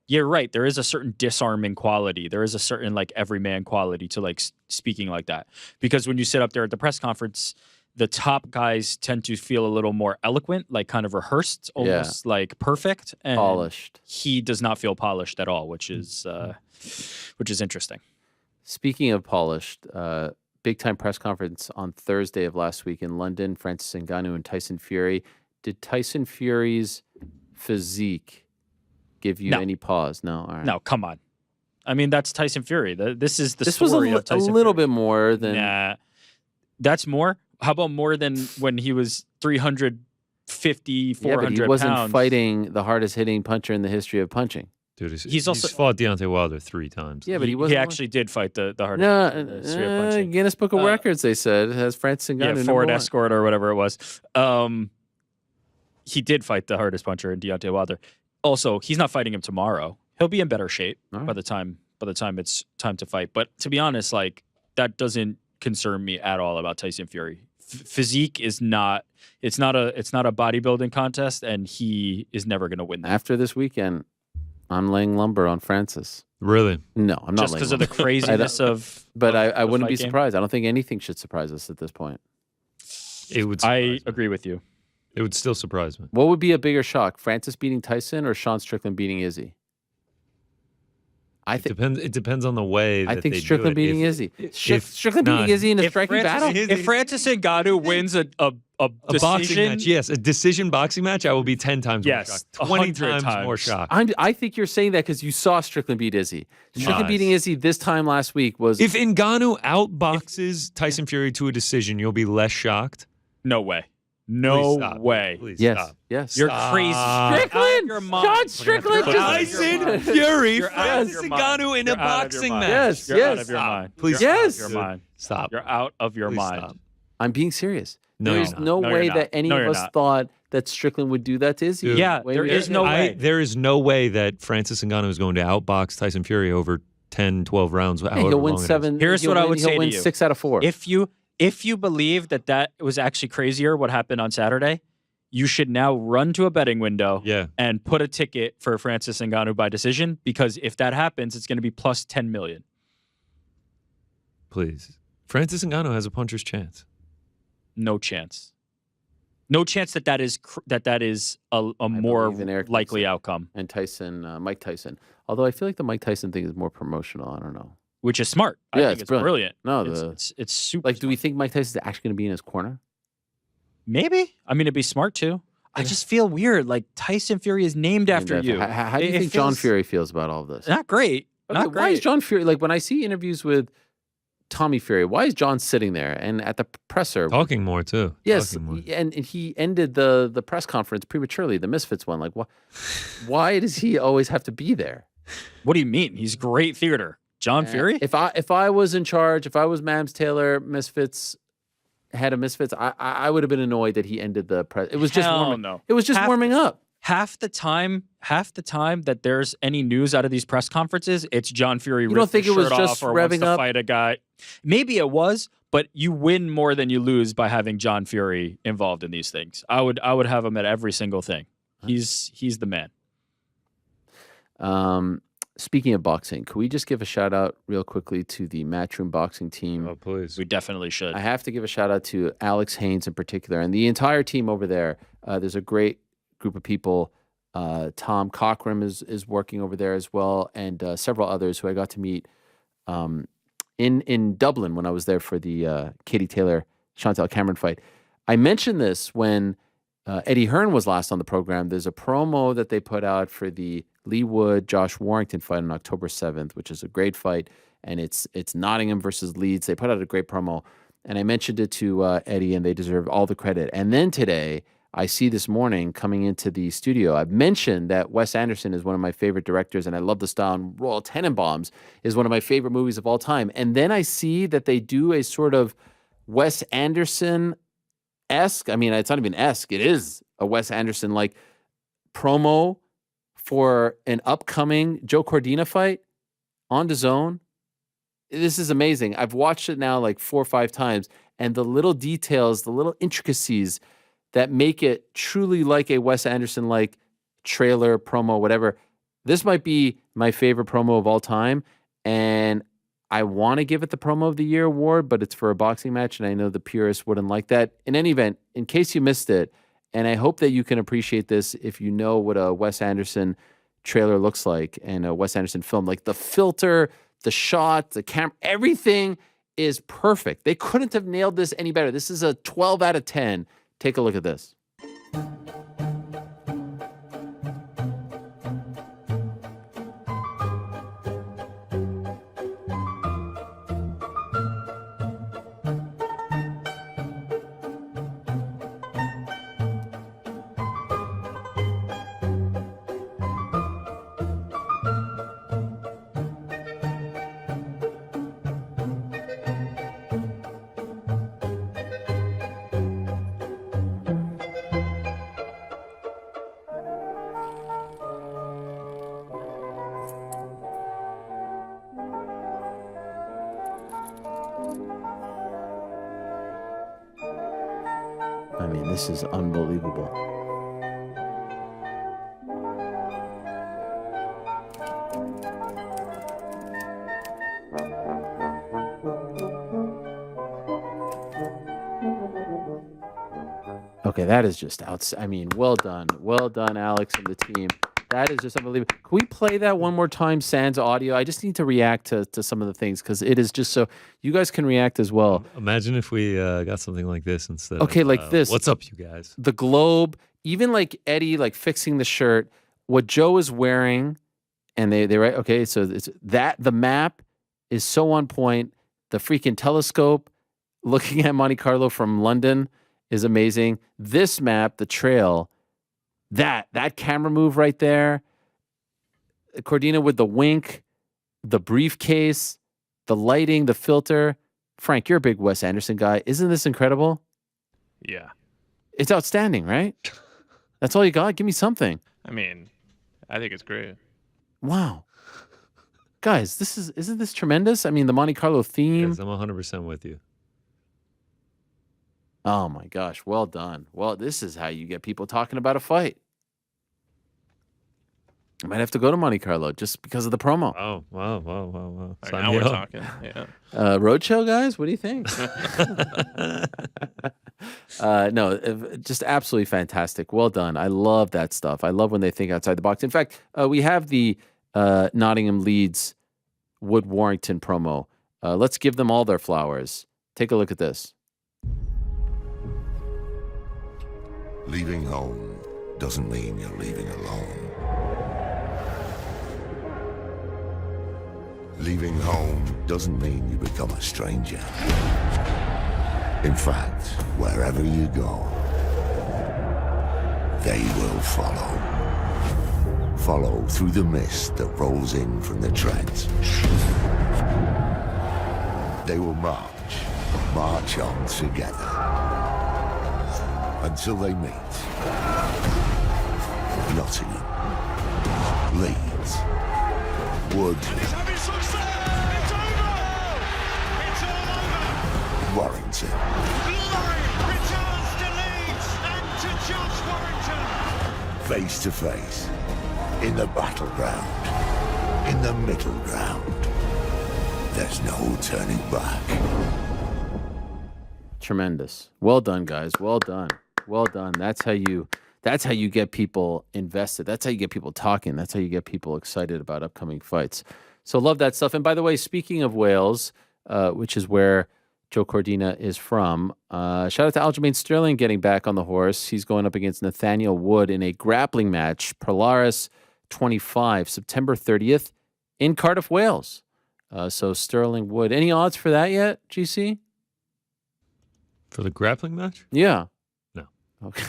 You're right. There is a certain disarming quality. There is a certain like everyman quality to like speaking like that. Because when you sit up there at the press conference, the top guys tend to feel a little more eloquent, like kind of rehearsed, almost like perfect and polished. He does not feel polished at all, which is interesting. Speaking of polished, big time press conference on Thursday of last week in London. Francis Ngannou and Tyson Fury. Did Tyson Fury's physique give you any pause? No, all right. No, come on. I mean, that's Tyson Fury. This is the this story was of Tyson a little Fury. bit more than. Nah, that's more. How about more than when he was 350, 400 but he wasn't pounds? fighting the hardest hitting puncher in the history of punching. Dude, he's also fought Deontay Wilder 3 times. Yeah, but he He actually did fight the hardest. in the history of punching. Guinness Book of Records, they said, has Francis Ngannou. Yeah, Ford Escort or whatever it was. He did fight the hardest puncher in Deontay Wilder. Also, he's not fighting him tomorrow. He'll be in better shape by the time it's time to fight. But to be honest, like that doesn't concern me at all about Tyson Fury. Physique is not. It's not a bodybuilding contest, and he is never going to win that. After this weekend, I'm laying lumber on Francis. Really? No, I'm not. Just because of the craziness of. But I wouldn't be game. surprised. I don't think anything should surprise us at this point. It would. I agree with you. It would still surprise me. What would be a bigger shock, Francis beating Tyson or Sean Strickland beating Izzy? It depends on the way. I that think they Strickland do it. beating Izzy. Strickland beating Izzy in a striking battle. If Francis Ngannou wins a boxing match, yes, a decision boxing match, I will be 10 times more shocked. 20 100 times more shocked. I think you're saying that because you saw Strickland beat Izzy. Strickland beating Izzy this time last week was. If Ngannou outboxes Tyson Fury to a decision, you'll be less shocked. No way. No way. Please yes. stop. Yes. You're crazy. Strickland! Your mind. Sean Strickland just. Tyson Fury, You're out of Francis your mind. Ngannou in a You're out of your boxing mind. match. Yes. You're out of your mind. Please You're out yes. of your mind. Stop. You're out of your Please mind. stop. I'm being serious. No, There's you're no not. No, way you're that not. any No, of you're us not. thought that Strickland would do that to Izzy. Dude. Yeah, there is no way. There is no way that Francis Ngannou is going to outbox Tyson Fury over 10, 12 rounds. Hey, he'll win long it is. 7. Here's what I would say He'll to win you. 6 out of 4. If you believe that was actually crazier, what happened on Saturday, you should now run to a betting window and put a ticket for Francis Ngannou by decision, because if that happens, it's going to be plus 10 million. Please. Francis Ngannou has a puncher's chance. No chance. No chance that is a more believe in Eric likely Dixon. outcome. And Tyson, Mike Tyson. Although I feel like the Mike Tyson thing is more promotional. I don't know. Which is smart. I Yeah, think it's it's brilliant. No, it's super. like, do we think Mike Tyson's actually going to be in his corner? Maybe. I mean, it'd be smart too. I just feel weird. Like Tyson Fury is named after you. How do you think John Fury feels about all of this? Not great. Okay, Not great. why is John Fury, like when I see interviews with Tommy Fury, why is John sitting there and at the presser? Talking more too. Yes, Talking more. and he ended the press conference prematurely, the Misfits one. Like, why does he always have to be there? What do you mean? He's great theater. John Fury? If I was in charge, if I was Mams Taylor, Misfits, head of Misfits, I would have been annoyed that he ended the press. It was just warming. No. It was just warming up. Half the time that there's any news out of these press conferences, it's John Fury. You don't think it was just or revving wants to up? fight a guy? Maybe it was, but you win more than you lose by having John Fury involved in these things. I would have him at every single thing. He's the man. Speaking of boxing, could we just give a shout out real quickly to the Matchroom boxing team? Oh, please. We definitely should. I have to give a shout out to Alex Haynes in particular and the entire team over there. There's a great group of people. Tom Cochran is working over there as well, and several others who I got to meet in Dublin when I was there for the Katie Taylor Chantel Cameron fight. I mentioned this when Eddie Hearn was last on the program. There's a promo that they put out for the Lee Wood Josh Warrington fight on October 7th, which is a great fight, and it's Nottingham versus Leeds. They put out a great promo, and I mentioned it to Eddie, and they deserve all the credit. And then today, I see this morning coming into the studio, I've mentioned that Wes Anderson is one of my favorite directors, and I love the style, and Royal Tenenbaums is one of my favorite movies of all time. And then I see that they do a sort of Wes Anderson-esque, I mean, it's not even esque, it is a Wes Anderson-like promo for an upcoming Joe Cordina fight on DAZN. This is amazing. I've watched it now like 4 or 5 times, and the little details, the little intricacies that make it truly like a Wes Anderson-like trailer, promo, whatever. This might be my favorite promo of all time, and I want to give it the Promo of the Year award, but it's for a boxing match, and I know the purists wouldn't like that. In any event, in case you missed it, and I hope that you can appreciate this if you know what a Wes Anderson trailer looks like and a Wes Anderson film, like the filter, the shot, the camera, everything is perfect. They couldn't have nailed this any better. This is a 12 out of 10. Take a look at this. I mean, this is unbelievable. Okay, that is just I mean, well done, Alex and the team. That is just unbelievable. Can we play that one more time, sans audio? I just need to react to some of the things because it is just so. You guys can react as well. Imagine if we got something like this instead. Okay, like this. What's up, you guys? The globe, even like Eddie, like fixing the shirt. What Joe is wearing, and they write. Okay, so it's that the map is so on point. The freaking telescope, looking at Monte Carlo from London, is amazing. This map, the trail. That camera move right there, Cordina with the wink, the briefcase, the lighting, the filter. Frank, you're a big Wes Anderson guy. Isn't this incredible? Yeah. It's outstanding, right? That's all you got? Give me something. I mean, I think it's great. Wow. Guys, isn't this tremendous? I mean, the Monte Carlo theme. Yes, I'm 100% with you. Oh my gosh, well done. Well, this is how you get people talking about a fight. I might have to go to Monte Carlo just because of the promo. Oh, wow. Right, now we're talking. Yeah. Roadshow guys, what do you think? No, just absolutely fantastic. Well done. I love that stuff. I love when they think outside the box. In fact, we have the Nottingham Leeds Wood Warrington promo. Let's give them all their flowers. Take a look at this. Leaving home doesn't mean you're leaving alone. Leaving home doesn't mean you become a stranger. In fact, wherever you go, they will follow. Follow through the mist that rolls in from the treads. They will march on together. Until they meet. Nottingham, Leeds, Wood, Warrington. Face to face, in the battleground, in the middle ground. There's no turning back. Tremendous. Well done, guys. Well done. Well done. That's how you get people invested. That's how you get people talking. That's how you get people excited about upcoming fights. So love that stuff. And by the way, speaking of Wales, which is where Joe Cordina is from, shout out to Aljamain Sterling getting back on the horse. He's going up against Nathaniel Wood in a grappling match, Polaris 25, September 30th in Cardiff, Wales. So Sterling Wood. Any odds for that yet, GC? For the grappling match? Yeah. No. Okay.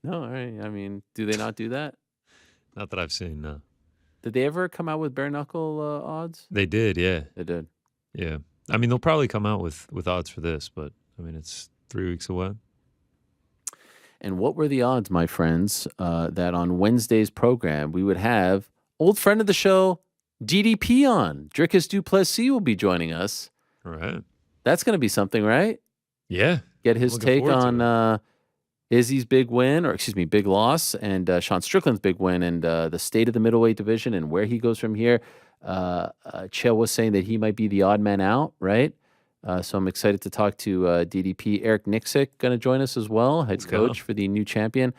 No, all right. I mean, do they not do that? Not that I've seen, no. Did they ever come out with bare knuckle odds? They did, yeah. They did. Yeah. I mean, they'll probably come out with odds for this, but, I mean, it's 3 weeks away. And what were the odds, my friends, that on Wednesday's program we would have old friend of the show, DDP on? Dricus Duplessis will be joining us. All right. That's going to be something, right? Yeah. Get his Looking take forward to on Izzy's big win, or excuse me, big loss, and Sean Strickland's big win, and the state of the middleweight division and where he goes from here. Chael was saying that he might be the odd man out, right? So I'm excited to talk to DDP. Eric Nixick going to join us as well, head coach for the new champion,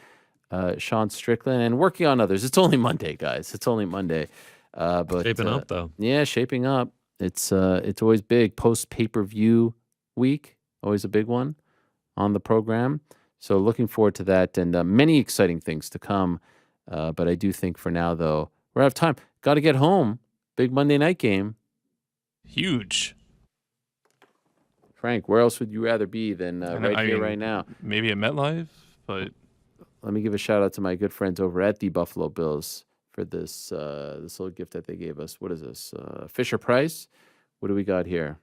Sean Strickland, and working on others. It's only Monday, guys. It's only Monday. But shaping up, though. Yeah, shaping up. It's always big. Post pay-per-view week, always a big one on the program. So looking forward to that, and many exciting things to come. But I do think for now, though, we're out of time. Got to get home. Big Monday night game. Huge. Frank, where else would you rather be than right here, right now? Maybe at MetLife, but let me give a shout out to my good friends over at the Buffalo Bills for this this little gift that they gave us. What is this? Fisher Price. What do we got here?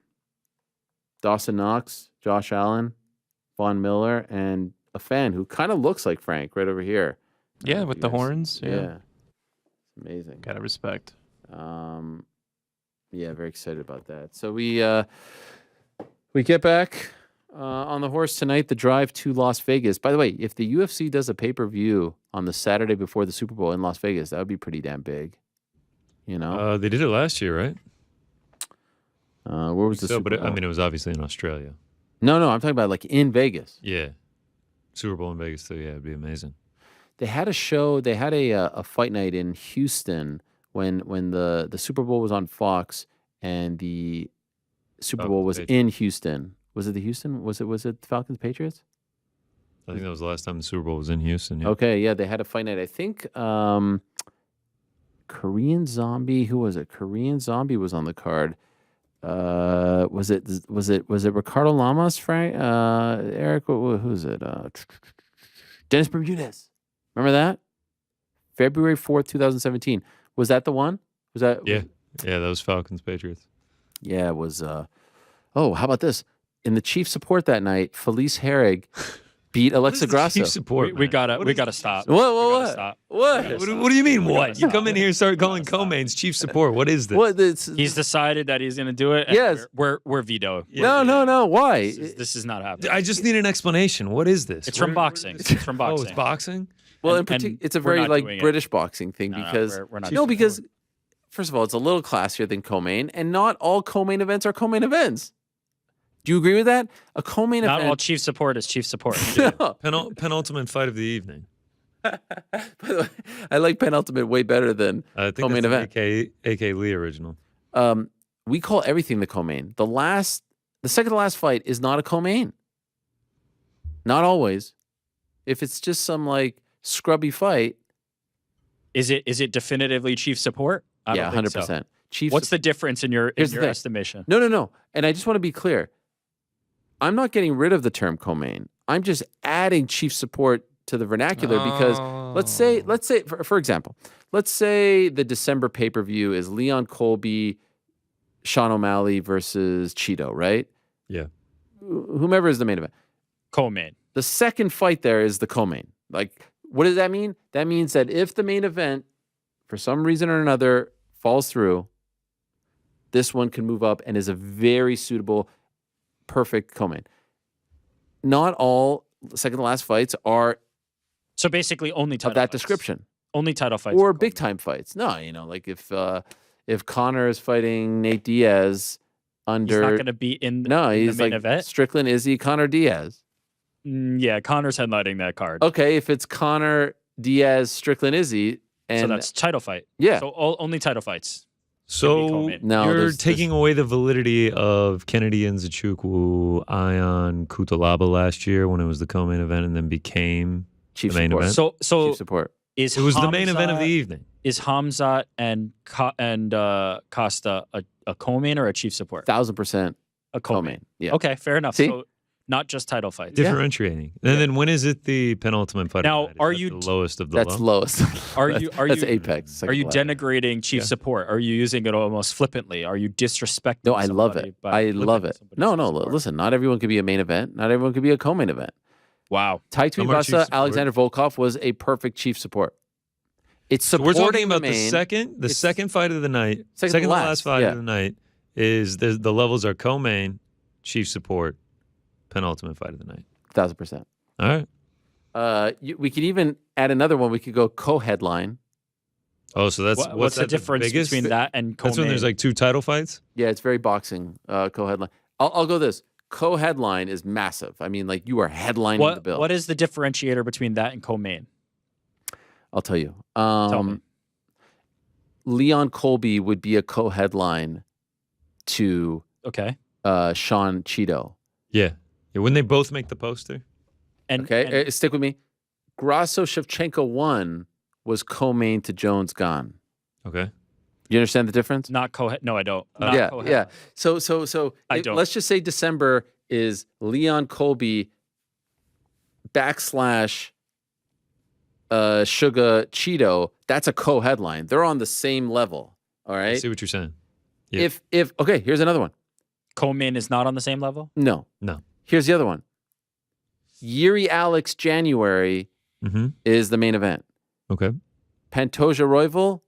Dawson Knox, Josh Allen, Von Miller, and a fan who kind of looks like Frank right over here. Yeah, with the horns. Yeah. It's amazing. Gotta respect. Yeah, very excited about that. So we get back on the horse tonight, the drive to Las Vegas. By the way, if the UFC does a pay-per-view on the Saturday before the Super Bowl in Las Vegas, that would be pretty damn big. You know? They did it last year, right? Where was the Super Bowl? I mean, it was obviously in Australia. No, I'm talking about like in Vegas. Yeah. Super Bowl in Vegas, too. Yeah, it'd be amazing. They had a show. They had a fight night in Houston when the Super Bowl was on Fox and the Super Bowl was in Houston. Was it the Houston? Was it Falcons Patriots? I think that was the last time the Super Bowl was in Houston. Yeah. Okay, yeah, they had a fight night. I think Korean Zombie. Who was it? Korean Zombie was on the card. Was it Ricardo Lamas, Frank? Eric, who's it? Dennis Bermudez. Remember that? February 4th, 2017. Was that the one? Was that? Yeah. Yeah, that was Falcons Patriots. Yeah, it was. Oh, how about this? In the chief support that night, Felice Herrig beat Alexa Grasso. Chief support. We gotta stop. What? What do you mean? What? You come in here and start calling co-mains chief support. What is this? He's decided that he's gonna do it. And yes, we're veto. No. Why? This is not happening. I just need an explanation. What is this? It's from boxing. It's from boxing. Oh, it's boxing. Well, in particular, it's a very like British boxing thing because we're not because first of all, it's a little classier than co-main, and not all co-main events are co-main events. Do you agree with that? A co-main event. Not all chief support is chief support. No. Penultimate fight of the evening. By the way, I like penultimate way better than I think co-main event. AK Lee original. We call everything the co-main. The second to last fight is not a co-main. Not always. If it's just some like scrubby fight, is it definitively chief support? Yeah, 100%. Chief. What's the difference in your estimation? No. And I just want to be clear. I'm not getting rid of the term co-main. I'm just adding chief support to the vernacular because let's say for example, let's say the December pay-per-view is Leon Colby, Sean O'Malley versus Cheeto, right? Yeah. Whomever is the main event. Co-main. The second fight there is the co-main. Like, what does that mean? That means that if the main event, for some reason or another, falls through, this one can move up and is a very suitable, perfect co-main. Not all second to last fights are so basically only title of that fights. description. Only title fights or big time fights. No, like if Connor is fighting Nate Diaz under, he's not going to be in. No, in he's the main like event. Strickland, Izzy, Connor Diaz. Yeah, Connor's headlining that card. Okay, if it's Connor Diaz, Strickland, Izzy, And so that's title fight. Yeah. So only title fights. So No, you're there's- taking away the validity of Kennedy Nzechukwu, Ion Kutalaba last year when it was the co-main event and then became Chief the main support. event. So Chief support. is It was the main event of the Hamzat- evening. Is Hamzat and Costa a co-main or a chief support? 1,000% A co-main. co-main. Yeah. Okay, fair enough. See? So not just title fights. Differentiating. And then when is it the penultimate fight? Now, of the night? Is are that you- the lowest of the That's low? lowest. Are That's- you- are that's you- apex? Are you second level. denigrating chief support? Are you using it almost flippantly? Are you disrespecting? No, I love somebody it. by I love flipping it. somebody's No, chief no. support? Listen, not everyone could be a main event. Not everyone could be a co-main event. Wow. Tai Some are chief Tuivasa, support. Alexander Volkov was a perfect chief support. It's So we're supporting talking about the main. the second fight of the night, Second to to last fight yeah. of the night is the levels are co-main, chief support, penultimate fight of the night. 1,000%. All right. We could even add another one. We could go co-headline. Oh, so that's What's the that difference biggest? between that and co-main? That's when there's like two title fights. Yeah, it's very boxing co-headline. I'll go this. Co-headline is massive. I mean, like you are headlining the bill. What is the differentiator between that and co-main? I'll tell you. Tell me. Leon Colby would be a co-headline to Okay. Sean Cheeto. Yeah. When they both make the poster. And Okay, and stick with me. Grasso Shevchenko 1 was co-main to Jones Gone. Okay. You understand the difference? not co-head. No, I don't. Not Yeah, co-head. yeah. So I don't. let's just say December is Leon Colby / Sugar Cheeto. That's a co-headline. They're on the same level. All I right. see what you're saying. Yeah. If okay, here's another one. Co-main is not on the same level. No. No. Here's the other one. Yuri Alex January Mm-hmm. is the main event. Okay. Pantoja Royval,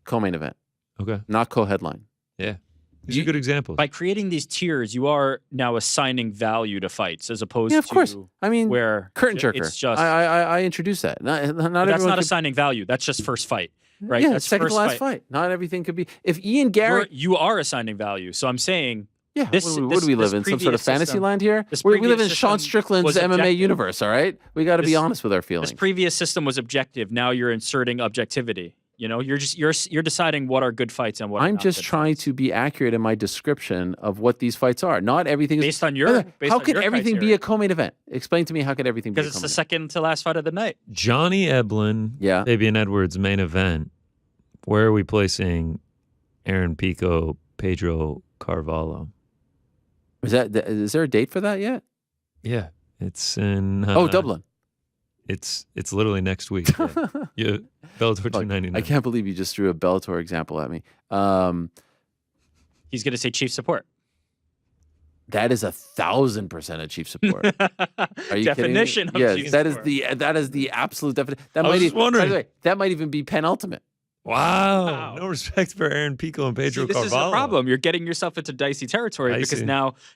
co-main event, Okay. not co-headline. Yeah. These are good examples. By creating these tiers, you are now assigning value to fights as opposed Yeah, of to course. I mean, where curtain jerker. It's just I introduced that. Not but that's everyone not could- assigning value. That's just first fight, right? Yeah, That's second to first last fight. Not everything could be. If Ian Garry, You are assigning value. So I'm saying yeah, this- what do this- we live this in? Some sort of previous fantasy system- land here? this We live previous in Sean system Strickland's was MMA objective. universe. All right, we got to be This- honest with our feelings. this previous system was objective. Now you're inserting objectivity. You know, you're deciding what are good fights and what are I'm not just good trying fights. to be accurate in my description of what these fights are. Not everything is Based on your- By the way, based how on could your everything be criteria. a co-main event? Explain to me how could everything be a because it's co-main the event? second to last fight of the night. Johnny Eblen, Yeah. Fabian Edwards main event. Where are we placing Aaron Pico, Pedro Carvalho? Is there a date for that yet? Yeah. It's in Dublin. It's literally next week. Yeah. Bellator Look, 299. I can't believe you just threw a Bellator example at me. He's going to say chief support. That is 1,000% a chief support. Are you Definition kidding me? of Yes, chief that is the absolute definition. That I was might just even, by wondering. the way, that might even be penultimate. Wow. No respect for Aaron Pico and Pedro See, this Carvalho. is the problem. You're getting yourself into dicey territory because Dicey.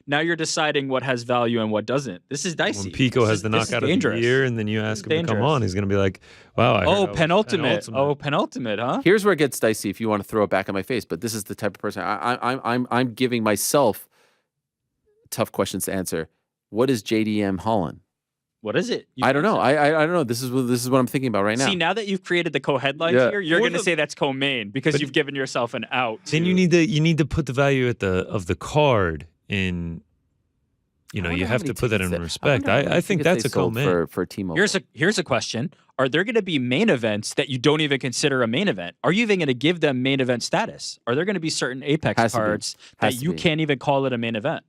now you're deciding what has value and what doesn't. This is dicey. When Pico This has is- the this is knockout of the dangerous. year, and then you ask him to come dangerous. on, he's going to be like, "Wow, I heard I Oh, was penultimate. Oh, penultimate, huh? Here's where it gets dicey if you want to throw it back in my face. But this is the type of person I'm giving myself tough questions to answer. What is JDM Holland? What is it? I don't know. I don't know. This is what I'm thinking about right now. See, now that you've created the co-headlines Yeah. here, you're Or going to the- say that's co-main because But- you've given yourself an out. Then you need to put the value of the card in. You know, I wonder you how have many to put that in tickets respect. wonder how many I think tickets that's they a sold co-main. for T-Mobile. Here's a question. Are there going to be main events that you don't even consider a main event? Are you even going to give them main event status? Are there going to be certain Apex Has to be. cards Has that to you be. can't even call it a main event?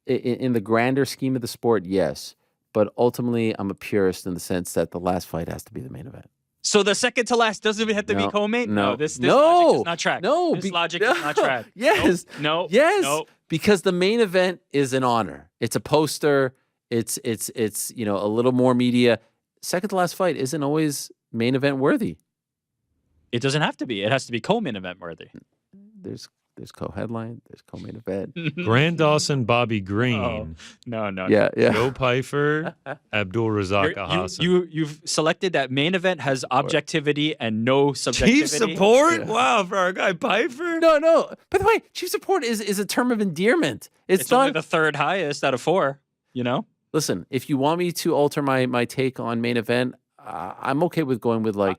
In the grander scheme of the sport, yes. But ultimately, I'm a purist in the sense that the last fight has to be the main event. So the second to last doesn't even have to be No, co-main? no. This No. logic is not tracked. No, This be- logic no. is not tracked. Yes. No. Yes, No. because the main event is an honor. It's a poster. It's a little more media. Second to last fight isn't always main event worthy. It doesn't have to be. It has to be co-main event worthy. There's co-headline. There's co-main event. Grant Dawson, Bobby Green, Oh, no. Yeah. Joe Pfeiffer, Abdul Razak Hassan. You've selected that main event has objectivity and no subjectivity. Chief support? Yeah. Wow, for our guy Pfeiffer? No. By the way, chief support is a term of endearment. It's not. only the third highest out of 4. You know. Listen, if you want me to alter my take on main event, I'm okay with going with like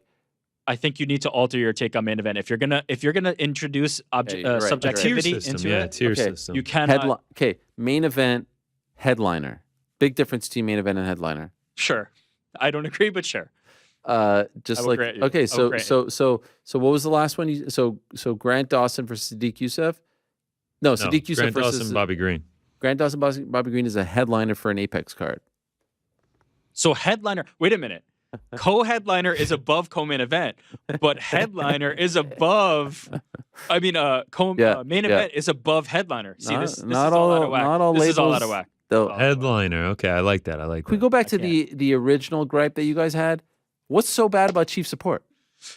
I think you need to alter your take on main event. If you're gonna introduce subjectivity into it, tier system. you cannot. Okay, main event, headliner. Big difference between main event and headliner. Sure, I don't agree, but sure. Just I will like grant you. okay, I will grant you. so what was the last one? So Grant Dawson versus Sadiq Youssef. No, Sadiq Youssef Grant versus Dawson, Bobby Green. Grant Dawson, Bobby Green is a headliner for an Apex card. So headliner. Wait a minute. Co-headliner is above co-main event, but headliner is above. I mean, main event is above headliner. See, this is all out of whack. This is all out of whack. Headliner. Okay, I like that. Can we go back to the original gripe that you guys had? What's so bad about chief support?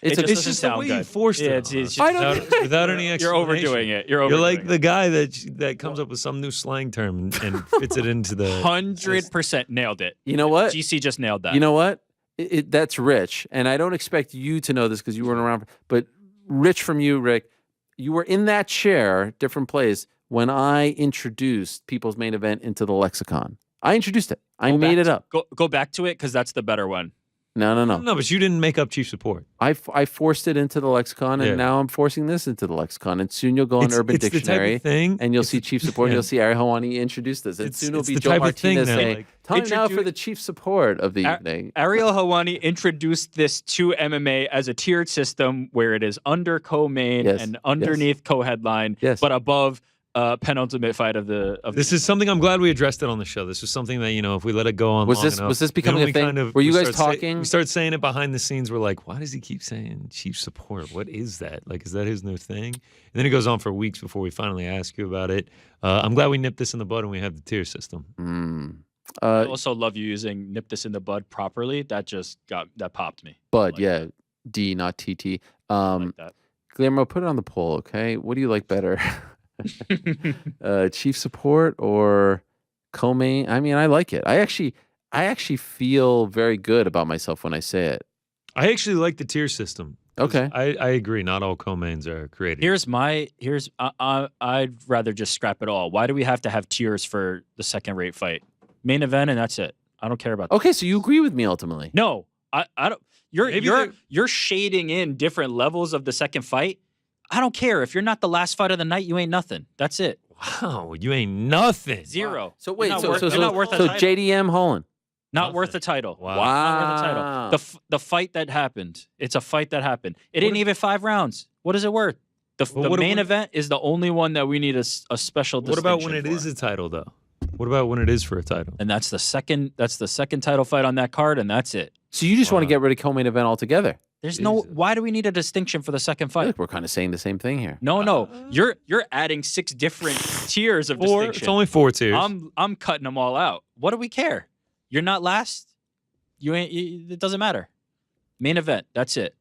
It's just the way you forced it. Without any explanation. You're overdoing it. You're like the guy that comes up with some new slang term and fits it into the 100% nailed it. You know what? GC just nailed that. You know what? That's rich, and I don't expect you to know this because you weren't around. But rich from you, Rick. You were in that chair, different place, when I introduced People's Main Event into the lexicon. I introduced it. I made it up. Go back to it because that's the better one. No. No, but you didn't make up chief support. I forced it into the lexicon, and now I'm forcing this into the lexicon. And soon you'll go on Urban Dictionary, and you'll see chief support, and you'll see Ariel Helwani introduce this. And soon it'll be Joe Martinez saying, time now for the chief support of the evening. Ariel Helwani introduced this to MMA as a tiered system where it is under co-main and underneath co-headline, but above penultimate fight of the. This is something I'm glad we addressed it on the show. This was something that if we let it go on was long this enough, was this becoming a thing? Were you guys talking? We started saying it behind the scenes. We're like, why does he keep saying chief support? What is that? Like, is that his new thing? And then it goes on for weeks before we finally ask you about it. I'm glad we nipped this in the bud and we have the tier system. I also love you using nip this in the bud properly. That just popped me. Bud, like D, not TT. Like that. Guillermo, put it on the poll, okay? What do you like better? Chief support or co-main? I mean, I like it. I actually feel very good about myself when I say it. I actually like the tier system. Okay. I agree. Not all co-mains are created. I'd rather just scrap it all. Why do we have to have tiers for the second rate fight? Main event and that's it. I don't care about that. Okay, so you agree with me ultimately. No, I don't. You're shading in different levels of the second fight. I don't care. If you're not the last fight of the night, you ain't nothing. That's it. Wow, you ain't nothing. Zero. So wait, so not worth a title. JDM Holland. Not worth the title. Wow. Not worth the title. The fight that happened. It's a fight that happened. It ain't even 5 rounds. What is it worth? The main event is the only one that we need a special distinction. What about when it is a title though? What about when it is for a title? And that's the second title fight on that card, and that's it. So you just want to get rid of co-main event altogether? There's no. Why do we need a distinction for the second fight? Like we're kind of saying the same thing here. No. You're adding 6 different tiers of distinction. It's only 4 tiers. I'm cutting them all out. What do we care? You're not last. You ain't. It doesn't matter. Main event. That's it.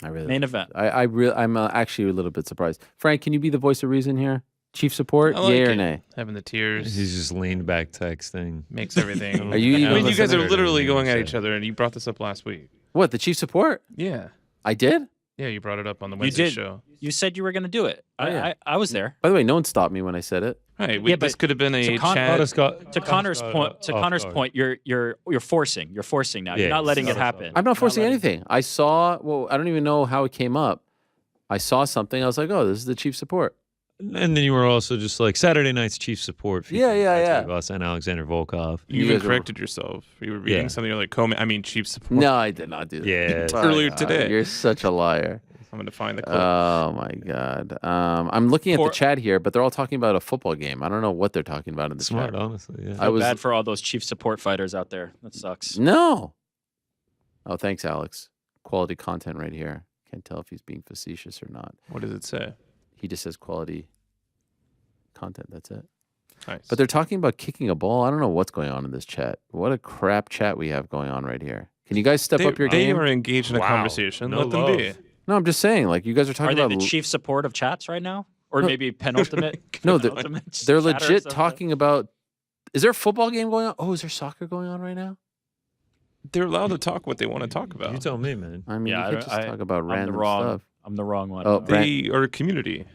Main event. I'm actually a little bit surprised. Frank, can you be the voice of reason here? Chief support, like yay or it. nay? Having the tiers. He's just leaned back texting. Makes everything. Are you even I mean, you guys are listening? literally going at each other, and you brought this up last week. What, the chief support? Yeah. I did? Yeah, you brought it up on the Wednesday show. You said you were going to do it. I was there. By the way, no one stopped me when I said it. Right. This could have been a chat. To Connor's point, you're forcing. You're forcing now. You're not letting it happen. I'm not forcing anything. I saw. Well, I don't even know how it came up. I saw something. I was like, oh, this is the chief support. And then you were also just like Saturday night's chief support. Yeah. Us and Alexander Volkov. You even corrected yourself. You were reading something. You're like, chief support. No, I did not do that. Yeah. Earlier today. You're such a liar. I'm going to find the clip. Oh, my God. I'm looking at the chat here, but they're all talking about a football game. I don't know what they're talking about in the Smart, chat. honestly, yeah. I was bad for all those chief support fighters out there. That sucks. No. Oh, thanks, Alex. Quality content right here. Can't tell if he's being facetious or not. What does it say? He just says quality content. That's it. Nice. But they're talking about kicking a ball. I don't know what's going on in this chat. What a crap chat we have going on right here. Can you guys step up your game? They are engaged in a conversation. No Let them love. be. No, I'm just saying. Like you guys are talking Are about. they the chief support of chats right now, or maybe penultimate? No, penultimate they're chat or legit something? talking about. Is there a football game going on? Oh, is there soccer going on right now? They're allowed to talk what they want to talk about. You tell me, man. I mean, you can't just talk about random stuff. I'm the wrong one. Oh, they are a community.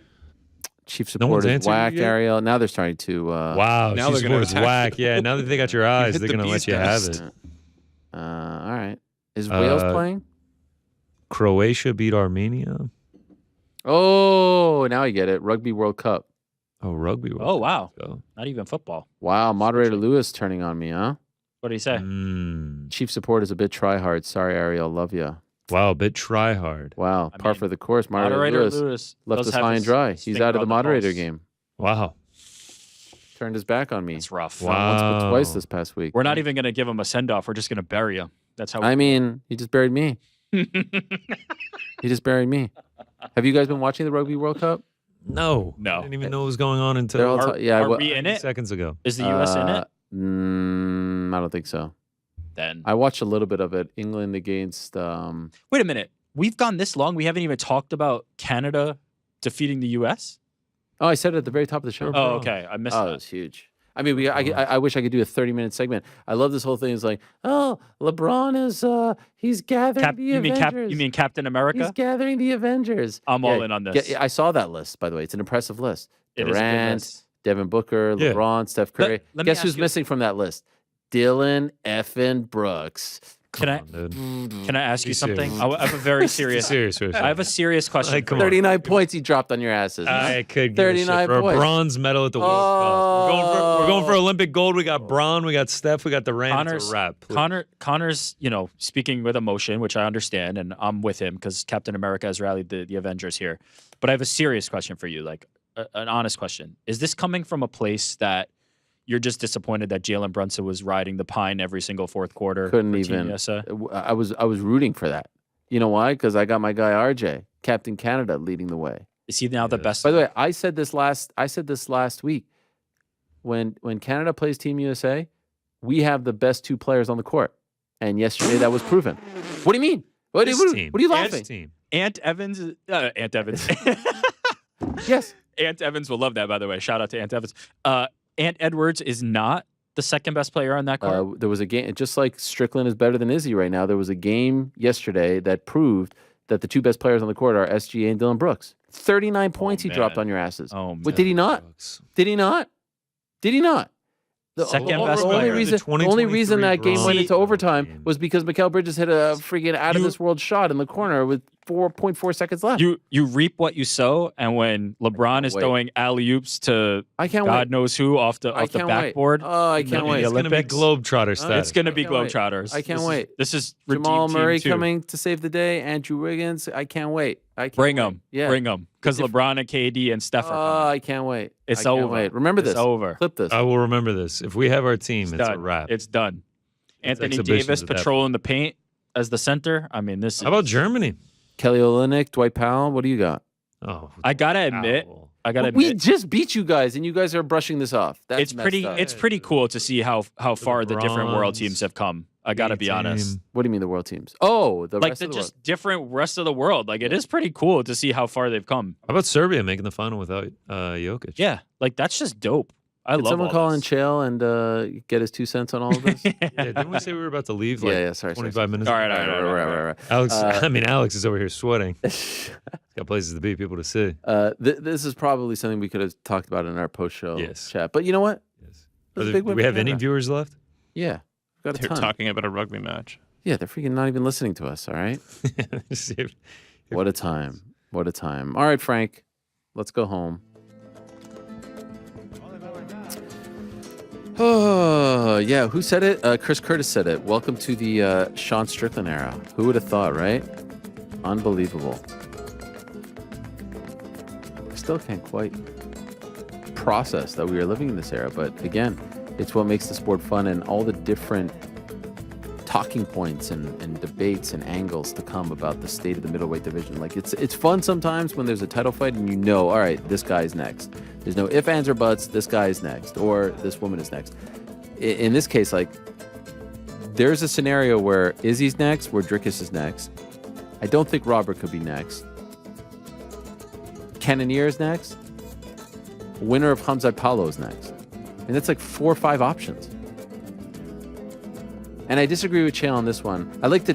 Chief support is whack, Ariel. Now they're starting to. Wow, now chief they're going support to is whack. Yeah, now that they got your eyes, they're going to let you have it. All right. Is Wales playing? Croatia beat Armenia. Oh, now I get it. Rugby World Cup. Oh, rugby. Oh, wow. Go. Not even football. Wow, moderator Lewis turning on me, huh? What did he say? Chief support is a bit try-hard. Sorry, Ariel. Love ya. Wow, a bit try hard. Wow, I par mean, for the course. Moderator Lewis Lewis left does us have high and his dry. He's finger out of the on moderator pulse. game. Wow. Turned his back on me. It's rough. Wow. Not once but twice this past week. We're not even going to give him a send-off. We're just going to bury him. That's how I mean, he just buried me. He just buried me. Have you guys been watching the Rugby World Cup? No. No. I didn't even know what was going on They're until all yeah, Are well, we in it? seconds ago. Is the U.S. in it? I don't think so. Then. I watched a little bit of it. England against. Wait a minute. We've gone this long. We haven't even talked about Canada defeating the U.S.? Oh, I said it at the very top of the show. Oh, okay. I missed Oh, that. it was huge. I mean, I wish I could do a 30-minute segment. I love this whole thing. It's like, oh, LeBron is he's gathering the Avengers. You mean Captain America? He's gathering the Avengers. I'm all in on this. I saw that list, by the way. It's an impressive list. It is a good Durant, list. Devin Booker, Yeah. LeBron, Steph Curry. let me Guess ask who's you- missing from that list? Dylan effing Brooks. Can I Dude. can I ask you Be something? serious. I have a very serious. Serious. I have a serious question. Like, for come you. on. 39 points he dropped on your asses. I could give a shit 39 for a points. bronze medal at the World Cup. We're going for Olympic gold. We got Braun, we got Steph, we got Durant. It's a wrap. please. Connor's, speaking with emotion, which I understand, and I'm with him because Captain America has rallied the Avengers here. But I have a serious question for you, like an honest question. Is this coming from a place that you're just disappointed that Jalen Brunson was riding the pine every single fourth quarter? Couldn't for Team even. USA? I was rooting for that. You know why? Because I got my guy RJ, Captain Canada, leading the way. Is he now the best? By the way, I said this last week. When Canada plays Team USA, we have the best two players on the court, and yesterday that was proven. What do you mean? What are you laughing? Team. Ant Evans. Ant Evans. Yes. Ant Evans will love that, by the way. Shout out to Ant Evans. Ant Edwards is not the second best player on that court. There was a game, just like Strickland is better than Izzy right now. There was a game yesterday that proved that the two best players on the court are SGA and Dylan Brooks. 39 points he dropped man. on your asses. Oh, But did he not? Did he not? Did he not? The Second best only player. reason, the only reason that game went into Bronze overtime game. was because Mikal Bridges hit a freaking out of this world shot in the corner with 4.4 seconds left. You reap what you sow, and when LeBron is wait. throwing alley oops to I can't God wait. knows who off the I can't wait. backboard, Oh, I can't in wait. the It's going to be Olympics, Globetrotter status. it's going to be I can't wait. Globetrotters. I can't This wait. This is Jamal Redeem Team Murray 2. coming to save the day. Andrew Wiggins. I can't wait. I can't Bring wait. them. Yeah. Bring them. Because LeBron and KD and Steph are coming. I can't wait. It's I can't over. Wait. Remember It's this. over. Clip this. I will remember this. If we have our team, It's it's a done. wrap. It's done. Anthony exhibitions Davis at that patrolling the paint as the center. I mean, this is. How about Germany? Kelly Olynyk, Dwight Powell. What do you got? Oh, I gotta admit. ow. I gotta We admit. just beat you guys, and you guys are brushing this off. That's It's messed pretty. up. It's pretty cool to see how far the different world bronze teams have come. I gotta be B honest. team. What do you mean the world teams? Oh, the Like rest the of the just different rest of the world. Like it is pretty cool to see how far they've come. How about Serbia making the final without Jokic? Yeah, like that's just dope. I world. Did love someone all call in this. Chael and get his 2 cents on all of this? Yeah, didn't we say we were about to leave? Like Yeah, sorry. 25 minutes. All right. Alex, Alex is over here sweating. He's got places to be, people to see. This is probably something we could have talked about in our post-show Yes. chat. But you know what? Yes. It was a Do big win we for have any Canada. viewers left? Yeah. We've got a They're ton. talking about a rugby match. Yeah, they're freaking not even listening to us, all right? See if- What a time. What a time. All right, Frank, let's go home. Oh, yeah. Who said it? Chris Curtis said it. Welcome to the Sean Strickland era. Who would have thought, right? Unbelievable. I still can't quite process that we are living in this era. But again, it's what makes the sport fun, and all the different talking points and debates and angles to come about the state of the middleweight division. Like it's fun sometimes when there's a title fight and you know, all right, this guy's next. There's no ifs, ands, or buts. This guy is next, or this woman is next. In this case, like there's a scenario where Izzy's next, where Drickus is next. I don't think Robert could be next. Cannonier is next. Winner of Hamzat Paulo is next. And that's like 4 or 5 options. And I disagree with Chael on this one. I like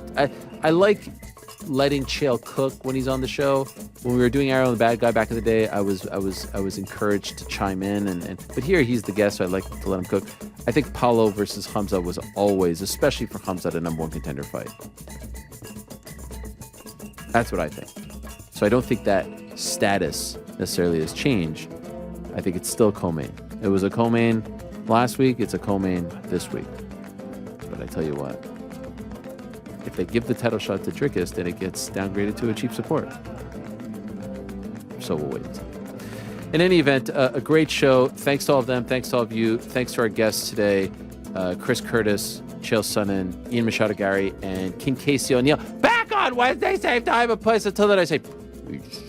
letting Chael cook when he's on the show. When we were doing Arrow and the Bad Guy back in the day, I was encouraged to chime in, but here he's the guest, so I like to let him cook. I think Paulo versus Hamza was always, especially for Hamza, a #1 contender fight. That's what I think. So I don't think that status necessarily has changed. I think it's still co-main. It was a co-main last week. It's a co-main this week. But I tell you what, if they give the title shot to Drickus, then it gets downgraded to a cheap support. So we'll wait. In any event, a great show. Thanks to all of them. Thanks to all of you. Thanks to our guests today, Chris Curtis, Chael Sonnen, Ian Machado Garry, and King Casey O'Neill. Back on Wednesday, same time and place. Until then, I say peace.